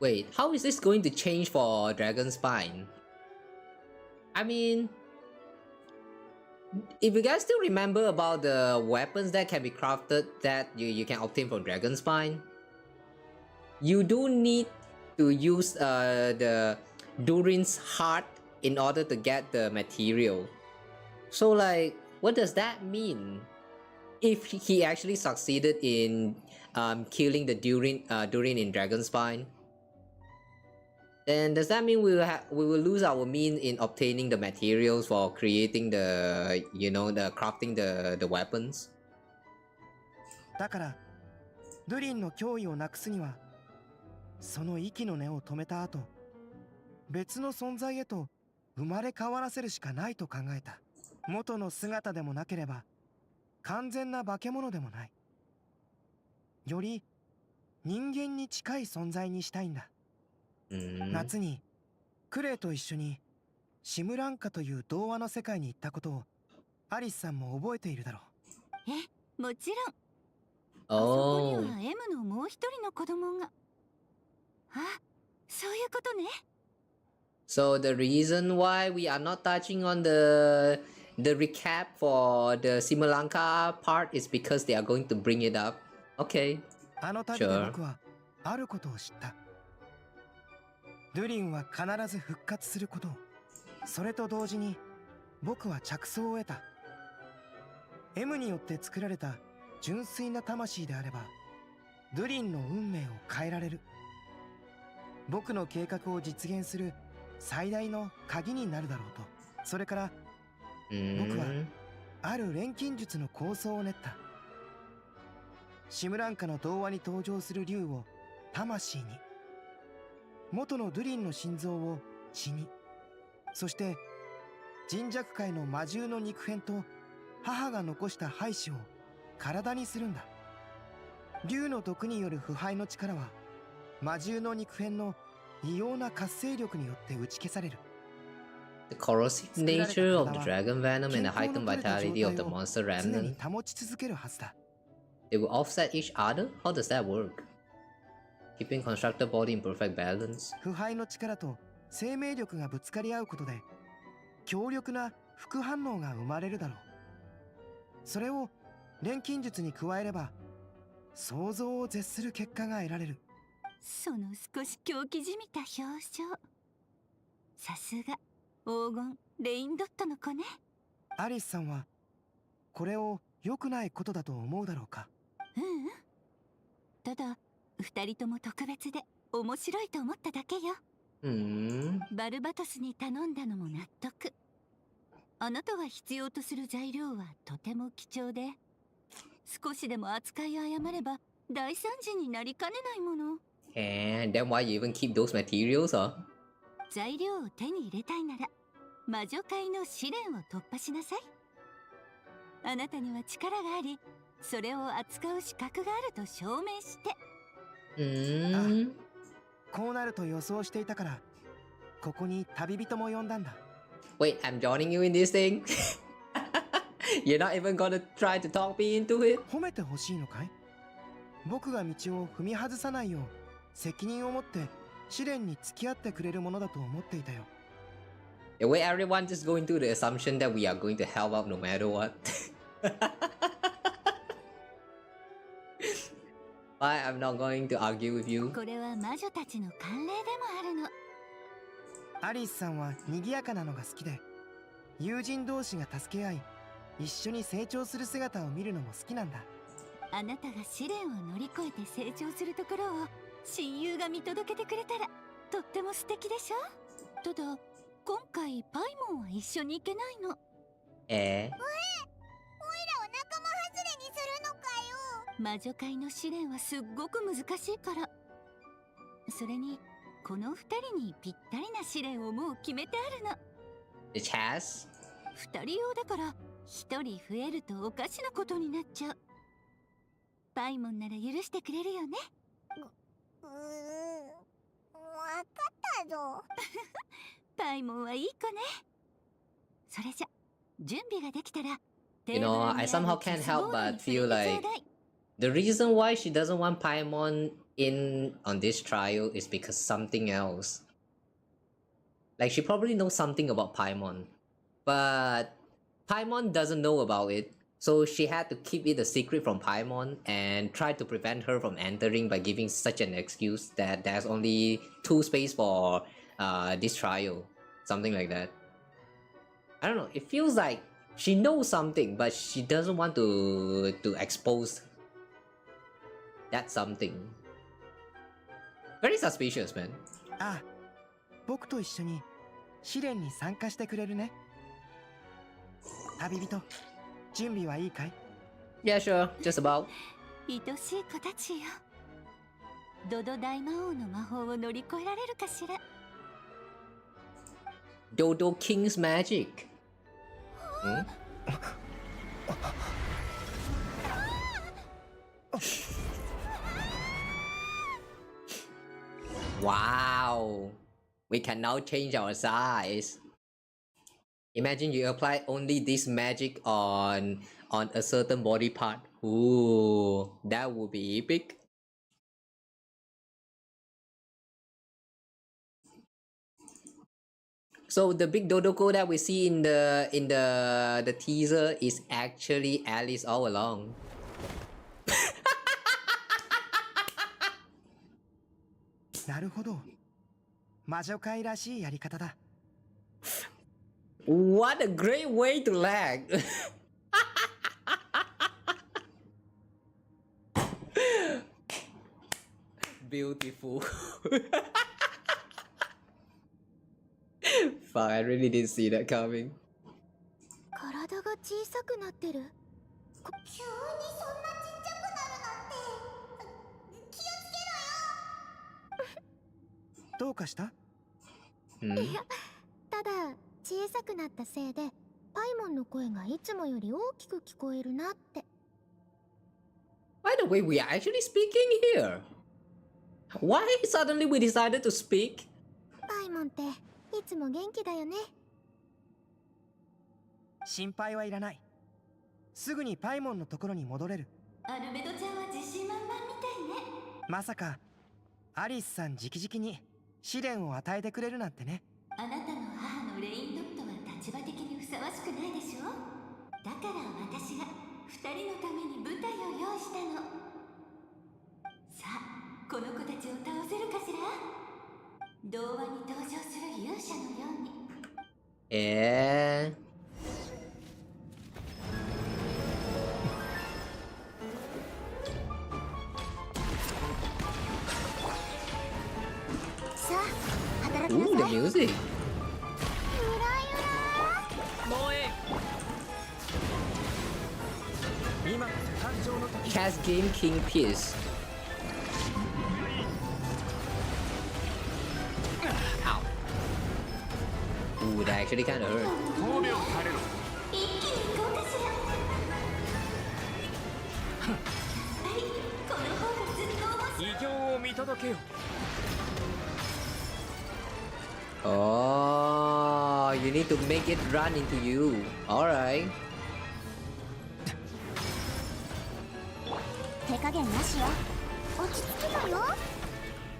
Wait, how is this going to change for Dragon Spine? I mean, if you guys still remember about the weapons that can be crafted that you can obtain from Dragon Spine, you do need to use the Durin's heart in order to get the material. So like, what does that mean? If he actually succeeded in killing the Durin in Dragon Spine, then does that mean we will lose our means in obtaining the materials for creating the the crafting the weapons? だからドゥリンの脅威をなくすには、その息の根を止めた後、別の存在へと生まれ変わらせるしかないと考えた。元の姿でもなければ完全な化け物でもない。より人間に近い存在にしたいんだ。夏にクレイと一緒にシムランカという童話の世界に行ったことをアリスさんも覚えているだろう。もちろん。あそこには M のもう一人の子供が。あ、そういうことね。So the reason why we are not touching on the recap for the Simulanka part is because they are going to bring it up. Okay. あの旅で僕はあることを知った。ドゥリンは必ず復活することを。それと同時に僕は着想を得た。M によって作られた純粋な魂であれば、ドゥリンの運命を変えられる。僕の計画を実現する最大の鍵になるだろうと。それから僕はある錬金術の構想を練った。シムランカの童話に登場する竜を魂に、元のドゥリンの心臓を血に、そして人弱界の魔獣の肉片と母が残した胚子を体にするんだ。竜の毒による腐敗の力は魔獣の肉片の異様な活性力によって打ち消される。The corrosive nature of the dragon venom and the heightened vitality of the monster remnant, 保ち続けるはずだ。they will offset each other? How does that work? Keeping constructed body in perfect balance. 腐敗の力と生命力がぶつかり合うことで強力な副反応が生まれるだろう。それを錬金術に加えれば想像を絶する結果が得られる。その少し狂気じみた表情。さすが黄金レインドットの子ね。アリスさんはこれを良くないことだと思うだろうか。ただ二人とも特別で面白いと思っただけよ。バルバトスに頼んだのも納得。あなたが必要とする材料はとても貴重で、少しでも扱い誤れば大惨事になりかねないもの。And then why you even keep those materials, huh? 材料を手に入れたいなら魔女界の試練を突破しなさい。あなたには力があり、それを扱う資格があると証明して。こうなると予想していたから、ここに旅人も呼んだんだ。Wait, I'm joining you in this thing? You're not even gonna try to talk me into it? 褒めてほしいのかい？僕が道を踏み外さないよう責任を持って試練に付き合ってくれるものだと思っていたよ。The way everyone just going to the assumption that we are going to help out no matter what. But I'm not going to argue with you. これは魔女たちの慣例でもあるの。アリスさんは賑やかなのが好きで、友人同士が助け合い、一緒に成長する姿を見るのも好きなんだ。あなたが試練を乗り越えて成長するところを親友が見届けてくれたらとっても素敵でしょ。ただ今回パイモンは一緒に行けないの。おいらを仲間外れにするのかよ。魔女界の試練はすっごく難しいから。それにこの2人にぴったりな試練をもう決めてあるの。It has? 2人用だから1人増えるとおかしなことになっちゃう。パイモンなら許してくれるよね。わかったぞ。パイモンはいい子ね。それじゃ準備ができたら You know, I somehow can't help but feel like the reason why she doesn't want Paimon in on this trial is because something else. Like she probably knows something about Paimon, but Paimon doesn't know about it. So she had to keep it a secret from Paimon and try to prevent her from entering by giving such an excuse that there's only 2 spaces for this trial. Something like that. I don't know, it feels like she knows something, but she doesn't want to expose that something. Very suspicious, man. ああ、僕と一緒に試練に参加してくれるね。旅人、準備はいいかい？ Yeah, sure. Just about. 愛しい子たちよ。ドド大魔王の魔法を乗り越えられるかしら。Dodo King's magic. Hmm? Wow. We can now change our size. Imagine you apply only this magic on a certain body part. Ooh, that would be epic. So the big Dodoko that we see in the teaser is actually Alice all along. なるほど。魔女界らしいやり方だ。What a great way to lag. Beautiful. Fuck, I really didn't see that coming. 体が小さくなってる。急にそんなちっちゃくなるなんて。気をつけろよ。どうかした？いや、ただ小さくなったせいでパイモンの声がいつもより大きく聞こえるなって。By the way, we are actually speaking here. Why suddenly we decided to speak? パイモンっていつも元気だよね。心配はいらない。すぐにパイモンのところに戻れる。アルベドちゃんは自信満々みたいね。まさかアリスさん直々に試練を与えてくれるなんてね。あなたの母のレインドットは立場的にふさわしくないでしょ。だから私が2人のために舞台を用意したの。さあ、この子たちを倒せるかしら。童話に登場する勇者のように。さあ、働きなさい。Ooh, the music. Cast Game King Pierce. Ow. Ooh, that actually kind of hurt. Oh, you need to make it run into you. Alright. 手加減なしよ。落ち着けばよ。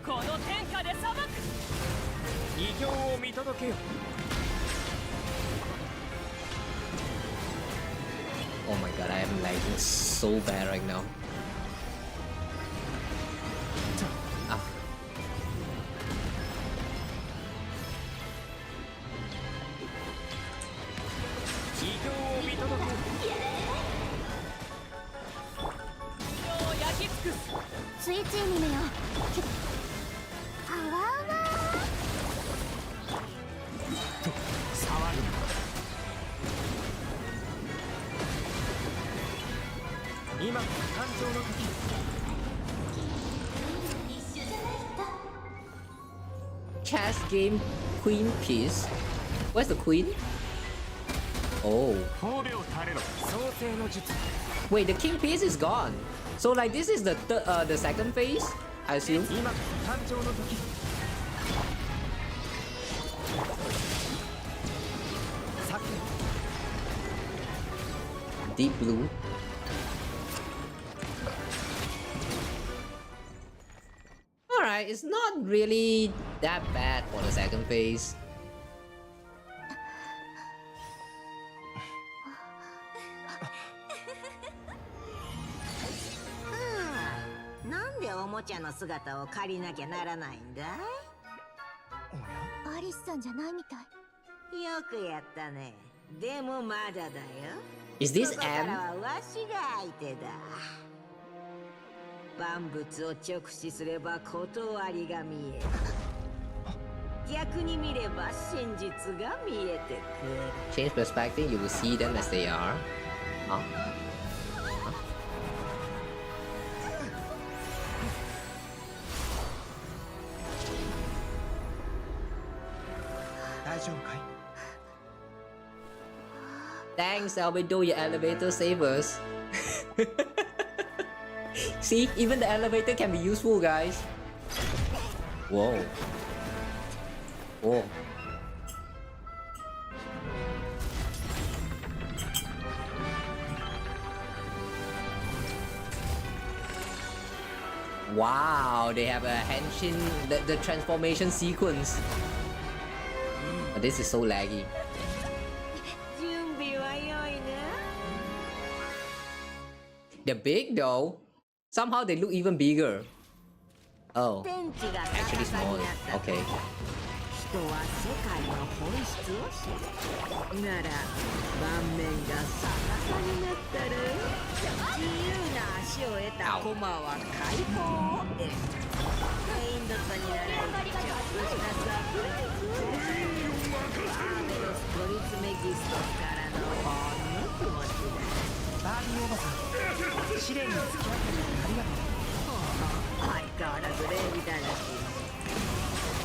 この天下で裁く。異形を見届けよ。 Oh my god, I am lagging so bad right now. Ah. Chess game queen piece. Where's the queen? Oh. Wait, the king piece is gone. So like this is the second phase, I assume. Deep blue. Alright, it's not really that bad for the second phase. なんでおもちゃの姿を借りなきゃならないんだい？アリスさんじゃないみたい。よくやったね。でもまだだよ。Is this ここから M? はわしが相手だ。万物を直視すれば断りが見える。逆に見れば真実が見えてくる。 Change perspective, you will see them as they are. Huh? 大丈夫かい？ Thanks, albedo, your elevator savers. See, even the elevator can be useful, guys. Whoa. Whoa. Wow, they have a henshin, the transformation sequence. Oh, this is so laggy. 準備は良いな。 They're big though. Somehow they look even bigger. Oh, 天地が actually 逆さ small. になったと Okay. 人は世界の本質を知る。なら盤面が逆さになったら自由な足を得た駒は解放を得る。メインドットに習いちょっとしたサプライズをバーメロストリツメギストからのほんの気持ちだ。バービーおばさん、試練に付き合ってくれてありがとう。相変わらず礼儀正しい。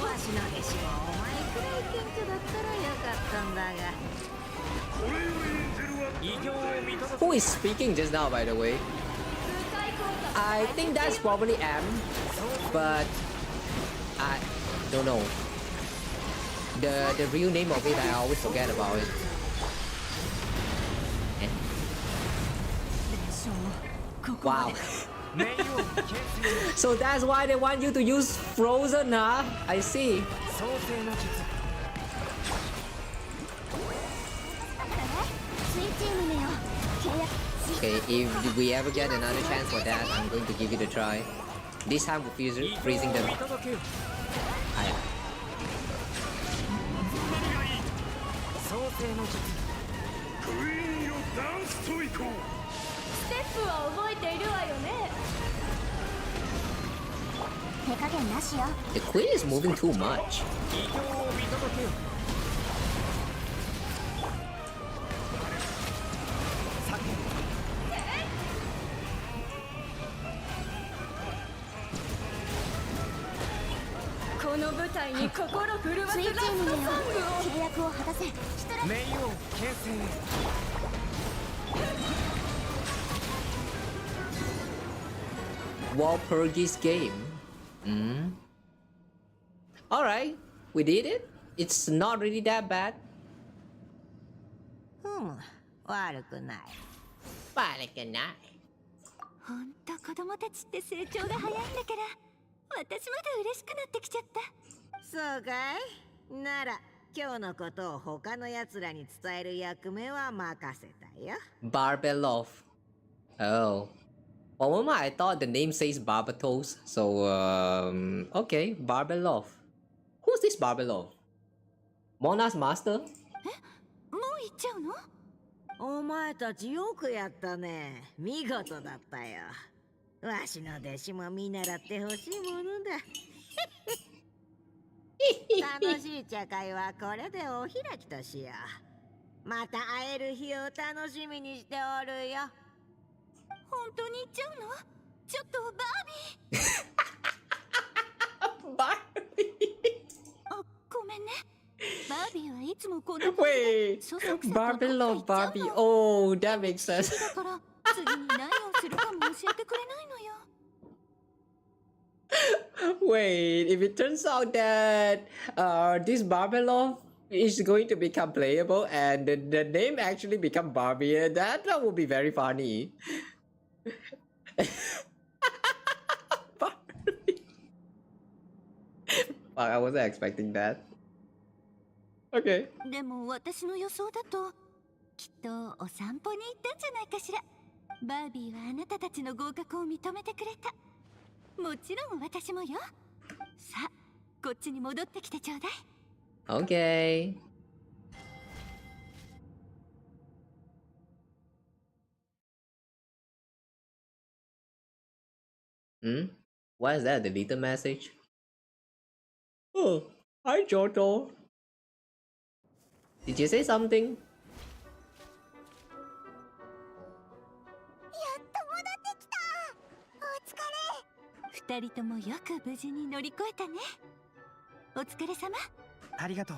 わしの弟子もお前くらい謙虚だったらよかったんだが。 Who is speaking just now, by the way? I think that's probably M, but I don't know. The real name of it, I always forget about it. Eh? Wow. So that's why they want you to use Frozen, huh? I see. Okay, if we ever get another chance for that, I'm going to give it a try. This time with freezing them. Ah, yeah. ステップは覚えているわよね。手加減なしよ。 The queen is moving too much. この舞台に心震わすラストソングを。契約を果たせ。名誉形成。 Walpurgis game. Alright, we did it. It's not really that bad. 悪くない。悪くない。ほんと子供たちって成長が早いんだから私まで嬉しくなってきちゃった。そうかい。なら今日のことを他の奴らに伝える役目は任せたよ。 Barbelov. Oh. For a moment, I thought the name says Barbatos. So, okay, Barbelov. Who's this Barbelov? Mona's master? もう行っちゃうの？お前たちよくやったね。見事だったよ。わしの弟子も見習ってほしいものだ。楽しい茶会はこれでお開きとしよう。また会える日を楽しみにしておるよ。本当に行っちゃうの？ちょっとバービー。バービー。あ、ごめんね。バービーはいつもこの Wait, Barbelov Barbie. Oh, that makes sense. だから次に何をするかも教えてくれないのよ。Wait, if it turns out that this Barbelov is going to become playable and the name actually become Barbie, that would be very funny. Barbie. Fuck, I wasn't expecting that. Okay. でも私の予想だときっとお散歩に行ったんじゃないかしら。バービーはあなたたちの合格を認めてくれた。もちろん私もよ。さあ、こっちに戻ってきてちょうだい。Okay. Why is that a deleted message? Oh, hi Joto. Did you say something? 二人ともよく無事に乗り越えたね。お疲れ様。ありがとう。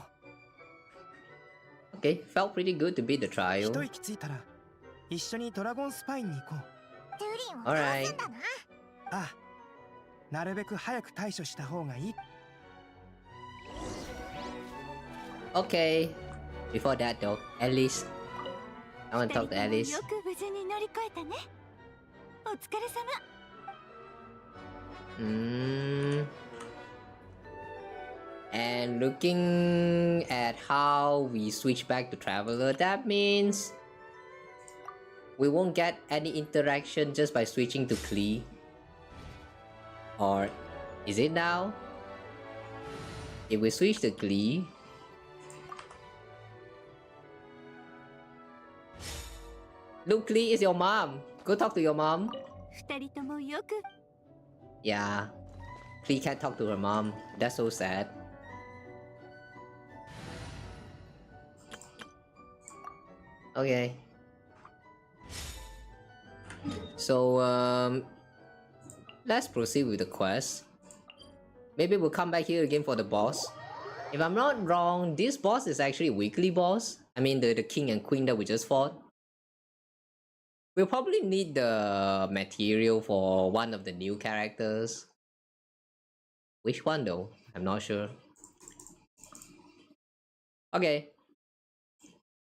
Okay, felt pretty good to beat the trial. 一息ついたら一緒にドラゴンスパインに行こう。トゥーリンを倒すんだな。ああ、なるべく早く対処した方がいい。 Okay, before that though, Alice. I want to talk to 二 Alice. 人ともよく無事に乗り越えたね。お疲れ様。And looking at how we switch back to Traveler, that means we won't get any interaction just by switching to Klee. Or is it now? If we switch to Klee, look, Klee is your mom. Go talk to your mom. 二人ともよく Yeah, Klee can't talk to her mom. That's so sad. Okay. So, let's proceed with the quest. Maybe we'll come back here again for the boss. If I'm not wrong, this boss is actually a weekly boss. I mean, the king and queen that we just fought. We'll probably need the material for one of the new characters. Which one though? I'm not sure. Okay.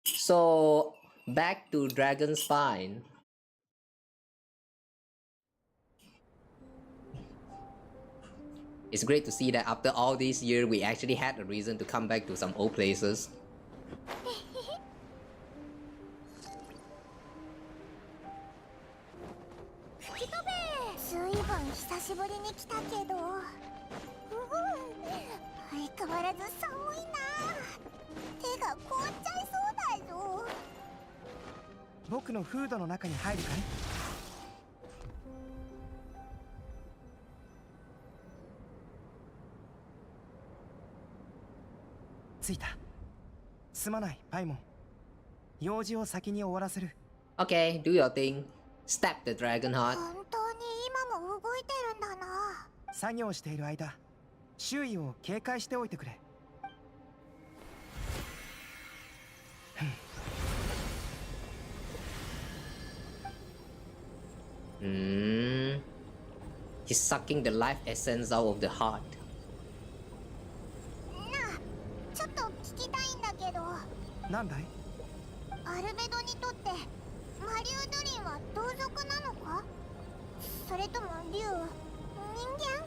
So, back to Dragon's Spine. It's great to see that after all these years, we actually had a reason to come back to some old places. 随分久しぶりに来たけど、相変わらず寒いな。手が凍っちゃいそうだぞ。僕のフードの中に入るかい？着いた。すまない、パイモン。用事を先に終わらせる。Okay, do your thing. Stab the dragon heart. 本当に今も動いてるんだな。作業している間、周囲を警戒しておいてくれ。He's sucking the life essence out of the heart. なあ、ちょっと聞きたいんだけど。なんだい？アルベドにとってマリュードリンは同族なのか？それとも竜、人間？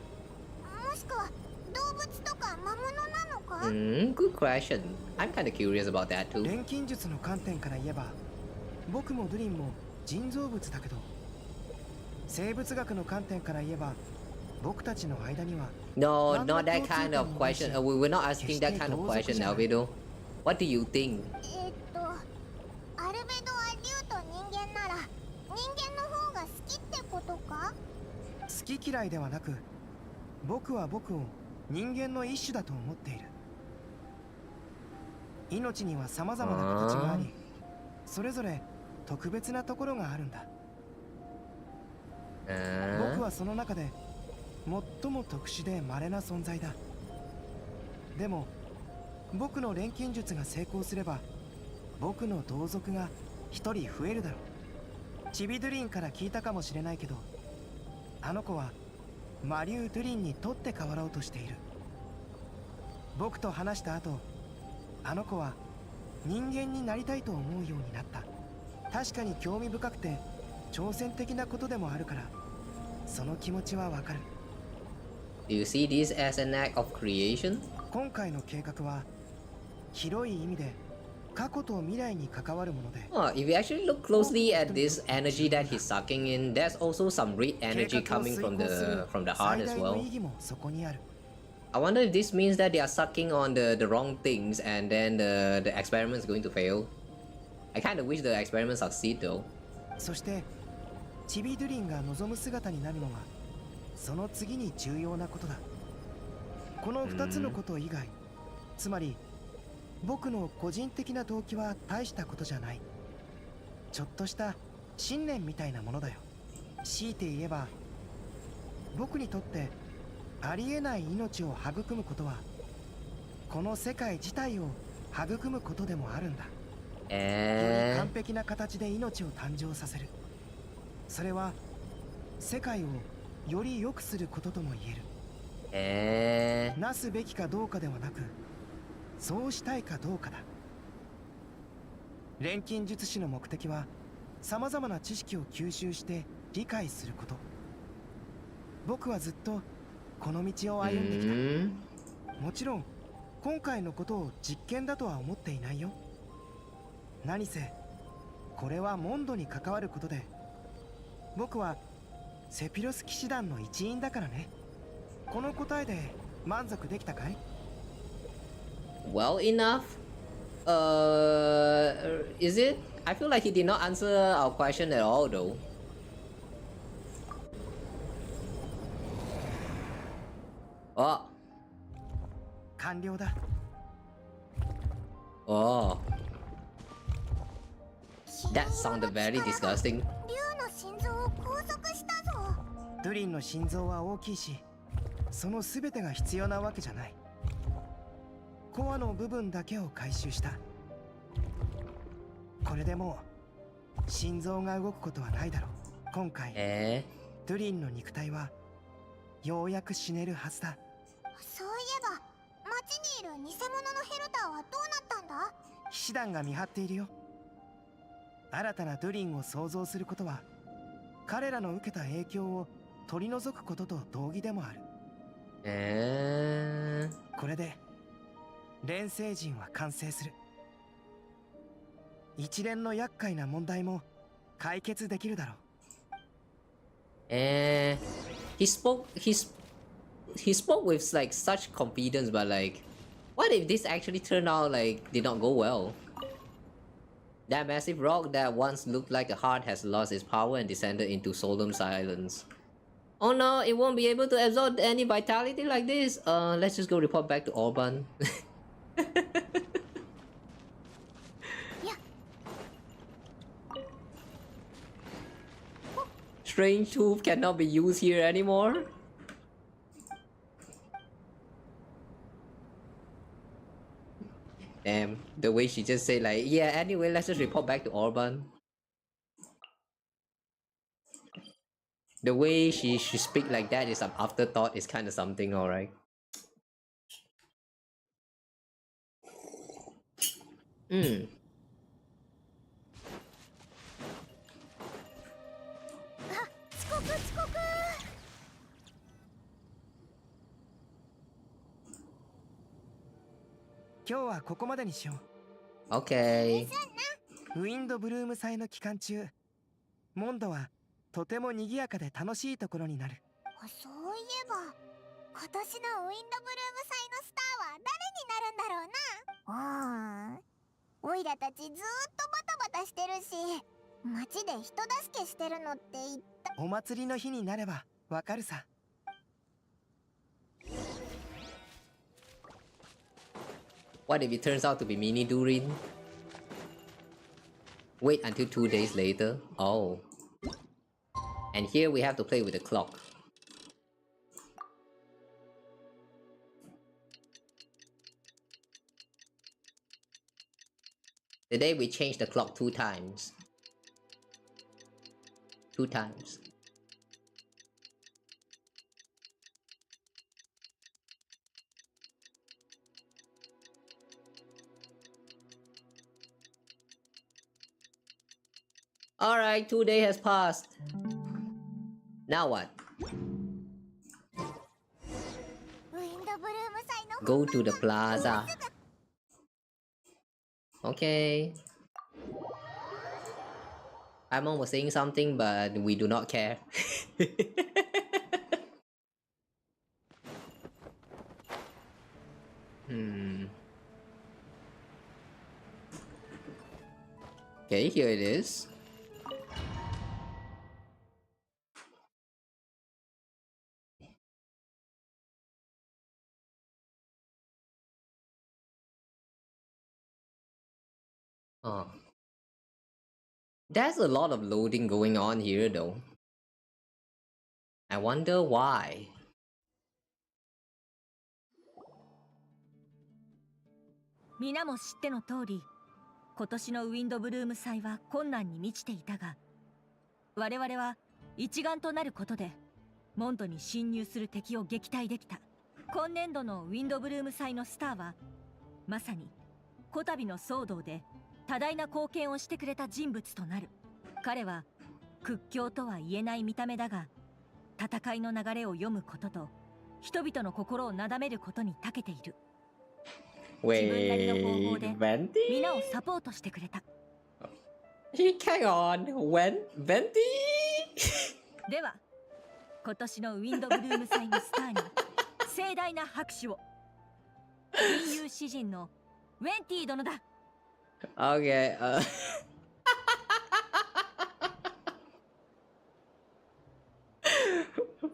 もしくは動物とか魔物なのか？Good question. I'm kind of curious about that too. 錬金術の観点から言えば、僕もドゥリンも人造物だけど、生物学の観点から言えば、僕たちの間には No, not that kind of question. We're not asking that kind of question, albedo. What do you think? アルベドは竜と人間なら人間の方が好きってことか？好き嫌いではなく、僕は僕を人間の一種だと思っている。命には様々な形があり、それぞれ特別なところがあるんだ。僕はその中で最も特殊で稀な存在だ。でも僕の錬金術が成功すれば、僕の同族が一人増えるだろう。チビドゥリンから聞いたかもしれないけど、あの子は魔竜ドゥリンに取って代わろうとしている。僕と話した後、あの子は人間になりたいと思うようになった。確かに興味深くて挑戦的なことでもあるから、その気持ちはわかる。Do you see this as an act of creation? 今回の計画は広い意味で過去と未来に関わるもので。If you actually look closely at this energy that he's sucking in, there's also some red energy coming from the heart as well. I wonder if this means that they are sucking on the wrong things and then the experiment is going to fail. I kind of wish the experiment succeed though. そしてチビドゥリンが望む姿になるのはその次に重要なことだ。この2つのこと以外、つまり僕の個人的な動機は大したことじゃない。ちょっとした信念みたいなものだよ。強いて言えば、僕にとってありえない命を育むことは、この世界自体を育むことでもあるんだ。より完璧な形で命を誕生させる。それは世界をより良くすることとも言える。なすべきかどうかではなく、そうしたいかどうかだ。錬金術師の目的は様々な知識を吸収して理解すること。僕はずっとこの道を歩んできた。もちろん今回のことを実験だとは思っていないよ。何せこれはモンドに関わることで、僕はセピロス騎士団の一員だからね。この答えで満足できたかい？ Well enough. Is it? I feel like he did not answer our question at all though. Oh. 完了だ。Oh. That sounded very disgusting. 竜の心臓を拘束したぞ。ドゥリンの心臓は大きいし、その全てが必要なわけじゃない。コアの部分だけを回収した。これでもう心臓が動くことはないだろう。今回、ドゥリンの肉体はようやく死ねるはずだ。そういえば街にいる偽物のヘルターはどうなったんだ？騎士団が見張っているよ。新たなドゥリンを創造することは、彼らの受けた影響を取り除くことと同義でもある。これで錬成人は完成する。一連の厄介な問題も解決できるだろう。He spoke with like such confidence, but like, what if this actually turned out like did not go well? That massive rock that once looked like a heart has lost its power and descended into solemn silence. Oh no, it won't be able to absorb any vitality like this. Let's just go report back to Orban. Strange tooth cannot be used here anymore. Damn, the way she just said like, yeah, anyway, let's just report back to Orban. The way she speak like that is an afterthought is kind of something, alright. Hmm. 遅刻。今日はここまでにしよう。OK。ウィンドブルーム祭の期間中、モンドはとても賑やかで楽しいところになる。そういえば、今年のウィンドブルーム祭のスターは誰になるんだろうな。おいらたちずーっとバタバタしてるし、街で人助けしてるのって言った。お祭りの日になればわかるさ。What if it turns out to be mini Durin? Wait until 2 days later. Oh. And here we have to play with the clock. Today we changed the clock 2 times. 2 times. Alright, 2 days has passed. Now what? Go to the plaza. Okay. Paimon was saying something, but we do not care. Okay, here it is. Oh. There's a lot of loading going on here though. I wonder why. 皆も知っての通り、今年のウィンドブルーム祭は困難に満ちていたが、我々は一丸となることでモンドに侵入する敵を撃退できた。今年度のウィンドブルーム祭のスターはまさにこたびの騒動で多大な貢献をしてくれた人物となる。彼は屈強とは言えない見た目だが、戦いの流れを読むことと人々の心をなだめることに長けている。自分なりの方法で皆をサポートしてくれた。Hang on, Venti? では今年のウィンドブルーム祭のスターに盛大な拍手を。金融詩人のウェンティ殿だ。Okay,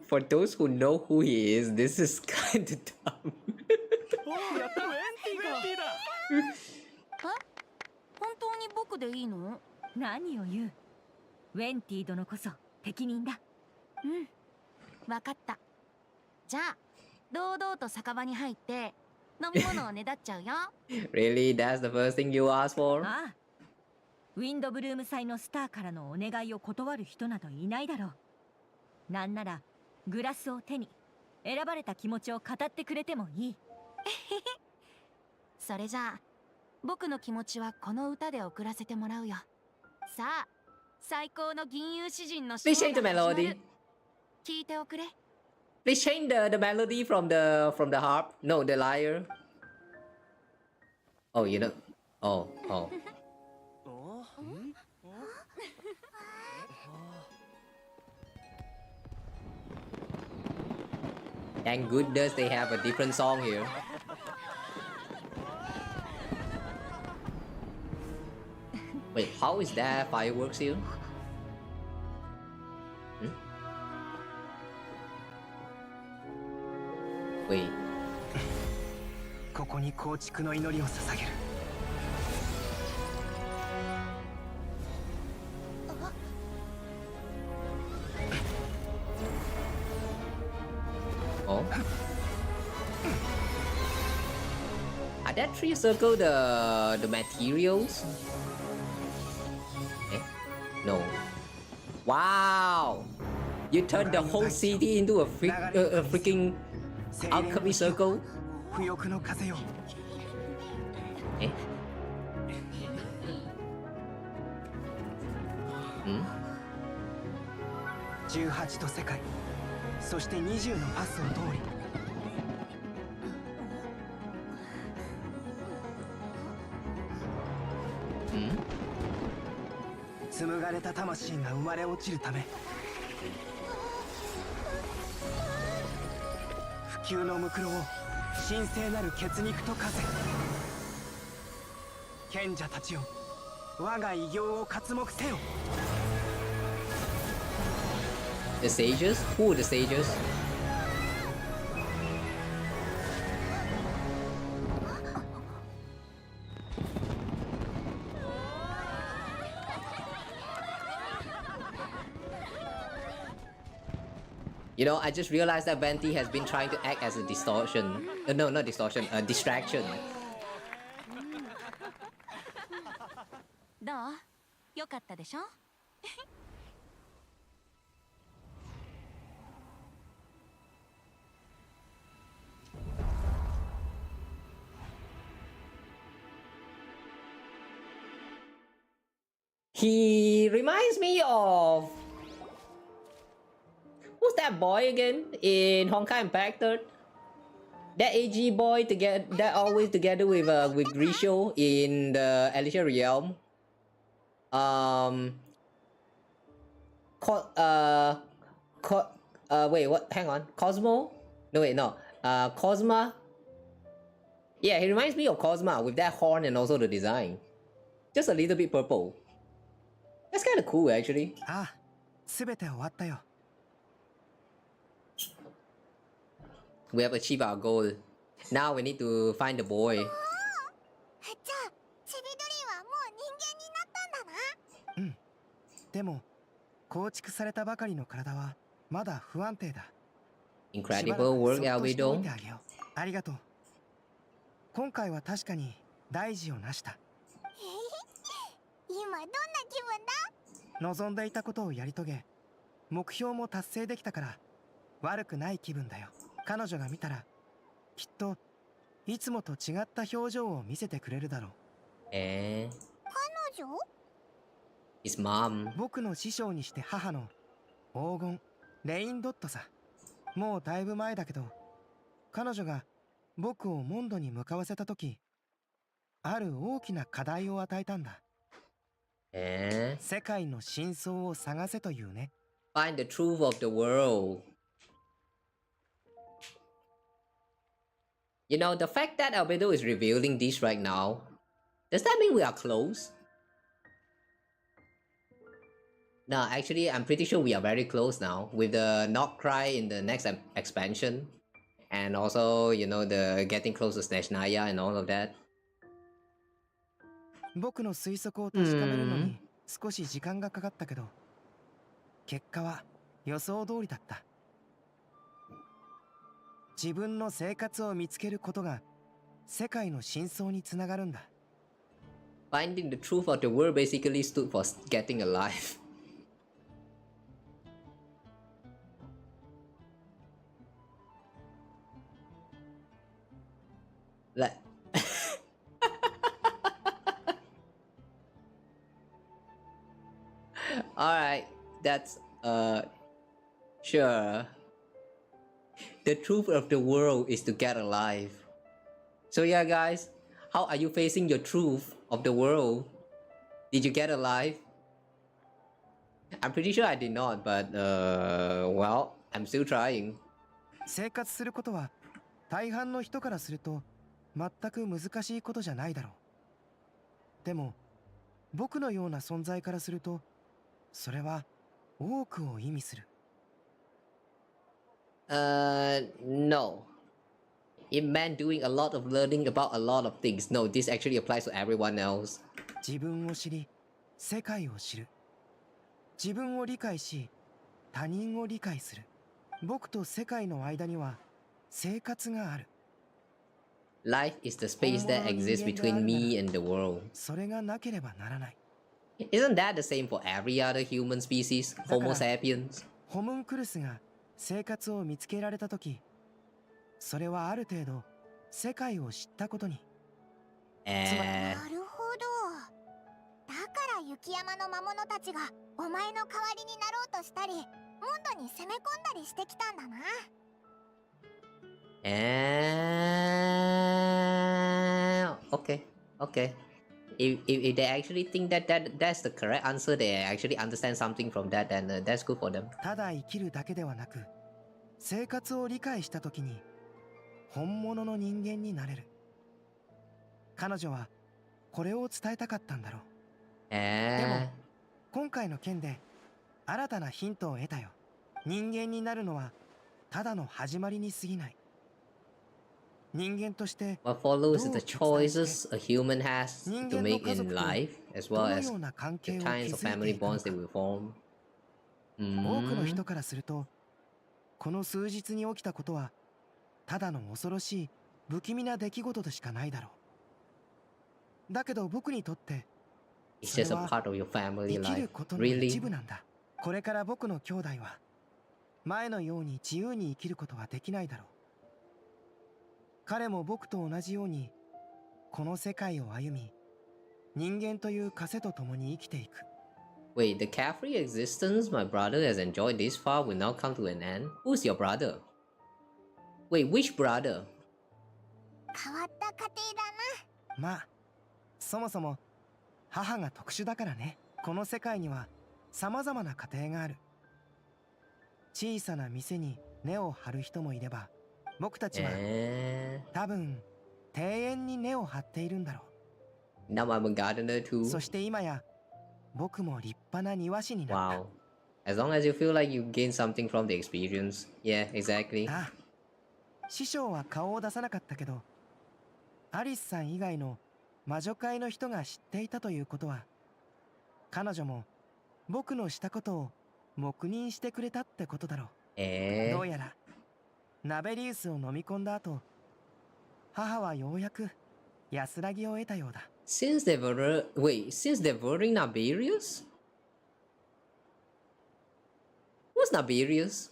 For those who know who he is, this is kind of dumb. 本当に僕でいいの？何を言う。ウェンティ殿こそ適任だ。わかった。じゃあ堂々と酒場に入って飲み物をねだっちゃうよ。Really? That's the first thing you asked for? ああ、ウィンドブルーム祭のスターからのお願いを断る人などいないだろう。なんならグラスを手に選ばれた気持ちを語ってくれてもいい。それじゃあ僕の気持ちはこの歌で送らせてもらうよ。さあ、最高の銀融詩人のショーが始まる。聞いておくれ。Please change the melody from the harp. No, the lyre. Oh, you know. Oh. Thank goodness they have a different song here. Wait, how is there fireworks here? Wait. ここに構築の祈りを捧げる。Oh. Are that three circle the materials? Eh? No. Wow! You turned the whole city into a freaking alchemy circle? 不欲の風よ。Eh? ?18 と世界、そして20のパスを通り。紡がれた魂が生まれ落ちるため、不朽のムクロを神聖なる血肉と化せ。賢者たちよ、我が偉業を刮目せよ。 The sages? Who are the sages? You know, I just realized that Venti has been trying to act as a distortion. No, not distortion, a distraction. どう？よかったでしょ？He reminds me of... Who's that boy again in Honkai Impact 3? That AG boy together, that always together with Grisho in the Alicia Realm. Wait, what? Hang on. Cosmo? No, wait, no. Cosma? Yeah, he reminds me of Cosma with that horn and also the design. Just a little bit purple. That's kind of cool, actually. Ah, すべて終わったよ。 We have achieved our goal. Now we need to find the boy. じゃあチビドリはもう人間になったんだな。うん。でも構築されたばかりの体はまだ不安定だ。 Incredible work, albedo. ありがとう。今回は確かに大事を成した。今どんな気分だ？望んでいたことをやり遂げ、目標も達成できたから悪くない気分だよ。彼女が見たらきっといつもと違った表情を見せてくれるだろう。彼女？ His mom. 僕の師匠にして母の黄金レインドットさ。もうだいぶ前だけど、彼女が僕をモンドに向かわせた時、ある大きな課題を与えたんだ。世界の真相を探せというね。 Find the truth of the world. You know, the fact that Albedo is revealing this right now, does that mean we are close? No, actually, I'm pretty sure we are very close now with the Knock Cry in the next expansion. And also, you know, the getting close to Snezhnaya and all of that. 僕の推測を確かめるのに少し時間がかかったけど、結果は予想通りだった。自分の生活を見つけることが世界の真相につながるんだ。Finding the truth of the world basically stood for getting alive. Alright, that's sure. The truth of the world is to get alive. So yeah guys, how are you facing your truth of the world? Did you get alive? I'm pretty sure I did not, but well, I'm still trying. 生活することは大半の人からすると全く難しいことじゃないだろう。でも僕のような存在からするとそれは多くを意味する。No. It meant doing a lot of learning about a lot of things. No, this actually applies to everyone else. 自分を知り、世界を知る。自分を理解し、他人を理解する。僕と世界の間には生活がある。Life is the space that exists between me and the world. それがなければならない。Isn't that the same for every other human species? Homo sapiens? ホムンクルスが生活を見つけられたとき、それはある程度世界を知ったことに。なるほど。だから雪山の魔物たちがお前の代わりになろうとしたり、モンドに攻め込んだりしてきたんだな。Okay, okay. if they actually think that's the correct answer, they actually understand something from that, then that's good for them. ただ生きるだけではなく、生活を理解したときに本物の人間になれる。彼女はこれを伝えたかったんだろう。でも今回の件で新たなヒントを得たよ。人間になるのはただの始まりに過ぎない。人間として What follows is the choices a human has to make in life, as well as the kinds of family bonds they will form. 多くの人からすると、この数日に起きたことはただの恐ろしい不気味な出来事でしかないだろう。だけど僕にとってそれは生きることの一部なんだ。これから僕の兄弟は前のように自由に生きることはできないだろう。彼も僕と同じようにこの世界を歩み、人間という枷と共に生きていく。Wait, the carefree existence my brother has enjoyed this far will now come to an end? Who's your brother? Wait, which brother? 変わった家庭だな。まあ、そもそも母が特殊だからね。この世界には様々な家庭がある。小さな店に根を張る人もいれば、僕たちは多分庭園に根を張っているんだろう。Now I'm a gardener too. そして今や僕も立派な庭師になった。Wow. As long as you feel like you gain something from the experience. Yeah, exactly. ああ、師匠は顔を出さなかったけど、アリスさん以外の魔女界の人が知っていたということは、彼女も僕のしたことを黙認してくれたってことだろう。どうやらナベリウスを飲み込んだ後、母はようやく安らぎを得たようだ。Since they were since they were in Naberius? Who's Naberius?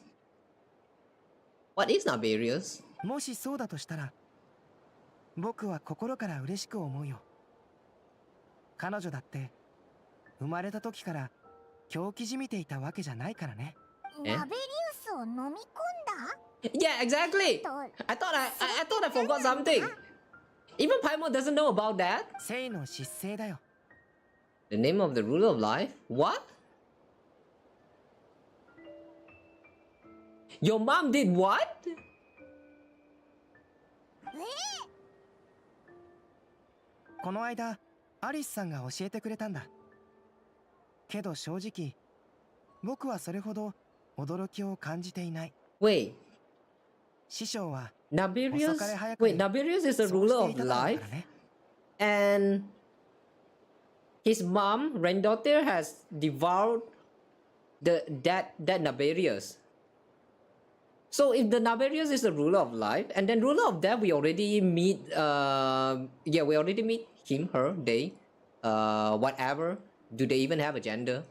What is Naberius? もしそうだとしたら、僕は心から嬉しく思うよ。彼女だって生まれた時から狂気じみていたわけじゃないからね。ナベリウスを飲み込んだ？ Yeah, exactly. I thought I forgot something. Even Paimon doesn't know about that. 生の失勢だよ。The name of the ruler of life? What? Your mom did what? この間アリスさんが教えてくれたんだ。けど正直僕はそれほど驚きを感じていない。Wait. 師匠は Naberius is the ruler of life, and his mom, granddaughter, has devoured that Naberius. So if the Naberius is the ruler of life, and then ruler of death, we already meet. We already meet him, her, they, whatever. Do they even have a gender?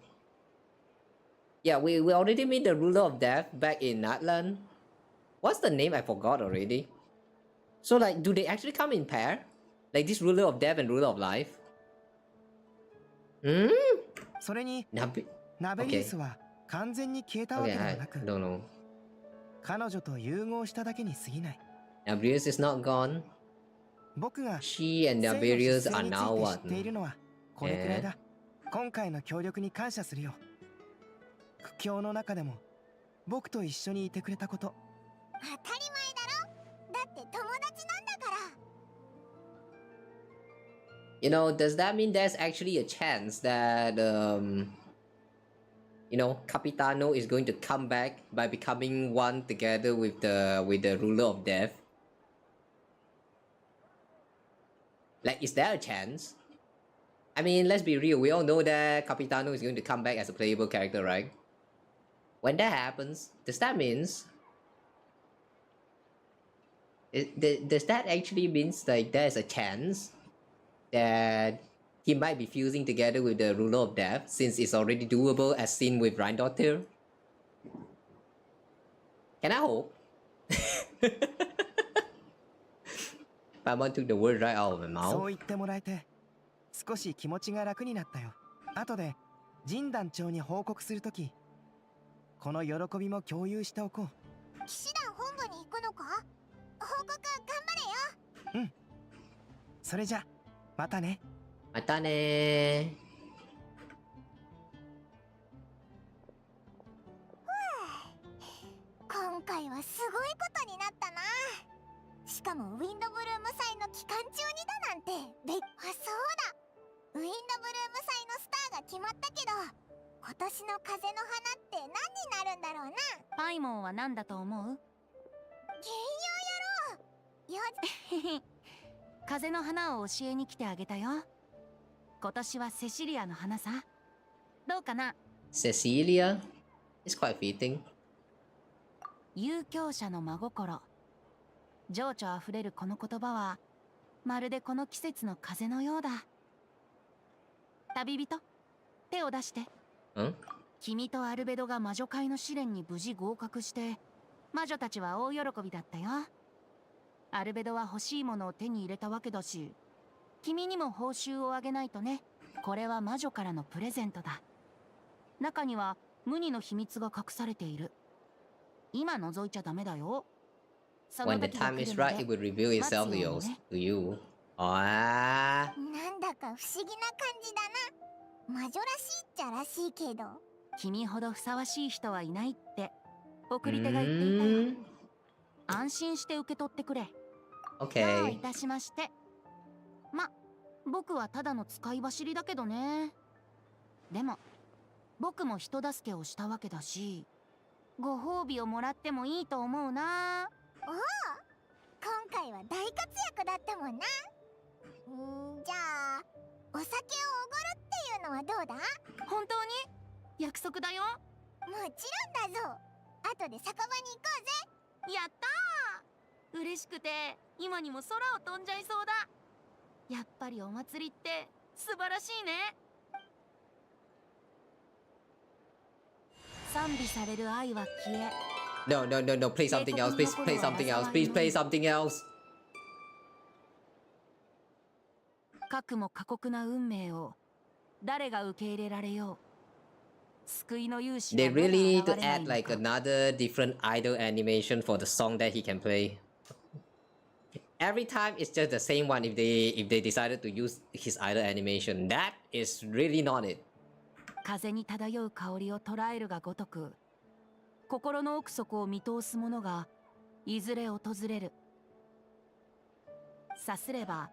Yeah, we already meet the ruler of death back in Natlan. What's the name? I forgot already. So like, do they actually come in pair? Like this ruler of death and ruler of life? それにナベリウスは完全に消えたわけではなく、彼女と融合しただけに過ぎない。Naberius is not gone. 僕が She and Naberius are now what? 知っているのはこれくらいだ。今回の協力に感謝するよ。苦境の中でも僕と一緒にいてくれたこと。当たり前だろ。だって友達なんだから。You know, does that mean there's actually a chance that Capitano is going to come back by becoming one together with the ruler of death? Like, is there a chance? I mean, let's be real. We all know that Capitano is going to come back as a playable character, right? When that happens, does that means? Does that actually means like there's a chance that he might be fusing together with the ruler of death, since it's already doable as seen with Granddaughter? Can I hope? Paimon took the word right out of my mouth. そう言ってもらえて少し気持ちが楽になったよ。後で神団長に報告するとき、この喜びも共有しておこう。騎士団本部に行くのか？報告頑張れよ。それじゃまたね。またね今回はすごいことになったな。しかもウィンドブルーム祭の期間中にだなんてそうだ、ウィンドブルーム祭のスターが決まったけど、今年の風の花って何になるんだろうな。パイモンは何だと思う？原用やろうよ。風の花を教えに来てあげたよ。今年はセシリアの花さ。どうかな？ Cecilia is quite fitting. 遊興者の真心。情緒あふれるこの言葉はまるでこの季節の風のようだ。旅人、手を出して。君とアルベドが魔女会の試練に無事合格して魔女たちは大喜びだったよ。アルベドは欲しいものを手に入れたわけだし、君にも報酬をあげないとね。これは魔女からのプレゼントだ。中には無二の秘密が隠されている。今覗いちゃダメだよ。When the time is right, it will reveal itself to you. ああ。なんだか不思議な感じだな。魔女らしいっちゃらしいけど。君ほどふさわしい人はいないって送り手が言っていたよ。安心して受け取ってくれ。Okay. どういたしまして。僕はただの使い走りだけどね。でも僕も人助けをしたわけだし、ご褒美をもらってもいいと思うな。おお、今回は大活躍だったもんな。じゃあお酒をおごるっていうのはどうだ？本当に？約束だよ。もちろんだぞ。後で酒場に行こうぜ。やったー。嬉しくて今にも空を飛んじゃいそうだ。やっぱりお祭りって素晴らしいね。賛美される愛は消え。No, play something else. Please play something else. Please play something else. かくも過酷な運命を誰が受け入れられよう。救いの勇士は They まだ really 現 need れ to ない add の like か。 another different idol animation for the song that he can play. Every time it's just the same one if they decided to use his idol animation. That is really not it. 風に漂う香りを捉えるがごとく、心の奥底を見通す者がいずれ訪れる。さすれば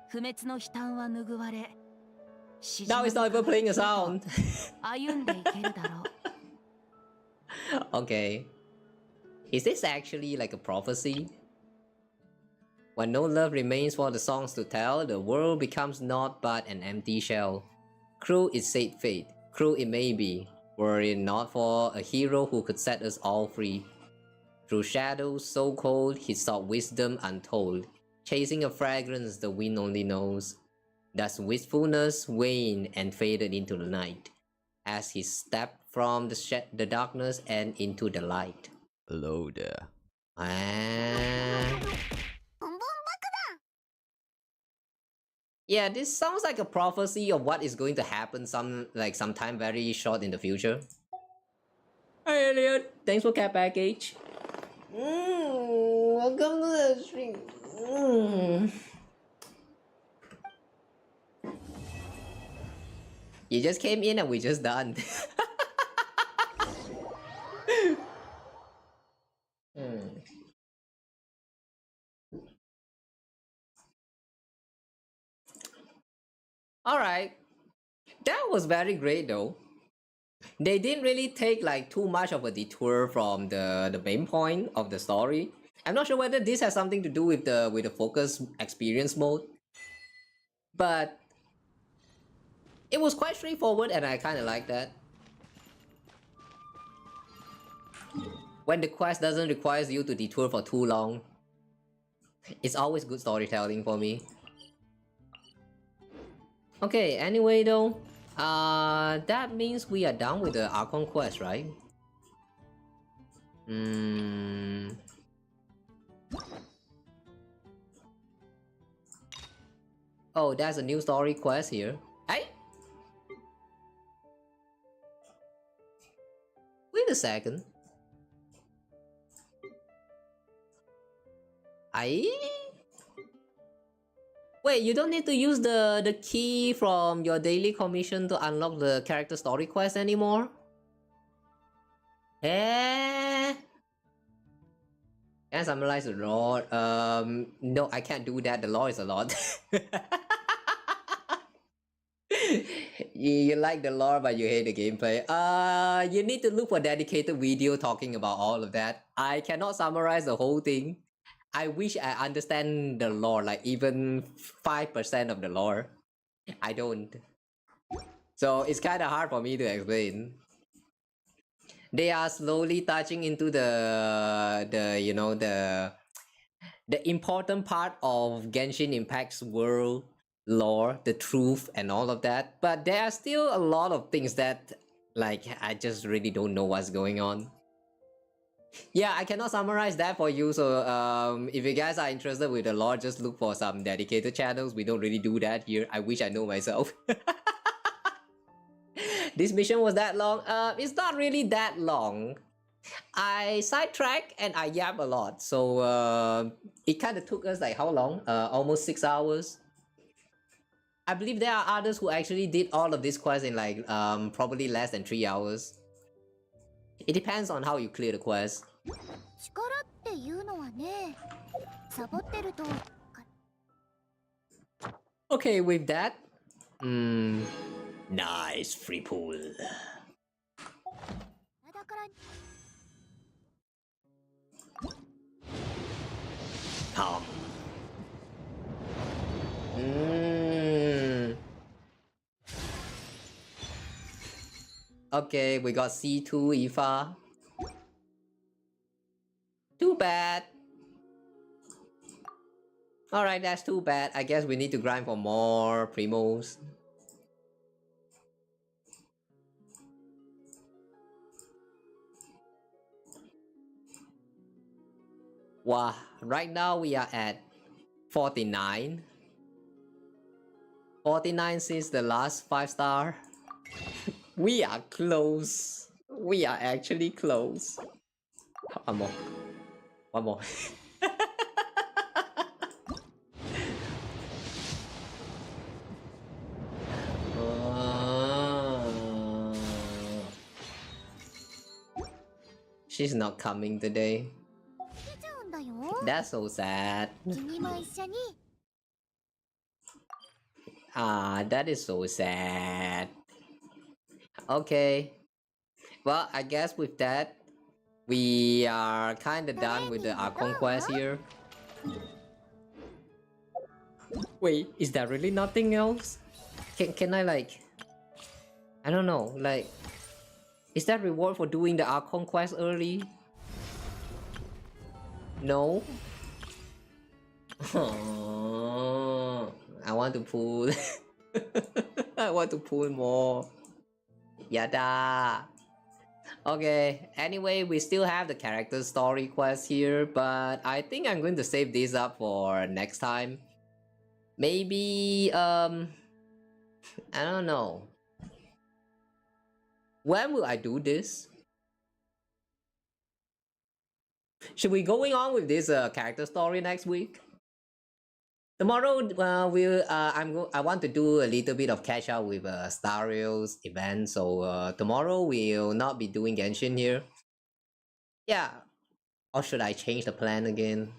不滅の悲嘆は拭われ、 Now it's not even playing a sound. 歩んでいけるだろう。Okay. Is this actually like a prophecy? When no love remains for the songs to tell, the world becomes naught but an empty shell. Cruel is said fate, cruel it may be, were it not for a hero who could set us all free. Through shadows so cold, he sought wisdom untold, chasing a fragrance the wind only knows. Thus wistfulness waned and faded into the night, as he stepped from the darkness and into the light. Hello there. Yeah, this sounds like a prophecy of what is going to happen sometime very short in the future. Hi Elliot, thanks for cat package. Welcome to the stream. You just came in and we just done. Alright. That was very great though. They didn't really take like too much of a detour from the main point of the story. I'm not sure whether this has something to do with the focus experience mode. But it was quite straightforward and I kinda like that. When the quest doesn't require you to detour for too long, it's always good storytelling for me. Okay, anyway though, that means we are done with the Archon quest, right? Oh, that's a new story quest here. Hey! Wait a second. Wait, you don't need to use the key from your daily commission to unlock the character story quest anymore? Eh? Can I summarize the lore? No, I can't do that. The lore is a lot. You like the lore, but you hate the gameplay. You need to look for dedicated video talking about all of that. I cannot summarize the whole thing. I wish I understand the lore, like even 5% of the lore. I don't. So it's kind of hard for me to explain. They are slowly touching into the important part of Genshin Impact's world lore, the truth and all of that. But there are still a lot of things that like I just really don't know what's going on. Yeah, I cannot summarize that for you. So if you guys are interested with the lore, just look for some dedicated channels. We don't really do that here. I wish I know myself. This mission was that long? It's not really that long. I sidetrack and I yap a lot. So it kind of took us like how long? Almost 6 hours. I believe there are others who actually did all of this quest in like probably less than 3 hours. It depends on how you clear the quest. Okay, with that, nice free pool. Come. Okay, we got C2 Ifa. Too bad. Alright, that's too bad. I guess we need to grind for more primos. Wow, right now we are at 49. 49 since the last 5-star. We are close. We are actually close. One more. One more. She's not coming today. That's so sad. Ah, that is so sad. Okay. Well, I guess with that, we are kinda done with the Archon quest here. Wait, is there really nothing else? Can I like... I don't know, like... Is that reward for doing the Archon quest early? No? Oh, I want to pull. I want to pull more. Yada. Okay, anyway, we still have the character story quest here, but I think I'm going to save this up for next time. Maybe, I don't know. When will I do this? Should we going on with this character story next week? Tomorrow, I want to do a little bit of catch up with Star Rail's event, so tomorrow we'll not be doing Genshin here. Yeah, or should I change the plan again?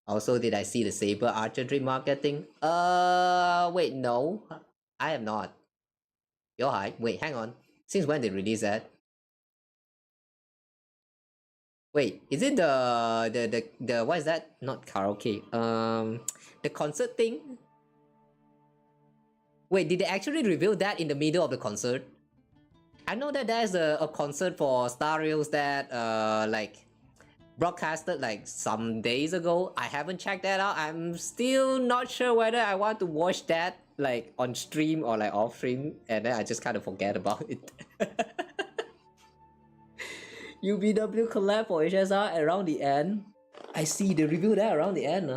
Also, did I see the Saber Archery marketing? Wait, no, I have not. Yo, hi. Wait, hang on. Since when did they release that? Wait, is it the what is that? Not karaoke. The concert thing. Wait, did they actually reveal that in the middle of the concert? I know that there's a concert for Star Rails that like broadcasted like some days ago. I haven't checked that out. I'm still not sure whether I want to watch that like on stream or like off stream, and then I just kind of forget about it. UBW collab for HSR around the end. I see the review there around the end.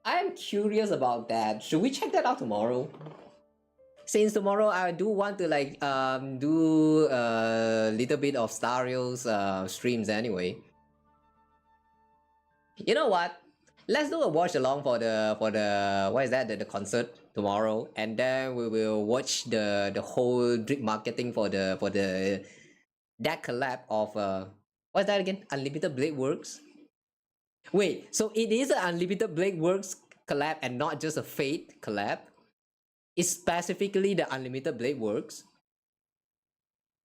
I am curious about that. Should we check that out tomorrow? Since tomorrow I do want to like do a little bit of Star Rails streams anyway. You know what? Let's do a watch along for the what is that, the concert tomorrow, and then we will watch the whole drip marketing for the that collab of what's that again? Unlimited Blade Works. Wait, so it is an Unlimited Blade Works collab and not just a Fate collab? It's specifically the Unlimited Blade Works?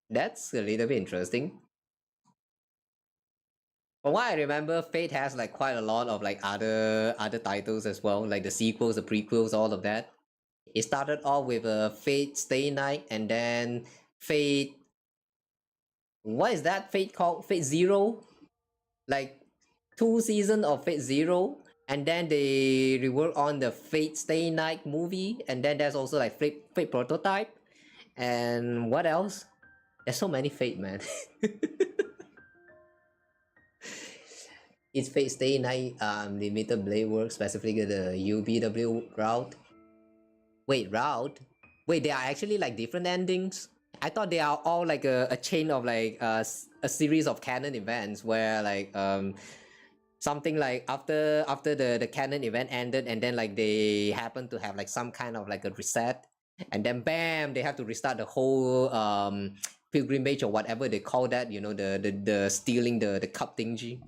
That's a little bit interesting. From what I remember, Fate has like quite a lot of like other titles as well, like the sequels, the prequels, all of that. It started off with a Fate Stay Night, and then Fate. What is that Fate called? Fate Zero, like 2 seasons of Fate Zero, and then they rework on the Fate Stay Night movie, and then there's also like Fate Prototype, and what else? There's so many Fate, man. It's Fate Stay Night, Limited Blade Works, specifically the UBW route. Wait, route? Wait, they are actually like different endings? I thought they are all like a chain of like a series of canon events where like something like after the canon event ended, and then like they happen to have like some kind of like a reset, and then bam, they have to restart the whole pilgrimage or whatever they call that, you know, the stealing the cup thingy.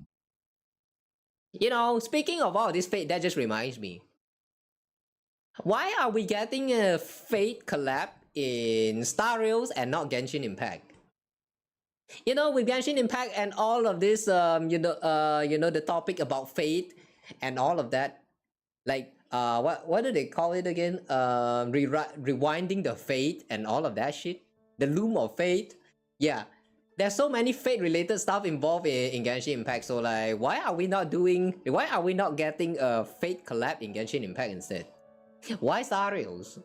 You know, speaking of all this Fate, that just reminds me. Why are we getting a Fate collab in Star Rails and not Genshin Impact? You know, with Genshin Impact and all of this, you know, the topic about Fate and all of that, like, what do they call it again? Rewinding the Fate and all of that shit. The Loom of Fate. Yeah. There's so many Fate related stuff involved in Genshin Impact, so like, why are we not getting a Fate collab in Genshin Impact instead? Why Star Rails?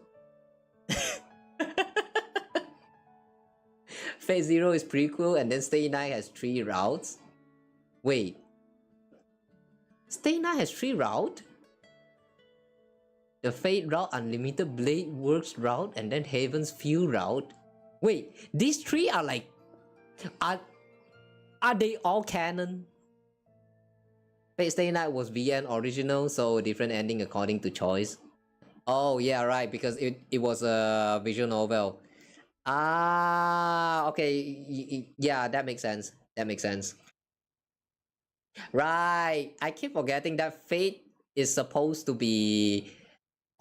Fate Zero is prequel, and then Stay Night has 3 routes. Wait, Stay Night has 3 routes? The Fate route, Unlimited Blade Works route, and then Haven's Few route. Wait, these 3 are like, are they all canon? Fate Stay Night was VN original, so different ending according to choice. Oh yeah, right, because it was a visual novel. Ah, okay, yeah, that makes sense. That makes sense. Right, I keep forgetting that Fate is supposed to be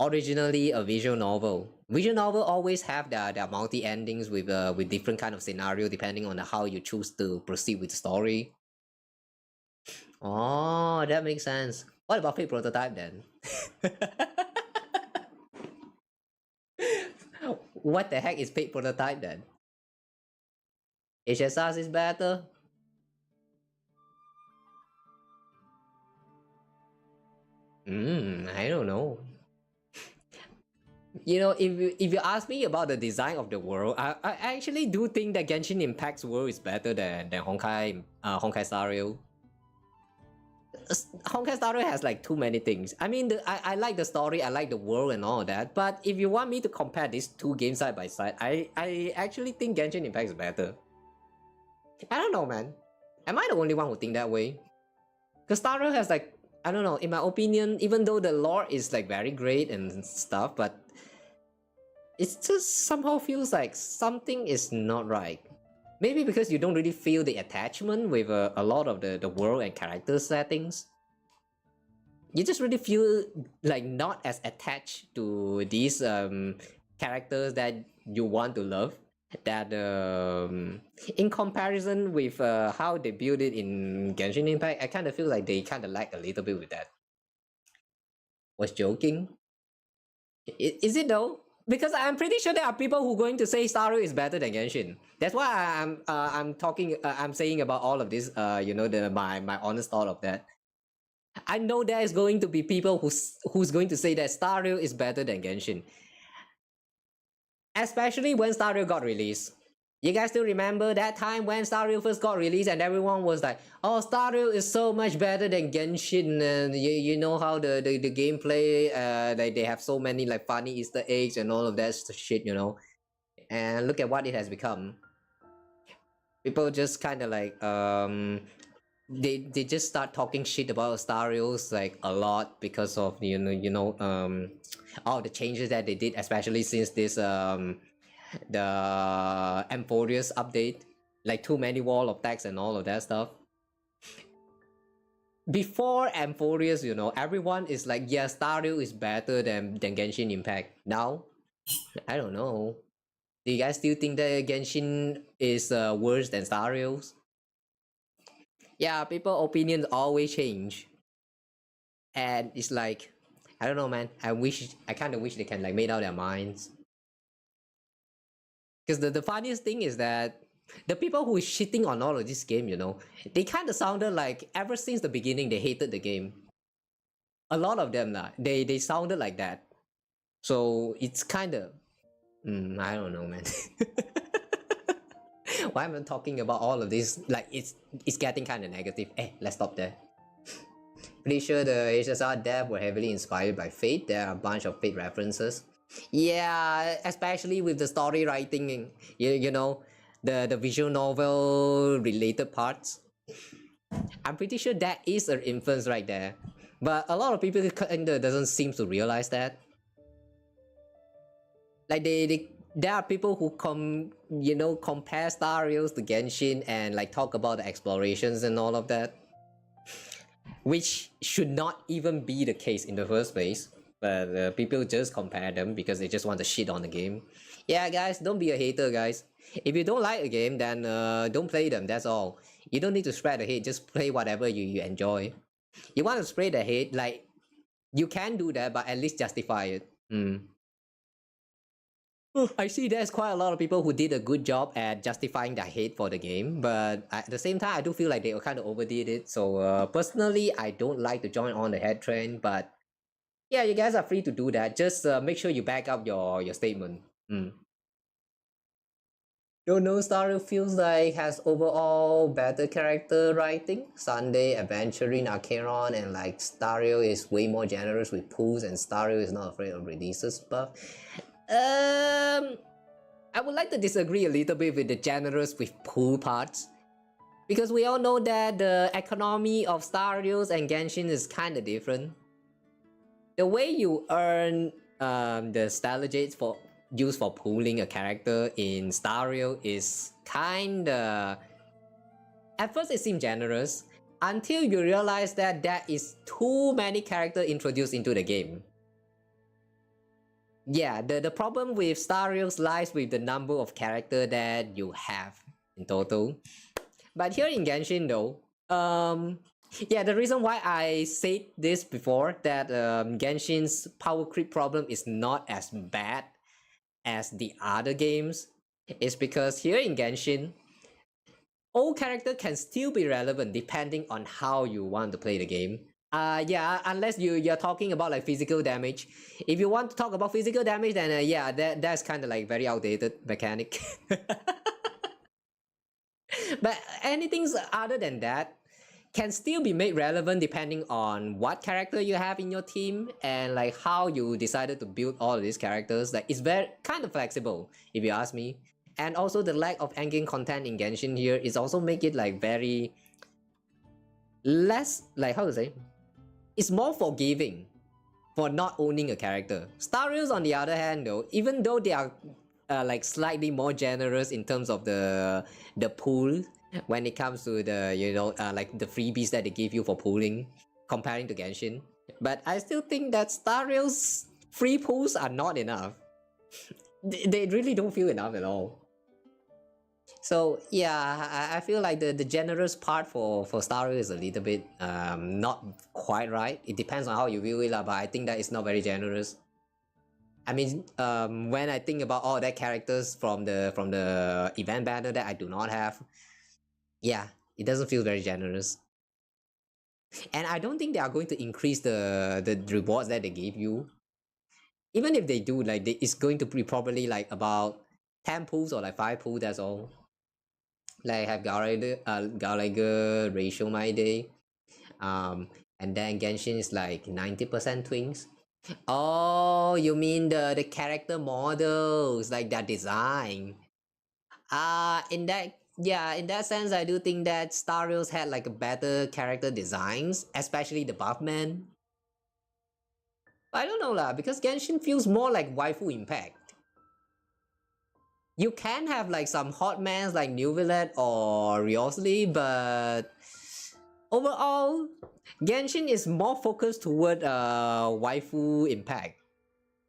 originally a visual novel. Visual novel always have their multi endings with different kind of scenario depending on how you choose to proceed with the story. Oh, that makes sense. What about Fate Prototype then? What the heck is Fate Prototype then? HSRs is better? I don't know. You know, if you ask me about the design of the world, I actually do think that Genshin Impact's world is better than Honkai Star Rail. Honkai Star Rail has like too many things. I mean, I like the story, I like the world and all that, but if you want me to compare these 2 games side by side, I actually think Genshin Impact is better. I don't know, man. Am I the only one who think that way? Because Star Rail has like, I don't know, in my opinion, even though the lore is like very great and stuff, but it just somehow feels like something is not right. Maybe because you don't really feel the attachment with a lot of the world and character settings. You just really feel like not as attached to these characters that you want to love. That in comparison with how they build it in Genshin Impact, I kind of feel like they kind of lack a little bit with that. Was joking? Is it though? Because I'm pretty sure there are people who are going to say Star Rail is better than Genshin. That's why I'm talking. I'm saying about all of this. You know, my honest thought of that. I know there is going to be people who's going to say that Star Rail is better than Genshin. Especially when Star Rail got released. You guys still remember that time when Star Rail first got released and everyone was like, oh, Star Rail is so much better than Genshin, and you know how the gameplay, like they have so many like funny Easter eggs and all of that shit, you know. And look at what it has become. People just kind of like they just start talking shit about Starios like a lot because of all the changes that they did, especially since this the Emphorius update, like too many wall of text and all of that stuff. Before Emphorius, everyone is like, yeah, Stario is better than Genshin Impact. Now, I don't know. Do you guys still think that Genshin is worse than Starios? Yeah, people opinions always change, and it's like, I don't know, man. I kind of wish they can like made out their minds. Because the funniest thing is that the people who is shitting on all of this game, they kind of sounded like ever since the beginning they hated the game. A lot of them, they sounded like that. So it's kind of, I don't know, man. Why am I talking about all of this? Like it's getting kind of negative. Hey, let's stop there. Pretty sure the HSR dev were heavily inspired by Fate. There are a bunch of Fate references. Yeah, especially with the story writing, the visual novel related parts. I'm pretty sure that is an influence right there. But a lot of people kinda doesn't seem to realize that. Like there are people who compare Starios to Genshin and like talk about the explorations and all of that, which should not even be the case in the first place. But people just compare them because they just want to shit on the game. Yeah, guys, don't be a hater, guys. If you don't like a game, then don't play them. That's all. You don't need to spread the hate. Just play whatever you enjoy. You want to spread the hate, like you can do that, but at least justify it. I see there's quite a lot of people who did a good job at justifying their hate for the game, but at the same time, I do feel like they kind of overdid it. So personally, I don't like to join on the head trend, but yeah, you guys are free to do that. Just make sure you back up your statement. Don't know, Stario feels like has overall better character writing. Sunday, Adventuring, Acheron, and like Stario is way more generous with pools, and Stario is not afraid of releases buff. I would like to disagree a little bit with the generous with pool parts, because we all know that the economy of Starios and Genshin is kind of different. The way you earn the Stalajates used for pooling a character in Stario is kinda... At first it seemed generous, until you realize that there is too many characters introduced into the game. Yeah, the problem with Starios lies with the number of characters that you have in total. But here in Genshin though, yeah, the reason why I said this before, that Genshin's power creep problem is not as bad as the other games, is because here in Genshin, all characters can still be relevant depending on how you want to play the game. Yeah, unless you're talking about like physical damage. If you want to talk about physical damage, then yeah, that's kind of like very outdated mechanic. But anything other than that can still be made relevant depending on what character you have in your team and like how you decided to build all of these characters. Like it's very kind of flexible, if you ask me. And also the lack of endgame content in Genshin here is also make it like very less, like how to say, it's more forgiving for not owning a character. Starios on the other hand though, even though they are like slightly more generous in terms of the pool when it comes to the like the freebies that they give you for pooling comparing to Genshin, but I still think that Starios free pools are not enough. They really don't feel enough at all. So yeah, I feel like the generous part for Stario is a little bit not quite right. It depends on how you view it, but I think that it's not very generous. I mean, when I think about all that characters from the event banner that I do not have, yeah, it doesn't feel very generous. And I don't think they are going to increase the rewards that they give you. Even if they do, like it's going to be probably like about 10 pools or like 5 pools, that's all. Like have Gallagher ratio my day. And then Genshin is like 90% twins. Oh, you mean the character models, like their design. In that yeah, in that sense, I do think that Star Rails had like a better character designs, especially the Buffman. I don't know lah, because Genshin feels more like waifu impact. You can have like some hot mans like New Villette or Riosley, but overall, Genshin is more focused toward waifu impact.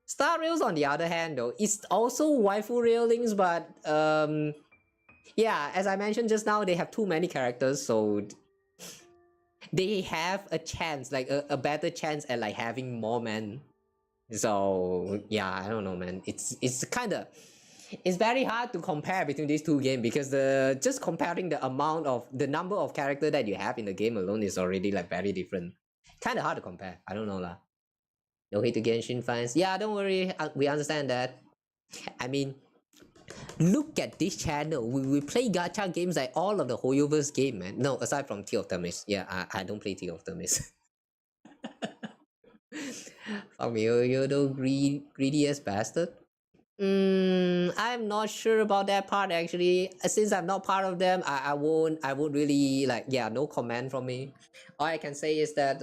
Star Rails, on the other hand, though, is also waifu railings, but yeah, as I mentioned just now, they have too many characters, so they have a chance, like a better chance at like having more men. So yeah, I don't know, man. It's kind of, it's very hard to compare between these two games because just comparing the number of character that you have in the game alone is already like very different. Kind of hard to compare. I don't know lah. No hate to Genshin fans. Yeah, don't worry. We understand that. I mean, look at this channel. We play gacha games like all of the Hoyoverse game, man. No, aside from Tear of Thermis. Yeah, I don't play Tear of Thermis. Fuck me, you're the greediest bastard. I'm not sure about that part actually. Since I'm not part of them, I won't really like, yeah, no comment from me. All I can say is that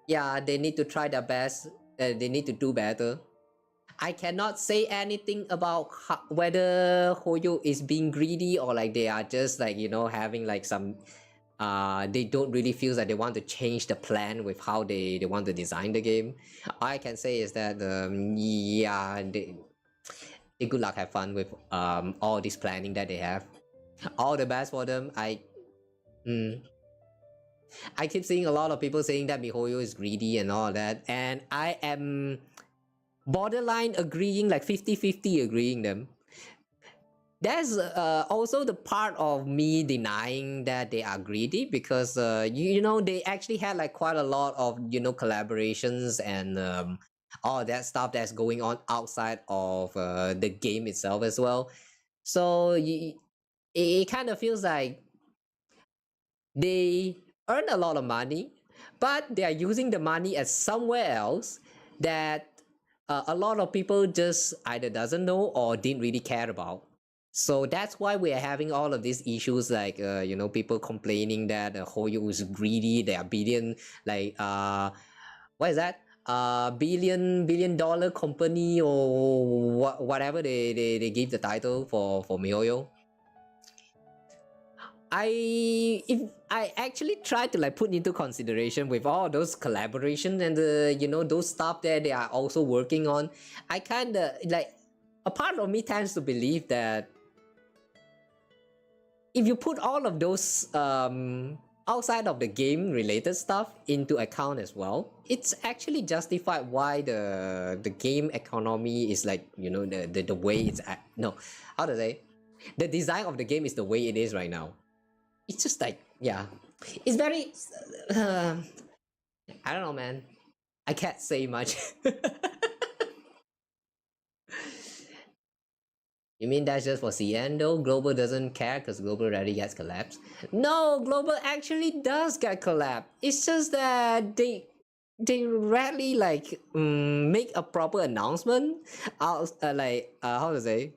yeah, they need to try their best. They need to do better. I cannot say anything about whether Hoyo is being greedy or like they are just like, you know, having like some they don't really feel that they want to change the plan with how they want to design the game. All I can say is that yeah, they good luck, have fun with all this planning that they have. All the best for them. I keep seeing a lot of people saying that MiHoYo is greedy and all that, and I am borderline agreeing, like 50-50 agreeing them. There's also the part of me denying that they are greedy because you know, they actually had like quite a lot of, you know, collaborations and all that stuff that's going on outside of the game itself as well. So it kind of feels like they earn a lot of money, but they are using the money as somewhere else that a lot of people just either doesn't know or didn't really care about. So that's why we are having all of these issues, like you know, people complaining that Hoyo is greedy. They are billion, like what is that? Billion dollar company or whatever they give the title for MiHoYo. If I actually try to like put into consideration with all those collaborations and you know, those stuff that they are also working on, I kind of like, a part of me tends to believe that if you put all of those outside of the game related stuff into account as well, it's actually justified why the game economy is like, you know, the way it's at, no, how to say, the design of the game is the way it is right now. It's just like, yeah, it's very I don't know, man. I can't say much. You mean that's just for CN though? Global doesn't care because Global already gets collapsed? No, Global actually does get collapsed. It's just that they rarely like make a proper announcement. Like how to say?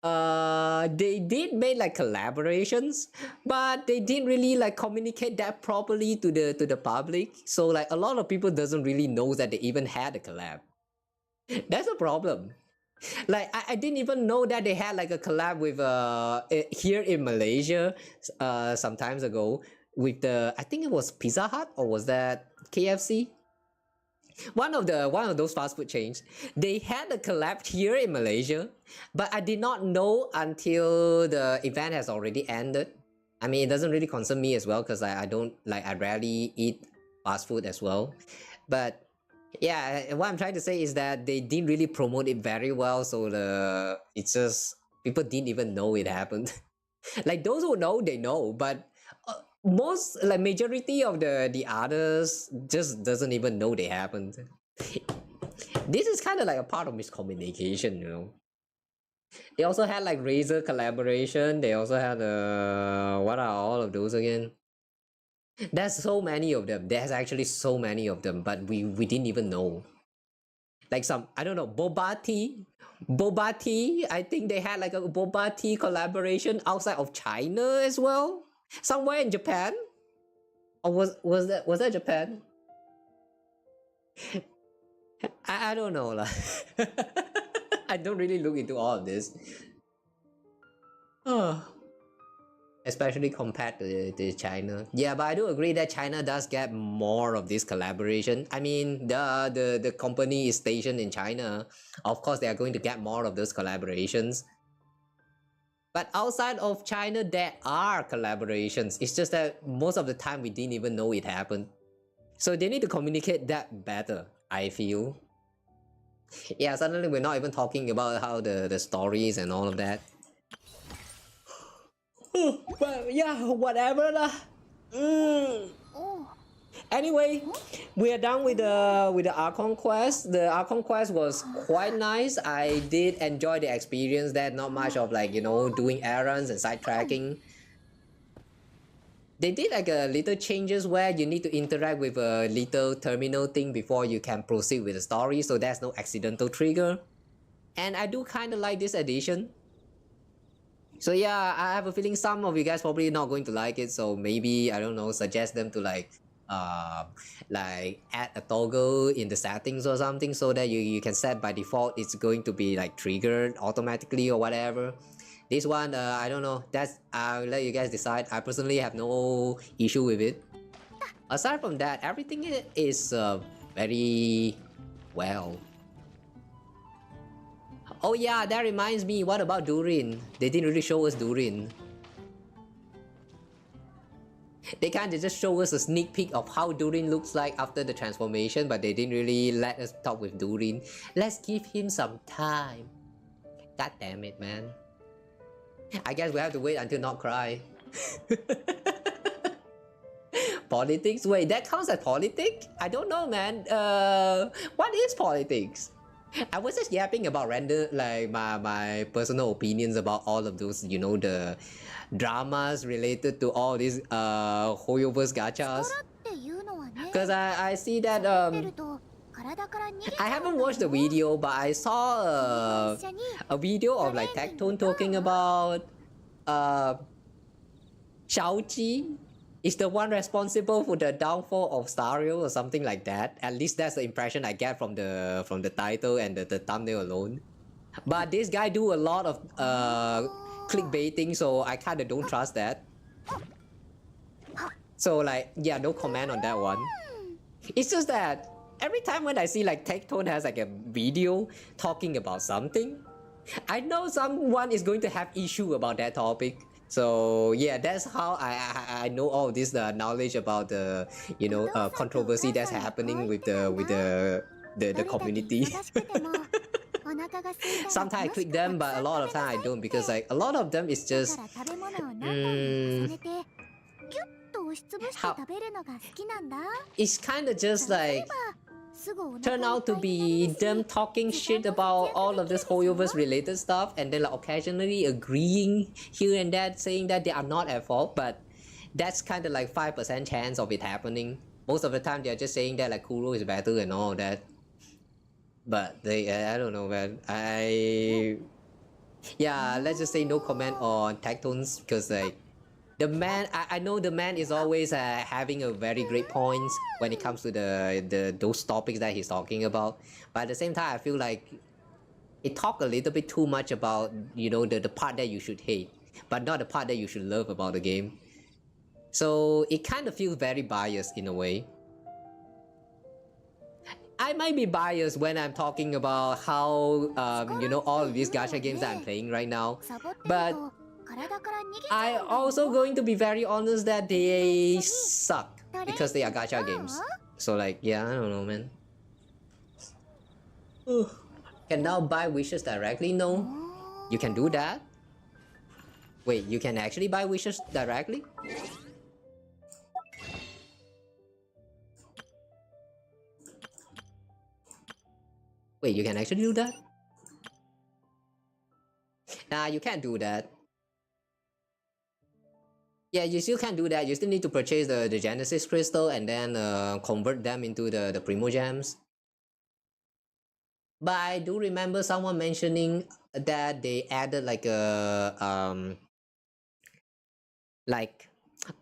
They did make like collaborations, but they didn't really like communicate that properly to the public. So like a lot of people doesn't really know that they even had a collab. That's a problem. Like I didn't even know that they had like a collab with here in Malaysia some times ago with the, I think it was Pizza Hut, or was that KFC? One of those fast food chains. They had a collab here in Malaysia, but I did not know until the event has already ended. I mean, it doesn't really concern me as well because I don't like, I rarely eat fast food as well. But yeah, what I'm trying to say is that they didn't really promote it very well, so it's just people didn't even know it happened. Like those who know, they know, but most, like majority of the others just doesn't even know they happened. This is kind of like a part of miscommunication, you know. They also had like Razer collaboration. They also had what are all of those again? There's so many of them. There's actually so many of them, but we didn't even know. Like some, I don't know, boba tea Boba tea. I think they had like a boba tea collaboration outside of China as well, somewhere in Japan. Or was that Japan? I don't know lah. I don't really look into all of this. Oh. Especially compared to China. Yeah, but I do agree that China does get more of this collaboration. I mean, the company is stationed in China. Of course, they are going to get more of those collaborations. But outside of China, there are collaborations. It's just that most of the time we didn't even know it happened. So they need to communicate that better, I feel. Yeah, suddenly we're not even talking about how the stories and all of that. Well, yeah, whatever lah. Anyway, we are done with the Archon quest. The Archon quest was quite nice. I did enjoy the experience. That not much of like, you know, doing errands and sidetracking. They did like a little changes where you need to interact with a little terminal thing before you can proceed with the story, so there's no accidental trigger. And I do kind of like this addition. So yeah, I have a feeling some of you guys probably not going to like it, so maybe, I don't know, suggest them to like add a toggle in the settings or something so that you can set by default it's going to be like triggered automatically or whatever. This one, I don't know, that's, I'll let you guys decide. I personally have no issue with it. Aside from that, everything is very well. Oh yeah, that reminds me, what about Durin? They didn't really show us Durin. They kinda just show us a sneak peek of how Durin looks like after the transformation, but they didn't really let us talk with Durin. Let's give him some time. God damn it, man. I guess we have to wait until not cry. Politics? Wait, that counts as politics? I don't know, man. What is politics? I was just yapping about random, like my personal opinions about all of those, you know, the dramas related to all these Hoyoverse gachas. Because I see that I haven't watched the video, but I saw a video of like Tectone talking about Xiaoji is the one responsible for the downfall of Stario or something like that. At least that's the impression I get from the title and the thumbnail alone. But this guy do a lot of clickbaiting, so I kinda don't trust that. So like, yeah, no comment on that one. It's just that every time when I see like Tectone has like a video talking about something, I know someone is going to have issue about that topic. So yeah, that's how I know all of this knowledge about the, you know, controversy that's happening with the community. Sometimes I click them, but a lot of time I don't, because like a lot of them is just how it's kind of just like turn out to be them talking shit about all of this Hoyoverse related stuff, and then like occasionally agreeing here and there, saying that they are not at fault, but that's kind of like 5% chance of it happening. Most of the time they're just saying that like Kuro is better and all that. But they, I don't know, man. Yeah, let's just say no comment on Tectones, because like the man, I know the man is always having a very great points when it comes to those topics that he's talking about. But at the same time, I feel like it talk a little bit too much about, you know, the part that you should hate, but not the part that you should love about the game. So it kind of feels very biased in a way. I might be biased when I'm talking about how, you know, all of these gacha games that I'm playing right now. But I also going to be very honest that they suck because they are gacha games. So like, yeah, I don't know, man. Can now buy wishes directly? No. You can do that? Wait, you can actually buy wishes directly? Wait, you can actually do that? Nah, you can't do that. Yeah, you still can't do that. You still need to purchase the Genesis Crystal and then convert them into the Primo Gems. But I do remember someone mentioning that they added like a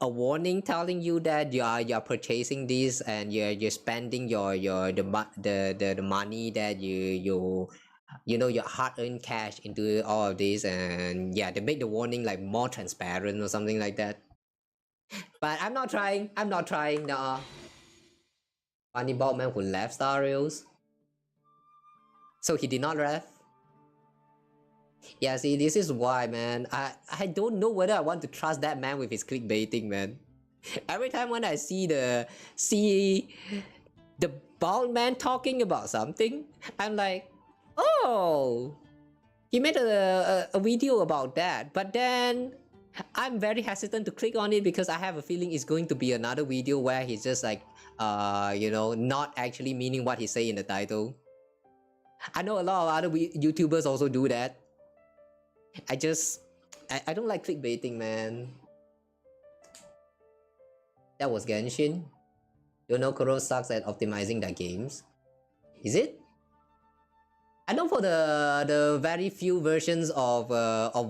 warning telling you that you're purchasing this and you're spending the money that you know your hard-earned cash into all of this, and yeah, they make the warning like more transparent or something like that. But I'm not trying. Nah. Funny bald man who left Star Rails. So he did not ref. Yeah, see, this is why, man. I don't know whether I want to trust that man with his clickbaiting, man. Every time when I see the bald man talking about something, I'm like, oh, he made a video about that. But then I'm very hesitant to click on it because I have a feeling it's going to be another video where he's just like, you know, not actually meaning what he say in the title. I know a lot of other YouTubers also do that. I don't like clickbaiting, man. That was Genshin. You know, Kuro sucks at optimizing their games. Is it? I know for the very few versions of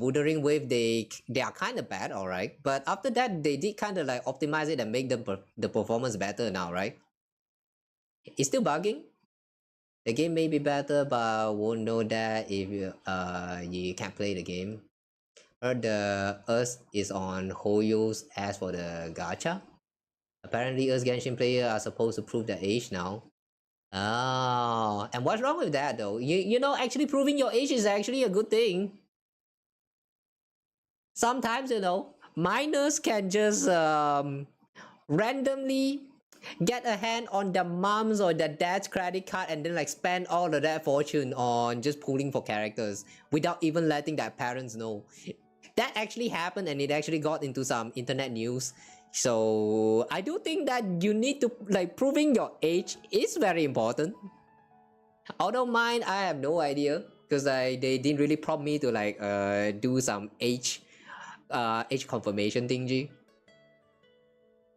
Wuthering Wave, they are kind of bad, alright. But after that, they did kind of like optimize it and make the performance better now, right? It's still bugging. The game may be better, but won't know that if you can't play the game. Heard the Earth is on Hoyo's ass for the gacha. Apparently, us Genshin players are supposed to prove their age now. Oh, and what's wrong with that though? You know, actually proving your age is actually a good thing. Sometimes, you know, minors can just randomly get a hand on their mom's or their dad's credit card and then like spend all of that fortune on just pulling for characters without even letting their parents know. That actually happened and it actually got into some internet news. So I do think that you need to like proving your age is very important. Although mine, I have no idea because they didn't really prompt me to like do some age confirmation thingy.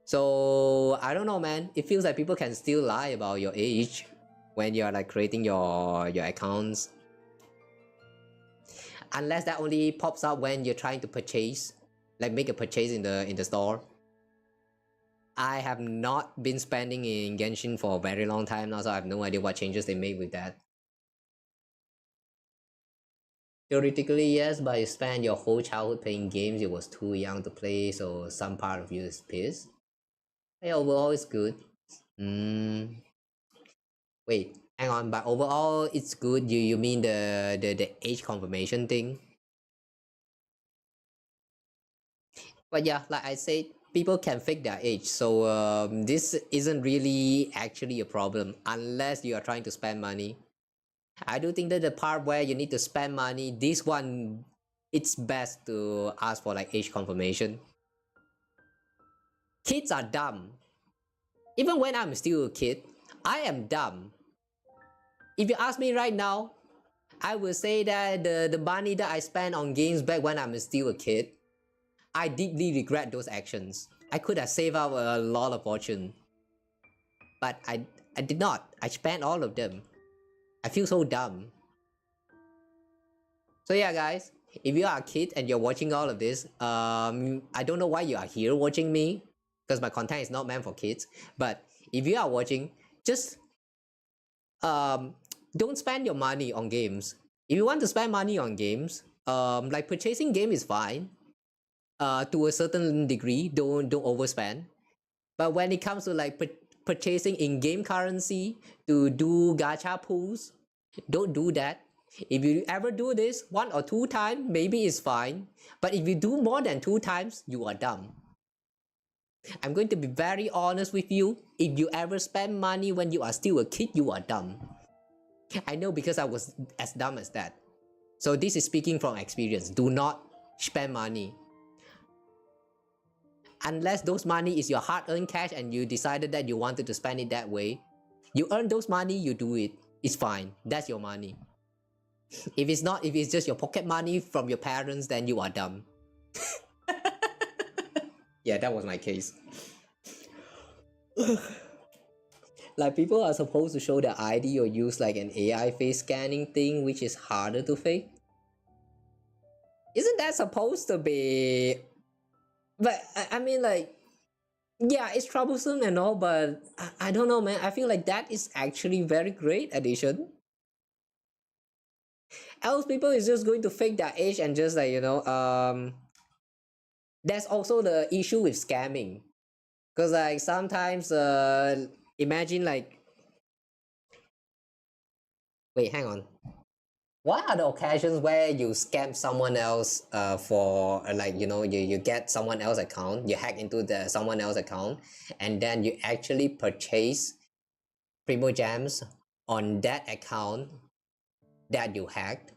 So I don't know, man. It feels like people can still lie about your age when you're like creating your accounts. Unless that only pops up when you're trying to purchase, like make a purchase in the store. I have not been spending in Genshin for a very long time now, so I have no idea what changes they made with that. Theoretically, yes, but you spend your whole childhood playing games, you was too young to play, so some part of you is pissed. Hey, overall it's good. Wait, hang on, but overall it's good. You mean the age confirmation thing? But yeah, like I said, people can fake their age, so this isn't really actually a problem unless you are trying to spend money. I do think that the part where you need to spend money, this one, it's best to ask for like age confirmation. Kids are dumb. Even when I'm still a kid, I am dumb. If you ask me right now, I will say that the money that I spent on games back when I'm still a kid, I deeply regret those actions. I could have saved up a lot of fortune. But I did not. I spent all of them. I feel so dumb. So yeah, guys, if you are a kid and you're watching all of this, I don't know why you are here watching me, because my content is not meant for kids. But if you are watching, just don't spend your money on games. If you want to spend money on games, like purchasing game is fine. To a certain degree, don't overspend. But when it comes to like purchasing in-game currency to do gacha pulls, don't do that. If you ever do this 1 or 2 times, maybe it's fine. But if you do more than 2 times, you are dumb. I'm going to be very honest with you. If you ever spend money when you are still a kid, you are dumb. I know because I was as dumb as that. So this is speaking from experience. Do not spend money. Unless those money is your hard-earned cash and you decided that you wanted to spend it that way. You earn those money, you do it. It's fine. That's your money. If it's not, if it's just your pocket money from your parents, then you are dumb. Yeah, that was my case. Like people are supposed to show their ID or use like an AI face scanning thing, which is harder to fake. Isn't that supposed to be? But I mean, like, yeah, it's troublesome and all, but I don't know, man. I feel like that is actually very great addition. Else people is just going to fake their age and just like, you know, that's also the issue with scamming. Because like sometimes imagine like, wait, hang on. What are the occasions where you scam someone else for like, you know, you get someone else account, you hack into the someone else account, and then you actually purchase Primo Gems on that account that you hacked,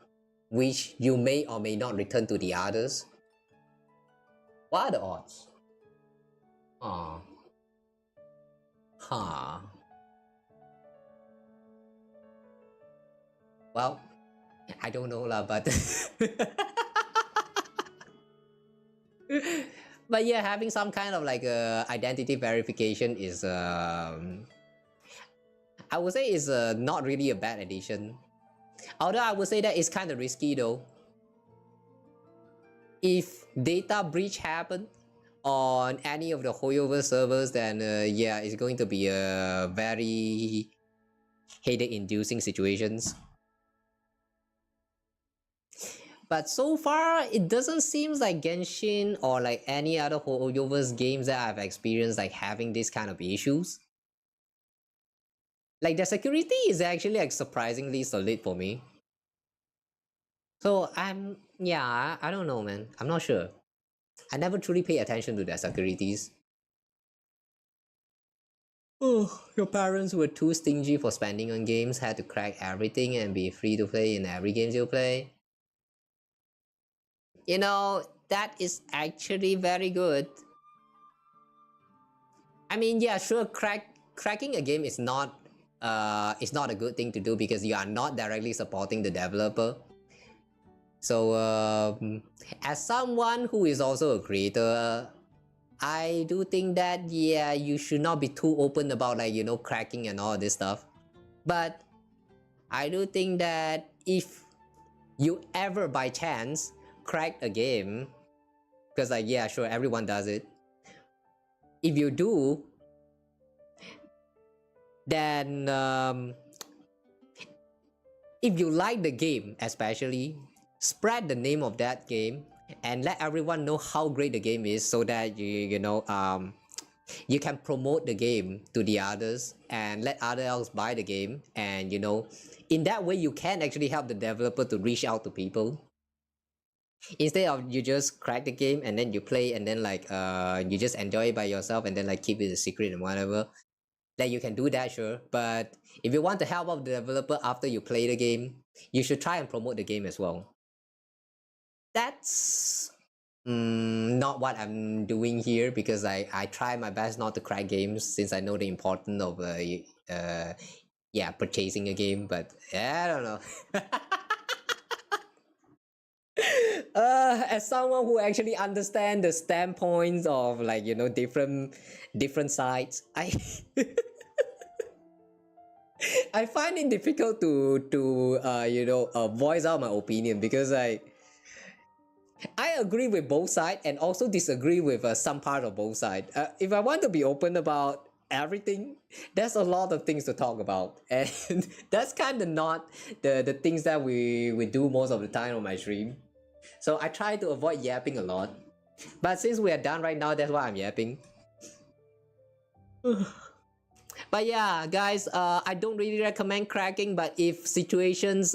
which you may or may not return to the others? What are the odds? Huh. Huh. Well, I don't know lah, but but yeah, having some kind of like identity verification is I would say is not really a bad addition. Although I would say that it's kind of risky though. If data breach happen on any of the Hoyover servers, then yeah, it's going to be a very headache-inducing situations. But so far, it doesn't seem like Genshin or like any other Hoyover's games that I've experienced like having this kind of issues. Like the security is actually like surprisingly solid for me. So yeah, I don't know, man. I'm not sure. I never truly pay attention to their securities. Oh, your parents were too stingy for spending on games, had to crack everything and be free to play in every game you play. You know, that is actually very good. I mean, yeah, sure, cracking a game is not a good thing to do because you are not directly supporting the developer. So as someone who is also a creator, I do think that yeah, you should not be too open about like, you know, cracking and all this stuff. But I do think that if you ever by chance crack a game, because like yeah, sure, everyone does it. If you do, then if you like the game, especially spread the name of that game and let everyone know how great the game is, so that you know you can promote the game to the others and let others else buy the game, and you know, in that way you can actually help the developer to reach out to people instead of you just crack the game and then you play and then like you just enjoy it by yourself and then like keep it a secret and whatever. That you can do that, sure, but if you want to help out the developer after you play the game, you should try and promote the game as well. That's not what I'm doing here, because I try my best not to crack games since I know the importance of yeah, purchasing a game, but yeah, I don't know. As someone who actually understand the standpoints of like, you know, different sides, I find it difficult to you know, voice out my opinion, because I agree with both sides and also disagree with some part of both sides. If I want to be open about everything, there's a lot of things to talk about, and that's kind of not the things that we do most of the time on my stream. So I try to avoid yapping a lot, but since we are done right now, that's why I'm yapping. But yeah, guys, I don't really recommend cracking, but if situations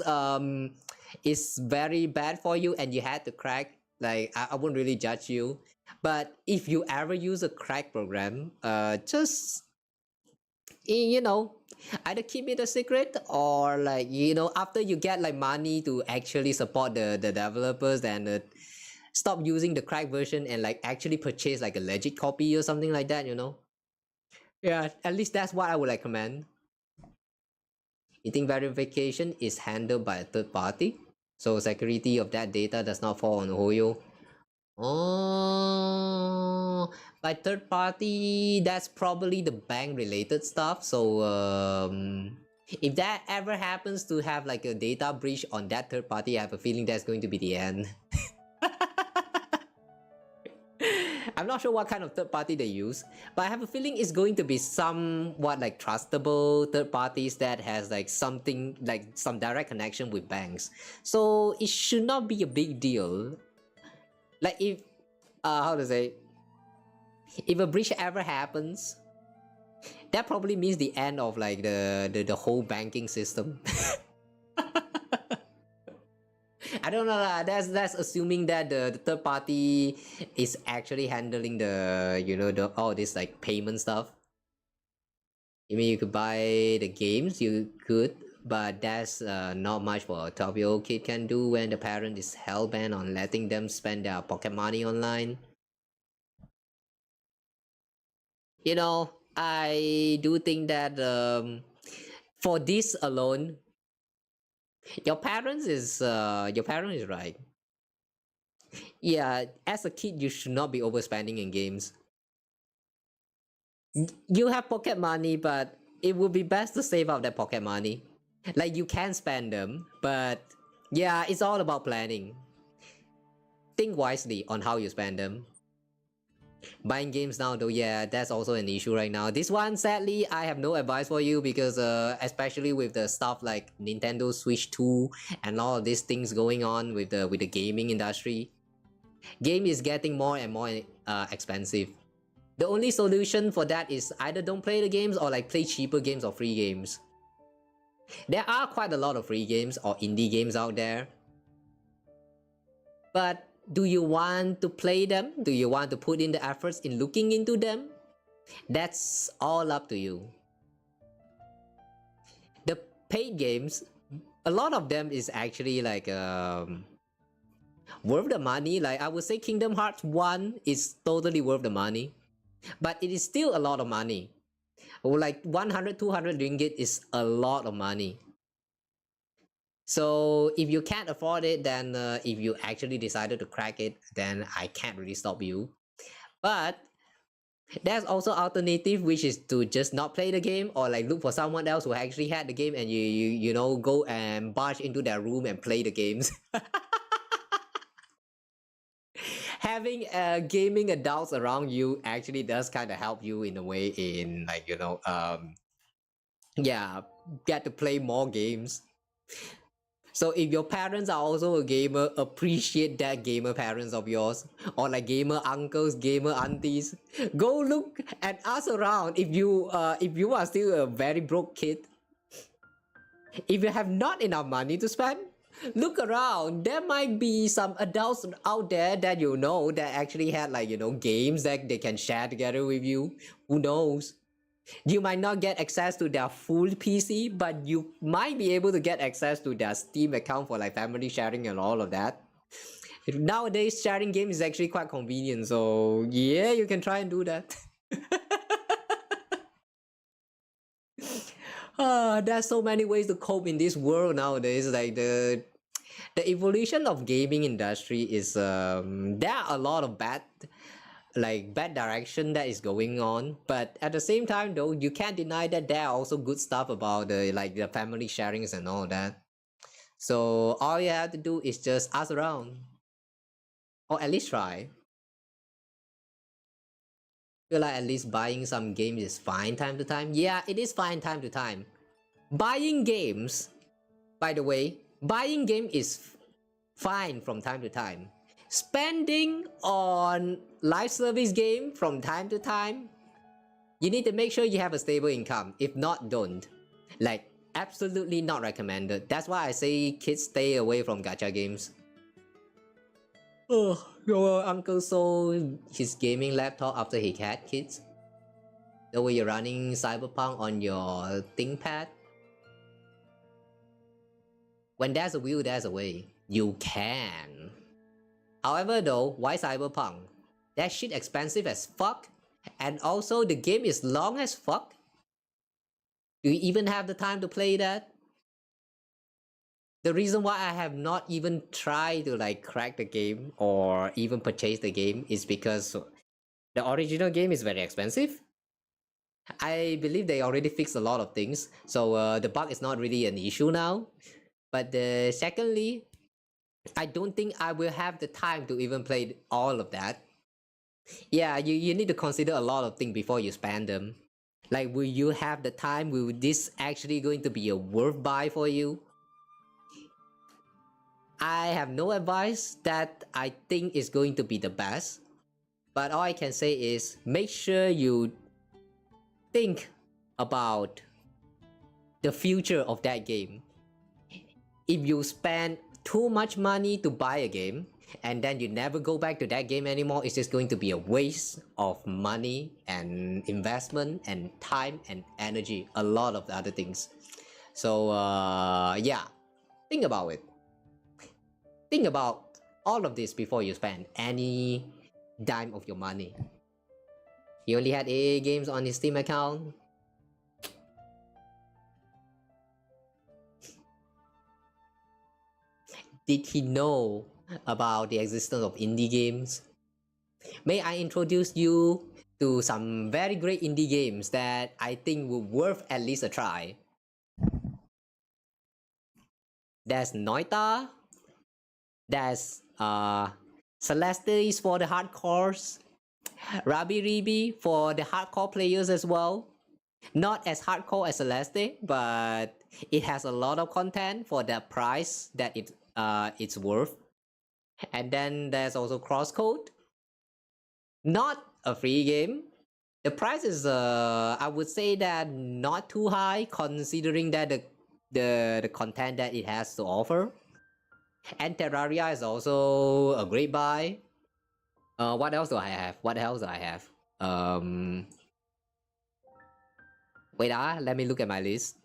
is very bad for you and you had to crack, like I wouldn't really judge you. But if you ever use a crack program, just, you know, either keep it a secret, or like, you know, after you get like money to actually support the developers, then stop using the crack version and like actually purchase like a legit copy or something like that, you know. Yeah, at least that's what I would recommend. You think verification is handled by a third party, so security of that data does not fall on Hoyo? Oh, by third party, that's probably the bank related stuff. So if that ever happens to have like a data breach on that third party, I have a feeling that's going to be the end. I'm not sure what kind of third party they use, but I have a feeling it's going to be somewhat like trustable third parties that has like something like some direct connection with banks. So it should not be a big deal. Like if how to say, if a breach ever happens, that probably means the end of like the whole banking system. I don't know. That's assuming that the third party is actually handling the the all this like payment stuff. I mean, you could buy the games, you could, but that's not much for a 12-year-old kid can do when the parent is hellbent on letting them spend their pocket money online. You know, I do think that for this alone, your parent is right. Yeah, as a kid, you should not be overspending in games. You have pocket money, but it would be best to save up that pocket money. Like, you can spend them, but yeah, it's all about planning. Think wisely on how you spend them. Buying games now though, yeah, that's also an issue right now. This one, sadly, I have no advice for you because especially with the stuff like Nintendo Switch 2 and all of these things going on with the gaming industry, game is getting more and more expensive. The only solution for that is either don't play the games or like play cheaper games or free games. There are quite a lot of free games or indie games out there, but do you want to play them? Do you want to put in the efforts in looking into them? That's all up to you. The paid games, a lot of them is actually like worth the money. Like I would say Kingdom Hearts 1 is totally worth the money, but it is still a lot of money. Like 100, 200 ringgit is a lot of money. So if you can't afford it, then if you actually decided to crack it, then I can't really stop you. But there's also alternative, which is to just not play the game or like look for someone else who actually had the game and you know go and barge into their room and play the games. Having gaming adults around you actually does kind of help you in a way in like yeah, get to play more games. So if your parents are also a gamer, appreciate that gamer parents of yours, or like gamer uncles, gamer aunties. Go look and ask around if you are still a very broke kid. If you have not enough money to spend, look around. There might be some adults out there that you know that actually had like games that they can share together with you. Who knows? You might not get access to their full PC, but you might be able to get access to their Steam account for like family sharing and all of that. Nowadays, sharing games is actually quite convenient, so yeah, you can try and do that. There's so many ways to cope in this world nowadays. Like the evolution of gaming industry is there are a lot of bad direction that is going on, but at the same time though, you can't deny that there are also good stuff about the family sharings and all that. So all you have to do is just ask around, or at least try. Feel like at least buying some games is fine time to time. Yeah, it is fine time to time. Buying games, by the way, buying game is fine from time to time. Spending on live service game from time to time, you need to make sure you have a stable income. If not, don't. Like, absolutely not recommended. That's why I say kids stay away from gacha games. Oh, your uncle sold his gaming laptop after he had kids. The way you're running Cyberpunk on your ThinkPad. When there's a will, there's a way. You can. However though, why Cyberpunk? That shit expensive as fuck, and also the game is long as fuck. Do you even have the time to play that? The reason why I have not even tried to like crack the game or even purchase the game is because The original game is very expensive. I believe they already fixed a lot of things, so the bug is not really an issue now. But secondly, I don't think I will have the time to even play all of that. Yeah, you need to consider a lot of things before you spend them. Like, will you have the time? Will this actually going to be a worth buy for you? I have no advice that I think is going to be the best. But all I can say is make sure you think about the future of that game. If you spend too much money to buy a game and then you never go back to that game anymore, it's just going to be a waste of money and investment and time and energy, a lot of other things. So yeah, think about it. Think about all of this before you spend any dime of your money. He only had AA games on his Steam account. Did he know about the existence of indie games? May I introduce you to some very great indie games that I think will worth at least a try. There's Noita. There's Celeste is for the hardcores. Rabi Ribi for the hardcore players as well. Not as hardcore as Celeste, but it has a lot of content for the price that it's worth. And then there's also Crosscode. Not a free game. The price is I would say that not too high considering that the content that it has to offer. And Terraria is also a great buy. What else do I have? Wait, let me look at my list.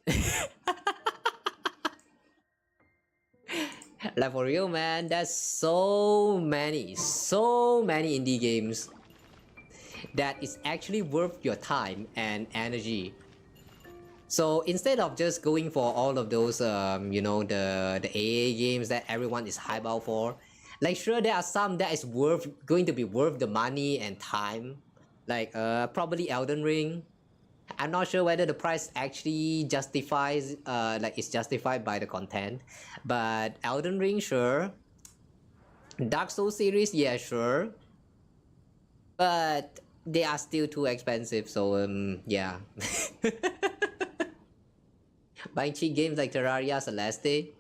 Like, for real, man, there's so many indie games that is actually worth your time and energy. So instead of just going for all of those you know, the AA games that everyone is hype out for, like, sure, there are some that is going to be worth the money and time, like probably Elden Ring. I'm not sure whether the price actually justifies is justified by the content, but Elden Ring, sure. Dark Souls series, yeah, sure, but they are still too expensive, so yeah. Buying cheap games like Terraria, Celeste,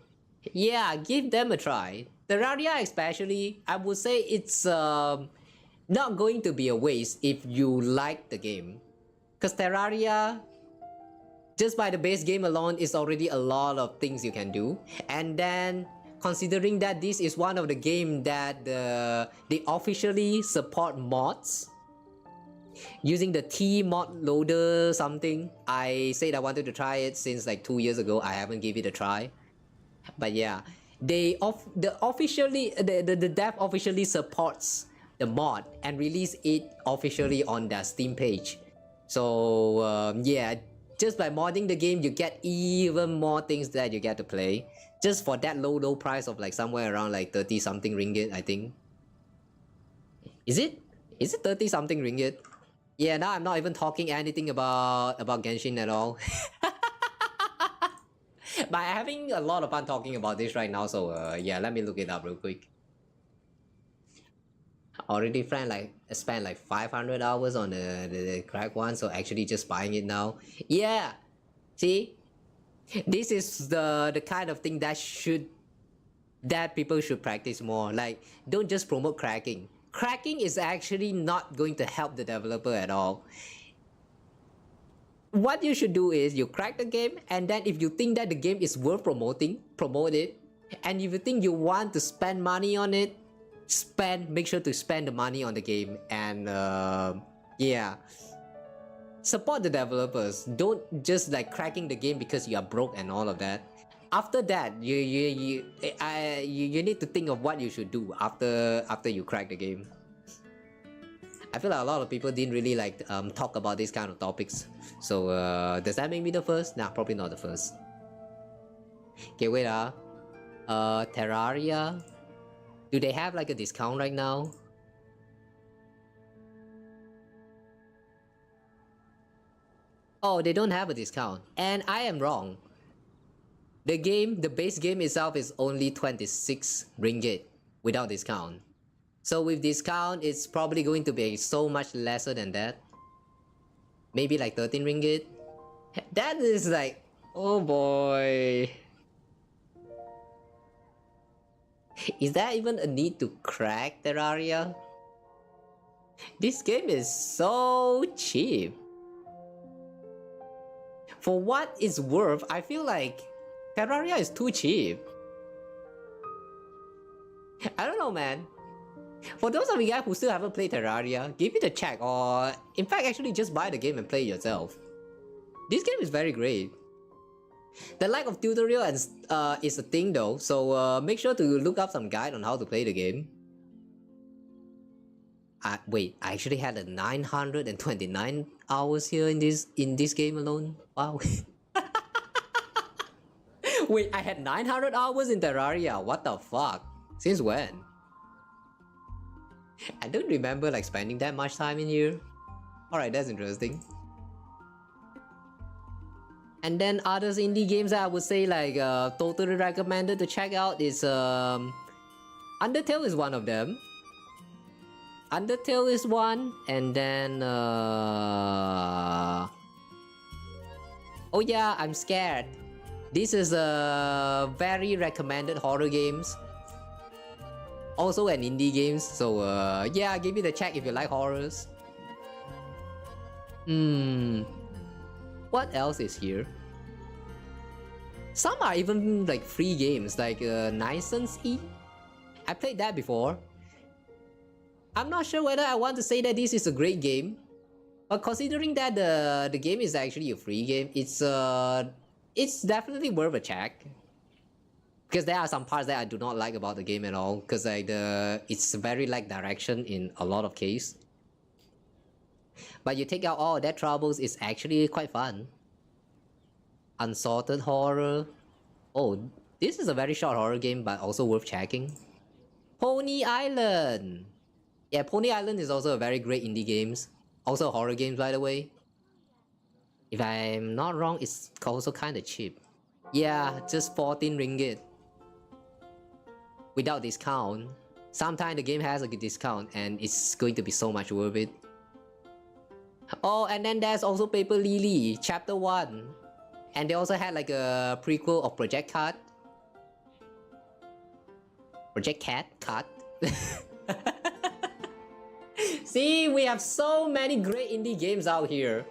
yeah, give them a try. Terraria especially, I would say it's not going to be a waste if you like the game. Because Terraria, just by the base game alone, is already a lot of things you can do. And then, considering that this is one of the games that they officially support mods, using the T mod loader something. I said I wanted to try it since like 2 years ago. I haven't give it a try. But yeah, the dev officially supports the mod and release it officially on their Steam page. So yeah, just by modding the game, you get even more things that you get to play. Just for that low price of like somewhere around like 30 something ringgit, I think. Is it 30 something ringgit? Yeah, now I'm not even talking anything about Genshin at all. But I'm having a lot of fun talking about this right now, so yeah, let me look it up real quick. Already spent like 500 hours on the crack one, so actually just buying it now. Yeah, see, this is the kind of thing that people should practice more. Like, don't just promote cracking. Cracking is actually not going to help the developer at all. What you should do is you crack the game, and then if you think that the game is worth promoting, promote it. And if you think you want to spend money on it, make sure to spend the money on the game. And yeah, support the developers. Don't just like cracking the game because you are broke and all of that. After that, you need to think of what you should do after you crack the game. I feel like a lot of people didn't really like talk about these kind of topics. So does that make me the first? Nah, probably not the first. Okay, wait Terraria. Do they have like a discount right now? Oh, they don't have a discount. And I am wrong. The base game itself is only 26 ringgit without discount. So with discount, it's probably going to be so much lesser than that. Maybe like 13 ringgit. That is like, oh boy. Is there even a need to crack Terraria? This game is so cheap. For what it's worth, I feel like Terraria is too cheap. I don't know, man. For those of you guys who still haven't played Terraria, give it a check, or in fact actually just buy the game and play it yourself. This game is very great. The lack of tutorial and is a thing though, so make sure to look up some guide on how to play the game. Wait, I actually had a 929 hours here in this game alone. Wow. Wait, I had 900 hours in Terraria. What the fuck? Since when? I don't remember like spending that much time in here. Alright, that's interesting. And then others indie games that I would say like totally recommended to check out is Undertale is one of them. Undertale is one, and then oh yeah, I'm scared. This is a very recommended horror games. Also an indie games, so yeah, give it a check if you like horrors. What else is here? Some are even like free games, like Nisans E. I played that before. I'm not sure whether I want to say that this is a great game, but considering that the game is actually a free game, it's definitely worth a check. Because there are some parts that I do not like about the game at all, because like it's very lack direction in a lot of cases. But you take out all that troubles, it's actually quite fun. Unsorted horror. Oh, this is a very short horror game, but also worth checking. Pony Island. Yeah, Pony Island is also a very great indie games. Also horror games, by the way. If I'm not wrong, it's also kind of cheap. Yeah, just 14 ringgit. Without discount. Sometimes the game has a good discount and it's going to be so much worth it. Oh, and then there's also Paper Lily, Chapter 1. And they also had like a prequel of Project Cat. Project Cat? See, we have so many great indie games out here.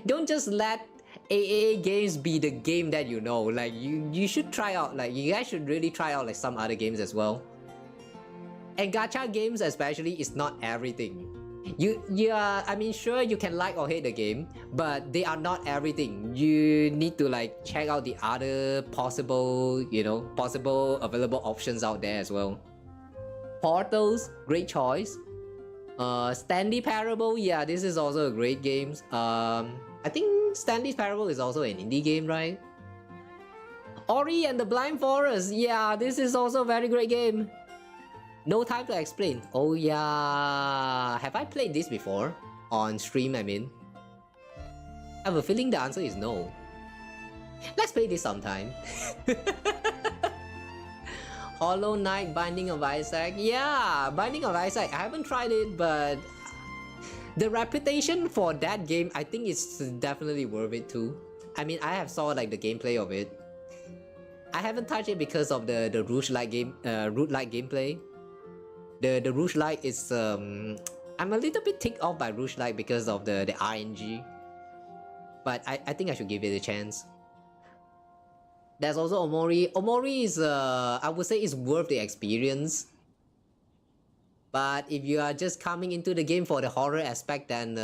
Don't just let AAA games be the game that you know. Like you should try out, like you guys should really try out like some other games as well. And gacha games especially is not everything. I mean, sure, you can like or hate the game, but they are not everything. You need to like check out the other possible, possible available options out there as well. Portals, great choice. Stanley Parable, yeah, this is also a great game. I think Stanley's Parable is also an indie game, right? Ori and the Blind Forest, yeah, this is also a very great game. No Time to Explain. Oh yeah, have I played this before? On stream, I mean. I have a feeling the answer is no. Let's play this sometime. Hollow Knight, Binding of Isaac. Yeah, Binding of Isaac. I haven't tried it, but the reputation for that game, I think it's definitely worth it too. I mean, I have saw like the gameplay of it. I haven't touched it because of the roguelike gameplay. The roguelike is I'm a little bit ticked off by roguelike because of the RNG. But I think I should give it a chance. There's also Omori. Omori is I would say is worth the experience. But if you are just coming into the game for the horror aspect, then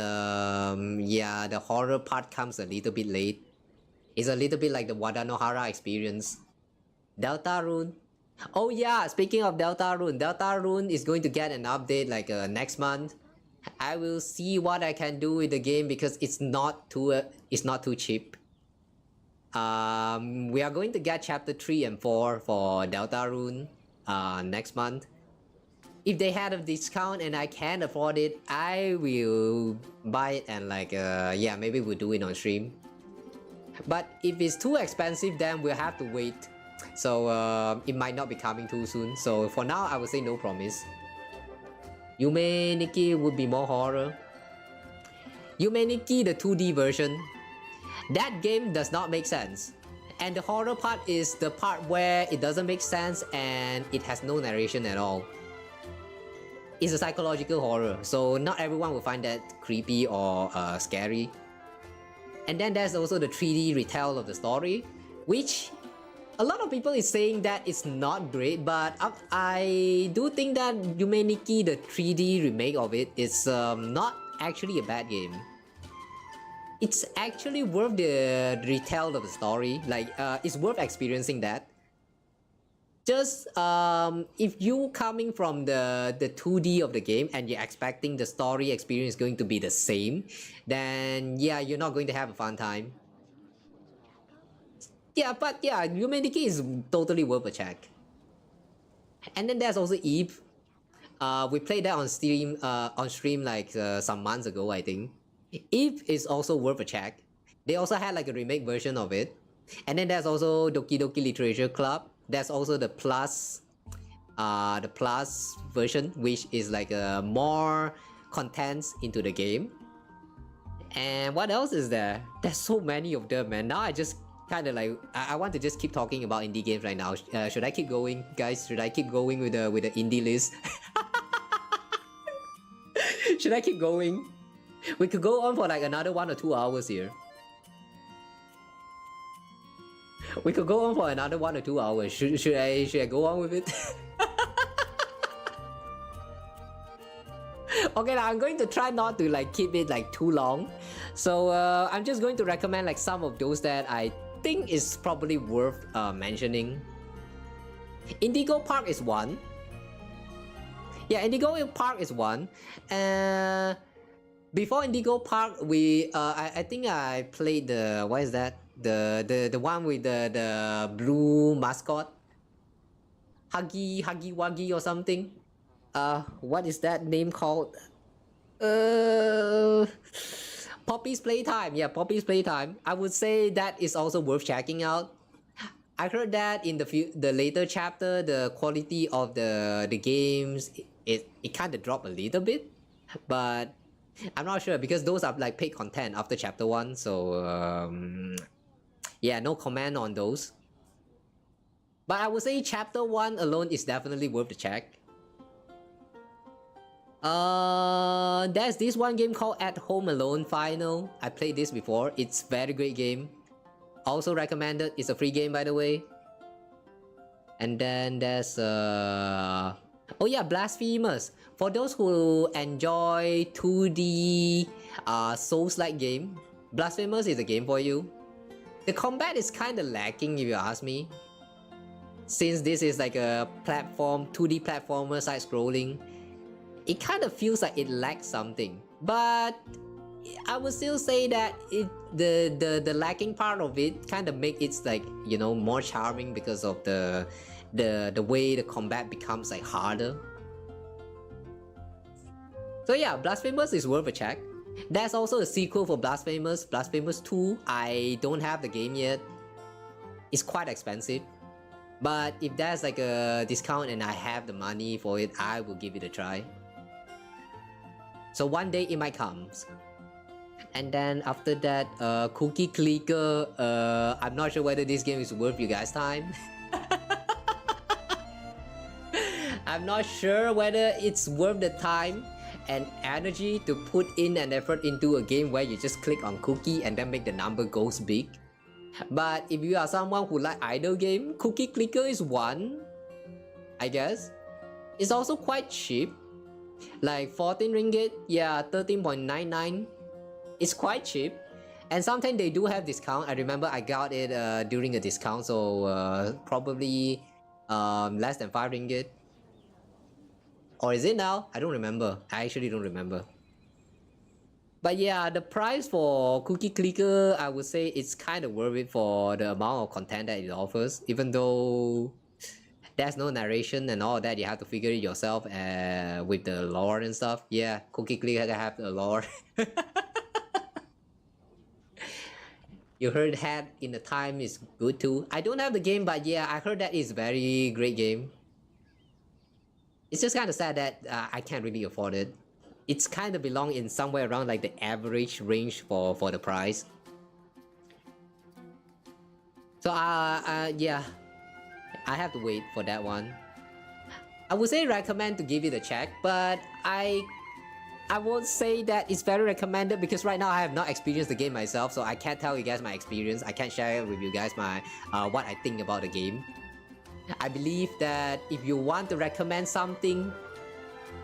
yeah, the horror part comes a little bit late. It's a little bit like the Wadanohara experience. Deltarune. Oh yeah, speaking of Deltarune is going to get an update like next month. I will see what I can do with the game because it's not too cheap. We are going to get chapter 3 and 4 for Deltarune next month. if they had a discount and I can't afford it, I will buy it and like yeah, maybe we'll do it on stream. But if it's too expensive, then we'll have to wait. So it might not be coming too soon. So for now, I would say no promise. Yume Nikki would be more horror. Yume Nikki, the 2D version, that game does not make sense. And the horror part is the part where it doesn't make sense and it has no narration at all. It's a psychological horror, so not everyone will find that creepy or scary. And then there's also the 3D retell of the story, which a lot of people is saying that it's not great, but I do think that Yume Nikki, the 3D remake of it, is not actually a bad game. It's actually worth the retell of the story, like it's worth experiencing that. Just if you coming from the 2D of the game and you're expecting the story experience going to be the same, then yeah, you're not going to have a fun time. Yeah, but yeah, Yume Nikki is totally worth a check. And then there's also Eve. We played that on stream like some months ago, I think. Eve is also worth a check. They also had like a remake version of it. And then there's also Doki Doki Literature Club. There's also the plus version, which is like more contents into the game. And what else is there? There's so many of them, man. Now I just kind of like I want to just keep talking about indie games right now. Should I keep going, guys? Should I keep going with the indie list? Should I keep going? We could go on for like another 1 or 2 hours here. We could go on for another 1 or 2 hours. Should I go on with it? Okay, now I'm going to try not to like keep it like too long. So I'm just going to recommend like some of those that I think is probably worth mentioning. Indigo Park is one. Yeah, Indigo Park is one. Before Indigo Park, I think I played the, what is that? The one with the blue mascot, Huggy Wuggy or something. What is that name called? Poppy's Playtime. Yeah, Poppy's Playtime. I would say that is also worth checking out. I heard that in the later chapter, the quality of the games it kind of dropped a little bit, but I'm not sure because those are like paid content after chapter 1. So yeah, no comment on those. But I would say chapter 1 alone is definitely worth the check. There's this one game called At Home Alone Final. I played this before. It's very great game. Also recommended. It's a free game, by the way. And then there's oh yeah, Blasphemous. For those who enjoy 2D Souls-like game, Blasphemous is a game for you. The combat is kind of lacking if you ask me. Since this is like a 2D platformer side-scrolling, it kind of feels like it lacks something. But I would still say that the lacking part of it kind of make it like, you know, more charming because of the way the combat becomes like harder. So yeah, Blasphemous is worth a check. There's also a sequel for Blasphemous, Blasphemous 2. I don't have the game yet. It's quite expensive. But if there's like a discount and I have the money for it, I will give it a try. So one day it might come. And then after that, Cookie Clicker. I'm not sure whether this game is worth you guys' time. I'm not sure whether it's worth the time and energy to put in an effort into a game where you just click on cookie and then make the number goes big. But if you are someone who like idle game, Cookie Clicker is one, I guess. It's also quite cheap, like 14 ringgit, yeah, 13.99. It's quite cheap, and sometimes they do have discount. I remember I got it during a discount, so probably less than 5 ringgit. Or is it now? I don't remember. I actually don't remember. But yeah, the price for Cookie Clicker, I would say it's kind of worth it for the amount of content that it offers. Even though there's no narration and all that. You have to figure it yourself with the lore and stuff. Yeah, Cookie Click have the lore. You heard Hat in the Time is good too. I don't have the game, but yeah, I heard that it's very great game. It's just kind of sad that I can't really afford it. It's kind of belong in somewhere around like the average range for the price. So yeah, I have to wait for that one. I would say recommend to give it a check, but I won't say that it's very recommended because right now I have not experienced the game myself, so I can't tell you guys my experience. I can't share with you guys my what I think about the game. I believe that if you want to recommend something,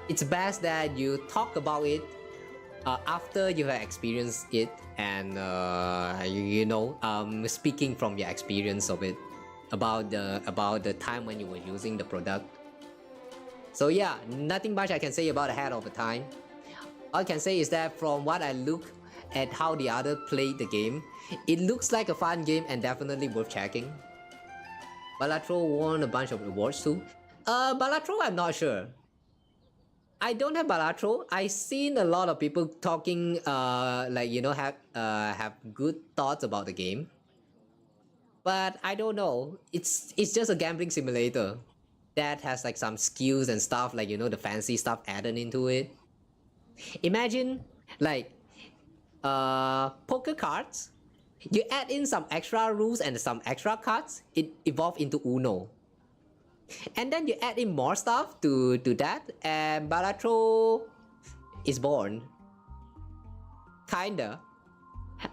it's best that you talk about it after you have experienced it and speaking from your experience of it about the time when you were using the product. So yeah, nothing much I can say about ahead of the time. All I can say is that from what I look at how the other played the game, it looks like a fun game and definitely worth checking. Balatro won a bunch of rewards too. Balatro, I'm not sure. I don't have Balatro. I've seen a lot of people talking, have good thoughts about the game. But I don't know. It's just a gambling simulator that has like some skills and stuff, like the fancy stuff added into it. Imagine like poker cards. You add in some extra rules and some extra cards, it evolves into Uno. And then you add in more stuff to that, and Balatro is born. Kinda.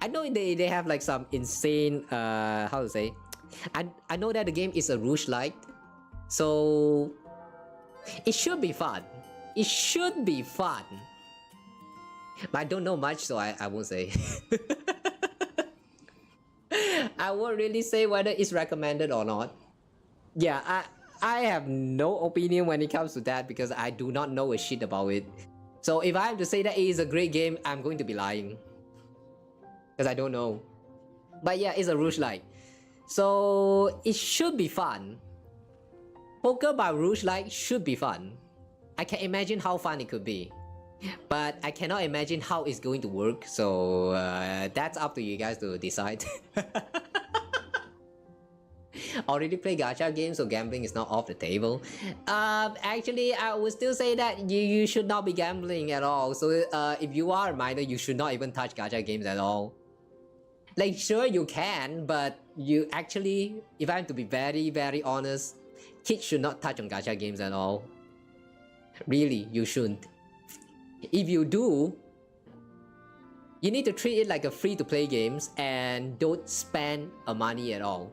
I know they have like some insane, how to say? I know that the game is a roguelike, so it should be fun. It should be fun. But I don't know much, so I won't say. I won't really say whether it's recommended or not. Yeah, I have no opinion when it comes to that because I do not know a shit about it. So if I have to say that it is a great game, I'm going to be lying. Because I don't know. But yeah, it's a roguelike. So it should be fun. Poker by roguelike should be fun. I can imagine how fun it could be. But I cannot imagine how it's going to work, so that's up to you guys to decide. Already play gacha games, so gambling is not off the table. Actually, I would still say that you should not be gambling at all. So if you are a minor, you should not even touch gacha games at all. Like, sure, you can, but you actually, if I have to be very, very honest, kids should not touch on gacha games at all. Really, you shouldn't. If you do, you need to treat it like a free-to-play games and don't spend a money at all.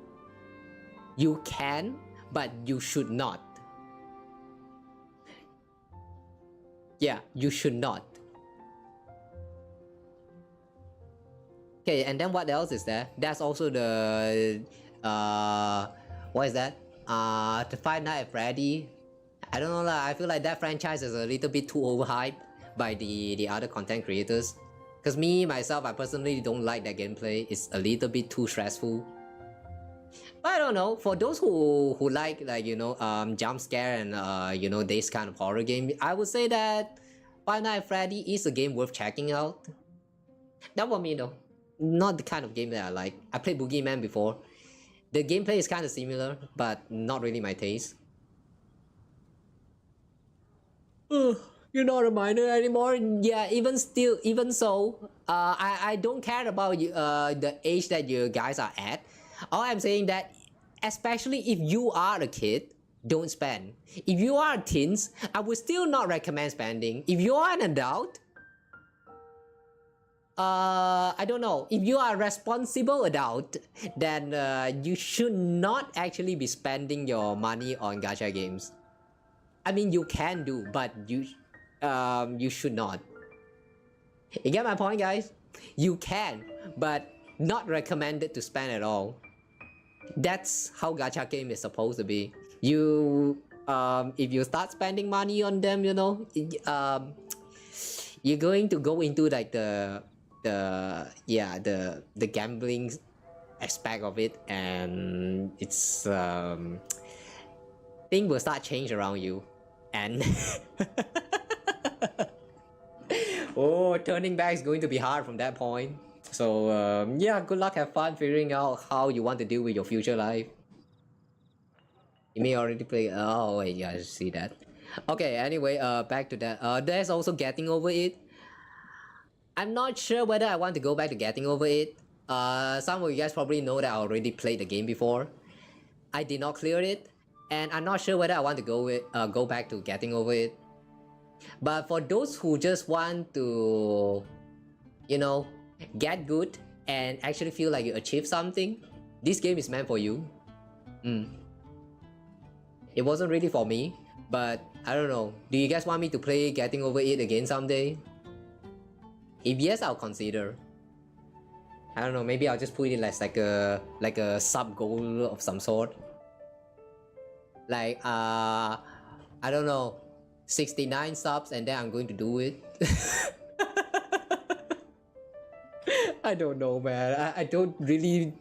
You can, but you should not. Yeah, you should not. Okay, and then what else is there? That's also the what is that? The Five Nights at Freddy. I don't know lah. I feel like that franchise is a little bit too overhyped by the other content creators. Cause myself, I personally don't like that gameplay. It's a little bit too stressful. But I don't know. For those who like jump scare and this kind of horror game, I would say that Five Nights at Freddy is a game worth checking out. Not for me though. Not the kind of game that I like. I played Boogeyman before. The gameplay is kind of similar, but not really my taste. You're not a minor anymore. Yeah, even so, I don't care about the age that you guys are at. All I'm saying that, especially if you are a kid, don't spend. If you are teens, I would still not recommend spending. If you are an adult, I don't know. If you are a responsible adult, then you should not actually be spending your money on gacha games. I mean, you can do, but you should not. You get my point, guys? You can, but not recommended to spend at all. That's how gacha game is supposed to be. You, if you start spending money on them, you're going to go into like the gambling aspect of it, and it's things will start change around you, and oh, turning back is going to be hard from that point. So yeah, good luck, have fun figuring out how you want to deal with your future life. You may already play. Oh wait, yeah, I see that. Okay, anyway, back to that. There's also getting over it. I'm not sure whether I want to go back to getting over it. Some of you guys probably know that I already played the game before. I did not clear it, and I'm not sure whether I want to go back to getting over it. But for those who just want to, you know, get good and actually feel like you achieved something, this game is meant for you. It wasn't really for me, but I don't know. Do you guys want me to play Getting Over It again someday? If yes, I'll consider. I don't know, maybe I'll just put it as like a sub goal of some sort. Like I don't know, 69 subs and then I'm going to do it. I don't know, man. I don't really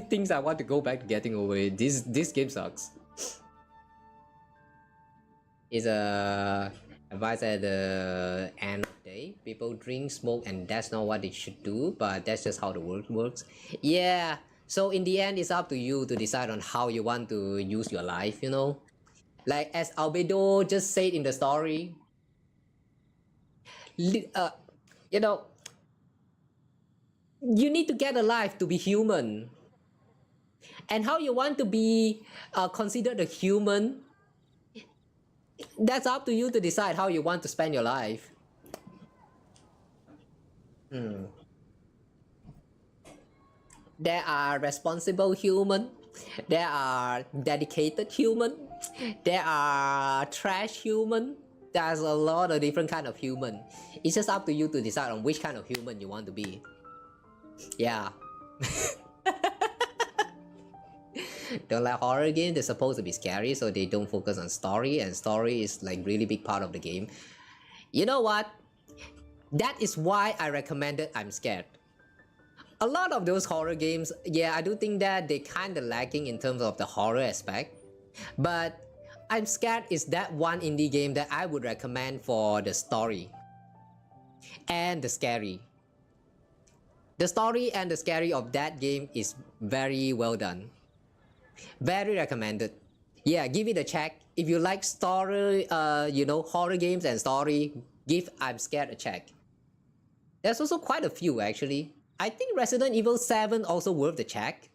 think I want to go back to Getting Over It. This game sucks. Is a advice at the end of the day. People drink, smoke, and that's not what they should do, but that's just how the world works. Yeah, so in the end, it's up to you to decide on how you want to use your life, you know? Like as Albedo just said in the story, you know, you need to get alive to be human. And how you want to be considered a human, that's up to you to decide how you want to spend your life. There are responsible human, there are dedicated human, there are trash human. There's a lot of different kind of human. It's just up to you to decide on which kind of human you want to be. Yeah. Don't like horror games, they're supposed to be scary, so they don't focus on story, and story is like really big part of the game. You know what? That is why I recommended I'm Scared. A lot of those horror games, yeah, I do think that they kinda lacking in terms of the horror aspect. But I'm Scared is that one indie game that I would recommend for the story and the scary. The story and the scary of that game is very well done. Very recommended. Yeah, give it a check. If you like story, you know, horror games and story, give I'm Scared a check. There's also quite a few actually. I think Resident Evil 7 also worth the check.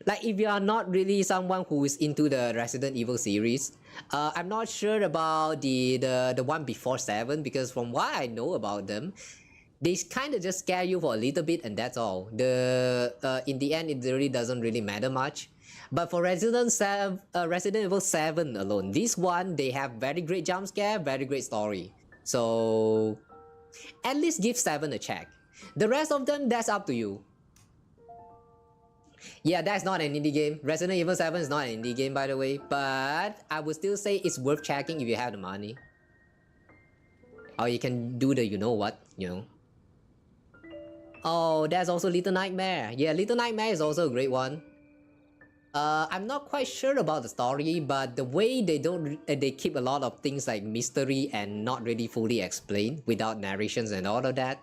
Like if you are not really someone who is into the Resident Evil series, I'm not sure about the one before 7, because from what I know about them, they kind of just scare you for a little bit and that's all. In the end, it really doesn't really matter much. But for Resident Evil 7 alone, this one, they have very great jump scare, very great story. So at least give 7 a check. The rest of them, that's up to you. Yeah, that's not an indie game. Resident Evil 7 is not an indie game, by the way, but I would still say it's worth checking if you have the money. Or you can do the you know what, you know. Oh, there's also Little Nightmare. Yeah, Little Nightmare is also a great one. I'm not quite sure about the story, but the way they keep a lot of things like mystery and not really fully explained without narrations and all of that.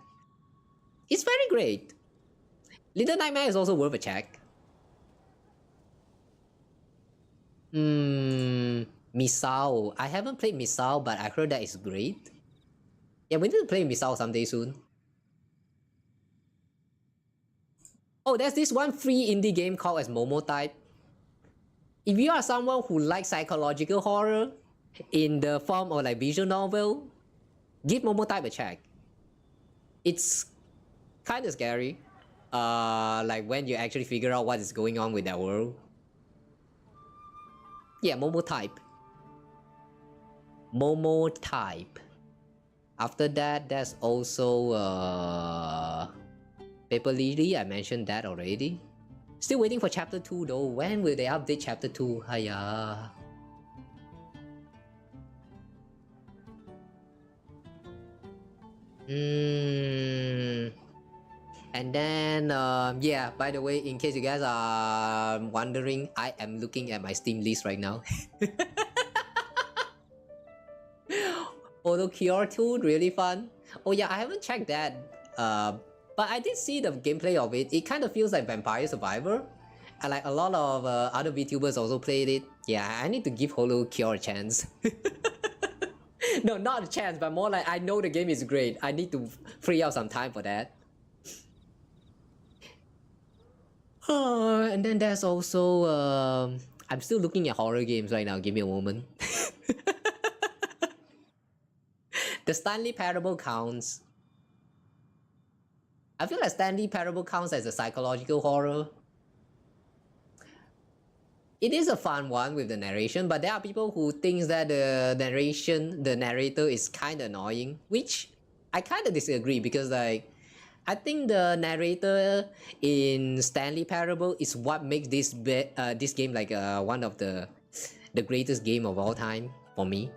It's very great. Little Nightmare is also worth a check. Misao. I haven't played Misao, but I heard that it's great. Yeah, we need to play Misao someday soon. Oh, there's this one free indie game called as Momo Type. If you are someone who likes psychological horror in the form of like visual novel, give Momo Type a check. It's kind of scary. Like when you actually figure out what is going on with that world. Yeah, Momo Type. Momo Type. After that, there's also Paper Lily. I mentioned that already. Still waiting for chapter 2 though. When will they update chapter 2? Hiya. And then, yeah, by the way, in case you guys are wondering, I am looking at my Steam list right now. Auto Cure 2, really fun. Oh yeah, I haven't checked that. But I did see the gameplay of it. It kind of feels like Vampire Survivor. And like a lot of other VTubers also played it. Yeah, I need to give Holo Cure a chance. No, not a chance, but more like I know the game is great. I need to free out some time for that. And then there's also I'm still looking at horror games right now. Give me a moment. The Stanley Parable counts. I feel like Stanley Parable counts as a psychological horror. It is a fun one with the narration, but there are people who think that the narrator is kind of annoying, which I kind of disagree because like I think the narrator in Stanley Parable is what makes this game like one of the greatest game of all time for me.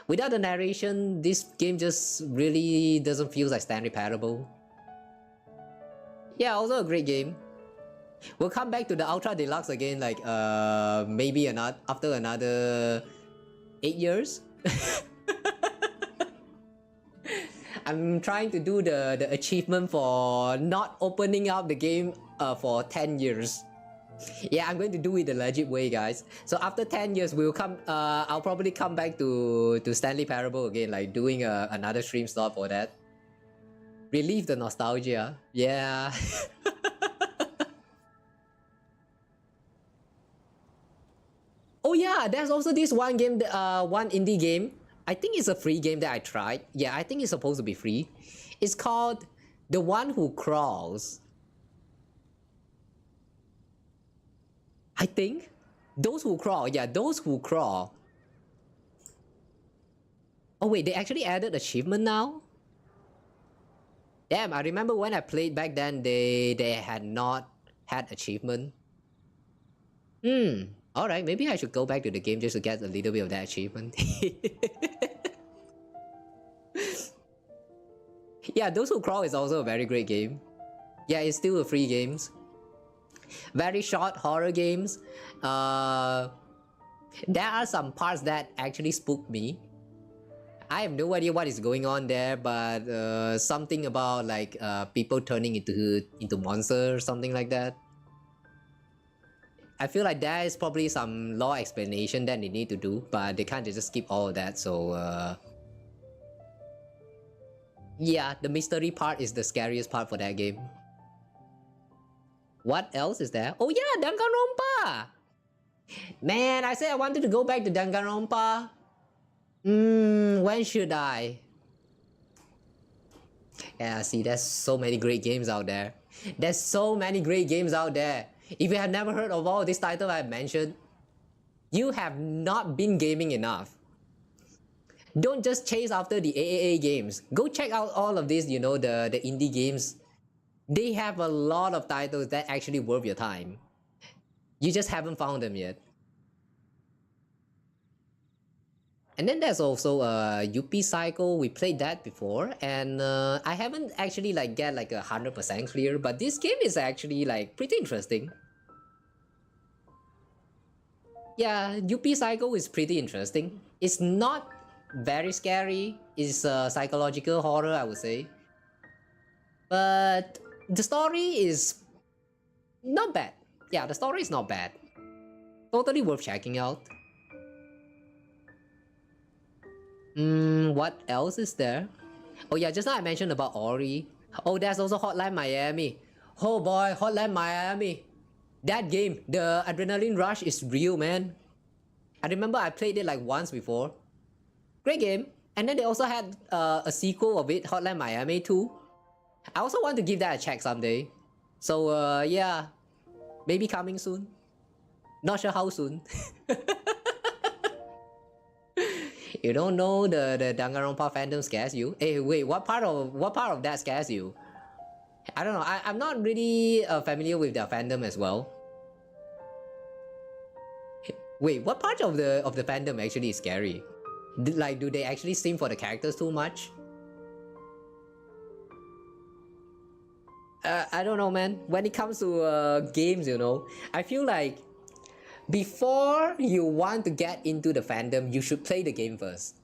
Without the narration, this game just really doesn't feel like Stanley Parable. Yeah, also a great game. We'll come back to the Ultra Deluxe again, like maybe after another 8 years. I'm trying to do the achievement for not opening up the game for 10 years. Yeah, I'm going to do it the legit way, guys. So after 10 years, we'll come. I'll probably come back to Stanley Parable again, like doing another stream slot for that. Relieve the nostalgia. Yeah. Oh yeah, there's also this one game, one indie game. I think it's a free game that I tried. Yeah, I think it's supposed to be free. It's called The One Who Crawls. I think. Those Who Crawl. Yeah, Those Who Crawl. Oh wait, they actually added achievement now? Damn, I remember when I played back then, they had not had achievement. Alright, maybe I should go back to the game just to get a little bit of that achievement. Yeah, Those Who Crawl is also a very great game. Yeah, it's still a free game. Very short horror games. There are some parts that actually spooked me. I have no idea what is going on there, but something about like people turning into monsters or something like that. I feel like there is probably some law explanation that they need to do, but they can't just skip all of that, so yeah, the mystery part is the scariest part for that game. What else is there? Oh yeah, Danganronpa! Man, I said I wanted to go back to Danganronpa. When should I? Yeah, see, there's so many great games out there. There's so many great games out there. If you have never heard of all these titles I've mentioned, you have not been gaming enough. Don't just chase after the AAA games. Go check out all of these, you know, the indie games. They have a lot of titles that actually worth your time. You just haven't found them yet. And then there's also UP Cycle. We played that before, and I haven't actually like get like 100% clear, but this game is actually like pretty interesting. Yeah, UP Cycle is pretty interesting. It's not very scary. It's a psychological horror, I would say. But the story is not bad. Yeah, the story is not bad. Totally worth checking out. What else is there? Oh yeah, just now I mentioned about Ori. Oh, there's also Hotline Miami. Oh boy, Hotline Miami. That game, the adrenaline rush is real, man. I remember I played it like once before. Great game. And then they also had a sequel of it, Hotline Miami 2. I also want to give that a check someday. So yeah, maybe coming soon. Not sure how soon. You don't know the Danganronpa fandom scares you? Hey, wait, what part of that scares you? I don't know. I'm not really familiar with their fandom as well. Wait, what part of the fandom actually is scary? Like, do they actually sim for the characters too much? I don't know, man. When it comes to games, you know, I feel like before you want to get into the fandom, you should play the game first.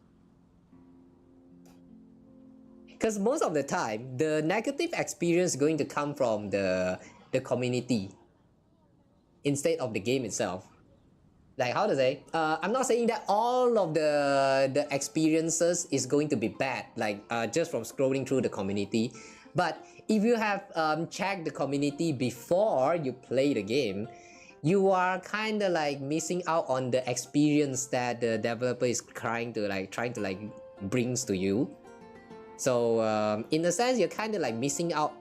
Because most of the time, the negative experience is going to come from the community instead of the game itself. Like, how to say? I'm not saying that all of the experiences is going to be bad, like just from scrolling through the community. But if you have checked the community before you play the game, you are kind of like missing out on the experience that the developer is trying to brings to you. So in a sense, you're kind of like missing out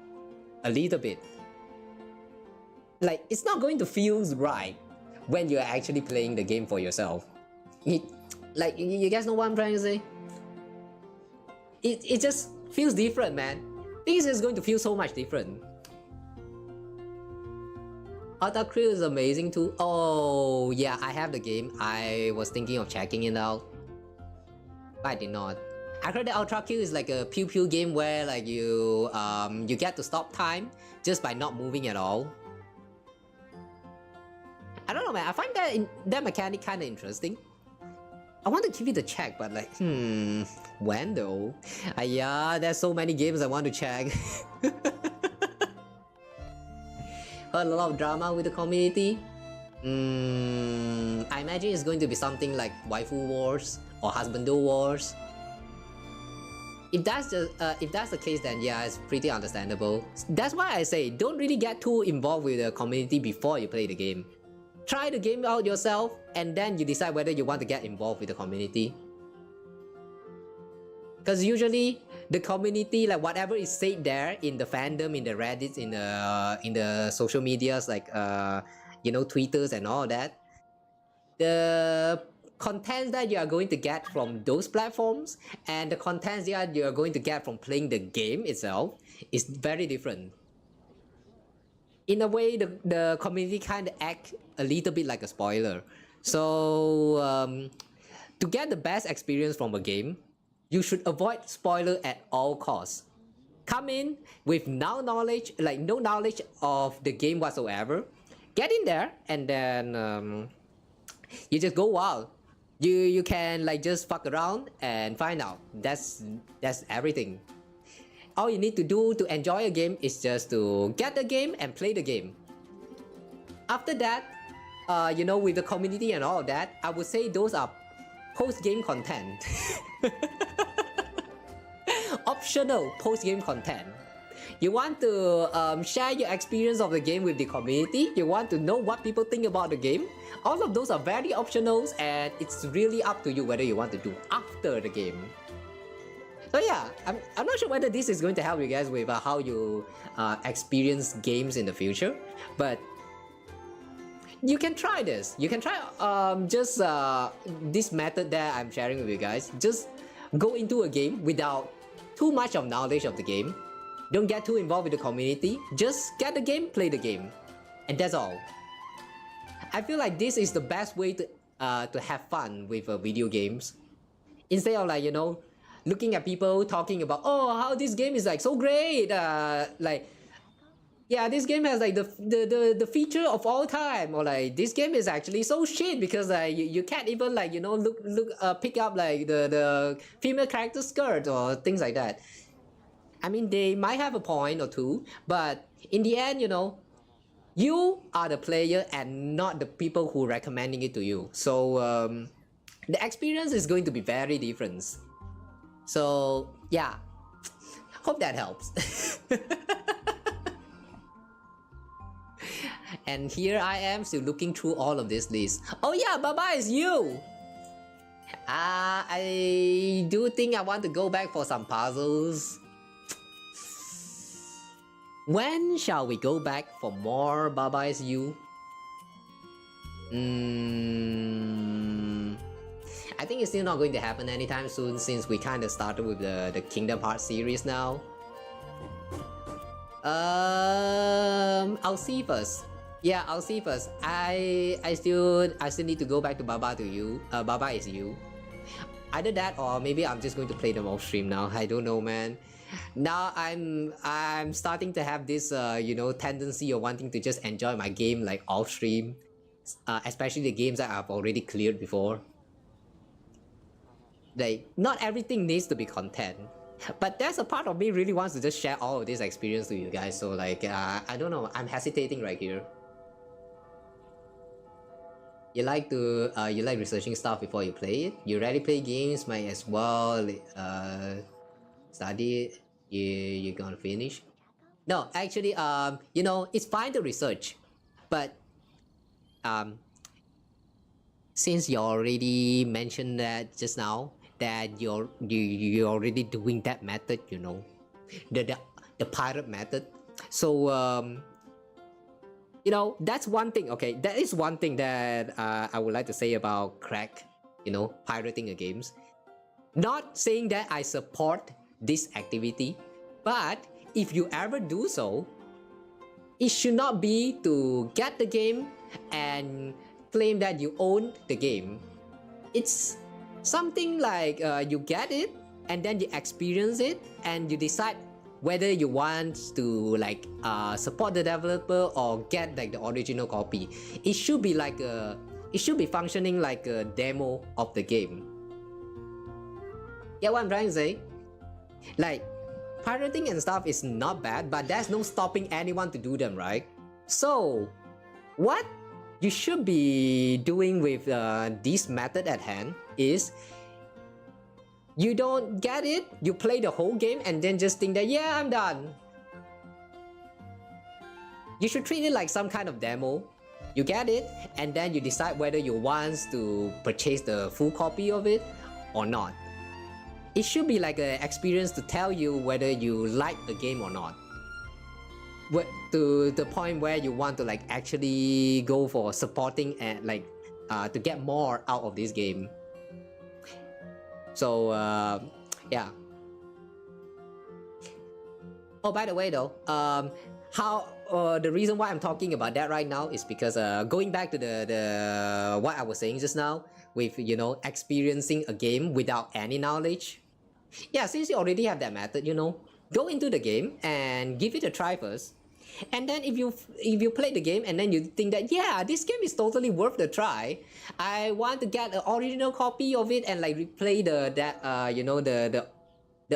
a little bit. Like, it's not going to feel right when you're actually playing the game for yourself. Like, you guys know what I'm trying to say? It just feels different, man. Things is going to feel so much different. Alta Crew is amazing too. Oh yeah, I have the game. I was thinking of checking it out, but I did not. I heard that Ultra Q is like a pew pew game where like you get to stop time just by not moving at all. I don't know, man. I find that mechanic kind of interesting. I want to give it a check, but like, when though? Yeah, there's so many games I want to check. Heard a lot of drama with the community. I imagine it's going to be something like waifu wars or husbando wars. If that's the case, then yeah, it's pretty understandable. That's why I say don't really get too involved with the community before you play the game. Try the game out yourself, and then you decide whether you want to get involved with the community. Because usually the community, like whatever is said there in the fandom, in the Reddits, in the social medias like you know, Twitters and all that, the contents that you are going to get from those platforms and the contents that you are going to get from playing the game itself is very different. In a way, the community kind of act a little bit like a spoiler. So to get the best experience from a game, you should avoid spoiler at all costs. Come in with no knowledge of the game whatsoever. Get in there and then you just go wild. You can like just fuck around and find out. That's everything. All you need to do to enjoy a game is just to get the game and play the game. After that, you know, with the community and all that, I would say those are post-game content. Optional post-game content. You want to share your experience of the game with the community. You want to know what people think about the game. All of those are very optionals, and it's really up to you whether you want to do after the game. So yeah, I'm not sure whether this is going to help you guys with how you experience games in the future, but you can try this. You can try just this method that I'm sharing with you guys. Just go into a game without too much of knowledge of the game. Don't get too involved with the community. Just get the game, play the game, and that's all. I feel like this is the best way to have fun with video games. Instead of like, you know, looking at people talking about, oh, how this game is like so great, like, yeah, this game has like the feature of all time, or like this game is actually so shit because you can't even like, you know, pick up like the female character skirt or things like that. I mean, they might have a point or two, but in the end, you know, you are the player and not the people who are recommending it to you. So the experience is going to be very different. So yeah, hope that helps. And here I am still looking through all of this list. Oh yeah, Baba, it's you! I do think I want to go back for some puzzles. When shall we go back for more Baba is you? I think it's still not going to happen anytime soon since we kind of started with the Kingdom Hearts series now. I'll see first. Yeah, I'll see first. I still need to go back to Baba to you. Baba is you. Either that or maybe I'm just going to play them off stream now. I don't know, man. now I'm starting to have this you know, tendency of wanting to just enjoy my game like off stream, especially the games that I've already cleared before. Like, not everything needs to be content, but there's a part of me really wants to just share all of this experience to you guys. So like, I don't know, I'm hesitating right here. You like researching stuff before you play it? You already play games, might as well study it. You're gonna finish? No, actually, you know, it's fine to research, but since you already mentioned that just now, that you're already doing that method, you know, the pirate method. So you know, that's one thing. Okay, that is one thing that I would like to say about crack, you know, pirating a games. Not saying that I support this activity, but if you ever do so, it should not be to get the game and claim that you own the game. It's something like you get it and then you experience it and you decide whether you want to like support the developer or get like the original copy. It should be like it should be functioning like a demo of the game. Get what I'm trying to say? Like, pirating and stuff is not bad, but there's no stopping anyone to do them, right? So what you should be doing with this method at hand is, you don't get it, you play the whole game and then just think that, yeah, I'm done. You should treat it like some kind of demo. You get it and then you decide whether you want to purchase the full copy of it or not. It should be like an experience to tell you whether you like the game or not. But to the point where you want to like actually go for supporting and like to get more out of this game. So yeah. Oh, by the way though, the reason why I'm talking about that right now is because going back to the what I was saying just now, with, you know, experiencing a game without any knowledge. Yeah, since you already have that method, you know, go into the game and give it a try first. And then if you play the game and then you think that, yeah, this game is totally worth the try, I want to get an original copy of it and like replay you know, the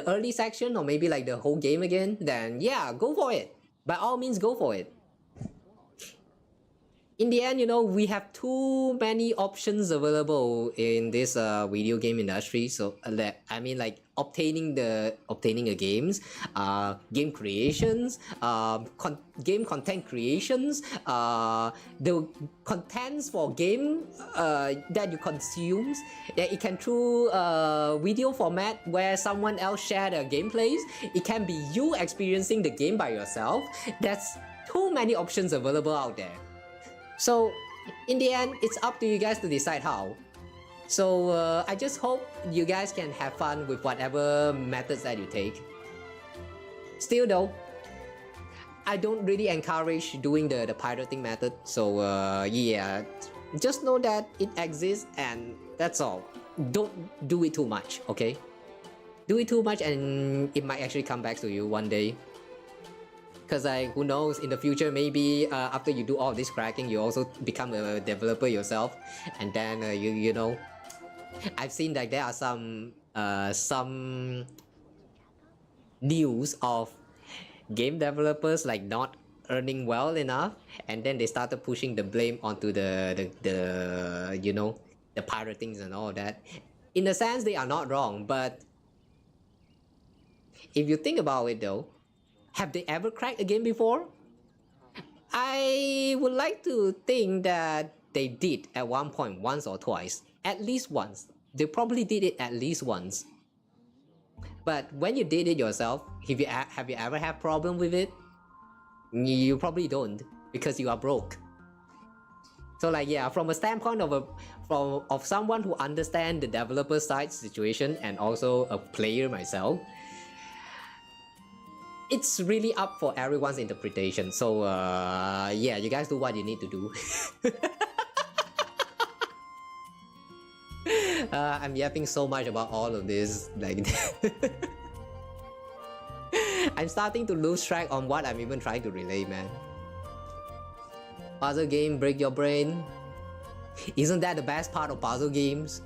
early section or maybe like the whole game again, then yeah, go for it. By all means, go for it. In the end, you know, we have too many options available in this video game industry. So I mean, like obtaining the games, game creations, game content creations, the contents for game that you consume. Yeah, it can through video format where someone else share their gameplays. It can be you experiencing the game by yourself. That's too many options available out there. So in the end, it's up to you guys to decide how. So I just hope you guys can have fun with whatever methods that you take. Still though, I don't really encourage doing the pirating method. So yeah, just know that it exists and that's all. Don't do it too much, okay? Do it too much and it might actually come back to you one day. Because like, who knows, in the future, maybe after you do all this cracking, you also become a developer yourself. And then, you know, I've seen that there are some news of game developers like not earning well enough. And then they started pushing the blame onto the you know, the piratings and all that. In a sense, they are not wrong. But if you think about it though, have they ever cracked a game before? I would like to think that they did at one point, once or twice. At least once. They probably did it at least once. But when you did it yourself, have you ever had problem with it? You probably don't, because you are broke. So like, yeah, from a standpoint of someone who understands the developer side situation and also a player myself, it's really up for everyone's interpretation. So yeah, you guys do what you need to do. I'm yapping so much about all of this, like I'm starting to lose track on what I'm even trying to relay, man. Puzzle game break your brain. Isn't that the best part of puzzle games?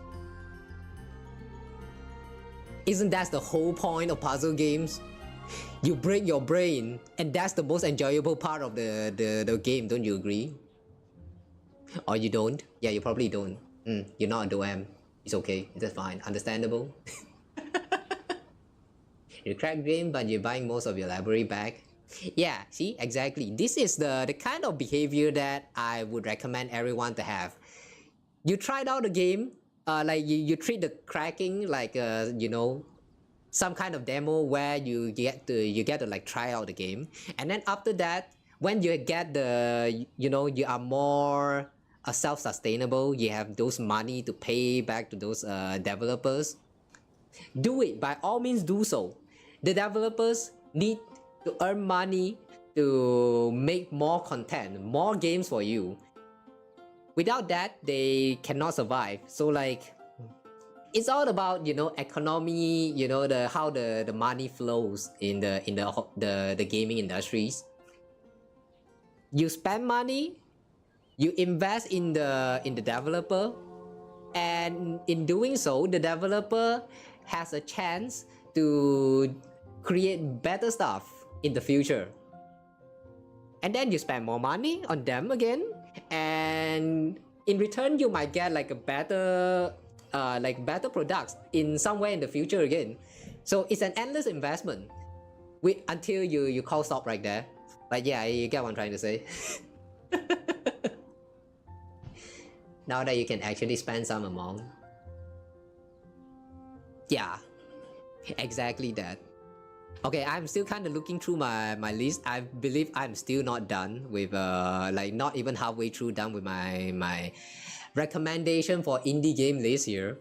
Isn't that the whole point of puzzle games? You break your brain, and that's the most enjoyable part of the game, don't you agree? Or you don't? Yeah, you probably don't. You're not a doem. It's okay, it's fine, understandable. You crack game, but you're buying most of your library back. Yeah, see, exactly. This is the kind of behavior that I would recommend everyone to have. You tried out the game, like you treat the cracking like you know, some kind of demo where you get to like try out the game, and then after that, when you get the, you know, you are more self-sustainable, you have those money to pay back to those developers. Do it, by all means do so. The developers need to earn money to make more content, more games for you. Without that, they cannot survive. So like, it's all about, you know, economy, you know, how the money flows in the gaming industries. You spend money, you invest in the developer, and in doing so, the developer has a chance to create better stuff in the future. And then you spend more money on them again, and in return you might get like a better products in somewhere in the future again. So it's an endless investment until you call stop right there. Like, yeah, you get what I'm trying to say. Now that you can actually spend some amount. Yeah, exactly that. Okay, I'm still kind of looking through my list. I believe I'm still not done with like not even halfway through done with my recommendation for indie game list here.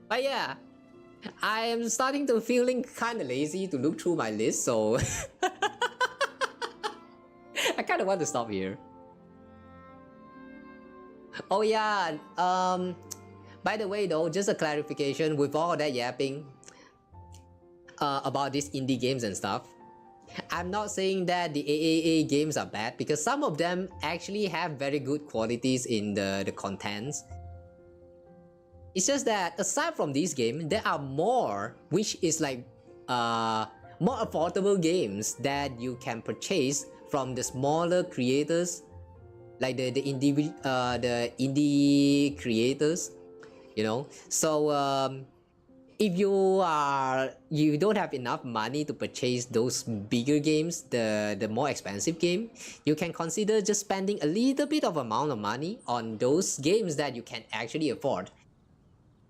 But yeah, I am starting to feeling kind of lazy to look through my list, so I kind of want to stop here. Oh yeah, by the way though, just a clarification with all that yapping about these indie games and stuff. I'm not saying that the AAA games are bad, because some of them actually have very good qualities in the contents. It's just that aside from these games, there are more which is like more affordable games that you can purchase from the smaller creators, like the indie creators, you know. So if you don't have enough money to purchase those bigger games, the more expensive game, you can consider just spending a little bit of amount of money on those games that you can actually afford.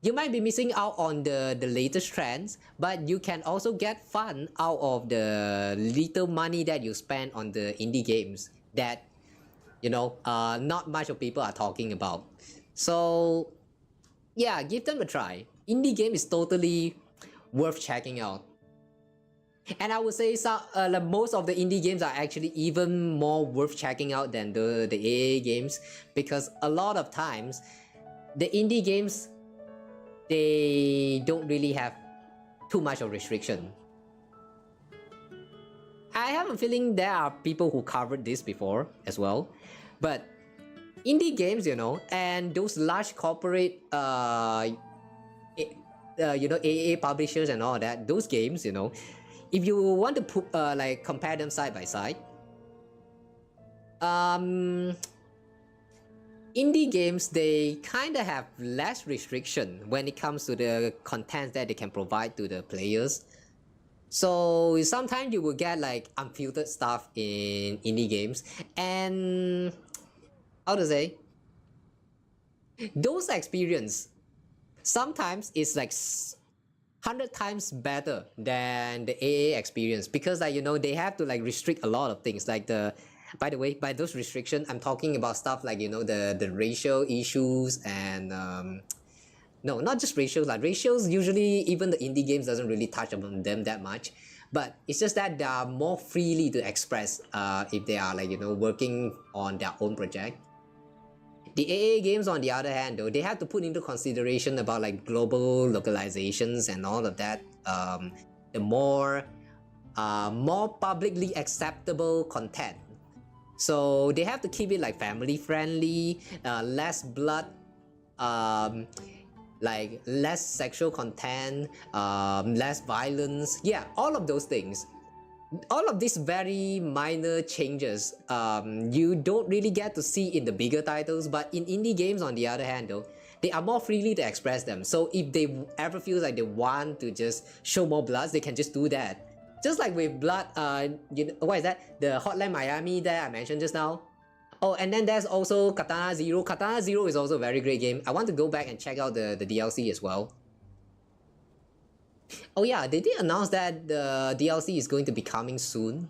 You might be missing out on the latest trends, but you can also get fun out of the little money that you spend on the indie games that, you know, not much of people are talking about. So yeah, give them a try. Indie game is totally worth checking out. And I would say some, like most of the indie games are actually even more worth checking out than the AA games, because a lot of times the indie games, they don't really have too much of restriction. I have a feeling there are people who covered this before as well, but indie games, you know, and those large corporate you know, AA publishers and all that, those games, you know, if you want to put like compare them side by side, indie games, they kind of have less restriction when it comes to the content that they can provide to the players. So sometimes you will get like unfiltered stuff in indie games, and how to say, those experience sometimes it's like 100 times better than the AA experience, because like, you know, they have to like restrict a lot of things, like by the way, by those restrictions, I'm talking about stuff like, you know, the racial issues and no, not just racial, like racials usually even the indie games doesn't really touch on them that much, but it's just that they are more freely to express if they are like, you know, working on their own project. The AA games, on the other hand, though, they have to put into consideration about like global localizations and all of that. The more more publicly acceptable content. So they have to keep it like family friendly, less blood, like less sexual content, less violence. Yeah, all of those things. All of these very minor changes you don't really get to see in the bigger titles, but in indie games on the other hand though, they are more freely to express them. So if they ever feel like they want to just show more blood, they can just do that. Just like with blood, what is that? The Hotline Miami that I mentioned just now. Oh, and then there's also Katana Zero. Katana Zero is also a very great game. I want to go back and check out the DLC as well. Oh yeah, they did announce that the DLC is going to be coming soon.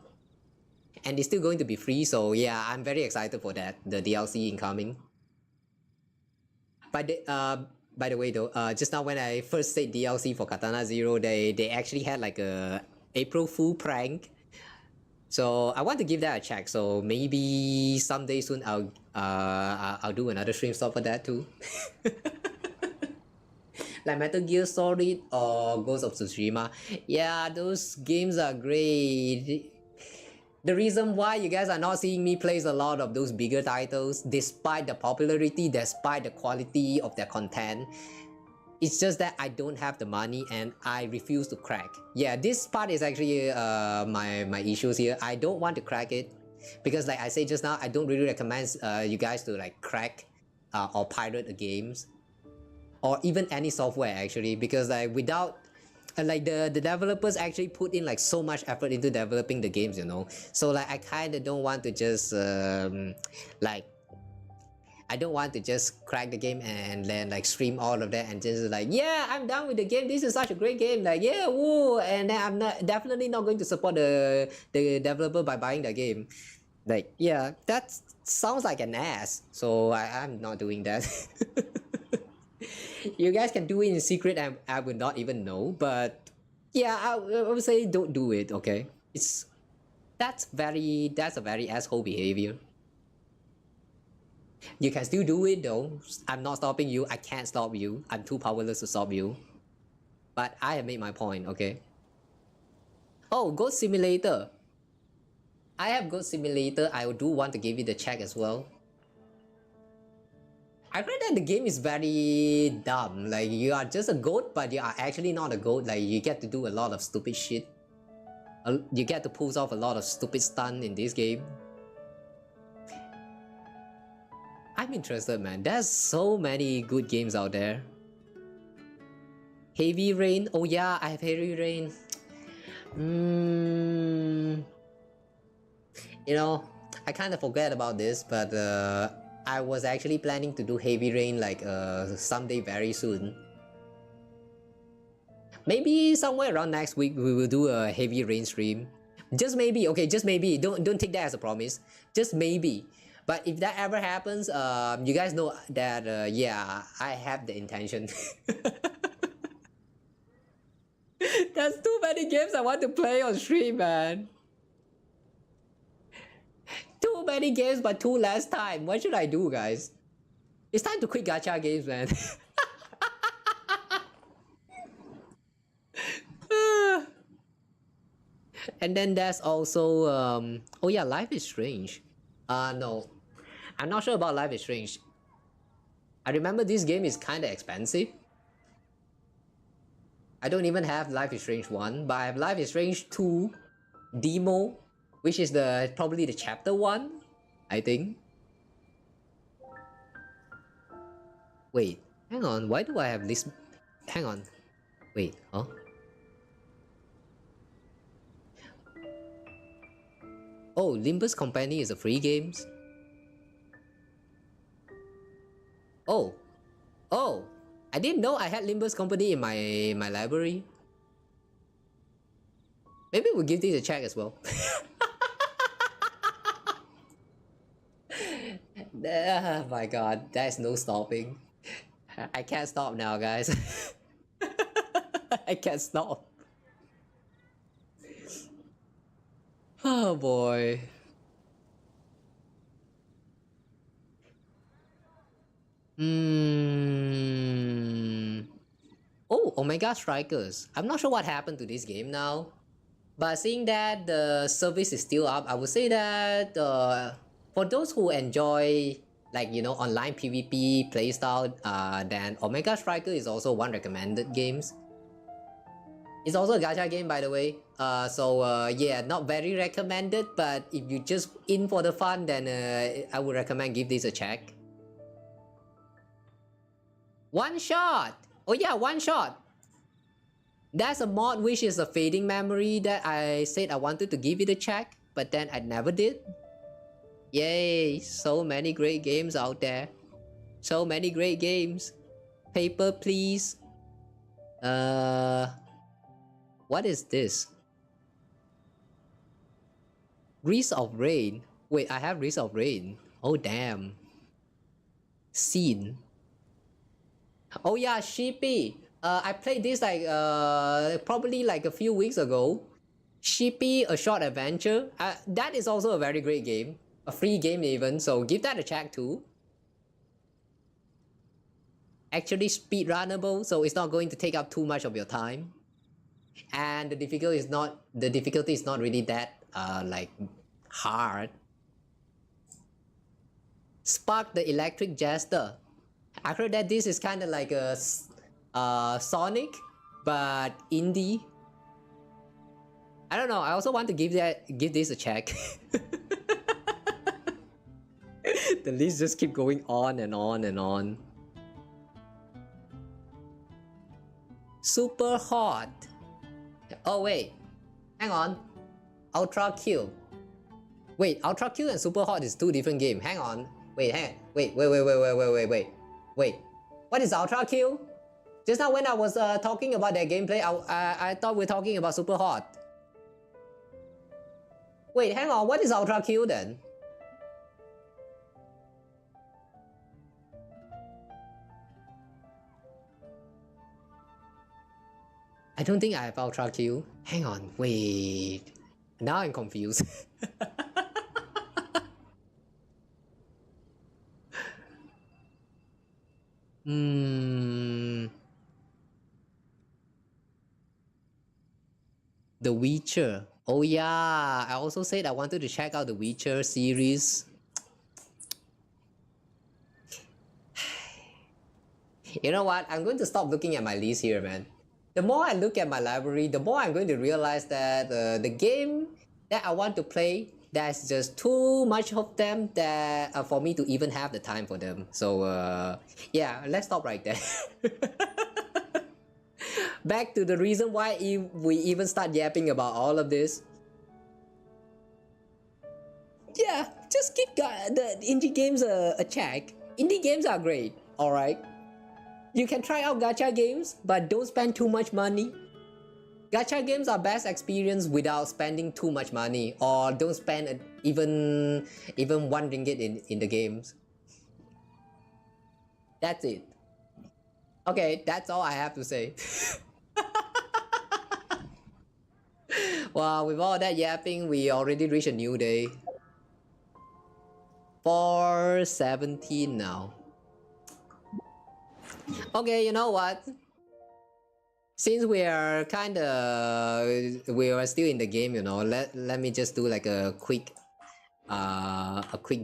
And it's still going to be free, so yeah, I'm very excited for that, the DLC incoming. By the way though, just now when I first said DLC for Katana Zero, they actually had like a April Fool prank. So I want to give that a check, so maybe someday soon I'll do another stream stop for that too. Like Metal Gear Solid or Ghost of Tsushima. Yeah, those games are great. The reason why you guys are not seeing me play a lot of those bigger titles, despite the popularity, despite the quality of their content, it's just that I don't have the money and I refuse to crack. Yeah, this part is actually my issues here. I don't want to crack it because like I said just now, I don't really recommend you guys to like crack or pirate the games. Or even any software actually, because like without like the developers actually put in like so much effort into developing the games, you know. So like I kind of don't want to just like I don't want to just crack the game and then like stream all of that and just like, yeah, I'm done with the game, this is such a great game, like yeah, woo, and then I'm definitely not going to support the developer by buying the game. Like yeah, that sounds like an ass, so I'm not doing that. You guys can do it in secret and I would not even know, but yeah, I would say don't do it, okay? That's a very asshole behavior. You can still do it though. I'm not stopping you. I can't stop you. I'm too powerless to stop you. But I have made my point, okay? Oh, Goat Simulator. I have Goat Simulator. I do want to give it a check as well. I read that the game is very dumb. Like you are just a goat, but you are actually not a goat. Like you get to do a lot of stupid shit. You get to pull off a lot of stupid stunt in this game. I'm interested, man. There's so many good games out there. Heavy Rain. Oh yeah, I have Heavy Rain. You know, I kind of forget about this, but I was actually planning to do Heavy Rain like someday very soon. Maybe somewhere around next week we will do a Heavy Rain stream. Just maybe, okay, just maybe. Don't take that as a promise. Just maybe. But if that ever happens, you guys know that yeah, I have the intention. There's too many games I want to play on stream, man. Too many games but too less time. What should I do, guys? It's time to quit gacha games, man. And then there's also oh yeah, Life is Strange. No, I'm not sure about Life is Strange. I remember this game is kind of expensive. I don't even have Life is Strange 1, but I have Life is Strange 2 demo, which is probably the chapter 1, I think. Wait, hang on, why do I have this? Hang on, wait, huh? Oh, Limbus Company is a free game. Oh, I didn't know I had Limbus Company in my library. Maybe we'll give this a check as well. Oh my god, there's no stopping. I can't stop now, guys. I can't stop. Oh boy. Oh, Omega Strikers. I'm not sure what happened to this game now. But seeing that the service is still up, I would say that for those who enjoy like online PvP playstyle, then Omega Striker is also one recommended games. It's also a gacha game, by the way. Yeah, not very recommended, but if you just in for the fun, then I would recommend give this a check. One shot. Oh yeah, one shot. That's a mod which is a fading memory that I said I wanted to give it a check, but then I never did. Yay, so many great games out there. So many great games. Paper, please. What is this? Wreath of Rain. Wait, I have Wreath of Rain. Oh damn. Scene. Oh yeah, Sheepy. I played this like probably like a few weeks ago. Sheepy, A Short Adventure. That is also a very great game. A free game even, so give that a check too. Actually speedrunnable, so it's not going to take up too much of your time. And the difficulty is not really that like hard. Spark the Electric Jester. I heard that this is kind of like a Sonic, but indie. I don't know. I also want to give this a check. The list just keep going on and on and on. Super Hot. Oh wait, hang on. Ultra Kill. Wait, Ultra Kill and Super Hot is two different games. Hang on. Wait. What is Ultra Kill? Just now when I was talking about their gameplay, I thought we were talking about Super Hot. Wait, hang on. What is Ultra Kill then? I don't think I have Ultra Kill. Hang on, wait. Now I'm confused. The Witcher. Oh yeah, I also said I wanted to check out the Witcher series. You know what? I'm going to stop looking at my list here, man. The more I look at my library, the more I'm going to realize that the game that I want to play, there's just too much of them that for me to even have the time for them. So yeah, let's stop right there. Back to the reason why we even start yapping about all of this. Yeah, just give the indie games a check. Indie games are great, alright? You can try out gacha games, but don't spend too much money. Gacha games are best experience without spending too much money, or don't spend even 1 ringgit in the games. That's it. Okay, that's all I have to say. Wow, with all that yapping, we already reached a new day. 4:17 now. Okay, you know what? Since we are still in the game, let me just do like a quick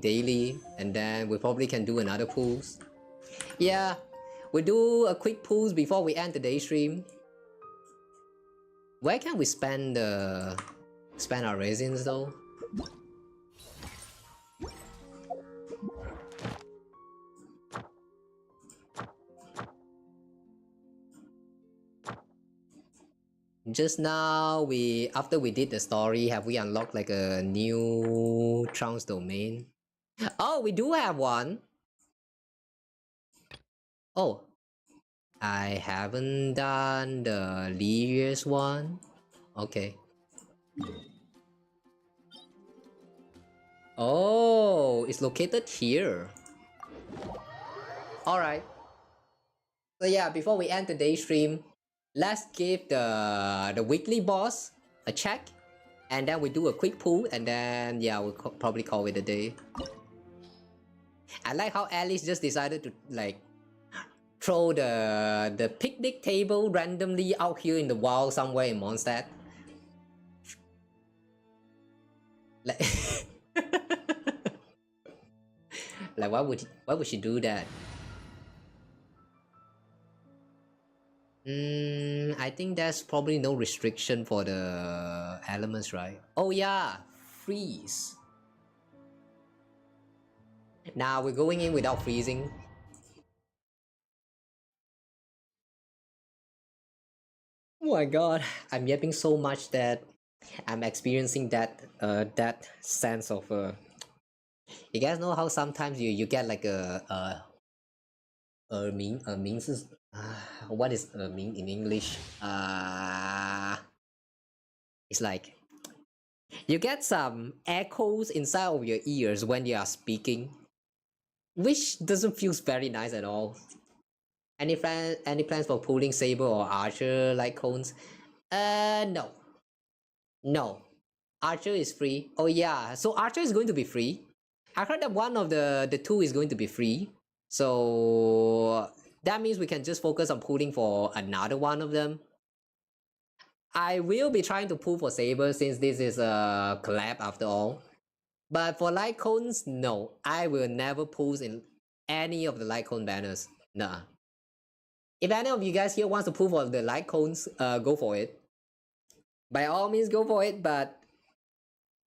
daily, and then we probably can do another pulls. Yeah, we do a quick pulls before we end the day stream. Where can we spend our resins though? Just now, after we did the story, have we unlocked like a new Trunks domain? Oh, we do have one. Oh, I haven't done the Liu's one. Okay. Oh, it's located here. Alright. So yeah, before we end the day stream, let's give the weekly boss a check, and then we do a quick pull, and then yeah, we'll probably call it a day. I like how Alice just decided to like throw the picnic table randomly out here in the wild somewhere in Mondstadt. why would she do that? I think there's probably no restriction for the elements, right? Oh yeah, freeze. Now we're going in without freezing. Oh my god, I'm yapping so much that I'm experiencing that sense of you guys know how sometimes you get like a what is mean in English? It's like you get some echoes inside of your ears when you are speaking, which doesn't feel very nice at all. Any plans for pulling saber or archer like cones? No. No. Archer is free. Oh yeah, so Archer is going to be free. I heard that one of the two is going to be free. So that means we can just focus on pulling for another one of them. I will be trying to pull for Saber since this is a collab after all. But for light cones, no. I will never pull in any of the light cone banners. Nah. If any of you guys here wants to pull for the light cones, go for it. By all means, go for it, but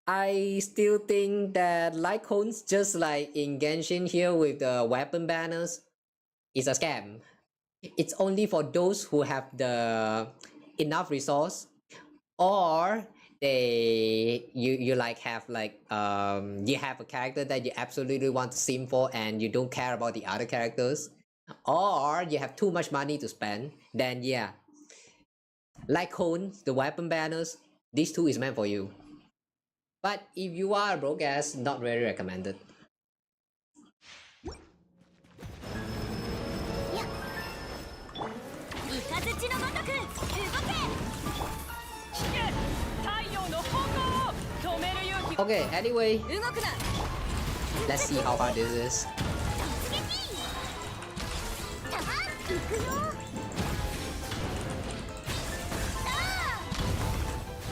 I still think that light cones, just like in Genshin here with the weapon banners, is a scam. It's only for those who have the enough resource, or you like have like you have a character that you absolutely want to sim for and you don't care about the other characters, or you have too much money to spend, then yeah, light cones, the weapon banners, these two is meant for you. But if you are a broke ass, not very recommended. Okay, anyway, let's see how hard this is.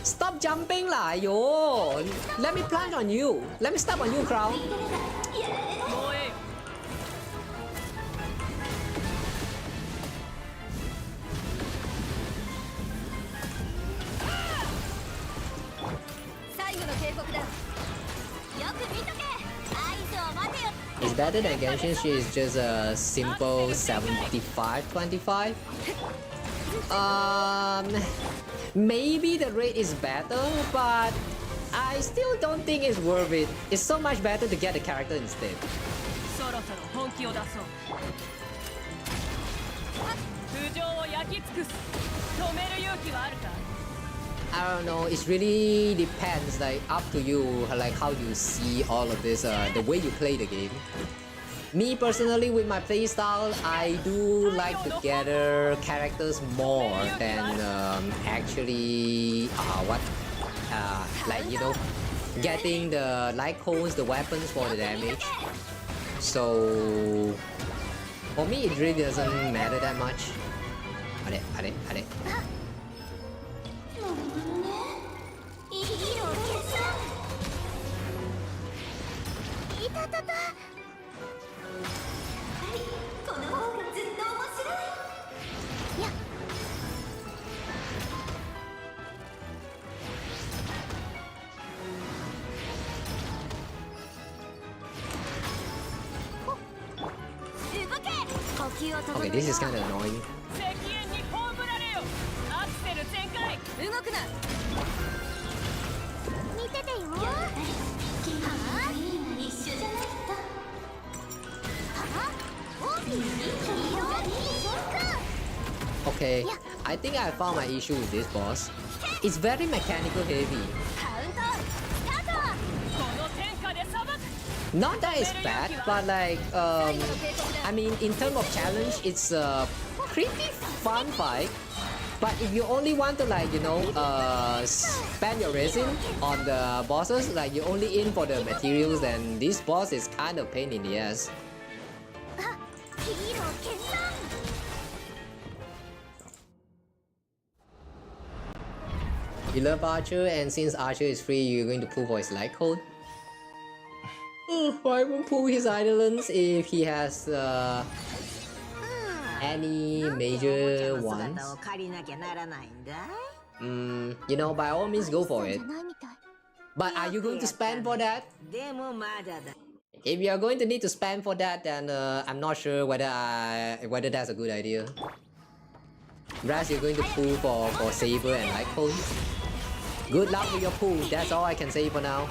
Stop jumping lah, yo! Let me plant on you. Let me step on you, Crown. It's better than Genshin. She is just a simple 75-25. Maybe the rate is better, but I still don't think it's worth it. It's so much better to get the character instead. I don't know, it really depends, like up to you, like how you see all of this, the way you play the game. Me personally, with my playstyle, I do like to gather characters more than actually like, you know, getting the light cones, the weapons for the damage. So for me, it really doesn't matter that much. Are. Okay, this is kind of annoying. Okay, I think I found my issue with this boss. It's very mechanical heavy. Not that it's bad, but like, I mean, in terms of challenge, it's a pretty fun fight. But if you only want to, like, you know, spend your resin on the bosses, like you're only in for the materials, then this boss is kind of pain in the ass. You love Archer, and since Archer is free, you're going to pull for his light code? I won't pull his idolins if he has any major ones. You know, by all means, go for it. But are you going to spend for that? If you are going to need to spend for that, then I'm not sure whether that's a good idea. Perhaps you're going to pull for Saber and Light Points. Good luck with your pull. That's all I can say for now.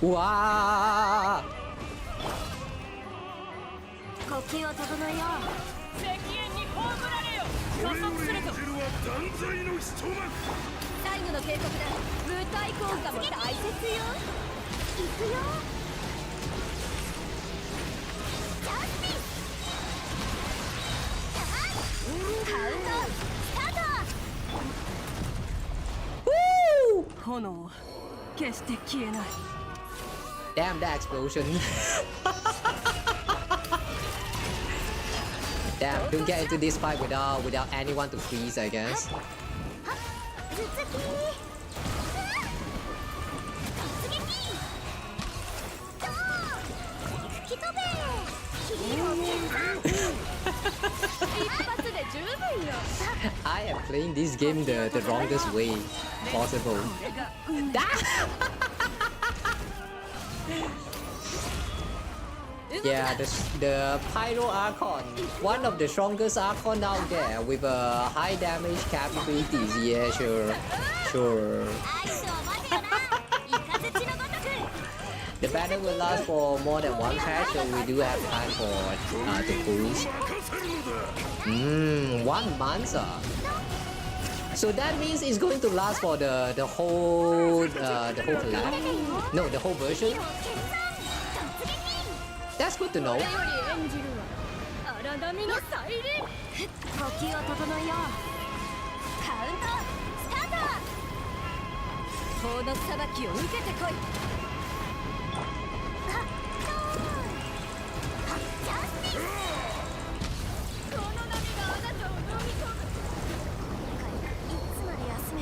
Wow! 呼吸を整えよう。石煙に葬られよ。加速するぞ。最後の警告だ。舞台効果も大切よ。行くよ。ジャスティス。カウントスタート。炎は決して消えない。Damn that explosion. Damn, don't get into this fight without anyone to freeze, I guess. I am playing this game the wrongest way possible. Yeah, the Pyro Archon, one of the strongest Archon out there with high damage capabilities. Yeah, sure. The battle will last for more than one patch, so we do have time for the pulls. 1 month. So that means it's going to last for the whole collab. No, the whole version. That's good to know.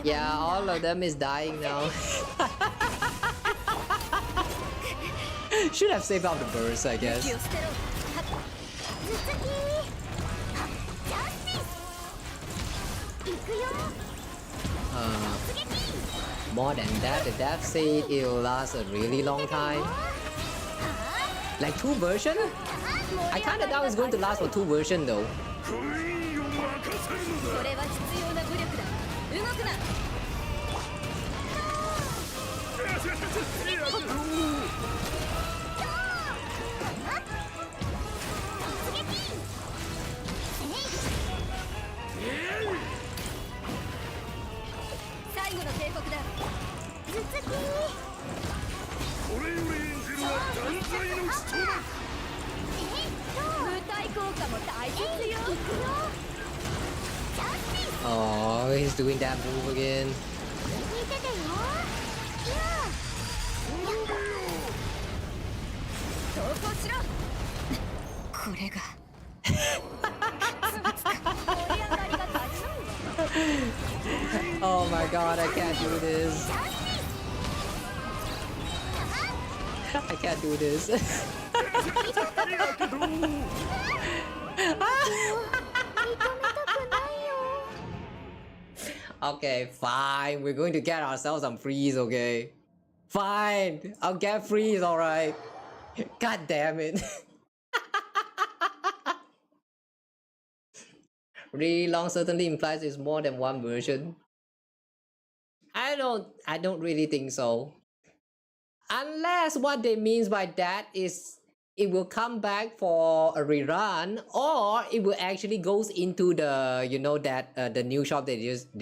Yeah, all of them is dying now. Should have saved out the burst, I guess. More than that, the dev said it'll last a really long time. Like 2 versions? I kinda doubt it's going to last for 2 versions though. Oh, he's doing that move again. Oh my god, I can't do this. I can't do this. Okay, fine. We're going to get ourselves some freeze, okay? Fine. I'll get freeze, alright. God damn it. Really long certainly implies it's more than 1 version. I don't really think so. Unless what they means by that is it will come back for a rerun, or it will actually goes into the, you know, that the new shop they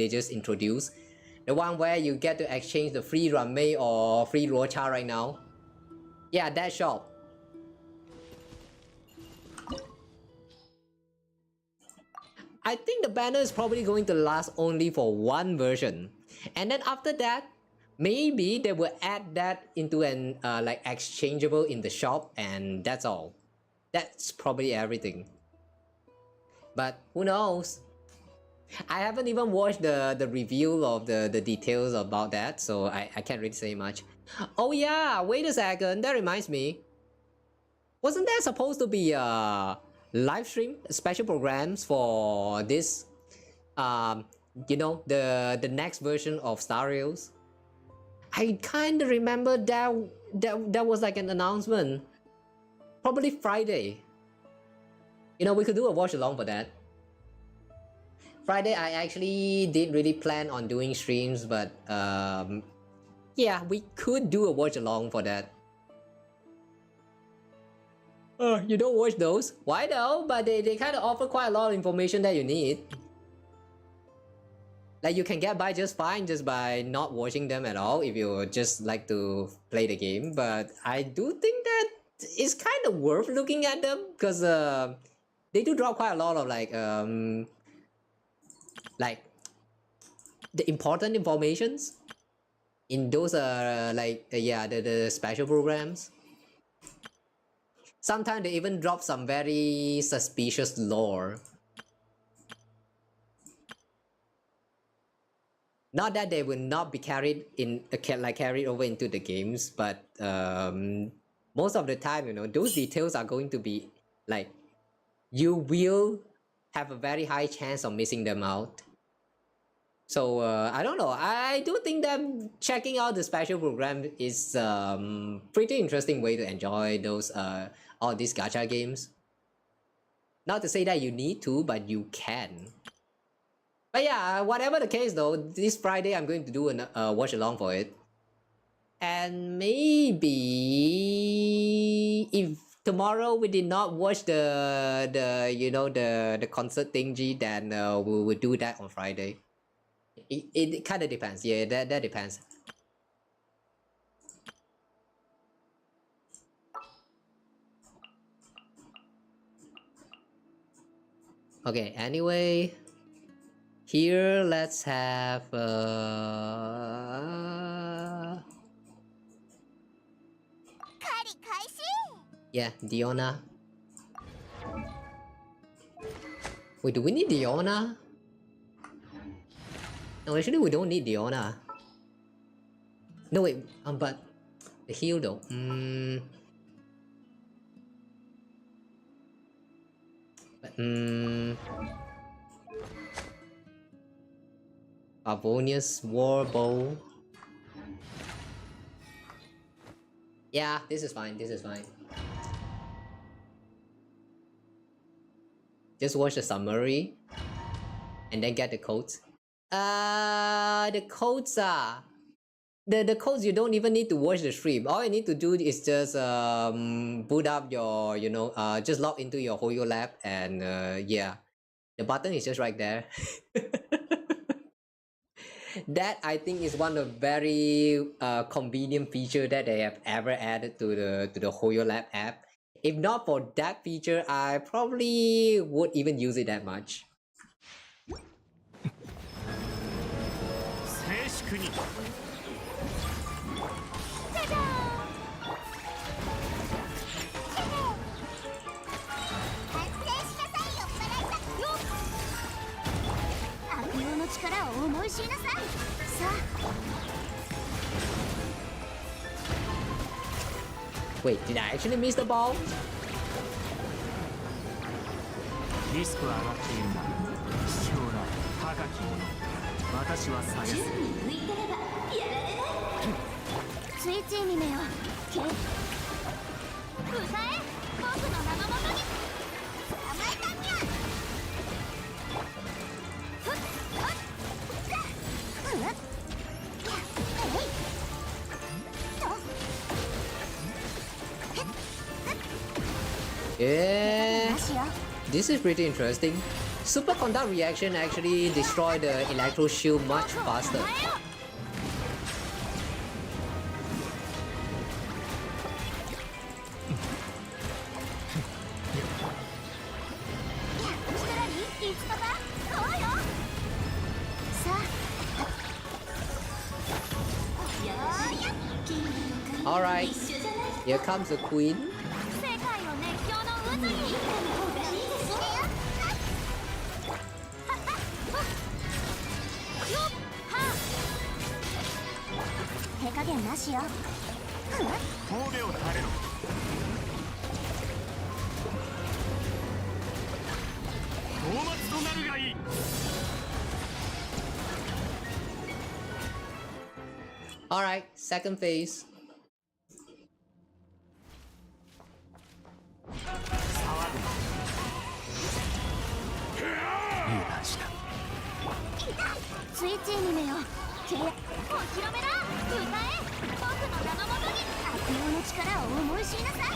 just introduced, the one where you get to exchange the free Ranmei or free Rocha right now. Yeah, that shop. I think the banner is probably going to last only for one version, and then after that, maybe they will add that into an like exchangeable in the shop, and that's all. That's probably everything. But who knows? I haven't even watched the review of the details about that, so I can't really say much. Oh yeah, wait a second, that reminds me. Wasn't there supposed to be a live stream, special programs for this, you know, the next version of Star Rails? I kinda remember that was like an announcement. Probably Friday. You know, we could do a watch along for that. Friday, I actually didn't really plan on doing streams, but yeah, we could do a watch along for that. You don't watch those? Why though? But they kind of offer quite a lot of information that you need. Like you can get by just fine just by not watching them at all if you just like to play the game. But I do think that it's kind of worth looking at them because they do drop quite a lot of like the important informations in those yeah, the special programs. Sometimes they even drop some very suspicious lore. Not that they will not be carried in carried over into the games, but most of the time, you know, those details are going to be like you will have a very high chance of missing them out. So I don't know. I do think that checking out the special program is pretty interesting way to enjoy those all these gacha games. Not to say that you need to, but you can. But yeah, whatever the case though, this Friday I'm going to do a watch along for it. And maybe if tomorrow we did not watch the you know the concert thingy, then we will do that on Friday. It kind of depends. Yeah, that depends. Okay, anyway, here let's have yeah, Diona. Wait, do we need Diona? No, actually we don't need Diona. No wait, but the heal though. Pavonius Warbow. Yeah, this is fine, this is fine. Just watch the summary and then get the codes. The codes are the codes you don't even need to watch the stream. All you need to do is just boot up your, you know, just log into your Hoyo lab and yeah, the button is just right there. That I think is one of very convenient feature that they have ever added to the Hoyo lab app. If not for that feature, I probably would even use it that much. Wait, did I actually miss the ball? リスクは上がっているが希少な高きもの私は下げすぎ準備向いてればやられないスイッチにめよけ歌え僕の名のもとに捕まえたにゃYeah, this is pretty interesting. Super conduct reaction actually destroy the electro shield much faster. Alright, here comes the queen. 世界を熱狂の渦に手加減なしよ。神戸を垂れろ。討伐となるがいい。Alright, second phase. スイッチにめよ。お披露目だ。歌え。僕の名のもとに悪用の力を思い知りなさい。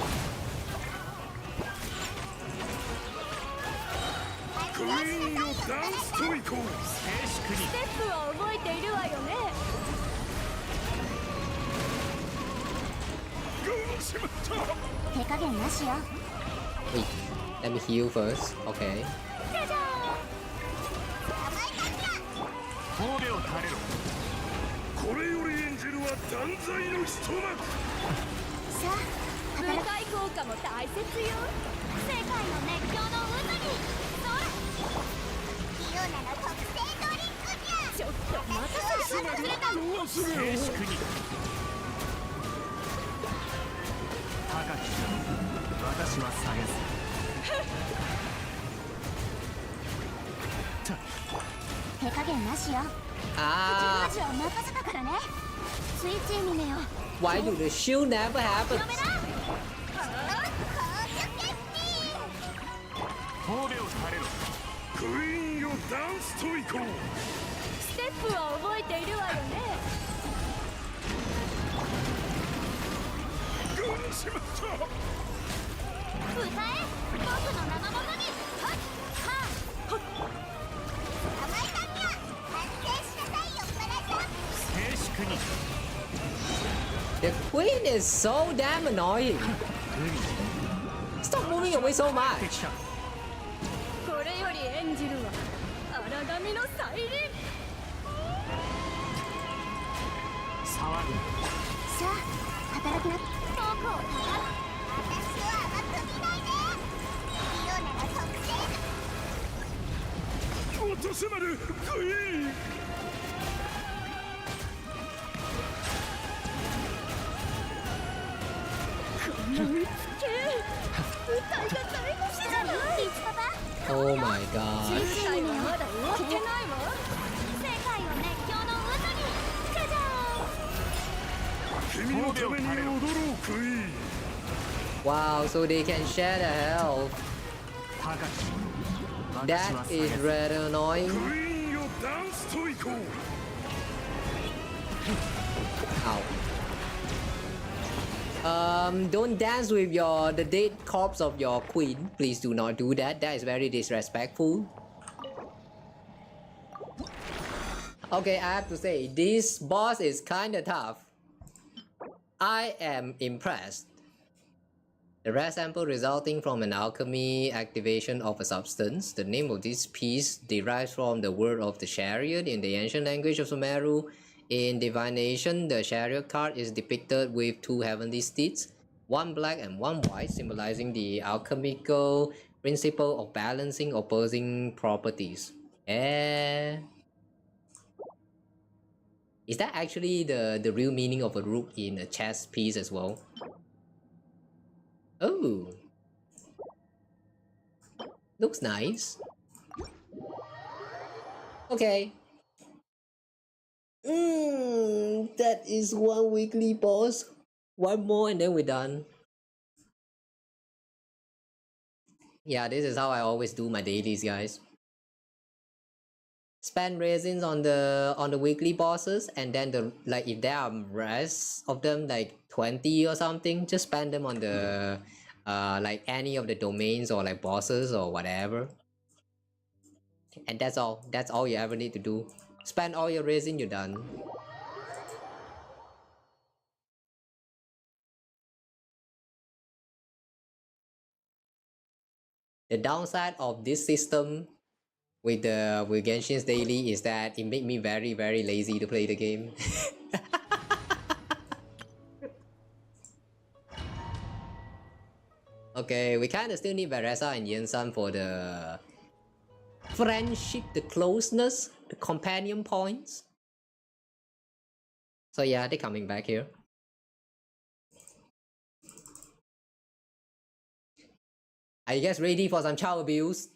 クイーンよダンスと行こう。静粛に。ステップは覚えているわよね。手加減なしよ。 Wait, let me heal first. Okay. 神戸を垂れろ。これより演じるは断罪の一幕。さあ、舞台効果も大切よ。世界の熱狂の渦にそら。イオナの特製ドリンクじゃ。ちょっと待たせて忘れたの。静粛に。高き私は下げず。手加減なしよ。Ah, ジは任せたからね。スイッチにめよ。 why do the shield never happen? 神戸を垂れろ。クイーンよダンスと行こう。ステップは覚えているわよね。軍しまった。歌え。僕の名のもとに。はっはっ。甘いだにゃ。反省しなさいよ、マナさん。静粛に。 The queen is so damn annoying. Stop moving away so much. これより演じるは荒神の再臨。騒ぐ。さあ、働きな。僕をたた。私を甘く見ないで。イオナの特製。落とせまるクイーン。こんな美しい歌いが台無しじゃない。Oh my god. 世界はまだ終わってないわ。世界を熱狂の渦にじゃじゃ君のために踊ろうクイーン。 Wow, so they can share the health. That is rather annoying. クイーンよダンスと行こう。 Don't dance with the dead corpse of your queen. Please do not do that. That is very disrespectful. Okay, I have to say, this boss is kinda tough. I am impressed. The red sample resulting from an alchemy activation of a substance. The name of this piece derives from the word of the chariot in the ancient language of Sumeru. In divination, the chariot card is depicted with two heavenly steeds, one black and one white, symbolizing the alchemical principle of balancing opposing properties. Is that actually the real meaning of a rook in a chess piece as well? Oh, looks nice. Okay. That is one weekly boss. One more and then we're done. Yeah, this is how I always do my dailies, guys. Spend resins on the weekly bosses, and then if there are rest of them like 20 or something, just spend them on the like any of the domains or like bosses or whatever. And that's all. That's all you ever need to do. Spend all your resin, you're done. The downside of this system with Genshin's daily is that it made me very lazy to play the game. Okay, we kind of still need Veresa and Yensan for the friendship, the closeness, the companion points. So yeah, they're coming back here. Are you guys ready for some child abuse?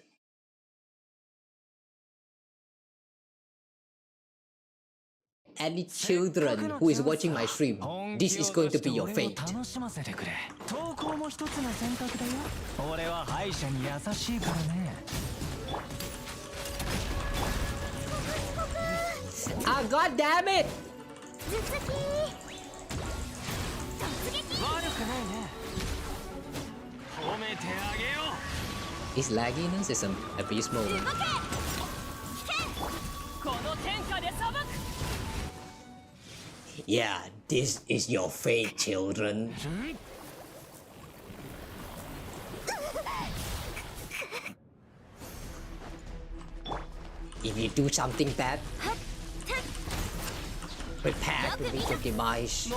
Any children who is watching my stream, this is going to be your fate. Ah, god damn it! His lagginess is abysmal. Yeah, this is your fate, children. If you do something bad, prepare to meet your demise.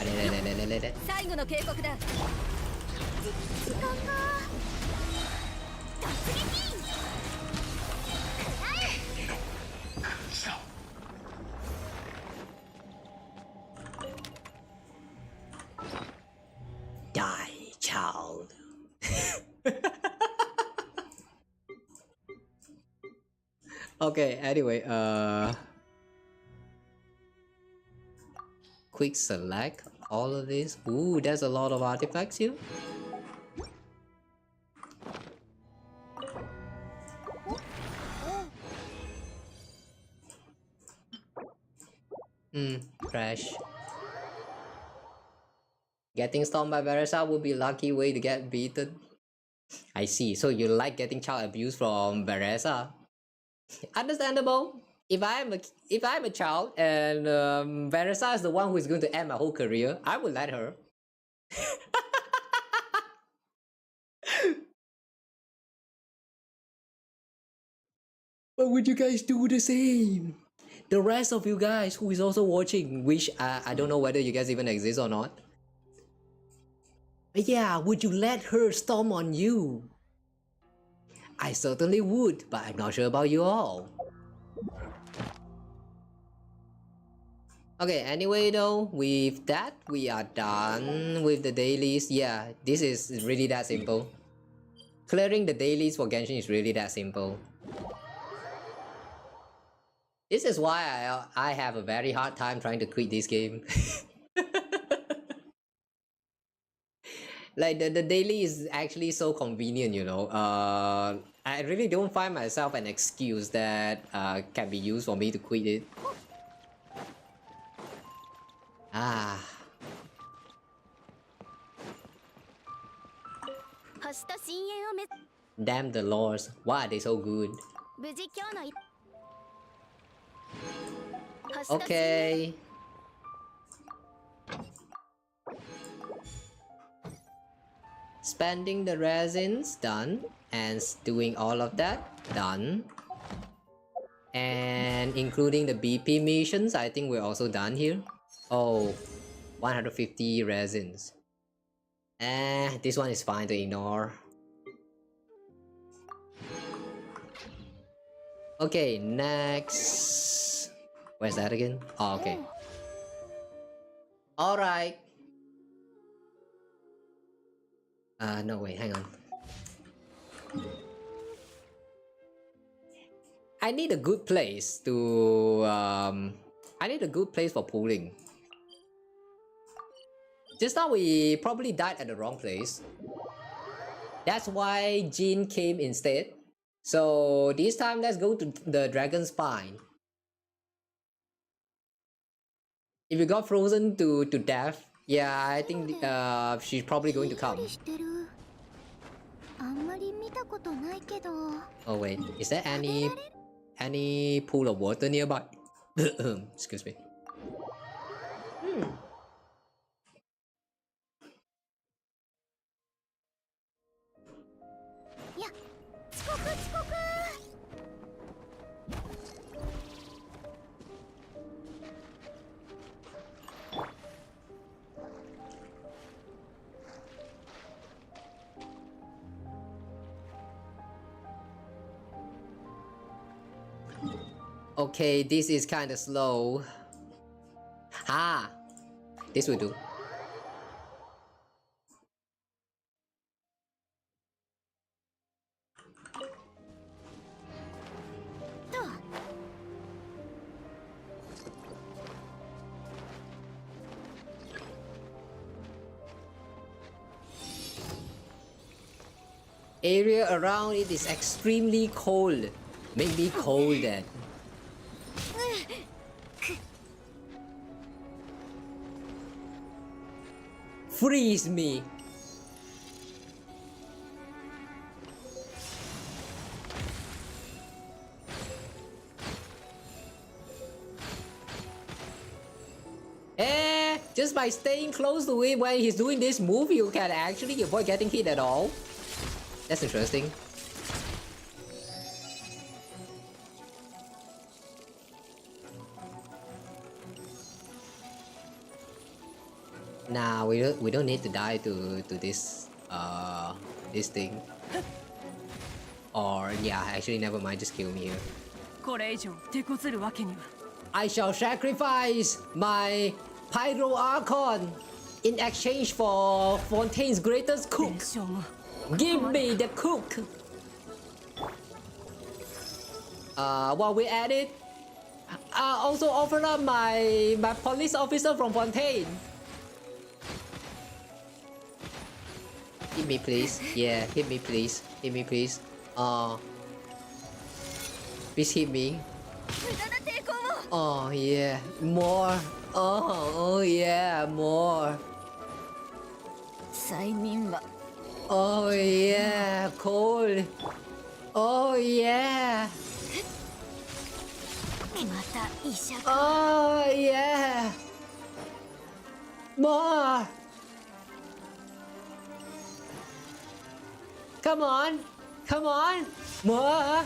あれれれれれれれ。最後の警告だ。時間が。突撃。Die, child. Okay, anyway, quick select all of this. Ooh, there's a lot of artifacts here. Trash. Getting stormed by Veresa would be a lucky way to get beaten. I see. So you like getting child abuse from Veresa? Understandable. If I'm a child and Veresa is the one who is going to end my whole career, I would let her. But would you guys do the same? The rest of you guys who is also watching, which I don't know whether you guys even exist or not. But yeah, would you let her storm on you? I certainly would, but I'm not sure about you all. Okay, anyway though, with that, we are done with the dailies. Yeah, this is really that simple. Clearing the dailies for Genshin is really that simple. This is why I have a very hard time trying to quit this game. Like the daily is actually so convenient, you know. I really don't find myself an excuse that can be used for me to quit it. Ah. Damn the lords, why are they so good? Okay. Spending the resins, done. And doing all of that, done. And including the BP missions, I think we're also done here. Oh, 150 resins. This one is fine to ignore. Okay, next. Where's that again? Oh, okay. Alright. No, wait, hang on. I need a good place to, I need a good place for pooling. Just now we probably died at the wrong place. That's why Jin came instead. So this time let's go to the Dragon Spine. If you got frozen to death, yeah, I think she's probably going to come. Oh wait, is there any pool of water nearby? Excuse me. Okay, this is kind of slow. Ah, this will do. Area around it is extremely cold. Make me cold then. Freeze me. Just by staying close to it when he's doing this move, you can actually avoid getting hit at all. That's interesting. Nah, we don't need to die to this this thing. Or yeah, actually never mind, just kill me here. これ以上手こずるわけには。I shall sacrifice my Pyro Archon in exchange for Fontaine's greatest cook. Give me the cook. While we're at it, I also offer up my police officer from Fontaine. Hit me please. Yeah, hit me please. Hit me please. Please hit me. Oh yeah, more. Oh yeah, more. Oh yeah, cold. Oh yeah. Oh yeah. More. Come on. Come on. More.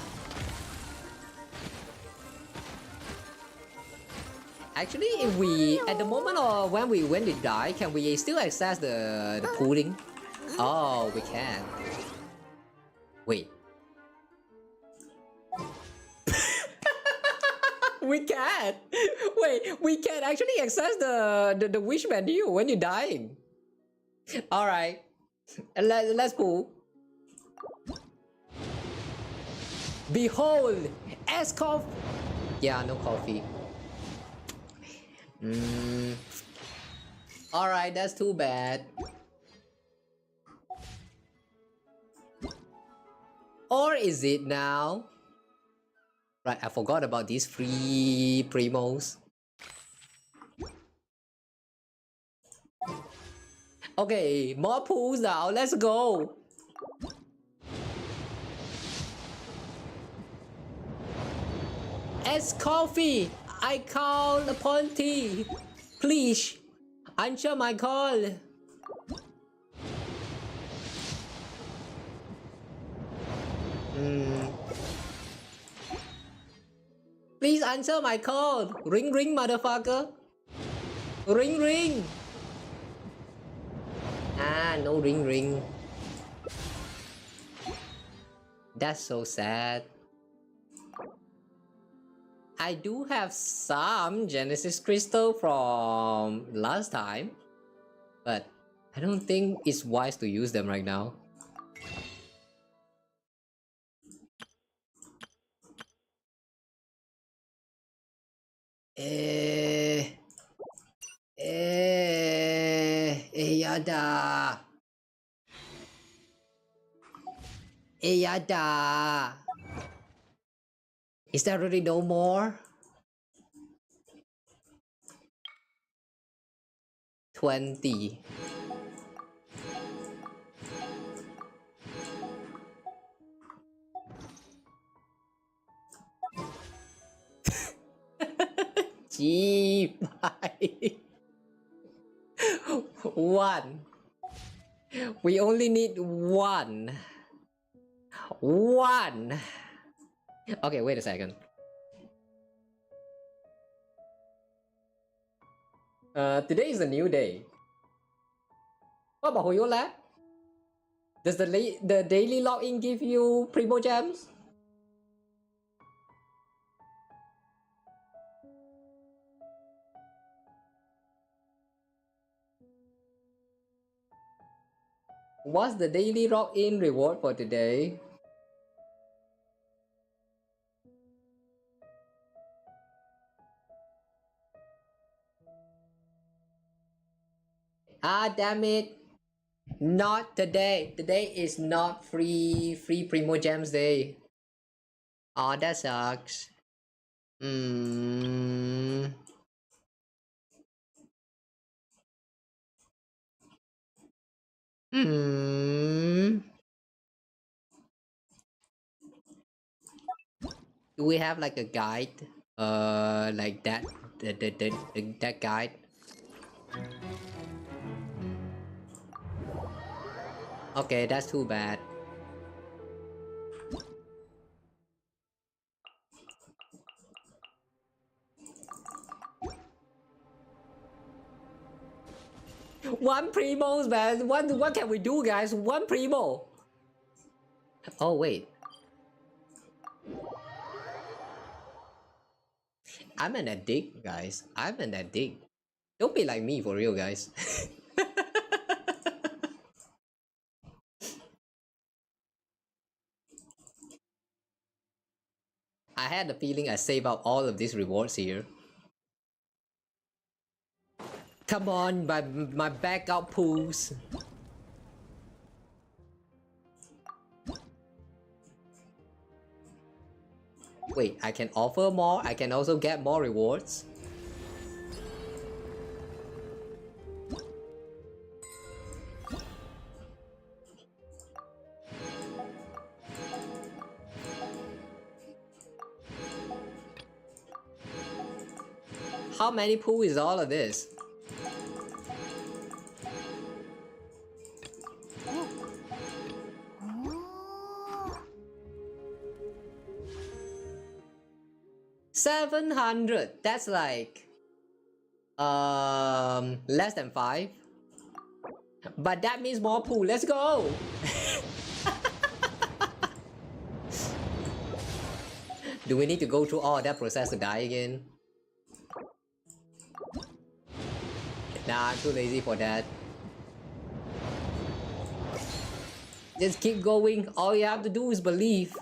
Actually, if we at the moment or when we die, can we still access the pooling? Oh, we can. Wait. We can. Wait, we can actually access the wish menu when you're dying. All right, let's pool. Behold, escort. Yeah, no coffee. Alright, that's too bad. Or is it now? Right, I forgot about these free primos. Okay, more pools now, let's go. As coffee, I call upon thee. Please, answer my call. Please answer my call. Ring ring, motherfucker. Ring ring. Ah, no ring ring. That's so sad. I do have some Genesis Crystal from last time, but I don't think it's wise to use them right now. Yada. Yada. Is there really no more? 20. G5. 1. We only need 1. 1. Okay, wait a second. Today is a new day. What about your lab? Does the daily login give you Primo Gems? What's the daily login reward for today? Ah, damn it. Not today. Today is not free Primo Gems day. Oh, that sucks. Hmm. Hmm. Do we have like a guide? Like that that guide? Okay, that's too bad. One primos, man. What can we do, guys? One primo. Oh wait. I'm an addict, guys. I'm an addict. Don't be like me for real, guys. I had the feeling I saved up all of these rewards here. Come on, my backup pools. Wait, I can offer more. I can also get more rewards. How many pool is all of this? $700. That's like less than 5. But that means more pool. Let's go. Do we need to go through all that process to die again? Nah, I'm too lazy for that. Just keep going. All you have to do is believe.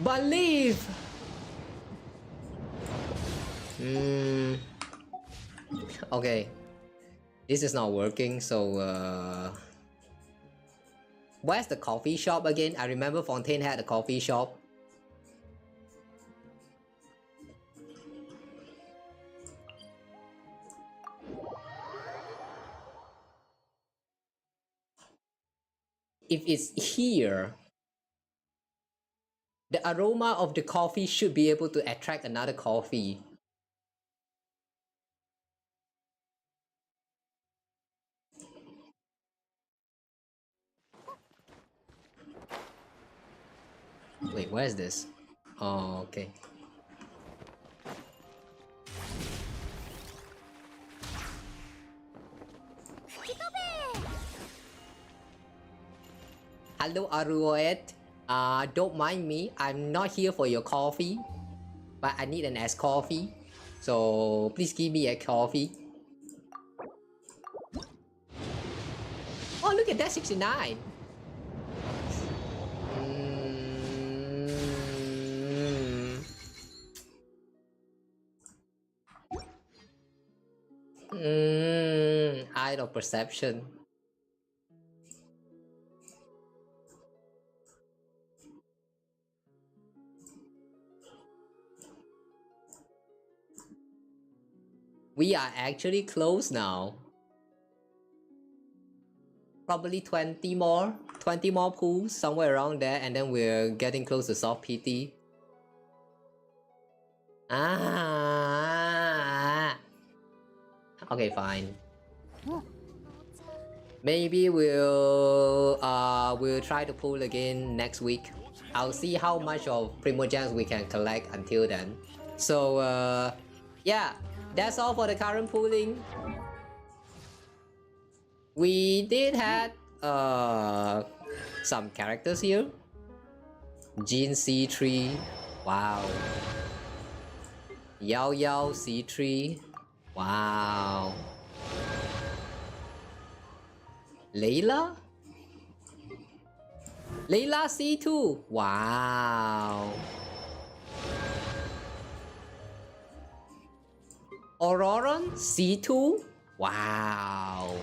Believe! Okay. This is not working, so where's the coffee shop again? I remember Fontaine had a coffee shop. If it's here, the aroma of the coffee should be able to attract another coffee. Wait, where is this? Oh, okay. Hello, Aruoet. Don't mind me. I'm not here for your coffee, but I need an iced coffee. So please give me a coffee. Oh, look at that, 69. Eye of perception. We are actually close now. Probably 20 more pools, somewhere around there, and then we're getting close to soft PT. Okay, fine. Maybe we'll try to pull again next week. I'll see how much of Primogems we can collect until then. So yeah, that's all for the current pooling. We did have some characters here. Jin C3, wow. Yao Yao C3, wow. Layla? Layla C2. Wow. Auroron C2. Wow.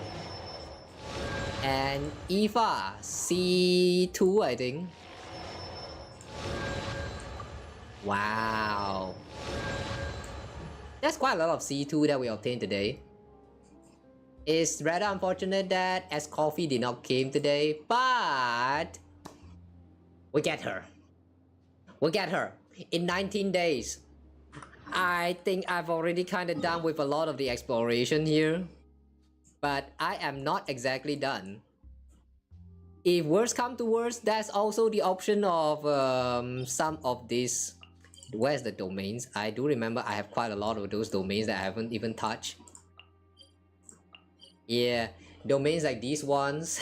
And Eva C2, I think. Wow. That's quite a lot of C2 that we obtained today. It's rather unfortunate that as Coffee did not came today, but we get her. We get her in 19 days. I think I've already kind of done with a lot of the exploration here, but I am not exactly done. If worst come to worst, that's also the option of some of these. Where's the domains? I do remember I have quite a lot of those domains that I haven't even touched. Yeah, domains like these ones.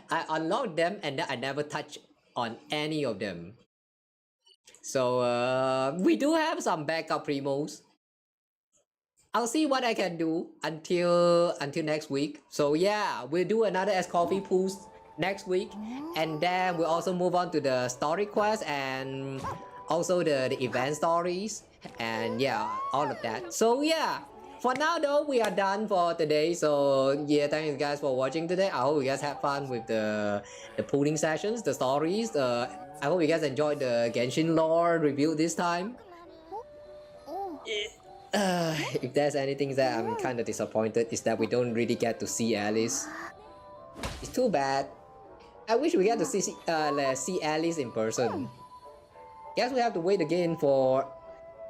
I unlocked them and then I never touch on any of them. So we do have some backup primos. I'll see what I can do until next week. So yeah, we'll do another S Coffee Pools next week, and then we'll also move on to the story quest and also the event stories, and yeah, all of that. So yeah, for now though, we are done for today. So yeah, thank you guys for watching today. I hope you guys have fun with the pooling sessions, the stories. I hope you guys enjoyed the Genshin lore review this time. If there's anything that I'm kind of disappointed is that we don't really get to see Alice. It's too bad. I wish we get to see Alice in person. Guess we have to wait again for,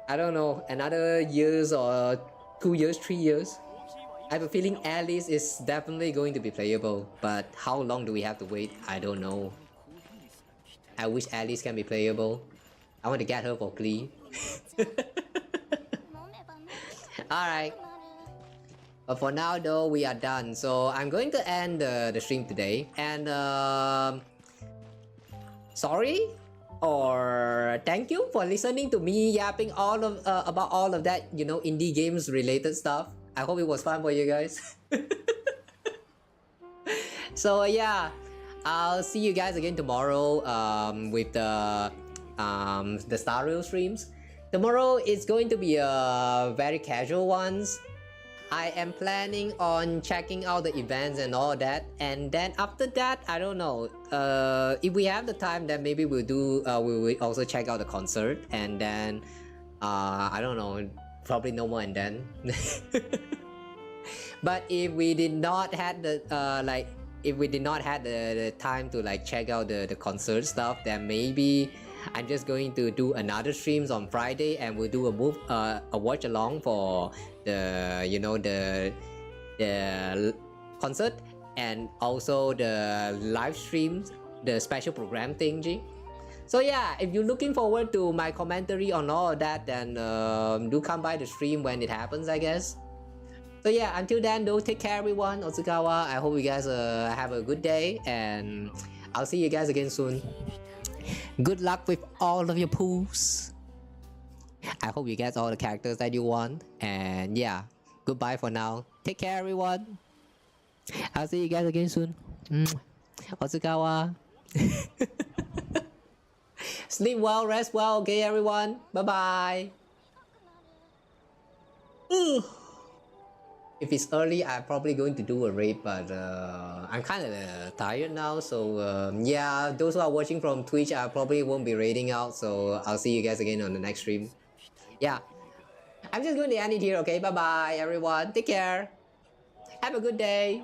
I don't know, another years or 2 years, 3 years. I have a feeling Alice is definitely going to be playable, but how long do we have to wait? I don't know. I wish Alice can be playable. I want to get her for Glee. Alright. But for now though, we are done. So I'm going to end the stream today. And sorry or thank you for listening to me yapping all of about all of that, you know, indie games related stuff. I hope it was fun for you guys. So yeah, I'll see you guys again tomorrow with the Star Rail streams. Tomorrow is going to be a very casual ones. I am planning on checking out the events and all that, and then after that, I don't know. If we have the time, then maybe we'll do. We will also check out the concert, and then I don't know. Probably no more, and then. But if we did not have the if we did not have the time to like check out the concert stuff, then maybe I'm just going to do another streams on Friday, and we'll do a watch along for the, you know, the concert, and also the live streams, the special program thingy. So yeah, if you're looking forward to my commentary on all of that, then do come by the stream when it happens, I guess. So yeah, until then though, take care everyone. Otsukawa, I hope you guys have a good day, and I'll see you guys again soon. Good luck with all of your pools. I hope you get all the characters that you want. And yeah, goodbye for now. Take care everyone. I'll see you guys again soon. Otsukawa. Sleep well, rest well, okay everyone. Bye bye. If it's early, I'm probably going to do a raid, but I'm kind of tired now. So yeah, those who are watching from Twitch, I probably won't be raiding out. So I'll see you guys again on the next stream. Yeah, I'm just going to end it here. Okay, bye bye everyone. Take care. Have a good day.